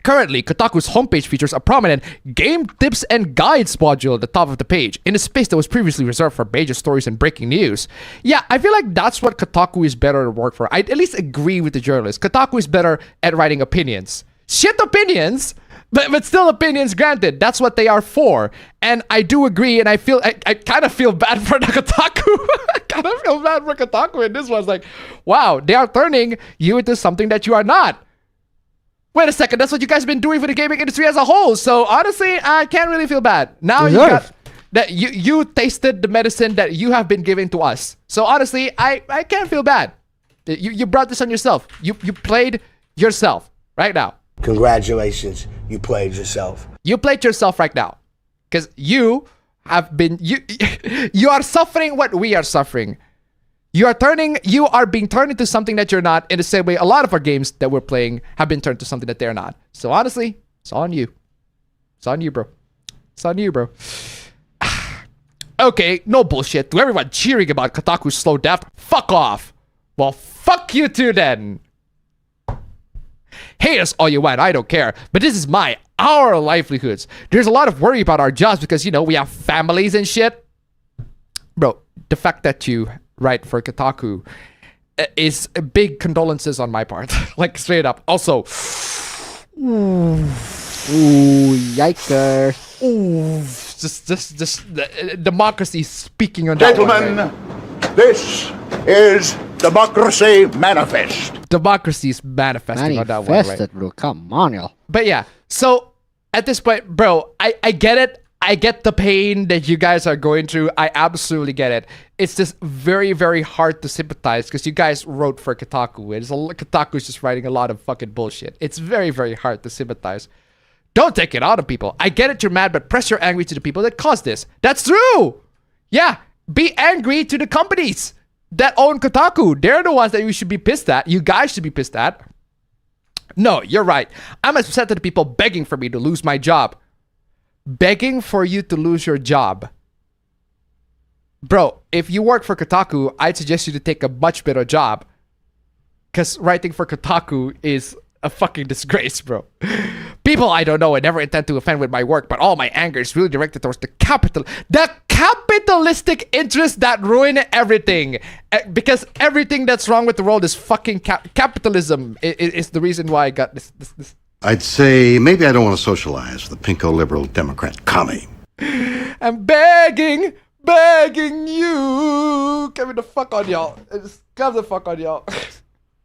Currently, Kotaku's homepage features a prominent game tips and guides module at the top of the page, in a space that was previously reserved for major stories and breaking news. Yeah, I feel like that's what Kotaku is better to work for. I at least agree with the journalist. Kotaku is better at writing opinions. Shit opinions, but still opinions granted. That's what they are for. And I do agree, and I kind of feel bad for the Kotaku. I kind of feel bad for Kotaku, and this one's like, wow, they are turning you into something that you are not. Wait a second, that's what you guys have been doing for the gaming industry as a whole. So honestly, I can't really feel bad. Now you tasted the medicine that you have been giving to us. So honestly, I can't feel bad. You brought this on yourself. You played yourself right now. Congratulations, you played yourself. You played yourself right now. Because you have been, you are suffering what we are suffering. You are being turned into something that you're not, in the same way a lot of our games that we're playing have been turned to something that they're not. So honestly, it's on you. It's on you, bro. It's on you, bro. Okay, no bullshit. To everyone cheering about Kotaku's slow death, fuck off. Well, fuck you too then. Hate us all you want, I don't care. But this is our livelihoods. There's a lot of worry about our jobs because, we have families and shit. Bro, the fact that you write for Kotaku is big condolences on my part. Like, straight up. Also, Ooh, yikers. Ooh, just democracy speaking on that one, Gentlemen, this is Democracy Manifest. Democracy's manifesting on that one, right? Manifested, bro. Come on, y'all. But yeah, so at this point, bro, I get it. I get the pain that you guys are going through. I absolutely get it. It's just very, very hard to sympathize because you guys wrote for Kotaku. Kotaku's just writing a lot of fucking bullshit. It's very, very hard to sympathize. Don't take it out on people. I get it, you're mad, but press your angry to the people that caused this. That's true. Yeah, be angry to the companies that own Kotaku. They're the ones that you should be pissed at. You guys should be pissed at. No, you're right. I'm upset at the people begging for me to lose my job. Begging for you to lose your job. Bro, if you work for Kotaku, I'd suggest you to take a much better job. Because writing for Kotaku is a fucking disgrace, bro. People I don't know, I never intend to offend with my work, but all my anger is really directed towards the capitalistic interests that ruin everything. Because everything that's wrong with the world is fucking capitalism. Is the reason why I got this. I'd say maybe I don't want to socialize with the pinko liberal Democrat commie. I'm begging you. Come the fuck on y'all. Come the fuck on y'all.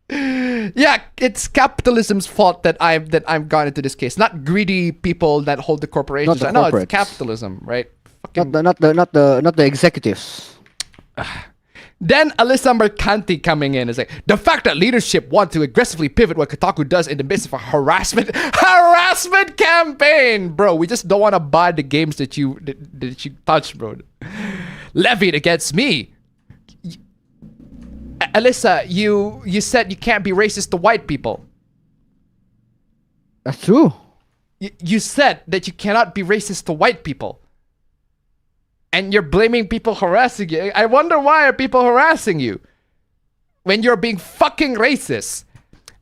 Yeah, it's capitalism's fault that I'm gone into this case. Not greedy people that hold the corporations. I know it's capitalism, right? Fucking... Not the executives. Then Alyssa Mercanti coming in is like, the fact that leadership want to aggressively pivot what Kotaku does in the midst of a harassment campaign, bro. We just don't want to buy the games that you touch, bro. Levied against me. Alyssa, you said you can't be racist to white people. That's true. You said that you cannot be racist to white people. And you're blaming people harassing you. I wonder why are people harassing you when you're being fucking racist.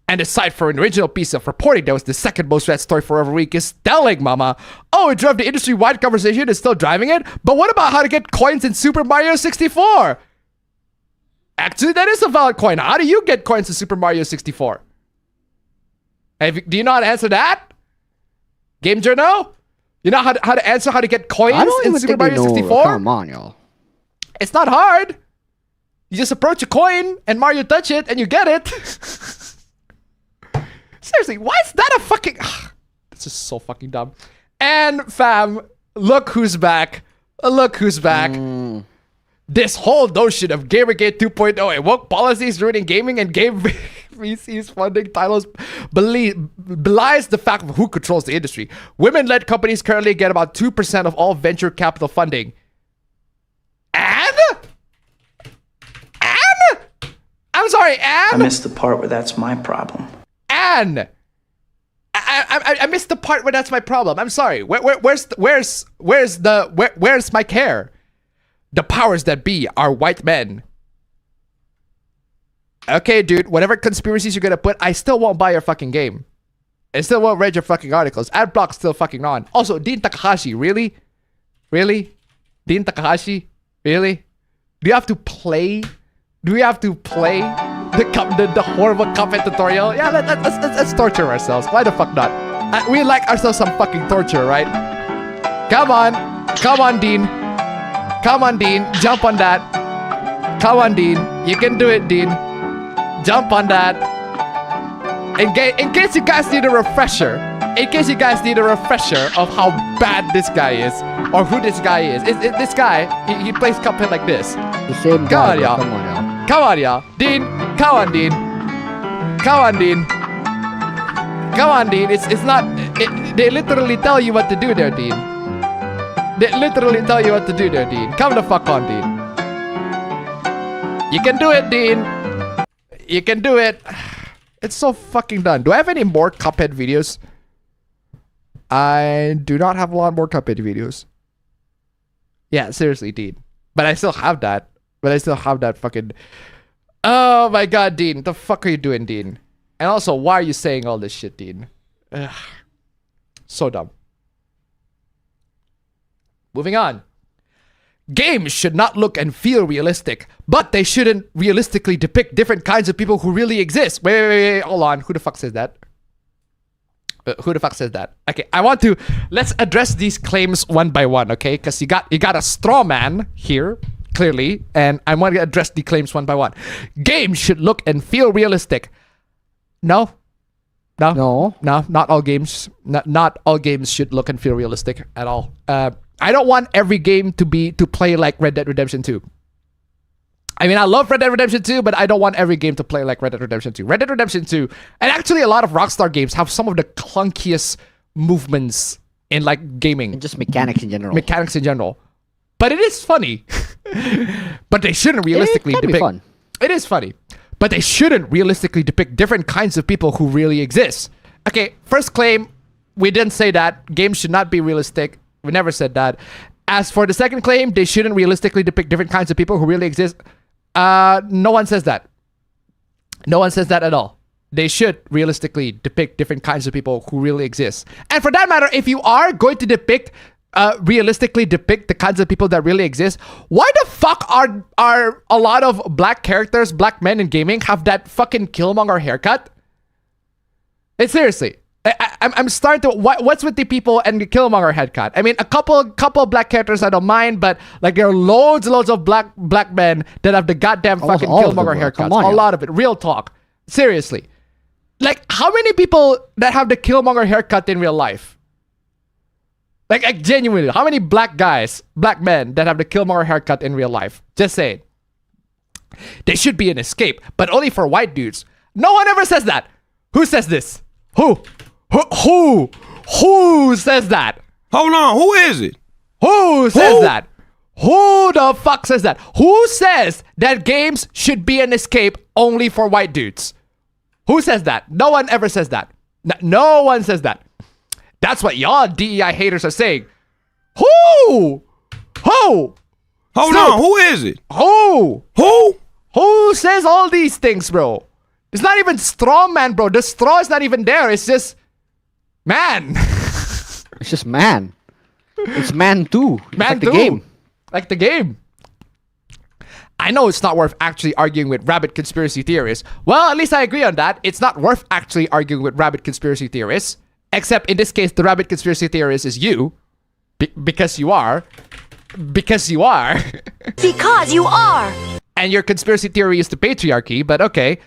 And aside for an original piece of reporting that was the second most read story for over a week is telling, mama, oh, it drove the industry-wide conversation, it's still driving it. But what about how to get coins in Super Mario 64? Actually, that is a valid coin. How do you get coins in Super Mario 64? Do you know how to answer that? Game Journo? You know how to answer how to get coins in Super Mario 64? Come on, y'all. It's not hard. You just approach a coin and Mario touch it and you get it. Seriously, why is that a fucking... This is so fucking dumb. And fam, look who's back. Look who's back. This whole notion of GamerGate 2.0 and woke policies ruining gaming and game VCs funding titles belies the fact of who controls the industry. Women-led companies currently get about 2% of all venture capital funding. And? I'm sorry, and? I missed the part where that's my problem. And? I missed the part where that's my problem. I'm sorry. Where's my care? The powers that be are white men. Okay, dude, whatever conspiracies you're gonna put, I still won't buy your fucking game. I still won't read your fucking articles. Adblock's still fucking on. Also, Dean Takahashi, really? Really? Dean Takahashi? Really? Do you have to play? Do we have to play the horrible Cuphead tutorial? Yeah, let's torture ourselves. Why the fuck not? We like ourselves some fucking torture, right? Come on. Come on, Dean. Come on, Dean. Jump on that. Come on, Dean. You can do it, Dean. Jump on that. In case you guys need a refresher. In case you guys need a refresher of how bad this guy is. Or who this guy is. This guy, he plays Cuphead like this. The same guy. Come on, y'all. Come on, y'all. Come on, y'all. Dean. Come on, Dean. Come on, Dean. Come on, Dean. It's not... they literally tell you what to do there, Dean. They literally tell you what to do there, Dean. Come the fuck on, Dean. You can do it, Dean. You can do it. It's so fucking done. Do I have any more Cuphead videos? I do not have a lot more Cuphead videos. Yeah, seriously, Dean. But I still have that. But I still have that fucking... Oh my god, Dean. The fuck are you doing, Dean? And also, why are you saying all this shit, Dean? Ugh. So dumb. Moving on. Games should not look and feel realistic, but they shouldn't realistically depict different kinds of people who really exist. Wait, hold on. Who the fuck says that? Who the fuck says that? Okay, let's address these claims one by one, okay? Because you got a straw man here, clearly, and I want to address the claims one by one. Games should look and feel realistic. No, not all games. Not all games should look and feel realistic at all. I don't want every game to play like Red Dead Redemption 2. I mean, I love Red Dead Redemption 2, but I don't want every game to play like Red Dead Redemption 2. Red Dead Redemption 2, and actually a lot of Rockstar games have some of the clunkiest movements in like gaming. And just mechanics in general. But it is funny. But they shouldn't realistically depict. Be fun. It is funny. But they shouldn't realistically depict different kinds of people who really exist. Okay, first claim, we didn't say that. Games should not be realistic. We never said that. As for the second claim, they shouldn't realistically depict different kinds of people who really exist. No one says that. No one says that at all. They should realistically depict different kinds of people who really exist. And for that matter, if you are going to realistically depict the kinds of people that really exist, why the fuck are a lot of black characters, black men in gaming, have that fucking Killmonger haircut? It's seriously. I'm starting to... What's with the people and the Killmonger haircut? I mean, a couple black characters I don't mind, but like there are loads of black men that have the goddamn fucking Killmonger haircuts. A lot of it. Real talk. Seriously. Like, how many people that have the Killmonger haircut in real life? Like genuinely, how many black men that have the Killmonger haircut in real life? Just saying. They should be an escape, but only for white dudes. No one ever says that. Who says this? Who says that? Hold on, who is it? Who says that? Who the fuck says that? Who says that games should be an escape only for white dudes? Who says that? No one ever says that. No one says that. That's what y'all DEI haters are saying. Who? Hold on, who is it? Who says all these things, bro? It's not even straw man, bro. The straw is not even there. It's just man. It's just man. It's man too. Man like the game. Like the game. I know it's not worth actually arguing with rabid conspiracy theorists. Well, at least I agree on that. It's not worth actually arguing with rabid conspiracy theorists. Except in this case, the rabid conspiracy theorist is you. Because you are. Because you are. Because you are. And your conspiracy theory is the patriarchy, but okay.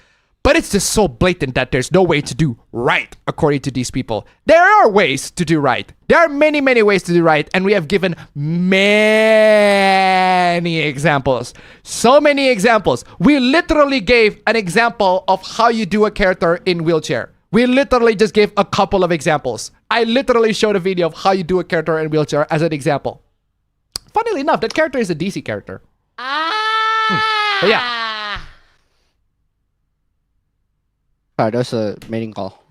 But it's just so blatant that there's no way to do right, according to these people. There are ways to do right. There are many, many ways to do right, and we have given many examples. So many examples. We literally gave an example of how you do a character in wheelchair. We literally just gave a couple of examples. I literally showed a video of how you do a character in wheelchair as an example. Funnily enough, that character is a DC character. But yeah. Alright, that's a mating call.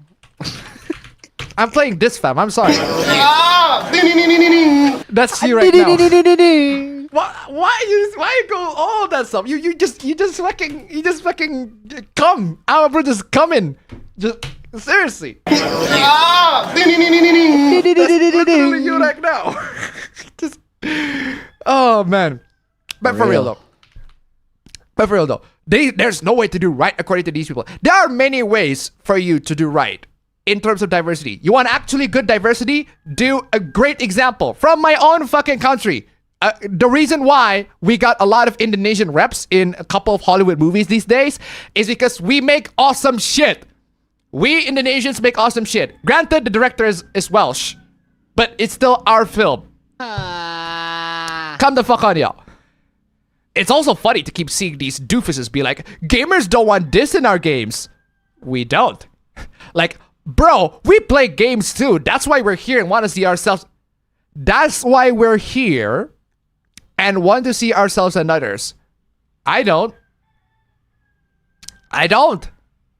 I'm playing this, fam. I'm sorry. That's you right now. Why you go all that stuff? You just fucking come. Our brothers coming. Just seriously. That's literally you right now. Just oh man. But for real though. There's no way to do right according to these people. There are many ways for you to do right in terms of diversity. You want actually good diversity? Do a great example from my own fucking country. The reason why we got a lot of Indonesian reps in a couple of Hollywood movies these days is because we make awesome shit. We Indonesians make awesome shit. Granted, the director is Welsh, but it's still our film. Come the fuck on, y'all. It's also funny to keep seeing these doofuses be like, gamers don't want this in our games. We don't. Like, bro, we play games too. That's why we're here and want to see ourselves. That's why we're here and want to see ourselves and others. I don't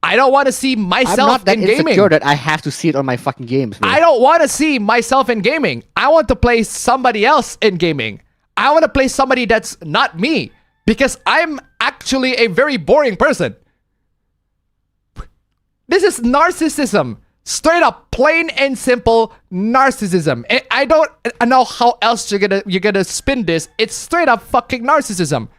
want to see myself I'm not that in gaming. insecure that I have to see it on my fucking games, man. I don't want to see myself in gaming. I want to play somebody else in gaming. I want to play somebody that's not me. Because I'm actually a very boring person. This is narcissism. Straight up, plain and simple narcissism. I don't know how else you're gonna spin this. It's straight up fucking narcissism.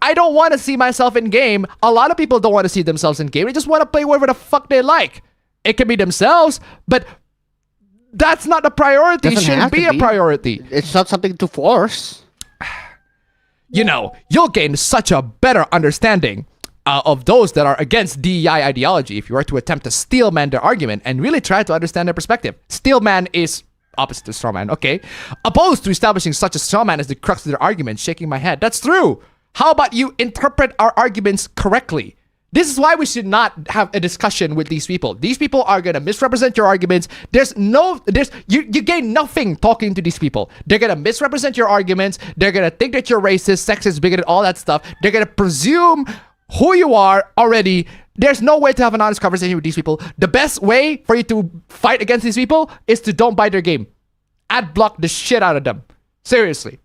I don't want to see myself in game. A lot of people don't want to see themselves in game. They just want to play whatever the fuck they like. It can be themselves, but that's not a priority. It shouldn't be a priority. It's not something to force. You know, you'll gain such a better understanding of those that are against DEI ideology if you were to attempt to steelman their argument and really try to understand their perspective. Steelman is opposite to strawman, okay? Opposed to establishing such a strawman as the crux of their argument, shaking my head. That's true. How about you interpret our arguments correctly? This is why we should not have a discussion with these people. These people are gonna misrepresent your arguments. You gain nothing talking to these people. They're gonna misrepresent your arguments. They're gonna think that you're racist, sexist, bigoted, all that stuff. They're gonna presume who you are already. There's no way to have an honest conversation with these people. The best way for you to fight against these people is to don't buy their game. Ad block the shit out of them. Seriously.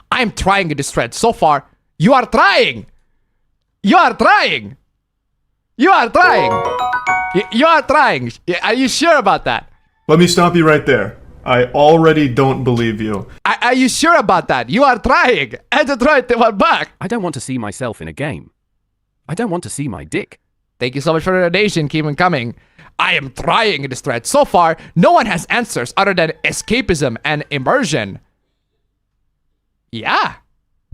I'm trying in this thread. So far, you are trying. You are trying. You are trying. You are trying. Are you sure about that? Let me stop you right there. I already don't believe you. Are you sure about that? You are trying. And to try to one back. I don't want to see myself in a game. I don't want to see my dick. Thank you so much for the donation. Keep on coming. I am trying in this thread. So far, no one has answers other than escapism and immersion. Yeah.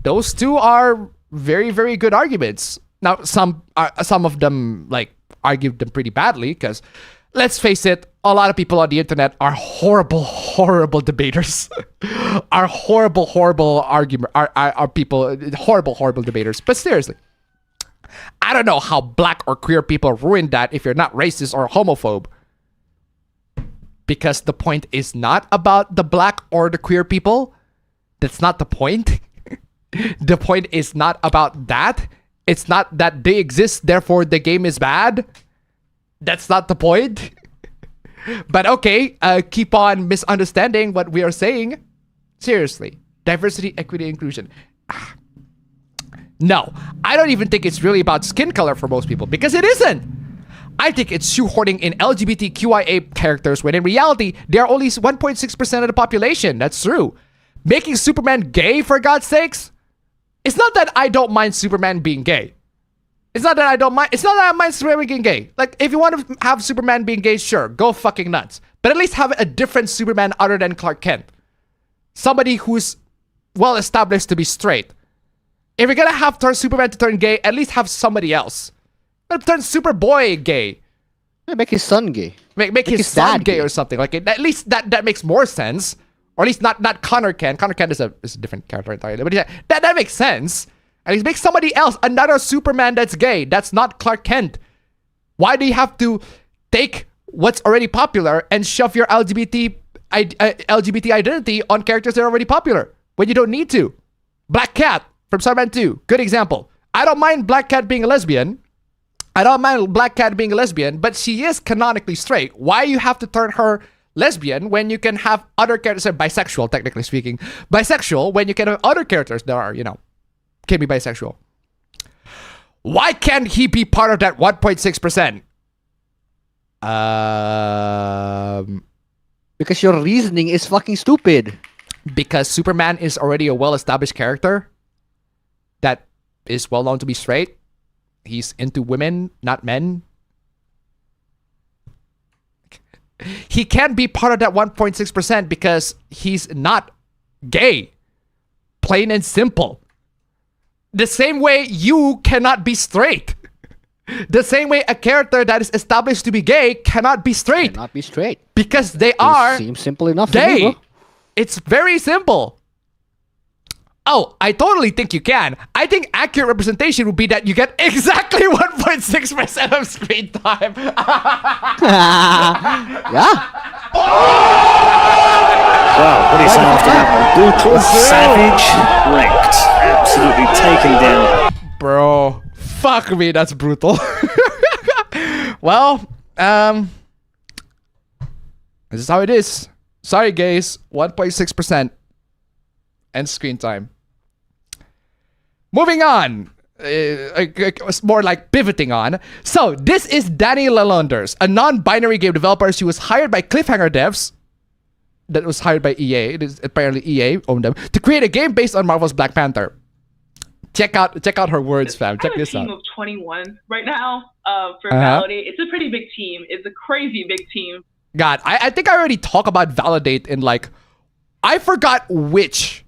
Those two are very, very good arguments. Now, some of them like argued them pretty badly because, let's face it, a lot of people on the internet are horrible, horrible debaters. Are horrible, horrible argument. Are people horrible, horrible debaters? But seriously, I don't know how black or queer people ruin that if you're not racist or homophobe. Because the point is not about the black or the queer people. That's not the point. The point is not about that. It's not that they exist, therefore the game is bad. That's not the point. But okay, keep on misunderstanding what we are saying. Seriously. Diversity, equity, inclusion. No, I don't even think it's really about skin color for most people, because it isn't. I think it's shoehorning in LGBTQIA characters when in reality, they are only 1.6% of the population. That's true. Making Superman gay, for God's sakes? It's not that I don't mind Superman being gay. It's not that I don't mind. It's not that I mind Superman being gay. Like, if you want to have Superman being gay, sure, go fucking nuts. But at least have a different Superman other than Clark Kent. Somebody who's well established to be straight. If you're gonna have Superman to turn gay, at least have somebody else. But turn Superboy gay. Yeah, make his son gay. Make his son gay or something. Like, at least that makes more sense. Or at least not Connor Kent. Connor Kent is a different character entirely. But yeah, that makes sense. At least make somebody else, another Superman that's gay. That's not Clark Kent. Why do you have to take what's already popular and shove your LGBT identity on characters that are already popular when you don't need to? Black Cat from Spider-Man 2. Good example. I don't mind Black Cat being a lesbian. But she is canonically straight. Why you have to turn her lesbian when you can have other characters, bisexual, technically speaking. Bisexual when you can have other characters that are, can be bisexual. Why can't he be part of that 1.6%? Because your reasoning is fucking stupid. Because Superman is already a well-established character that is well known to be straight. He's into women, not men. He can't be part of that 1.6% because he's not gay. Plain and simple. The same way you cannot be straight. The same way a character that is established to be gay cannot be straight. Cannot be straight. Because they are seems simple enough gay. To me, it's very simple. Oh, I totally think you can. I think accurate representation would be that you get exactly 1.6% of screen time. Yeah. Wow, what do you say after that? Brutal, savage, wrecked. Absolutely taken down. Bro, fuck me, that's brutal. Well, this is how it is. Sorry, guys. 1.6% and screen time. Moving on. It's more like pivoting on. So this is Dani Dalonders, a non-binary game developer. She was hired by Cliffhanger Devs. That was hired by EA. It is apparently EA owned them to create a game based on Marvel's Black Panther. Check out her words, fam. Check this out. I have a team of 21 right now for Validate. It's a pretty big team. It's a crazy big team. God, I think I already talked about Validate in like, I forgot which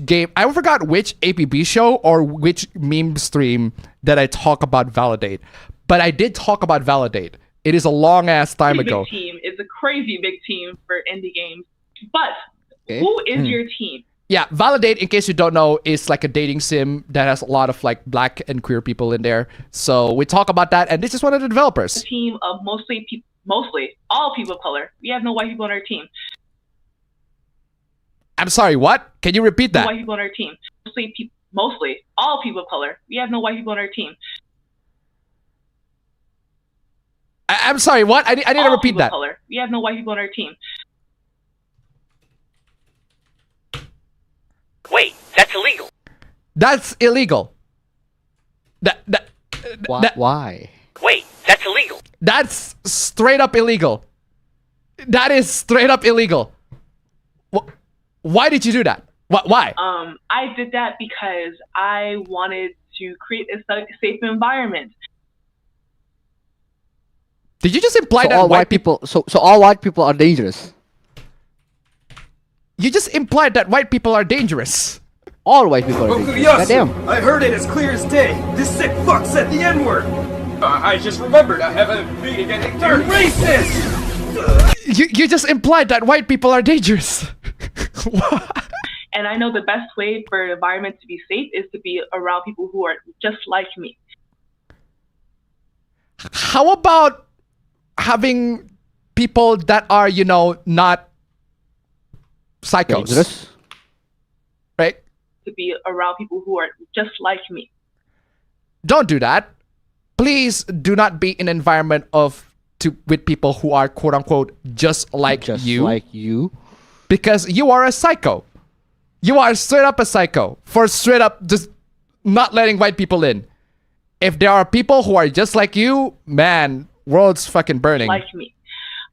game, I forgot which APB show or which meme stream that I talk about Validate. But I did talk about Validate. It is a long ass time ago. Big team. It's a crazy big team for indie games. But who is your team? Yeah, Validate, in case you don't know, is like a dating sim that has a lot of like black and queer people in there. So we talk about that, and this is one of the developers. A team of mostly all people of color. We have no white people on our team. I'm sorry, what? Can you repeat that? No white people on our team. Mostly all people of color. We have no white people on our team. I'm sorry, what? I need to repeat that. Color. We have no white people on our team. Wait, that's illegal. That's illegal. Why? Wait, that's illegal. That's straight up illegal. That is straight up illegal. Why did you do that? Why? I did that because I wanted to create a safe environment. Did you just imply that all white people? So all white people are dangerous. You just implied that white people are dangerous. All white people are dangerous. Goddamn. I heard it as clear as day. This sick fuck said the N-word. I just remembered I have a meeting at 8:30. Racist! You just implied that white people are dangerous. And I know the best way for an environment to be safe is to be around people who are just like me. How about having people that are, you know, not psychos? Dangerous. Right? To be around people who are just like me. Don't do that. Please do not be in an environment with people who are quote unquote just like you. Because you are a psycho. You are straight up a psycho for straight up just not letting white people in. If there are people who are just like you, man, world's fucking burning. Like me.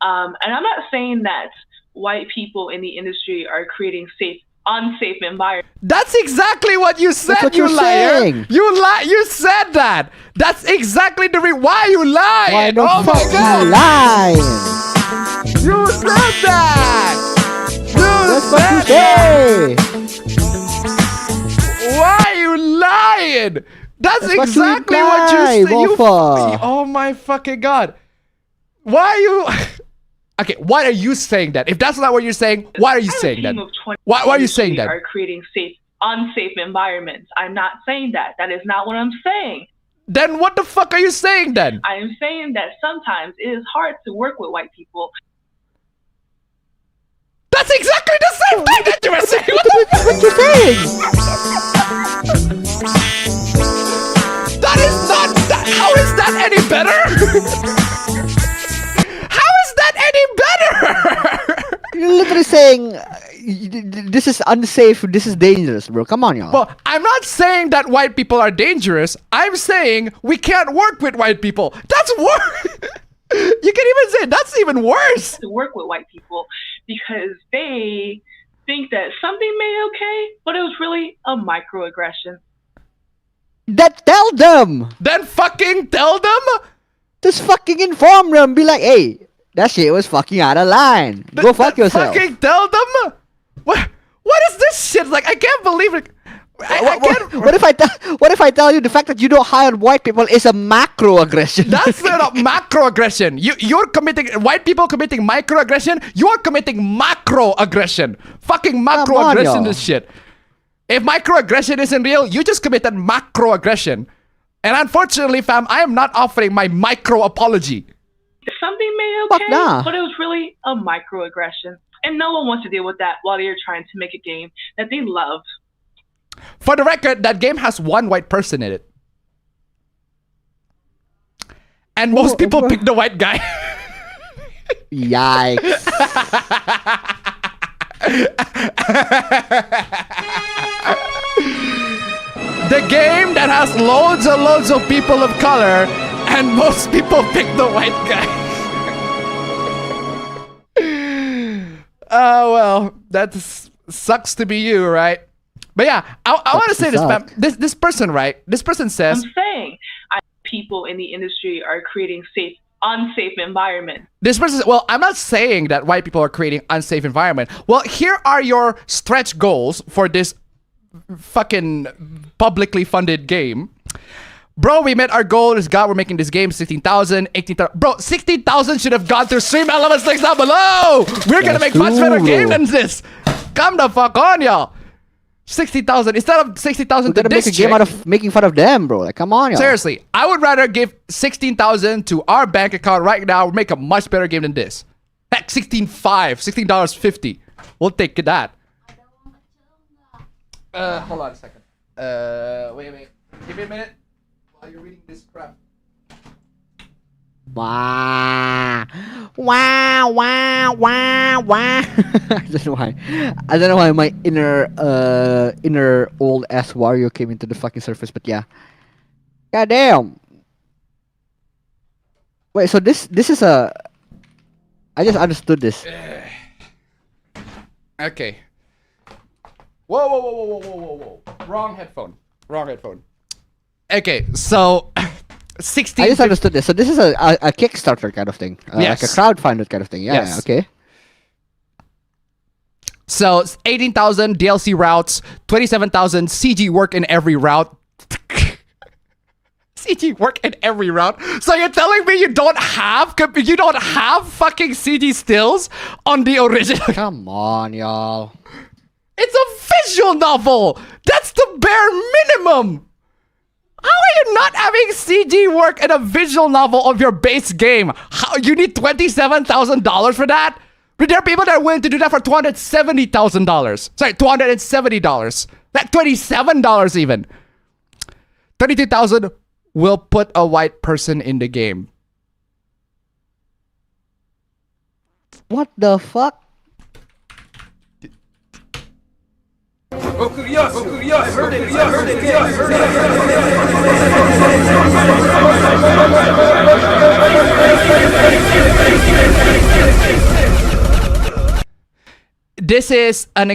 And I'm not saying that white people in the industry are creating unsafe environments. That's exactly what you said, That's what you you're liar. saying. You said that. That's exactly the reason. Why are you lying? Why the oh fuck my God. you lying? You said that. That's what you say. Why are you lying? That's exactly what you said. Oh my fucking God. Why are you... Okay, why are you saying that? If that's not what you're saying, why are you saying that? Why are you saying that? Are creating unsafe environments. I'm not saying that. That is not what I'm saying. Then what the fuck are you saying then? I am saying that sometimes it is hard to work with white people. That's exactly the same thing that you were saying. What you saying? That is not that. How is that any better? How is that any better? You're literally saying this is unsafe, this is dangerous, bro. Come on, y'all. Well, I'm not saying that white people are dangerous. I'm saying we can't work with white people. That's worse. You can even say that's even worse. To work with white people because they think that something made okay, but it was really a microaggression. Tell them. Then fucking tell them. Just fucking inform them. Be like, hey, that shit was fucking out of line. Go fuck yourself. Fucking tell them. What is this shit? Like, I can't believe it. What if I tell you the fact that you don't hire white people is a macroaggression? That's not macroaggression. You're committing white people committing microaggression. You're committing macroaggression. Fucking macroaggression is shit. If microaggression isn't real, you just committed macroaggression. And unfortunately, fam, I am not offering my micro apology. Something made okay, but it was really a microaggression. And no one wants to deal with that while they're trying to make a game that they love. For the record, that game has one white person in it. And most people pick the white guy. Yikes. The game that has loads and loads of people of color, and most people pick the white guy. Well, that sucks to be you, right? But yeah, I want to say this, fam. This person, right? This person says, I'm saying people in the industry are creating unsafe environment. This person, well, I'm not saying that white people are creating unsafe environment. Well, here are your stretch goals for this fucking publicly funded game. Bro, we met our goal. This God, we're making this game 16,000, 18,000. Bro, 16,000 should have gone through Stream Elements links down below. We're gonna make much better game than this. Come the fuck on, y'all. 60,000 instead of 60,000 to this make a game out of making fun of them, bro. Like, come on, y'all. Seriously, I would rather give 16,000 to our bank account right now. We'll make a much better game than this. Heck, $16.50. We'll take that. Hold on a second. Wait. Give me a minute while you're reading this crap. Wow. I don't know why my inner old ass Wario came into the fucking surface, but yeah. God damn. Wait, so this is a... I just understood this. Okay. Whoa. Wrong headphone. Okay, so 16. I just understood this. So this is a Kickstarter kind of thing. Yes. Like a crowdfunded kind of thing. Yeah, Yes. yeah, okay. So 18,000 DLC routes, 27,000 CG work in every route. CG work in every route. So you're telling me you don't have fucking CG stills on the original? Come on, y'all. It's a visual novel. That's the bare minimum. How are you not having CG work in a visual novel of your base game? How you need $27,000 for that? But there are people that are willing to do that for $270,000. Sorry, $270. That $27 even. $32,000 will put a white person in the game. What the fuck? This is an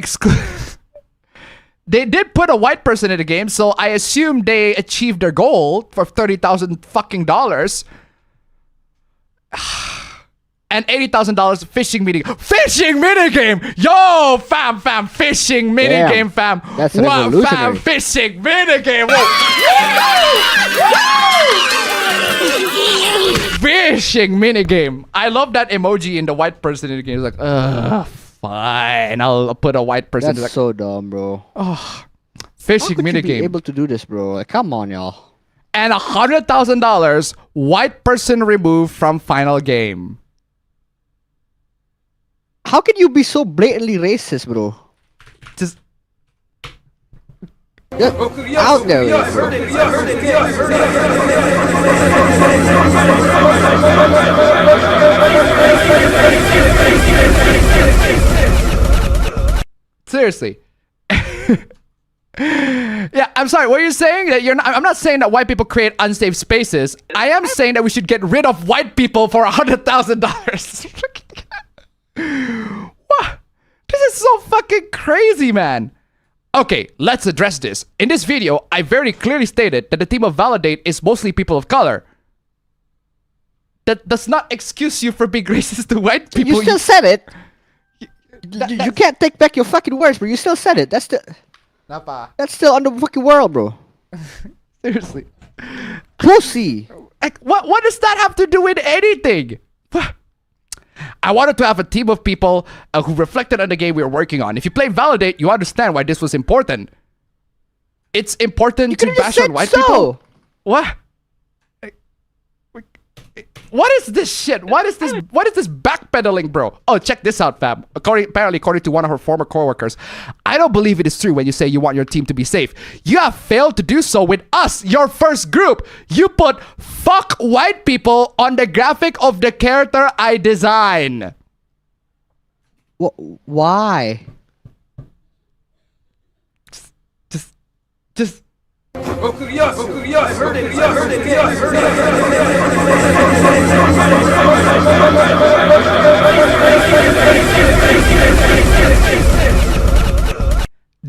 They did put a white person in the game, so I assume they achieved their goal for $30,000 fucking dollars. And $80,000 fishing minigame. Fishing minigame! Yo, fam, fishing minigame, fam. That's wow, revolutionary. fam, fishing minigame. Fishing minigame. I love that emoji in the white person in the game. It's like, fine. I'll put a white person. That's so dumb, bro. Fishing How could you be minigame. able to do this, bro? Like, come on, y'all. And $100,000 white person removed from final game. How can you be so blatantly racist, bro? Just out there, bro. Seriously. Yeah, I'm sorry. What are you saying? That you're not, I'm not saying that white people create unsafe spaces. I am saying that we should get rid of white people for $100,000. What? This is so fucking crazy, man. Okay, let's address this. In this video, I very clearly stated that the team of Validate is mostly people of color. That does not excuse you for being racist to white people. You still said it. You can't take back your fucking words, bro. You still said it. That's still under the fucking world, bro. Seriously. Pussy. Like, what does that have to do with anything? I wanted to have a team of people who reflected on the game we were working on. If you play Validate, you understand why this was important. It's important to bash on white people. What? What is this shit? What is this backpedaling, bro? Oh, check this out, fam. Apparently, according to one of her former coworkers, I don't believe it is true when you say you want your team to be safe. You have failed to do so with us, your first group. You put "fuck white people" on the graphic of the character I design. Why? Just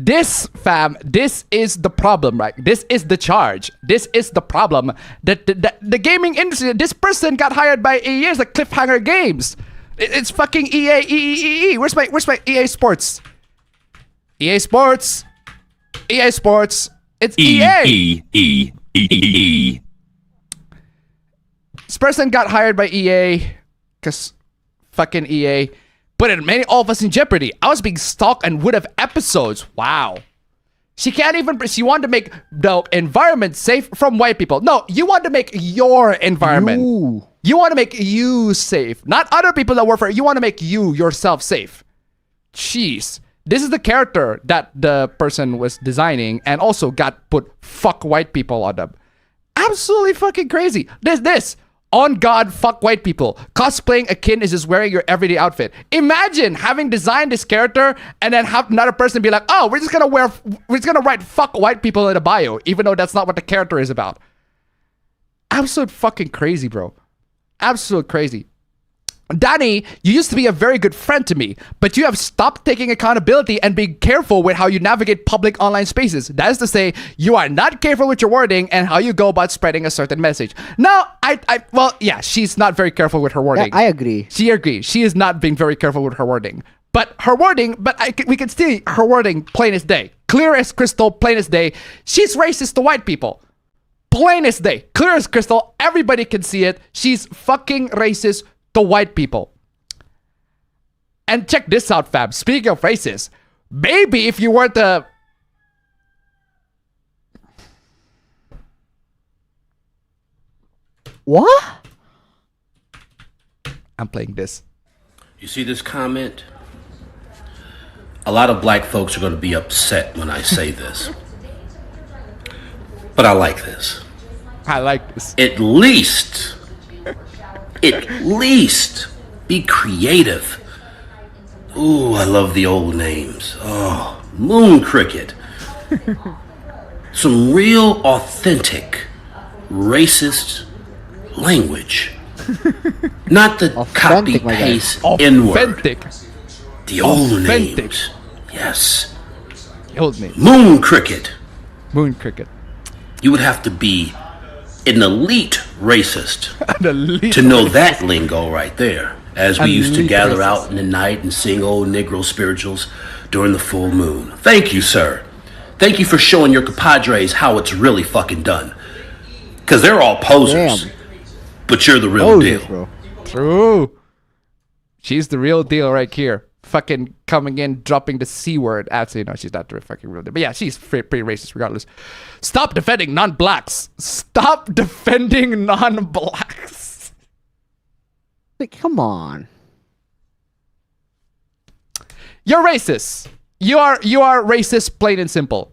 This, fam, this is the problem, right? This is the charge. This is the problem. The gaming industry, this person got hired by EA as like Cliffhanger Games. It's fucking EA. Where's my EA Sports? EA Sports. EA Sports. It's EA. E. This person got hired by EA because fucking EA put it all of us in jeopardy. I was being stalked and would have episodes. Wow. She wanted to make the environment safe from white people. No, you want to make your environment. You want to make you safe. Not other people that work for you. You want to make yourself safe. Jeez. This is the character that the person was designing and also got put fuck white people on them. Absolutely fucking crazy. This. On God, fuck white people. Cosplaying a kid is just wearing your everyday outfit. Imagine having designed this character and then have another person be like, oh, we're just gonna write fuck white people in the bio, even though that's not what the character is about. Absolute fucking crazy, bro. Absolute crazy. Dani, you used to be a very good friend to me, but you have stopped taking accountability and being careful with how you navigate public online spaces. That is to say, you are not careful with your wording and how you go about spreading a certain message. No, well, yeah, she's not very careful with her wording. Yeah, I agree. She agrees. She is not being very careful with her wording. But her wording, we can see her wording plain as day. Clear as crystal, plain as day. She's racist to white people. Plain as day. Clear as crystal. Everybody can see it. She's fucking racist to white people. And check this out, fam. Speaking of racist, maybe if you were to... What? I'm playing this. You see this comment? A lot of black folks are going to be upset when I say this. But I like this. I like this. At least be creative. Ooh, I love the old names. Oh, Moon Cricket. Some real authentic racist language. Not the copy paste N-word. The old names. Yes. The old names. Moon Cricket. Moon Cricket. You would have to be an elite racist to know that lingo right there. As we used to gather out in the night and sing old Negro spirituals during the full moon. Thank you, sir. Thank you for showing your compadres how it's really fucking done. Because they're all posers. Damn. But you're the real deal. Bro. True. She's the real deal right here. Fucking coming in, dropping the C word. Actually, no, she's not the fucking real deal. But yeah, she's pretty racist regardless. Stop defending non-blacks. Stop defending non-blacks. Like, come on. You're racist. You are racist, plain and simple.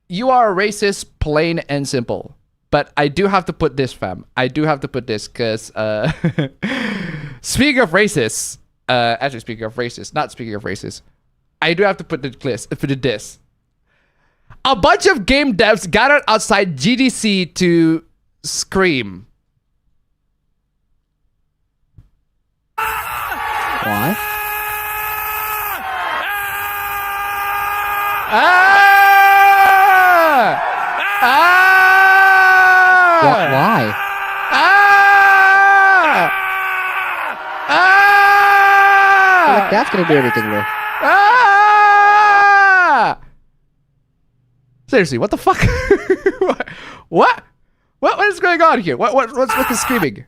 You are racist, plain and simple. But I do have to put this, fam. I do have to put this because speaking of racists, actually speaking of racists, not speaking of racists, I do have to put this. A bunch of game devs gathered outside GDC to scream. What? Why? Like that's gonna do everything, bro. Seriously, what the fuck? What is going on here? What's the screaming?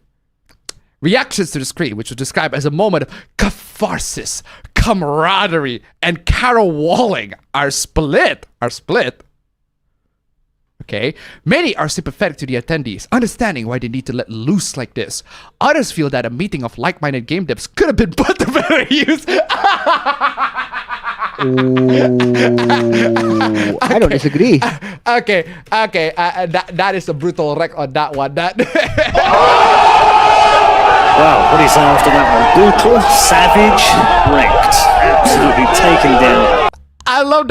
Reactions to the scream, which was described as a moment of catharsis, camaraderie, and caterwauling, are split. Okay, many are sympathetic to the attendees, understanding why they need to let loose like this. Others feel that a meeting of like-minded game devs could have been put to better use. Ooh, I don't disagree. Okay. That is a brutal wreck on that one. That. Wow, what do you say after that one? Brutal, savage, wrecked. Absolutely taken down. I love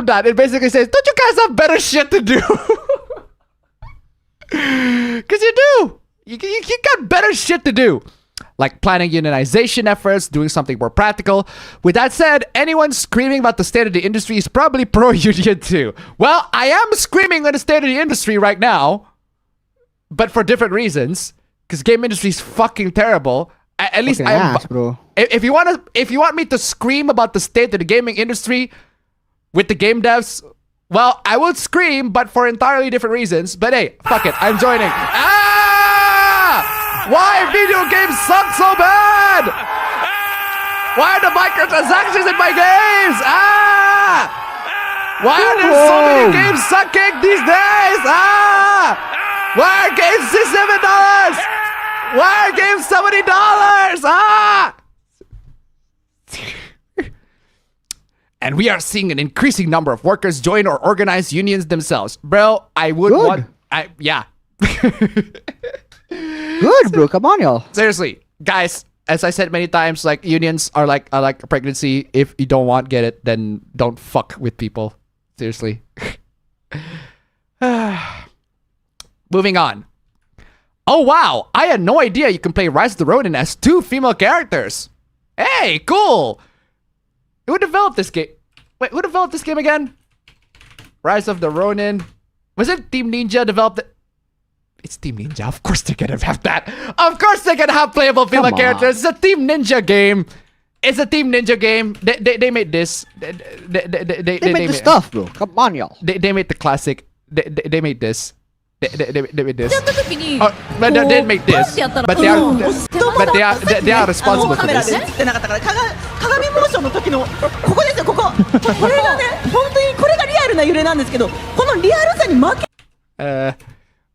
that. It basically says, don't you guys have better shit to do? Because you do. You got better shit to do. Like planning unionization efforts, doing something more practical. With that said, anyone screaming about the state of the industry is probably pro-union too. Well, I am screaming at the state of the industry right now, but for different reasons. Because game industry is fucking terrible. At least I'm. Bro. If you want me to scream about the state of the gaming industry with the game devs, well, I would scream, but for entirely different reasons. But hey, fuck it, I'm joining. Why video games suck so bad? Why are the microtransactions in my games? Why are there so many games sucking these days? Why are games $67? Why are games $70? And we are seeing an increasing number of workers join or organize unions themselves. Bro, I would want... yeah. Good, bro. Come on, y'all. Seriously, guys, as I said many times, like, unions are like a pregnancy. If you don't want get it, then don't fuck with people. Seriously. Moving on. Oh, wow. I had no idea you can play Rise of the Ronin as 2 female characters. Hey, cool. Who developed this game? Wait, who developed this game again? Rise of the Ronin. Was it Team Ninja developed it? It's Team Ninja. Of course they're gonna have that. Of course they're gonna have playable female characters. It's a Team Ninja game. It's a Team Ninja game. They made this. They made the stuff, bro. Come on, y'all. They made the classic. They made this. They made this. But they didn't make this. But they are responsible for this.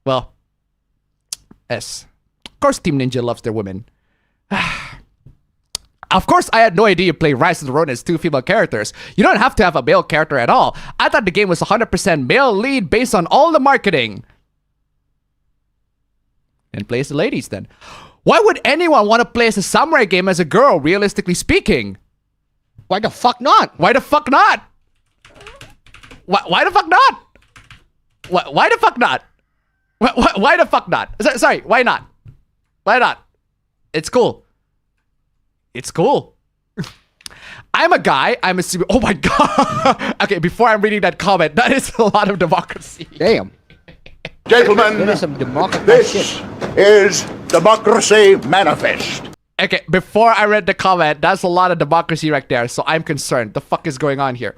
Well, yes. Of course Team Ninja loves their women. Of course, I had no idea you play Rise of the Ronin as 2 female characters. You don't have to have a male character at all. I thought the game was 100% male lead based on all the marketing. And play as the ladies then. Why would anyone want to play as a samurai game as a girl, realistically speaking? Why the fuck not? Why the fuck not? Why the fuck not? Why the fuck not? Why the fuck not? Sorry, why not? Why not? It's cool. It's cool. I'm a guy. I'm assuming. Oh my god. Okay, before I'm reading that comment, that is a lot of democracy. Damn. Gentlemen, That is some democracy this shit. is Democracy Manifest. Okay, before I read the comment, that's a lot of democracy right there, so I'm concerned. The fuck is going on here?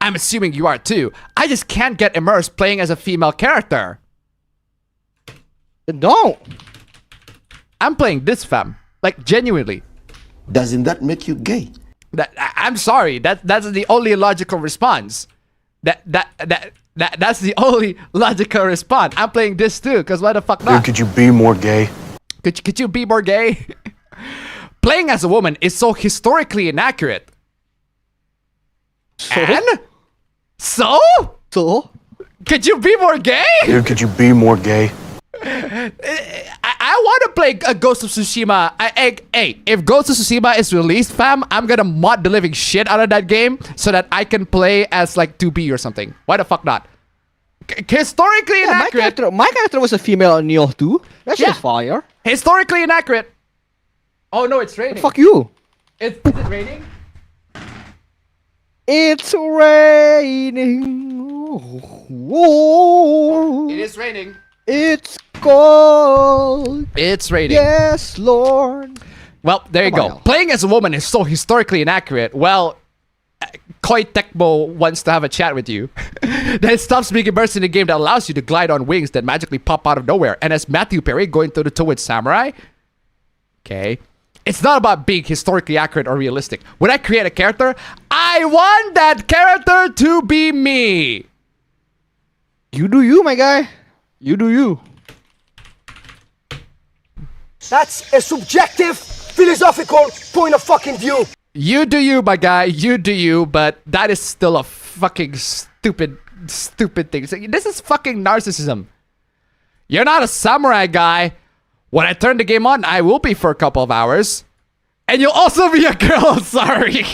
I'm assuming you are too. I just can't get immersed playing as a female character. No. I'm playing this, fam. Like, genuinely. Doesn't that make you gay? I'm sorry. That's the only logical response. That's the only logical response. I'm playing this too, because why the fuck not? Could you be more gay? Could you be more gay? Playing as a woman is so historically inaccurate. And? So? Could you be more gay? Dude, could you be more gay? I want to play a Ghost of Tsushima. Hey, if Ghost of Tsushima is released, fam, I'm gonna mod the living shit out of that game so that I can play as like 2B or something. Why the fuck not? Historically inaccurate. My character was a female in Neo 2. That shit's fire. Historically inaccurate. Oh no, it's raining. Fuck you. Is it raining? It's raining. Whoa. It is raining. It's cold. It's raining. Yes, Lord. Well, there you go. Playing as a woman is so historically inaccurate. Well, Koi Tecmo wants to have a chat with you. Then stops being immersed in a game that allows you to glide on wings that magically pop out of nowhere. And as Matthew Perry going toe to toe with Samurai. Okay. It's not about being historically accurate or realistic. When I create a character, I want that character to be me. You do you, my guy. You do you. That's a subjective, philosophical point of fucking view. You do you, my guy. You do you, but that is still a fucking stupid thing. This is fucking narcissism. You're not a samurai guy. When I turn the game on, I will be for a couple of hours. And you'll also be a girl, sorry.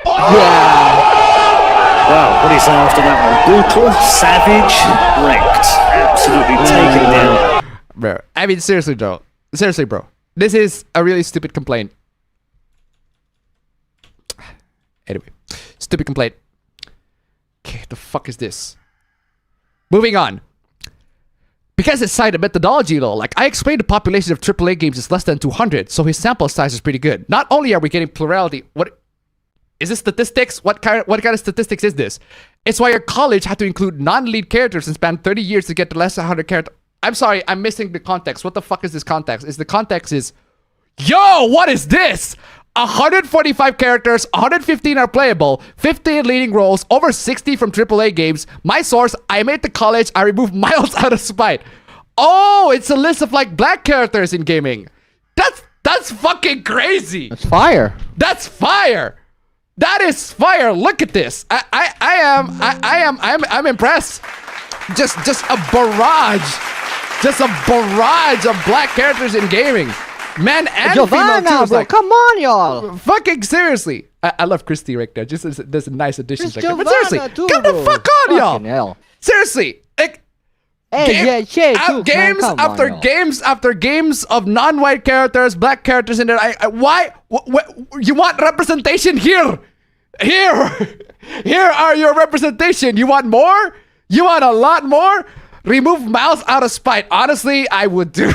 Wow, what do you say after that one? Brutal, savage, wrecked. Absolutely taken down. Bro, I mean, seriously, bro. Seriously, bro. This is a really stupid complaint. Anyway, stupid complaint. Okay, the fuck is this? Moving on. Because it's cited methodology though, like I explained the population of AAA games is less than 200, so his sample size is pretty good. Not only are we getting plurality, what is this statistics? What kind of statistics is this? It's why your college had to include non-lead characters and span 30 years to get to less than 100 characters. I'm sorry, I'm missing the context. What the fuck is this context? The context is, yo, what is this? 145 characters, 115 are playable, 15 leading roles, over 60 from AAA games. My source, I made the college, I removed Miles out of spite. Oh, it's a list of like black characters in gaming. That's fucking crazy. That's fire. That's fire. That is fire. Look at this. I'm impressed. Just a barrage. Just a barrage of black characters in gaming. Men and Giovanna, female too. bro, Like, come on, y'all. Fucking seriously. I love Christy right there. Just there's a nice additions There's right there. But Giovanna seriously, too, come the bro. fuck on, y'all. Fucking hell. Seriously. Like, Hey, games after games after games of non-white characters, black characters in there. Why? You want representation here? Here are your representation. You want more? You want a lot more? Remove Miles out of spite. Honestly, I would do.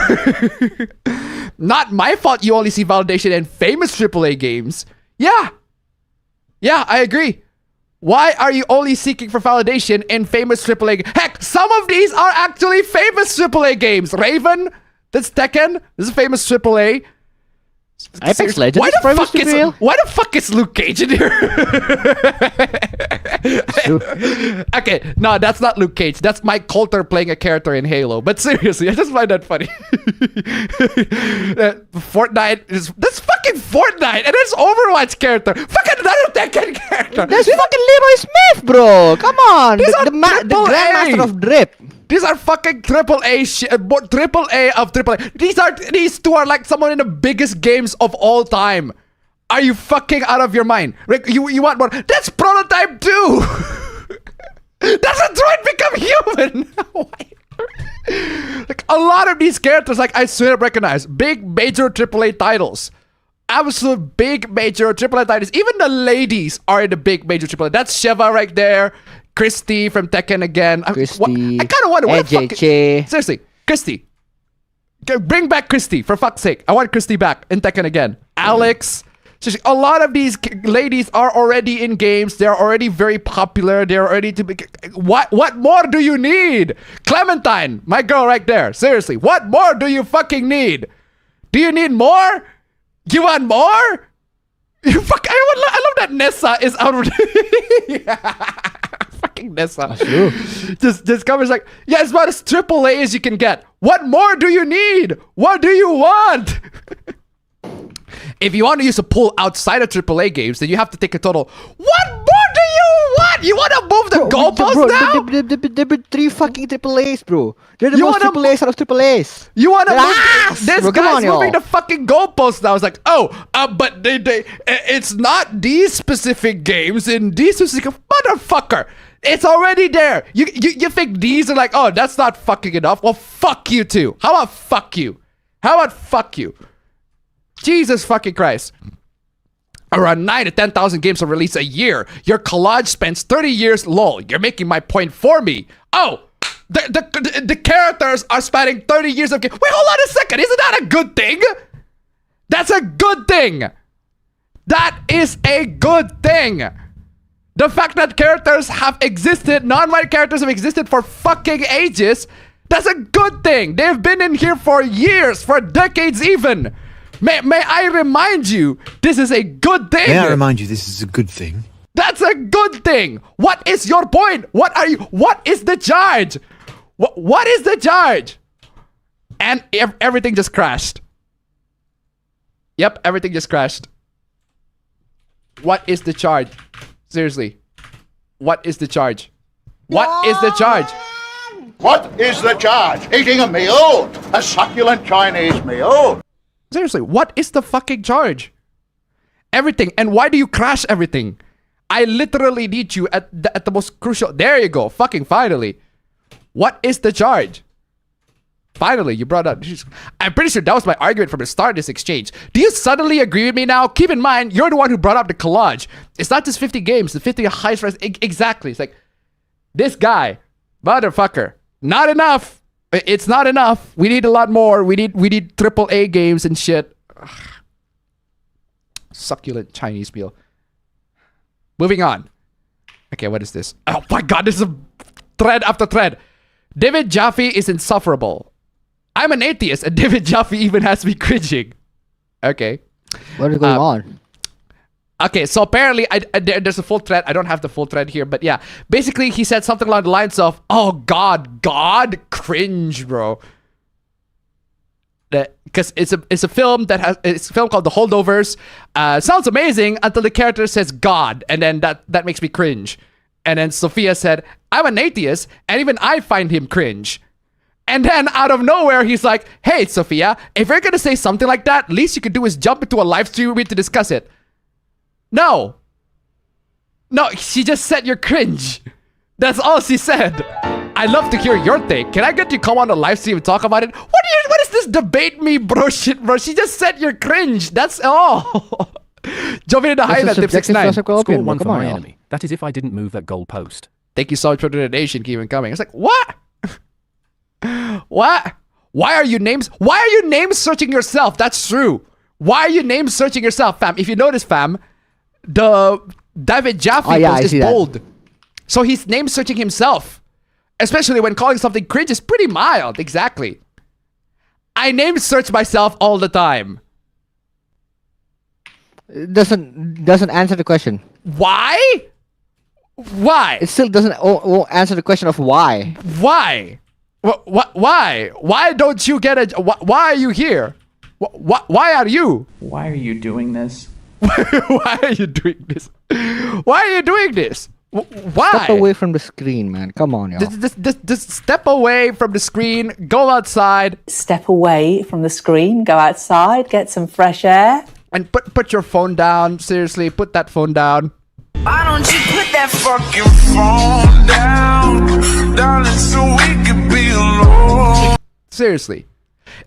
Not my fault you only see validation in famous AAA games. Yeah, I agree. Why are you only seeking for validation in famous AAA? Heck, some of these are actually famous AAA games. Raven, that's Tekken. This is a famous AAA. Apex Legends. Why the fuck is Luke Cage in here? Okay, no, that's not Luke Cage. That's Mike Coulter playing a character in Halo. But seriously, I just find that funny. Fortnite that's fucking Fortnite, and it's Overwatch character. Fucking another Tekken character. That's fucking Leroy Smith, bro. Come on, the Grandmaster of Drip. These are fucking AAA AAA of AAA. These two are like someone in the biggest games of all time. Are you fucking out of your mind? Rick, you want more? That's Prototype 2. That's a droid become human. Like a lot of these characters, like I swear to recognize big major AAA titles. Absolute big major AAA titles. Even the ladies are in the big major AAA. That's Sheva right there. Christy from Tekken again. Christy. I kind of wonder what the fuck. Seriously, Christy. Bring back Christy for fuck's sake. I want Christy back in Tekken again. Alex. Seriously, a lot of these ladies are already in games. They're already very popular. They're already to be. What more do you need? Clementine, my girl right there. Seriously, what more do you fucking need? Do you need more? You want more? You fuck. I love that Nessa is out. Fucking Nessa. Just covers like, yeah, it's about as AAA as you can get. What more do you need? What do you want? If you want to use a pool outside of AAA games, then you have to take a total. What more do you want? You want to move the goalposts now? There were 3 fucking AAAs, bro. They're the most AAAs out of AAAs. You want to move this bro, guy's moving the fucking goalposts now. It's like, but it's not these specific games in these specific motherfucker. It's already there. You think these are like, oh, that's not fucking enough? Well, fuck you too. How about fuck you? Jesus fucking Christ. Around 9 to 10,000 games are released a year. Your collage spends 30 years. Lol, you're making my point for me. Oh, the characters are spanning 30 years of game. Wait, hold on a second. Isn't that a good thing? That's a good thing. That is a good thing. The fact that characters have existed, non-white characters have existed for fucking ages, that's a good thing. They've been in here for years, for decades even. May I remind you, this is a good thing. May I remind you, this is a good thing. That's a good thing. What is your point? What is the charge? What is the charge? And everything just crashed. Yep, everything just crashed. What is the charge? Seriously. What is the charge? What is the charge? What is the charge? Eating a meal? A succulent Chinese meal? Seriously, what is the fucking charge? Everything. And why do you crash everything? I literally need you at the most crucial. There you go. Fucking finally. What is the charge? Finally, you brought up. I'm pretty sure that was my argument from the start of this exchange. Do you suddenly agree with me now? Keep in mind, you're the one who brought up the collage. It's not just 50 games, the 50 highest price. Exactly. It's like, this guy, motherfucker, not enough. It's not enough. We need a lot more. We need AAA games and shit. Ugh. Succulent Chinese meal. Moving on. Okay, what is this? Oh my god, this is a thread after thread. David Jaffe is insufferable. I'm an atheist and David Jaffe even has me cringing. Okay. What is going on? Okay, so apparently there's a full thread. I don't have the full thread here, but yeah. Basically, he said something along the lines of, oh God, cringe, bro. Because it's a film it's a film called The Holdovers. Sounds amazing until the character says God, and then that makes me cringe. And then Sophia said, I'm an atheist, and even I find him cringe. And then out of nowhere, he's like, hey, Sophia, if you're gonna say something like that, least you could do is jump into a live stream with me to discuss it. No, she just said you're cringe. That's all she said. I'd love to hear your take. Can I get you to come on the live stream and talk about it? What is this debate me bro shit, bro? She just said you're cringe. That's all. Jumping into high tip 69. Score one for my enemy. That is if I didn't move that goal post. Thank you so much for the donation. Keep it coming. It's like, what? What? Why are you name searching yourself? That's true. Why are you name searching yourself, fam? If you notice, fam, the David Jaffe post is bold. So he's name searching himself. Especially when calling something cringe is pretty mild. Exactly. I name search myself all the time. It doesn't answer the question. Why? Why? It still doesn't answer the question of why. Why? Why? Why don't you get a... Why are you here? Why are you? Why are you doing this? Why are you doing this? Why are you doing this? Why? Step away from the screen, man. Come on, y'all. Just step away from the screen. Go outside. Step away from the screen. Go outside. Get some fresh air. And put your phone down. Seriously, put that phone down. Why don't you put that fucking phone down, darling, so we could be alone? Seriously.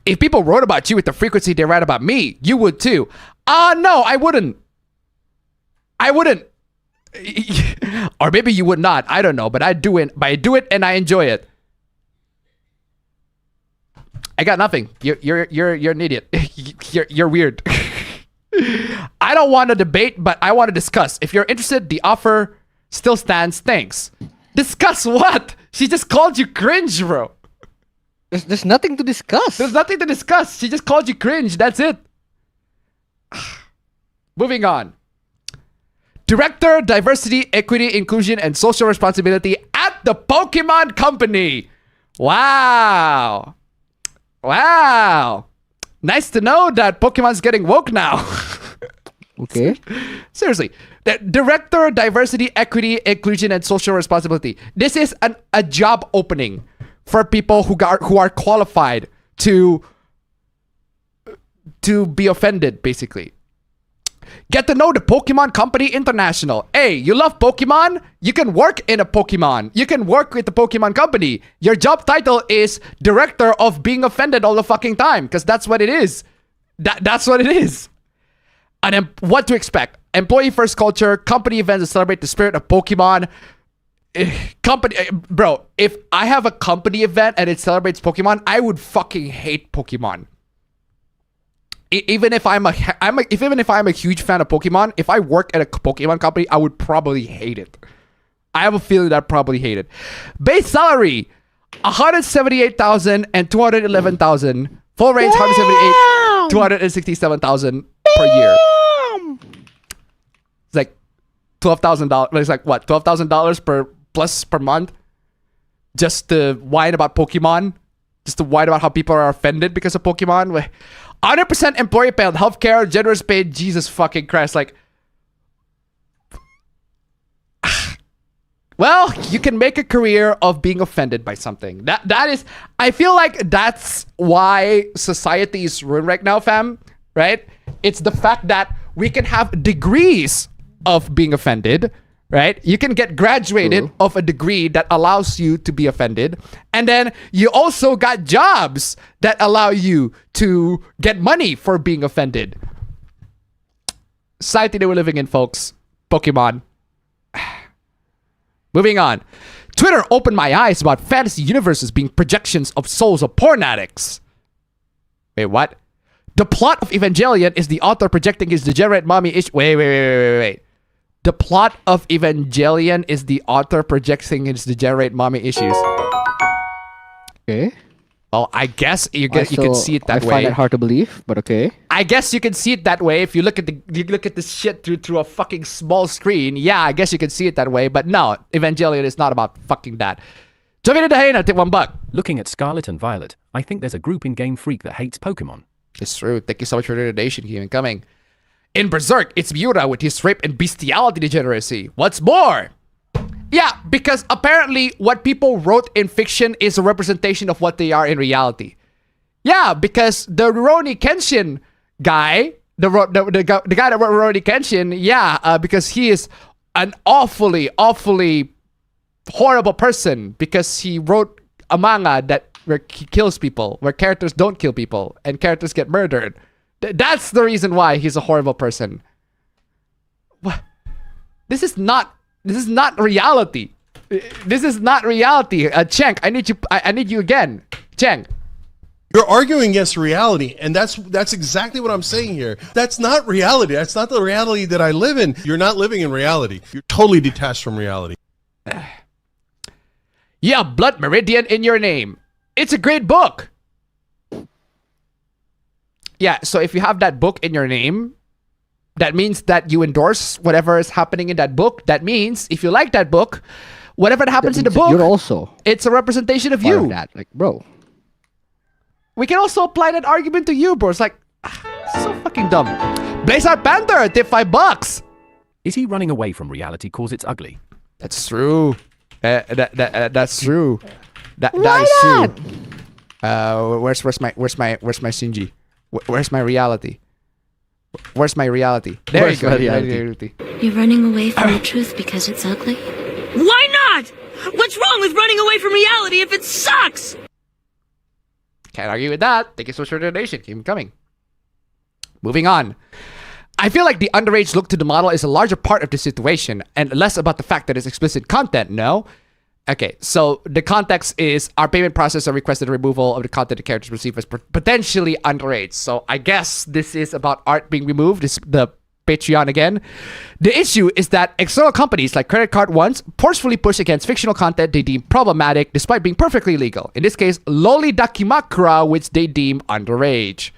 If people wrote about you with the frequency they write about me, you would too. No, I wouldn't. I wouldn't. Or maybe you would not. I don't know, but I do it. But I do it and I enjoy it. I got nothing. You're an idiot. You're weird. I don't want to debate, but I want to discuss. If you're interested, the offer still stands. Thanks. Discuss what? She just called you cringe, bro. There's nothing to discuss. There's nothing to discuss. She just called you cringe. That's it. Moving on. Director, Diversity, Equity, Inclusion, and Social Responsibility at the Pokemon Company. Wow. Wow. Nice to know that Pokemon's getting woke now. Okay. Seriously. The Director, Diversity, Equity, Inclusion, and Social Responsibility. This is a job opening for people who are qualified to be offended, basically. Get to know the Pokemon Company International. Hey, you love Pokemon? You can work in a Pokemon. You can work with the Pokemon Company. Your job title is Director of Being Offended all the fucking time, because that's what it is. That's what it is. And what to expect? Employee first culture, company events that celebrate the spirit of Pokemon. Bro, if I have a company event and it celebrates Pokemon, I would fucking hate Pokemon. Even if I'm a huge fan of Pokemon, if I work at a Pokemon company, I would probably hate it. I have a feeling that I'd probably hate it. Base salary, 178,000 and 211,000. Full range, 178, 267,000 per year. It's like $12,000. It's like what? $12,000 plus per month, just to whine about Pokemon, just to whine about how people are offended because of Pokemon. 100% employee paid healthcare, generous paid. Jesus fucking Christ! Like, Well, you can make a career of being offended by something. That is, I feel like that's why society is ruined right now, fam. Right? It's the fact that we can have degrees of being offended. Right? You can get graduated of a degree that allows you to be offended. And then you also got jobs that allow you to get money for being offended. Society that we're living in, folks. Pokemon. Moving on. Twitter opened my eyes about fantasy universes being projections of souls of porn addicts. Wait, what? The plot of Evangelion is the author projecting his degenerate mommy issue. Wait. The plot of Evangelion is the author projecting his degenerate mommy issues. Okay. Well, I guess you can see it that way. I find it hard to believe, but okay. I guess you can see it that way if you look at this shit through a fucking small screen. Yeah, I guess you can see it that way, but no, Evangelion is not about fucking that. Take $1. Looking at Scarlet and Violet, I think there's a group in Game Freak that hates Pokemon. It's true. Thank you so much for the donation. Keep it coming. In Berserk, it's Miura with his rape and bestiality degeneracy. What's more? Yeah, because apparently what people wrote in fiction is a representation of what they are in reality. Yeah, because the Rurouni Kenshin guy, the guy that wrote Rurouni Kenshin, yeah, because he is an awfully horrible person because he wrote a manga where he kills people, where characters don't kill people and characters get murdered. That's the reason why he's a horrible person. What? This is not reality. This is not reality. Cheng, I need you again. Cheng. You're arguing against reality, and that's exactly what I'm saying here. That's not reality. That's not the reality that I live in. You're not living in reality. You're totally detached from reality. Yeah, Blood Meridian in your name. It's a great book. Yeah, so if you have that book in your name, that means that you endorse whatever is happening in that book. That means if you like that book, whatever happens in the book, you're also it's a representation of you. That, like, bro. We can also apply that argument to you, bro. It's like, so fucking dumb. Blazer Panther, tip $5. Is he running away from reality cause it's ugly? That's true. That's true. That Why is not? true. Where's my Shinji? Where's my reality? Where's my reality? There Where's you go. reality? You're running away from the truth because it's ugly? Why not? What's wrong with running away from reality if it sucks? Can't argue with that. Thank you so much for the donation. Keep them coming. Moving on. I feel like the underage look to the model is a larger part of the situation and less about the fact that it's explicit content, no? Okay, so the context is our payment processor requested the removal of the content the characters receive as potentially underage. So I guess this is about art being removed. This is the Patreon again. The issue is that external companies like credit card ones forcefully push against fictional content they deem problematic despite being perfectly legal. In this case, Loli Dakimakura, which they deem underage.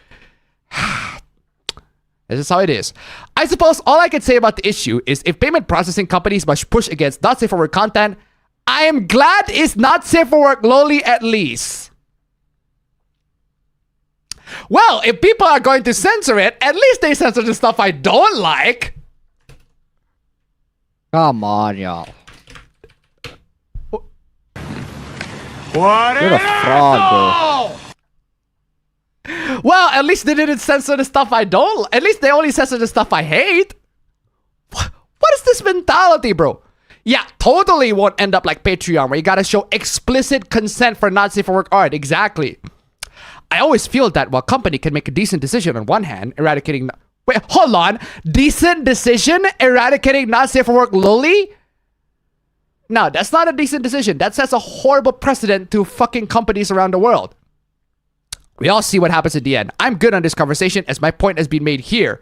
This is how it is. I suppose all I can say about the issue is if payment processing companies must push against not safe for work content, I am glad it's not safe for work loli at least. Well, if people are going to censor it, at least they censor the stuff I don't like. Come on, y'all. What You're a fraud, bro. Well, at least they didn't censor the stuff I don't. At least they only censor the stuff I hate. What is this mentality, bro? Yeah, totally won't end up like Patreon where you gotta show explicit consent for not safe for work art. Exactly. I always feel that while company can make a decent decision on one hand, eradicating... Wait, hold on. Decent decision? Eradicating not safe for work loli? No, that's not a decent decision. That sets a horrible precedent to fucking companies around the world. We all see what happens at the end. I'm good on this conversation as my point has been made here.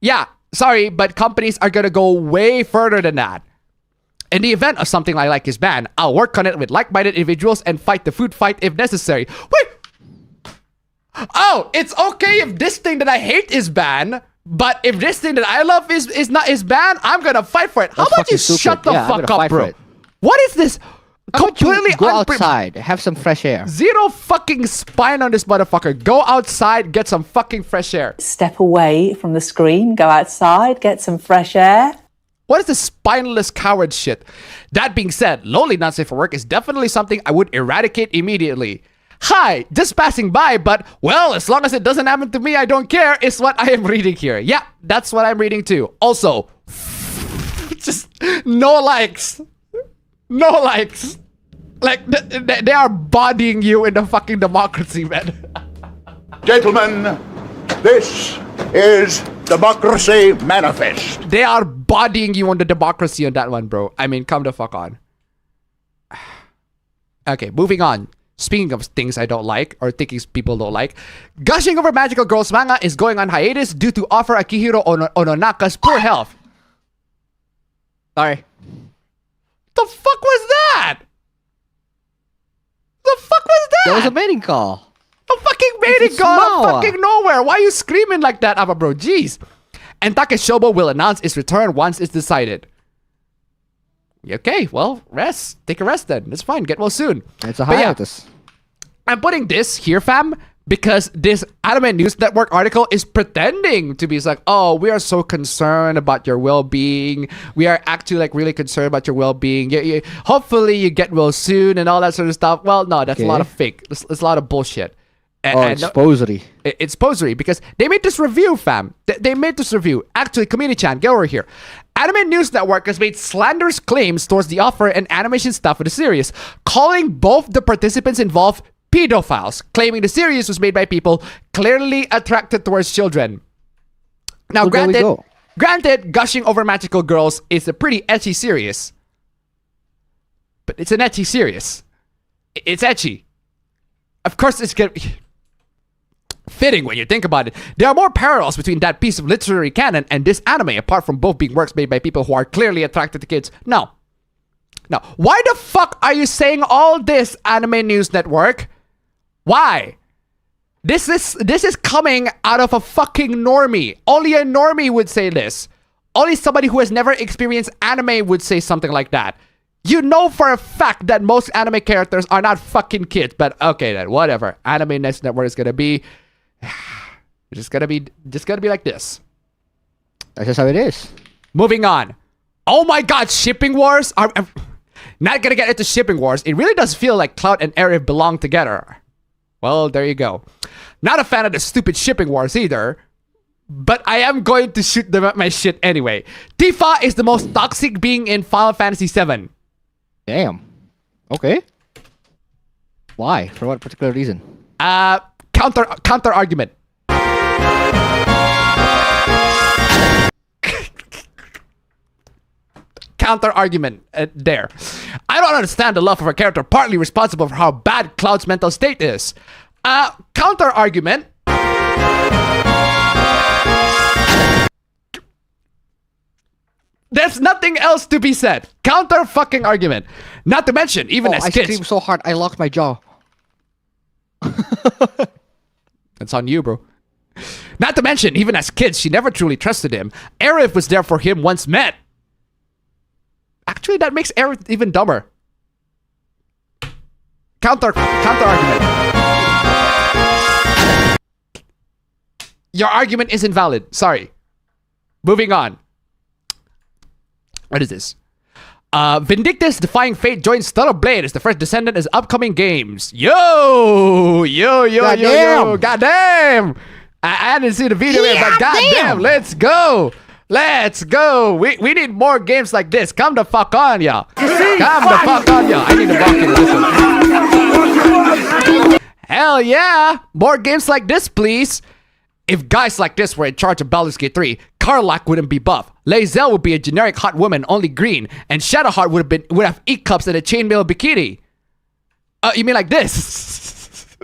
Yeah, sorry, but companies are gonna go way further than that. In the event of something I like is banned, I'll work on it with like-minded individuals and fight the food fight if necessary. Wait! Oh, it's okay if this thing that I hate is banned, but if this thing that I love is banned, I'm gonna fight for it. How about you shut the fuck up, bro? What is this? Completely go outside, have some fresh air. Zero fucking spine on this motherfucker. Go outside, get some fucking fresh air. Step away from the screen, go outside, get some fresh air. What is this spineless coward shit? That being said, lonely not safe for work is definitely something I would eradicate immediately. Hi, just passing by, but well, as long as it doesn't happen to me, I don't care, is what I am reading here. Yeah, that's what I'm reading too. Also, just no likes. No likes. Like, they are bodying you in the fucking democracy, man. Gentlemen, this is Democracy Manifest. They are bodying you on the democracy on that one, bro. I mean, come the fuck on. Okay, moving on. Speaking of things I don't like, or things people don't like, gushing over magical girls manga is going on hiatus due to offer Akihiro Ononaka's poor health. Sorry. The fuck was that? The fuck was that? That was a mating call. A fucking mating call out of fucking nowhere. Why are you screaming like that, Abba bro? Jeez. And Takeshobo will announce its return once it's decided. Okay, well, rest. Take a rest then. It's fine. Get well soon. It's a hiatus. Yeah, I'm putting this here, fam, because this Anime News Network article is pretending to be like, oh, we are so concerned about your well-being. We are actually like really concerned about your well-being. Hopefully you get well soon and all that sort of stuff. Well, no, that's a lot of fake. It's a lot of bullshit. It's posery. It's posery because they made this review, fam. They made this review. Actually, Community-chan, get over here. Anime News Network has made slanderous claims towards the offer and animation staff of the series, calling both the participants involved pedophiles, claiming the series was made by people clearly attracted towards children. Now, well, granted, gushing over magical girls is a pretty ecchi series. But it's an ecchi series. It's ecchi. Of course, it's gonna be fitting when you think about it. There are more parallels between that piece of literary canon and this anime, apart from both being works made by people who are clearly attracted to kids. No. Why the fuck are you saying all this, Anime News Network? Why? This is coming out of a fucking normie. Only a normie would say this. Only somebody who has never experienced anime would say something like that. You know for a fact that most anime characters are not fucking kids, but okay then, whatever. Anime News Network is gonna be just gonna be like this. That's just how it is. Moving on. Oh my god, shipping wars? I'm not gonna get into shipping wars. It really does feel like Cloud and Arif belong together. Well, there you go. Not a fan of the stupid shipping wars either, but I am going to shoot them at my shit anyway. Tifa is the most toxic being in Final Fantasy VII. Damn. Okay. Why? For what particular reason? Counter argument. Counter argument there. I don't understand the love of a character partly responsible for how bad Cloud's mental state is. Counter argument. There's nothing else to be said. Counter fucking argument. Not to mention, even as I kids. screamed so hard I locked my jaw. That's on you, bro. Not to mention, even as kids, she never truly trusted him. Arif was there for him once met. Actually, that makes Arif even dumber. Counter argument. Your argument is invalid. Sorry. Moving on. What is this? Vindictus Defying Fate joins Stellar Blade as the first descendant as upcoming games. Yo! Goddamn! I didn't see the video yet, but goddamn, let's go! Let's go! We need more games like this. Come the fuck on, y'all. Come the fuck on, y'all. I need to walk into this one. Hell yeah! More games like this, please. If guys like this were in charge of Baldur's Gate 3, Karlach wouldn't be buff, Lae'zel would be a generic hot woman, only green, and Shadowheart would have E-cups and a chainmail bikini. You mean like this?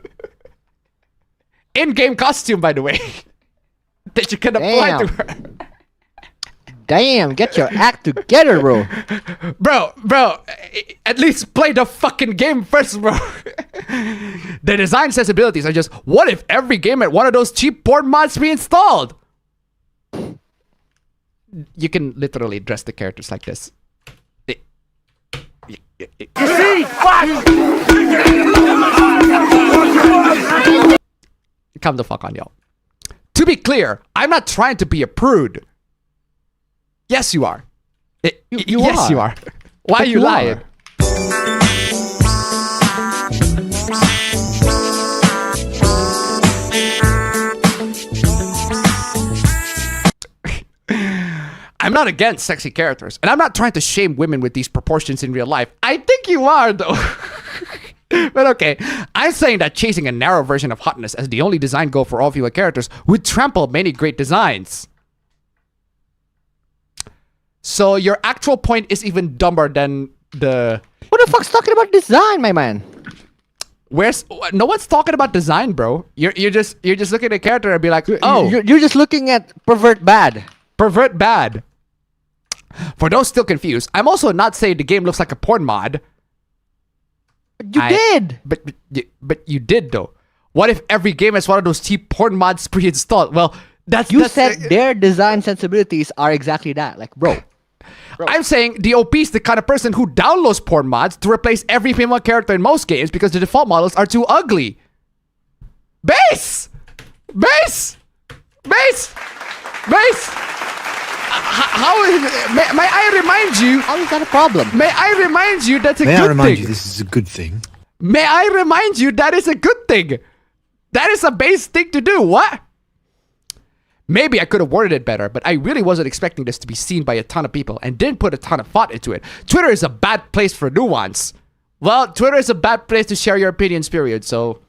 In-game costume, by the way. That you can apply to her. Damn, get your act together, bro. Bro, at least play the fucking game first, bro. The design sensibilities are just, what if every game had one of those cheap porn mods pre-installed? You can literally dress the characters like this. Come the fuck on, y'all. To be clear, I'm not trying to be a prude. Yes, you are. Yes, you are. Why are you lying? I'm not against sexy characters, and I'm not trying to shame women with these proportions in real life. I think you are, though. But okay, I'm saying that chasing a narrow version of hotness as the only design goal for all female characters would trample many great designs. So your actual point is even dumber than the... Who the fuck's talking about design, my man? No one's talking about design, bro. You're just looking at a character and be like, oh, you're just looking at pervert bad. Pervert bad. For those still confused, I'm also not saying the game looks like a porn mod. You did. But you did though. What if every game has one of those cheap porn mods pre-installed? Well, that's said their design sensibilities are exactly that. Like, bro. I'm saying the OP is the kind of person who downloads porn mods to replace every female character in most games because the default models are too ugly. Base! How is may I remind you? How is that a problem? May I remind you that's a good thing? May I remind you this is a good thing? May I remind you that is a good thing? That is a base thing to do. What? Maybe I could have worded it better, but I really wasn't expecting this to be seen by a ton of people and didn't put a ton of thought into it. Twitter is a bad place for nuance. Well, Twitter is a bad place to share your opinions, period. So,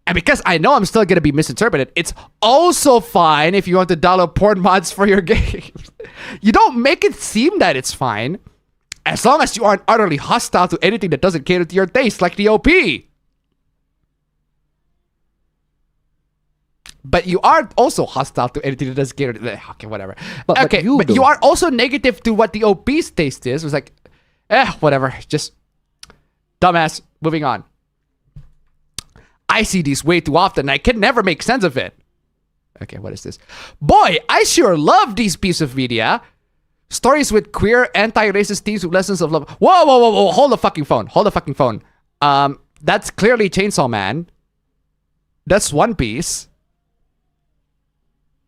and because I know I'm still going to be misinterpreted, it's also fine if you want to download porn mods for your games. You don't make it seem that it's fine, as long as you aren't utterly hostile to anything that doesn't cater to your taste, like the OP. But you are also hostile to anything that doesn't cater to... Okay, whatever. But you are also negative to what the OP's taste is. It was like, whatever. Just dumbass. Moving on. I see these way too often. I can never make sense of it. Okay, what is this? Boy, I sure love these pieces of media. Stories with queer, anti-racist themes with lessons of love. Whoa. Hold the fucking phone. That's clearly Chainsaw Man. That's One Piece.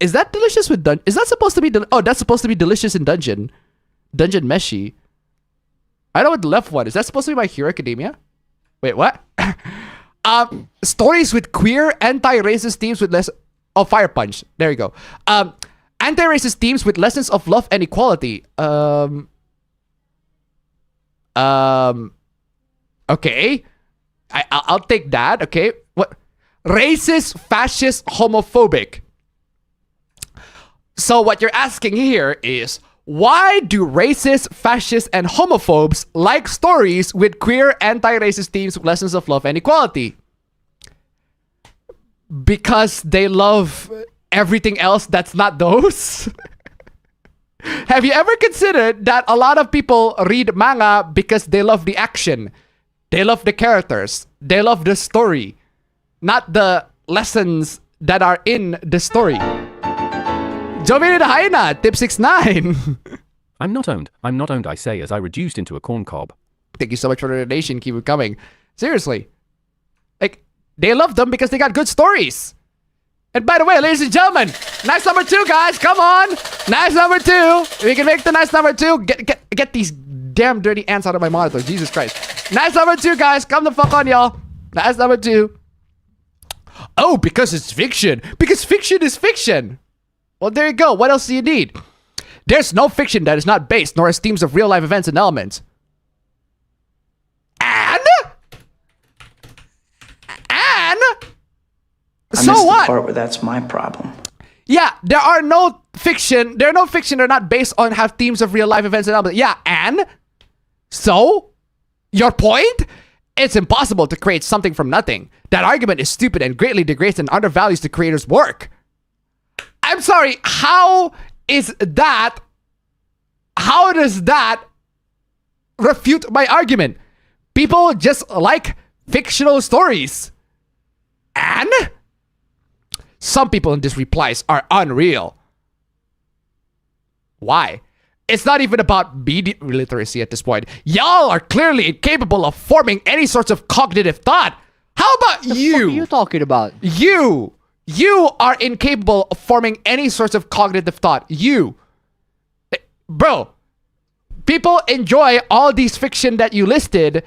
Is that delicious with Dungeon? Is that supposed to be... that's supposed to be delicious in Dungeon. Dungeon Meshi. I know what the left one is. That supposed to be My Hero Academia? Wait, what? Stories with queer, anti-racist themes with less... Oh, Fire Punch. There you go. Anti-racist themes with lessons of love and equality. Okay. I'll take that. Okay. What? Racist, fascist, homophobic. So what you're asking here is, why do racists, fascists, and homophobes like stories with queer, anti-racist themes with lessons of love and equality? Because they love everything else that's not those? Have you ever considered that a lot of people read manga because they love the action, they love the characters, they love the story, not the lessons that are in the story? Jovini the Hyena, tip 69. I'm not owned, I say, as I reduced into a corn cob. Thank you so much for the donation. Keep it coming. Seriously. Like, they love them because they got good stories. And by the way, ladies and gentlemen, nice number 2, guys. Come on. Nice number 2. We can make the nice number 2. Get these damn dirty ants out of my monitor. Jesus Christ. Nice number 2, guys. Come the fuck on, y'all. Nice number 2. Oh, because it's fiction. Because fiction is fiction. Well, there you go. What else do you need? There's no fiction that is not based nor has themes of real life events and elements. And so what? The part where that's my problem. Yeah, there are no fiction. There are no fiction that are not based on have themes of real life events and elements. Yeah, and so your point? It's impossible to create something from nothing. That argument is stupid and greatly degrades and undervalues the creator's work. I'm sorry, how does that refute my argument? People just like fictional stories. And some people in these replies are unreal. Why? It's not even about media literacy at this point. Y'all are clearly incapable of forming any sorts of cognitive thought. How about you? What are you talking about? You are incapable of forming any sorts of cognitive thought. You. Bro, People enjoy all these fiction that you listed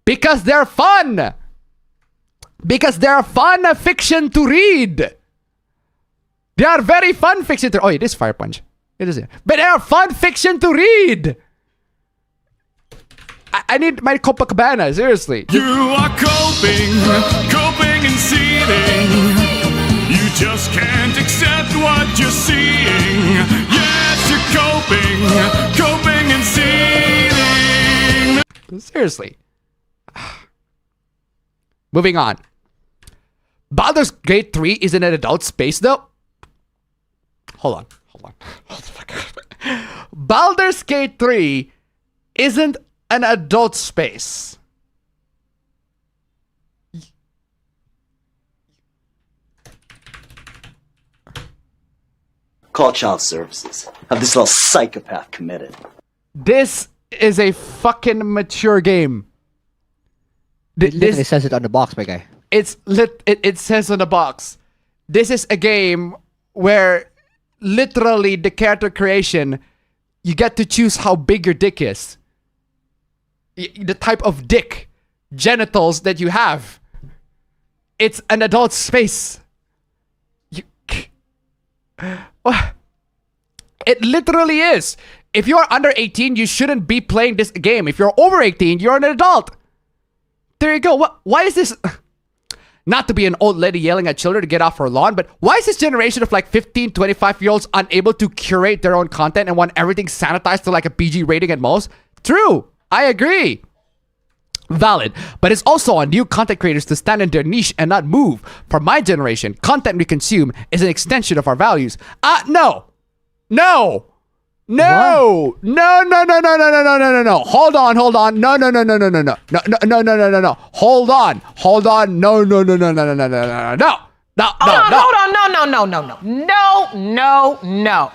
because they're fun. Because they're fun fiction to read. They are very fun fiction to... Oh, it is Fire Punch. It is. But they are fun fiction to read. I need my Copacabana, seriously. You are coping and seething. You just can't accept what you're seeing. Yes, you're coping and seething. Seriously. Moving on. Baldur's Gate 3 is in an adult space though. Hold on. Baldur's Gate 3 isn't an adult space. Call child services. Have this little psychopath committed. This is a fucking mature game. It literally says it on the box, my guy. It says on the box. This is a game where literally the character creation, you get to choose how big your dick is. The type of dick, genitals that you have. It's an adult space. It literally is. If you're under 18, you shouldn't be playing this game. If you're over 18, you're an adult. There you go. Why is this... Not to be an old lady yelling at children to get off her lawn, but why is this generation of like 15, 25-year-olds unable to curate their own content and want everything sanitized to like a PG rating at most? True. I agree. Valid. But it's also on new content creators to stand in their niche and not move. For my generation, content we consume is an extension of our values. No. No. No. No. Hold on. No. No. Hold on. No. No.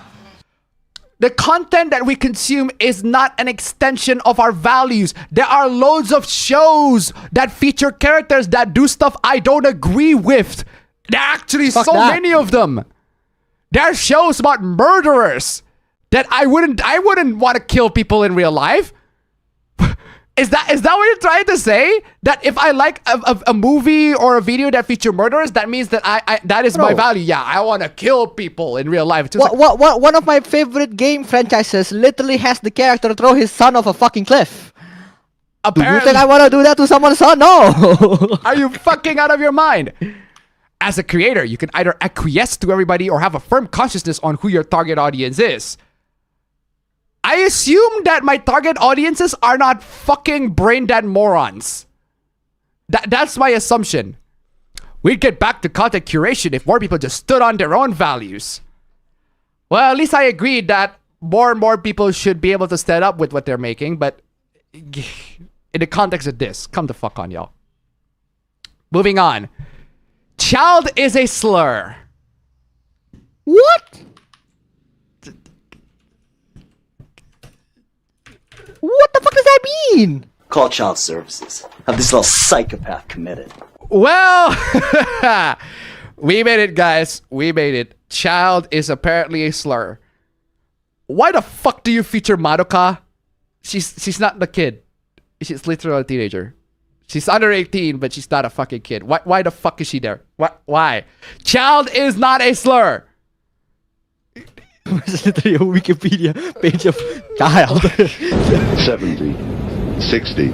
The content that we consume is not an extension of our values. There are loads of shows that feature characters that do stuff I don't agree with. There are actually many of them. There are shows about murderers that I wouldn't want to kill people in real life. Is that what you're trying to say? That if I like a movie or a video that feature murderers, that means that that is my value. Yeah, I want to kill people in real life. One of my favorite game franchises literally has the character throw his son off a fucking cliff. Apparently, do you think I want to do that to someone's son? No. Are you fucking out of your mind? As a creator, you can either acquiesce to everybody or have a firm consciousness on who your target audience is. I assume that my target audiences are not fucking brain-dead morons. That's my assumption. We'd get back to content curation if more people just stood on their own values. Well, at least I agreed that more and more people should be able to stand up with what they're making, but in the context of this, come the fuck on, y'all. Moving on. Child is a slur. What? What the fuck does that mean? Call child services. Have this little psychopath committed. Well, we made it, guys. We made it. Child is apparently a slur. Why the fuck do you feature Madoka? She's not the kid. She's literally a teenager. She's under 18, but she's not a fucking kid. Why the fuck is she there? Why? Child is not a slur. It's literally a Wikipedia page of child. 70, 60,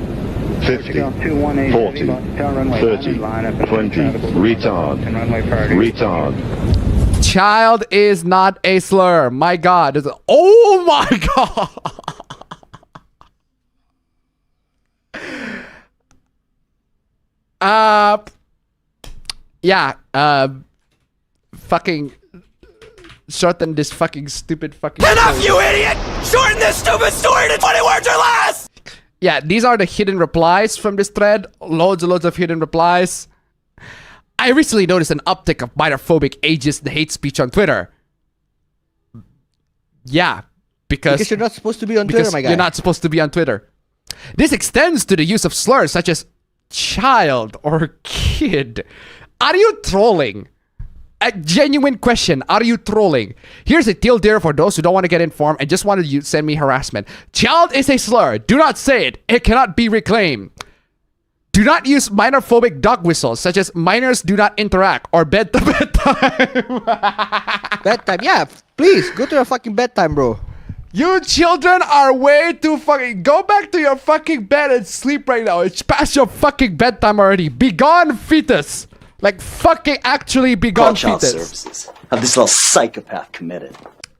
50, 40, 30, 20, retard. Child is not a slur. My God. Oh my God. Fucking shorten this fucking stupid fucking Enough, story. you idiot! Shorten this stupid story to 20 words or less! Yeah, these are the hidden replies from this thread. Loads and loads of hidden replies. I recently noticed an uptick of minor-phobic, ageist, and hate speech on Twitter. Yeah, because you're not supposed to be on Twitter, my guy. You're not supposed to be on Twitter. This extends to the use of slurs such as child or kid. Are you trolling? A genuine question. Are you trolling? Here's a deal there for those who don't want to get informed and just wanted you to send me harassment. Child is a slur. Do not say it. It cannot be reclaimed. Do not use minor-phobic dog whistles, such as minors do not interact or bedtime. Bedtime, yeah. Please, go to your fucking bedtime, bro. You children are way too fucking... Go back to your fucking bed and sleep right now. It's past your fucking bedtime already. Be gone, fetus. Like, fucking actually be gone, Child fetus. services. Have this little psychopath committed?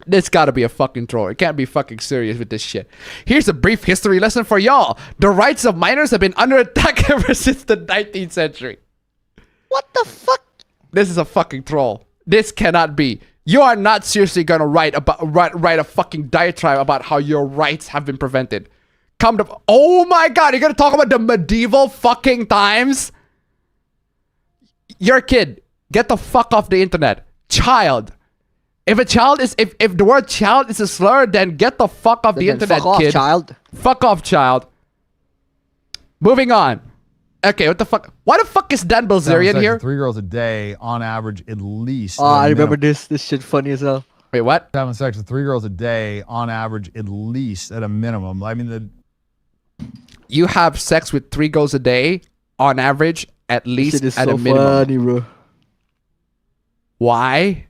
This gotta be a fucking troll. It can't be fucking serious with this shit. Here's a brief history lesson for y'all. The rights of minors have been under attack ever since the 19th century. What the fuck? This is a fucking troll. This cannot be. You are not seriously gonna write a fucking diatribe about how your rights have been prevented. Come to... Oh my god, you're gonna talk about the medieval fucking times? You're a kid. Get the fuck off the internet. Child. If a child is... If the word child is a slur, then get the fuck off the internet, fuck off, kid. child. Fuck off, child. Moving on. Okay, what the fuck? Why the fuck is Dan Bilzerian here? 3 girls a day on average, at least. Oh, I remember this. This shit funny as hell. Wait, what? Having sex with 3 girls a day on average, at least at a minimum. I mean, You have sex with 3 girls a day on average, at least This shit is at so a minimum. funny, bro. Why?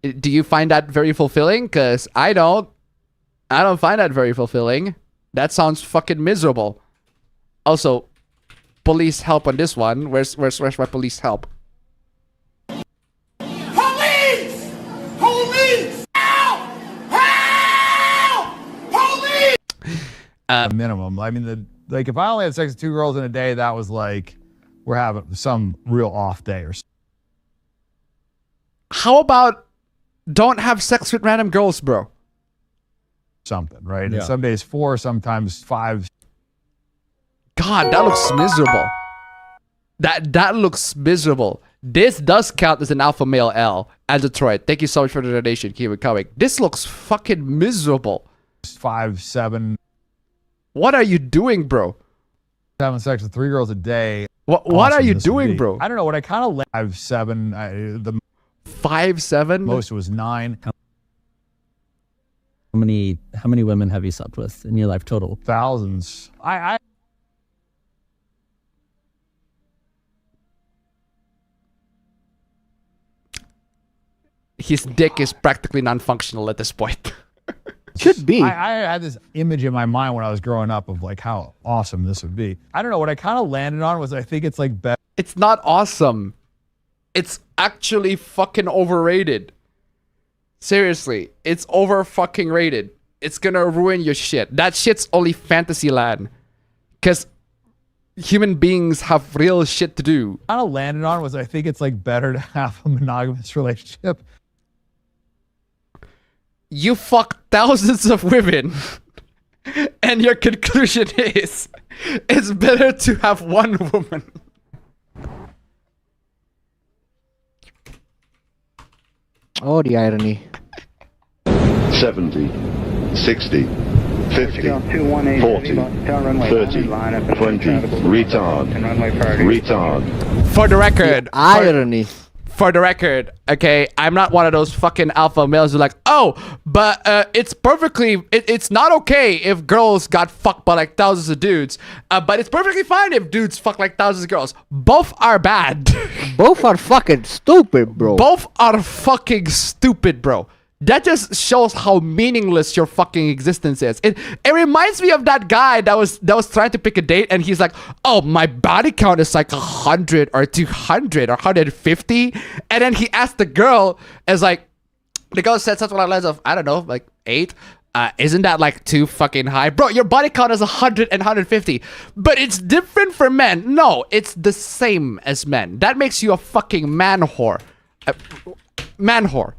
Do you find that very fulfilling? Because I don't. I don't find that very fulfilling. That sounds fucking miserable. Also, police help on this one. Where's my police help? Police! Police! Help! Help! Police! a minimum. I mean, like if I only had sex with 2 girls in a day, that was like we're having some real off day or something. How about don't have sex with random girls, bro? Something, right? Yeah. And some days 4, sometimes 5. God, that looks miserable. That looks miserable. This does count as an alpha male L. And Detroit, thank you so much for the donation. Keep it coming. This looks fucking miserable. 5, 7. What are you doing, bro? Having sex with 3 girls a day. What are you doing, bro? I don't know what I kind of 5, 7. The 5, 7. Most was 9. How many women have you slept with in your life total? Thousands. His dick is practically non-functional at this point. Should be. I had this image in my mind when I was growing up of like how awesome this would be. I don't know. What I kind of landed on was I think it's like better. It's not awesome. It's actually fucking overrated. Seriously, it's over fucking rated. It's gonna ruin your shit. That shit's only fantasy land. Cause human beings have real shit to do. Kind of landed on was I think it's like better to have a monogamous relationship. You fuck thousands of women. And your conclusion is it's better to have one woman. Oh, the irony. 70, 60, 50, 40, 30, 20, retard. For the record, irony. For the record, okay, I'm not one of those fucking alpha males who are like, oh, but it's not okay if girls got fucked by like thousands of dudes, but it's perfectly fine if dudes fuck like thousands of girls. Both are bad. Both are fucking stupid, bro. Both are fucking stupid, bro. That just shows how meaningless your fucking existence is. It reminds me of that guy that was trying to pick a date, and he's like, oh, my body count is like 100 or 200 or 150. And then he asked the girl, as like, the girl said something along the lines of, I don't know, like 8. Isn't that like too fucking high? Bro, your body count is 100 and 150. But it's different for men. No, it's the same as men. That makes you a fucking man whore. Man whore.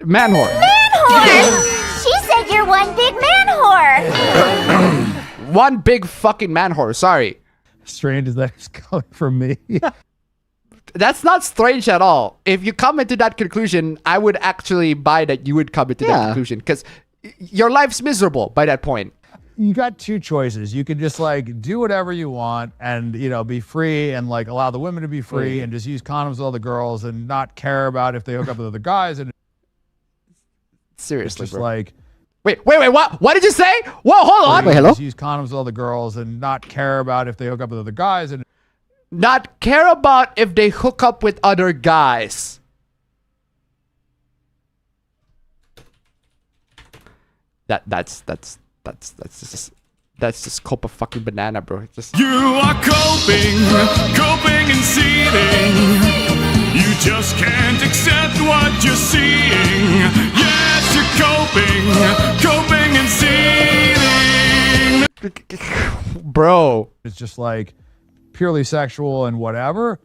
Man whore. Man whore! She said you're one big man whore. One big fucking man whore. Sorry. Strange as that is coming from me. That's not strange at all. If you come into that conclusion, I would actually buy that you would come into that conclusion, because your life's miserable by that point. you got two choices. You can just like do whatever you want and, you know, be free and like allow the women to be free and just use condoms with all the girls and not care about if they hook up with other guys. And seriously, just bro. like, wait, what did you say? Whoa, hold on. Wait, hello? Just use condoms with all the girls and not care about if they hook up with other guys and not care about if they hook up with other guys. That's just cope a fucking banana, bro. It's just You are coping and seething. You just can't accept what you're seeing. Yes, you're coping and seething. Bro. It's just like purely sexual and whatever.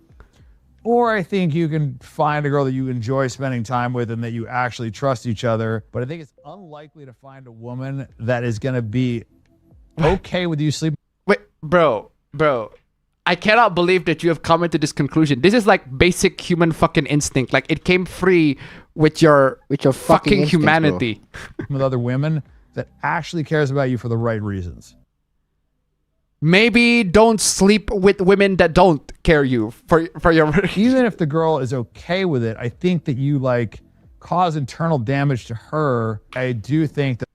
Or I think you can find a girl that you enjoy spending time with and that you actually trust each other. But I think it's unlikely to find a woman that is going to be okay with you sleeping. Wait, bro. I cannot believe that you have come to this conclusion. This is like basic human fucking instinct. Like it came free with your fucking instincts, humanity. With other women that actually cares about you for the right reasons. Maybe don't sleep with women that don't care you for your. Even if the girl is okay with it, I think that you like cause internal damage to her. I do think that.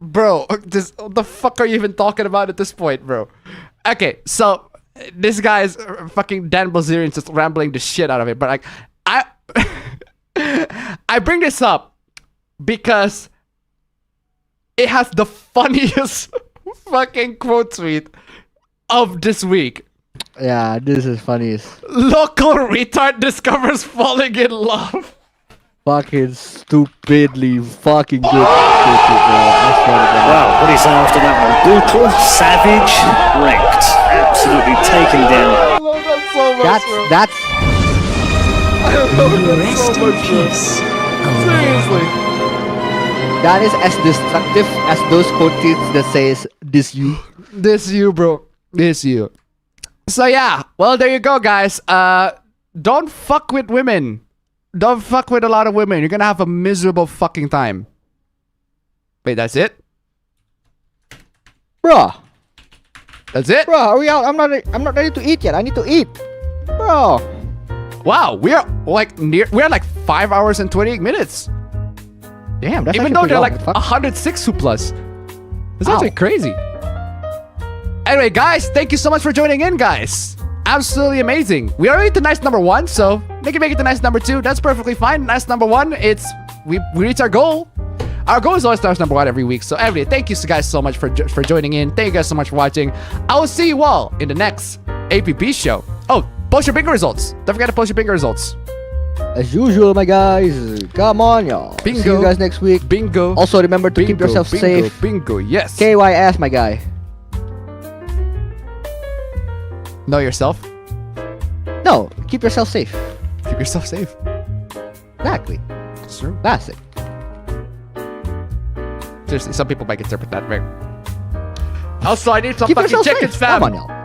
Bro, what the fuck are you even talking about at this point, bro? Okay, so this guy's fucking Dan Bilzerian's just rambling the shit out of it, but like I bring this up because it has the funniest fucking quote tweet of this week. Yeah, this is funniest. Local retard discovers falling in love. Fucking stupidly fucking good. Wow, what do you say after that one? Brutal, savage, wrecked. Absolutely taken down. I love that so much, bro. That's I love that so much, bro. Seriously. That is as destructive as those quote tweets that says, this you. This you, bro. This you. So yeah, well there you go, guys. Don't fuck with women. Don't fuck with a lot of women. You're gonna have a miserable fucking time. Wait, that's it? Bruh. That's it? Bruh, are we out? I'm not ready to eat yet. I need to eat. Bro. Wow, we're like like 5 hours and 28 minutes. Damn, that's even though they're like 106 Hooplas. That's actually crazy. Anyway, guys, thank you so much for joining in, guys. Absolutely amazing. We already did nice number 1, so make it to nice number 2. That's perfectly fine. Nice number 1, it's we reached our goal. Our goal is always nice number 1 every week. So every day, thank you guys so much for joining in. Thank you guys so much for watching. I will see you all in the next APB show. Oh, post your bingo results. Don't forget to post your bingo results. As usual, my guys. Come on, y'all. Bingo. See you guys next week. Bingo. Also, remember to keep yourself safe. Bingo, yes. KYS, my guy. Know yourself? No, keep yourself safe. Keep yourself safe. Exactly. It's true. That's it. Seriously, some people might interpret that right. Also, I need some Keep fucking yourself chickens, safe. fam. Come on, y'all.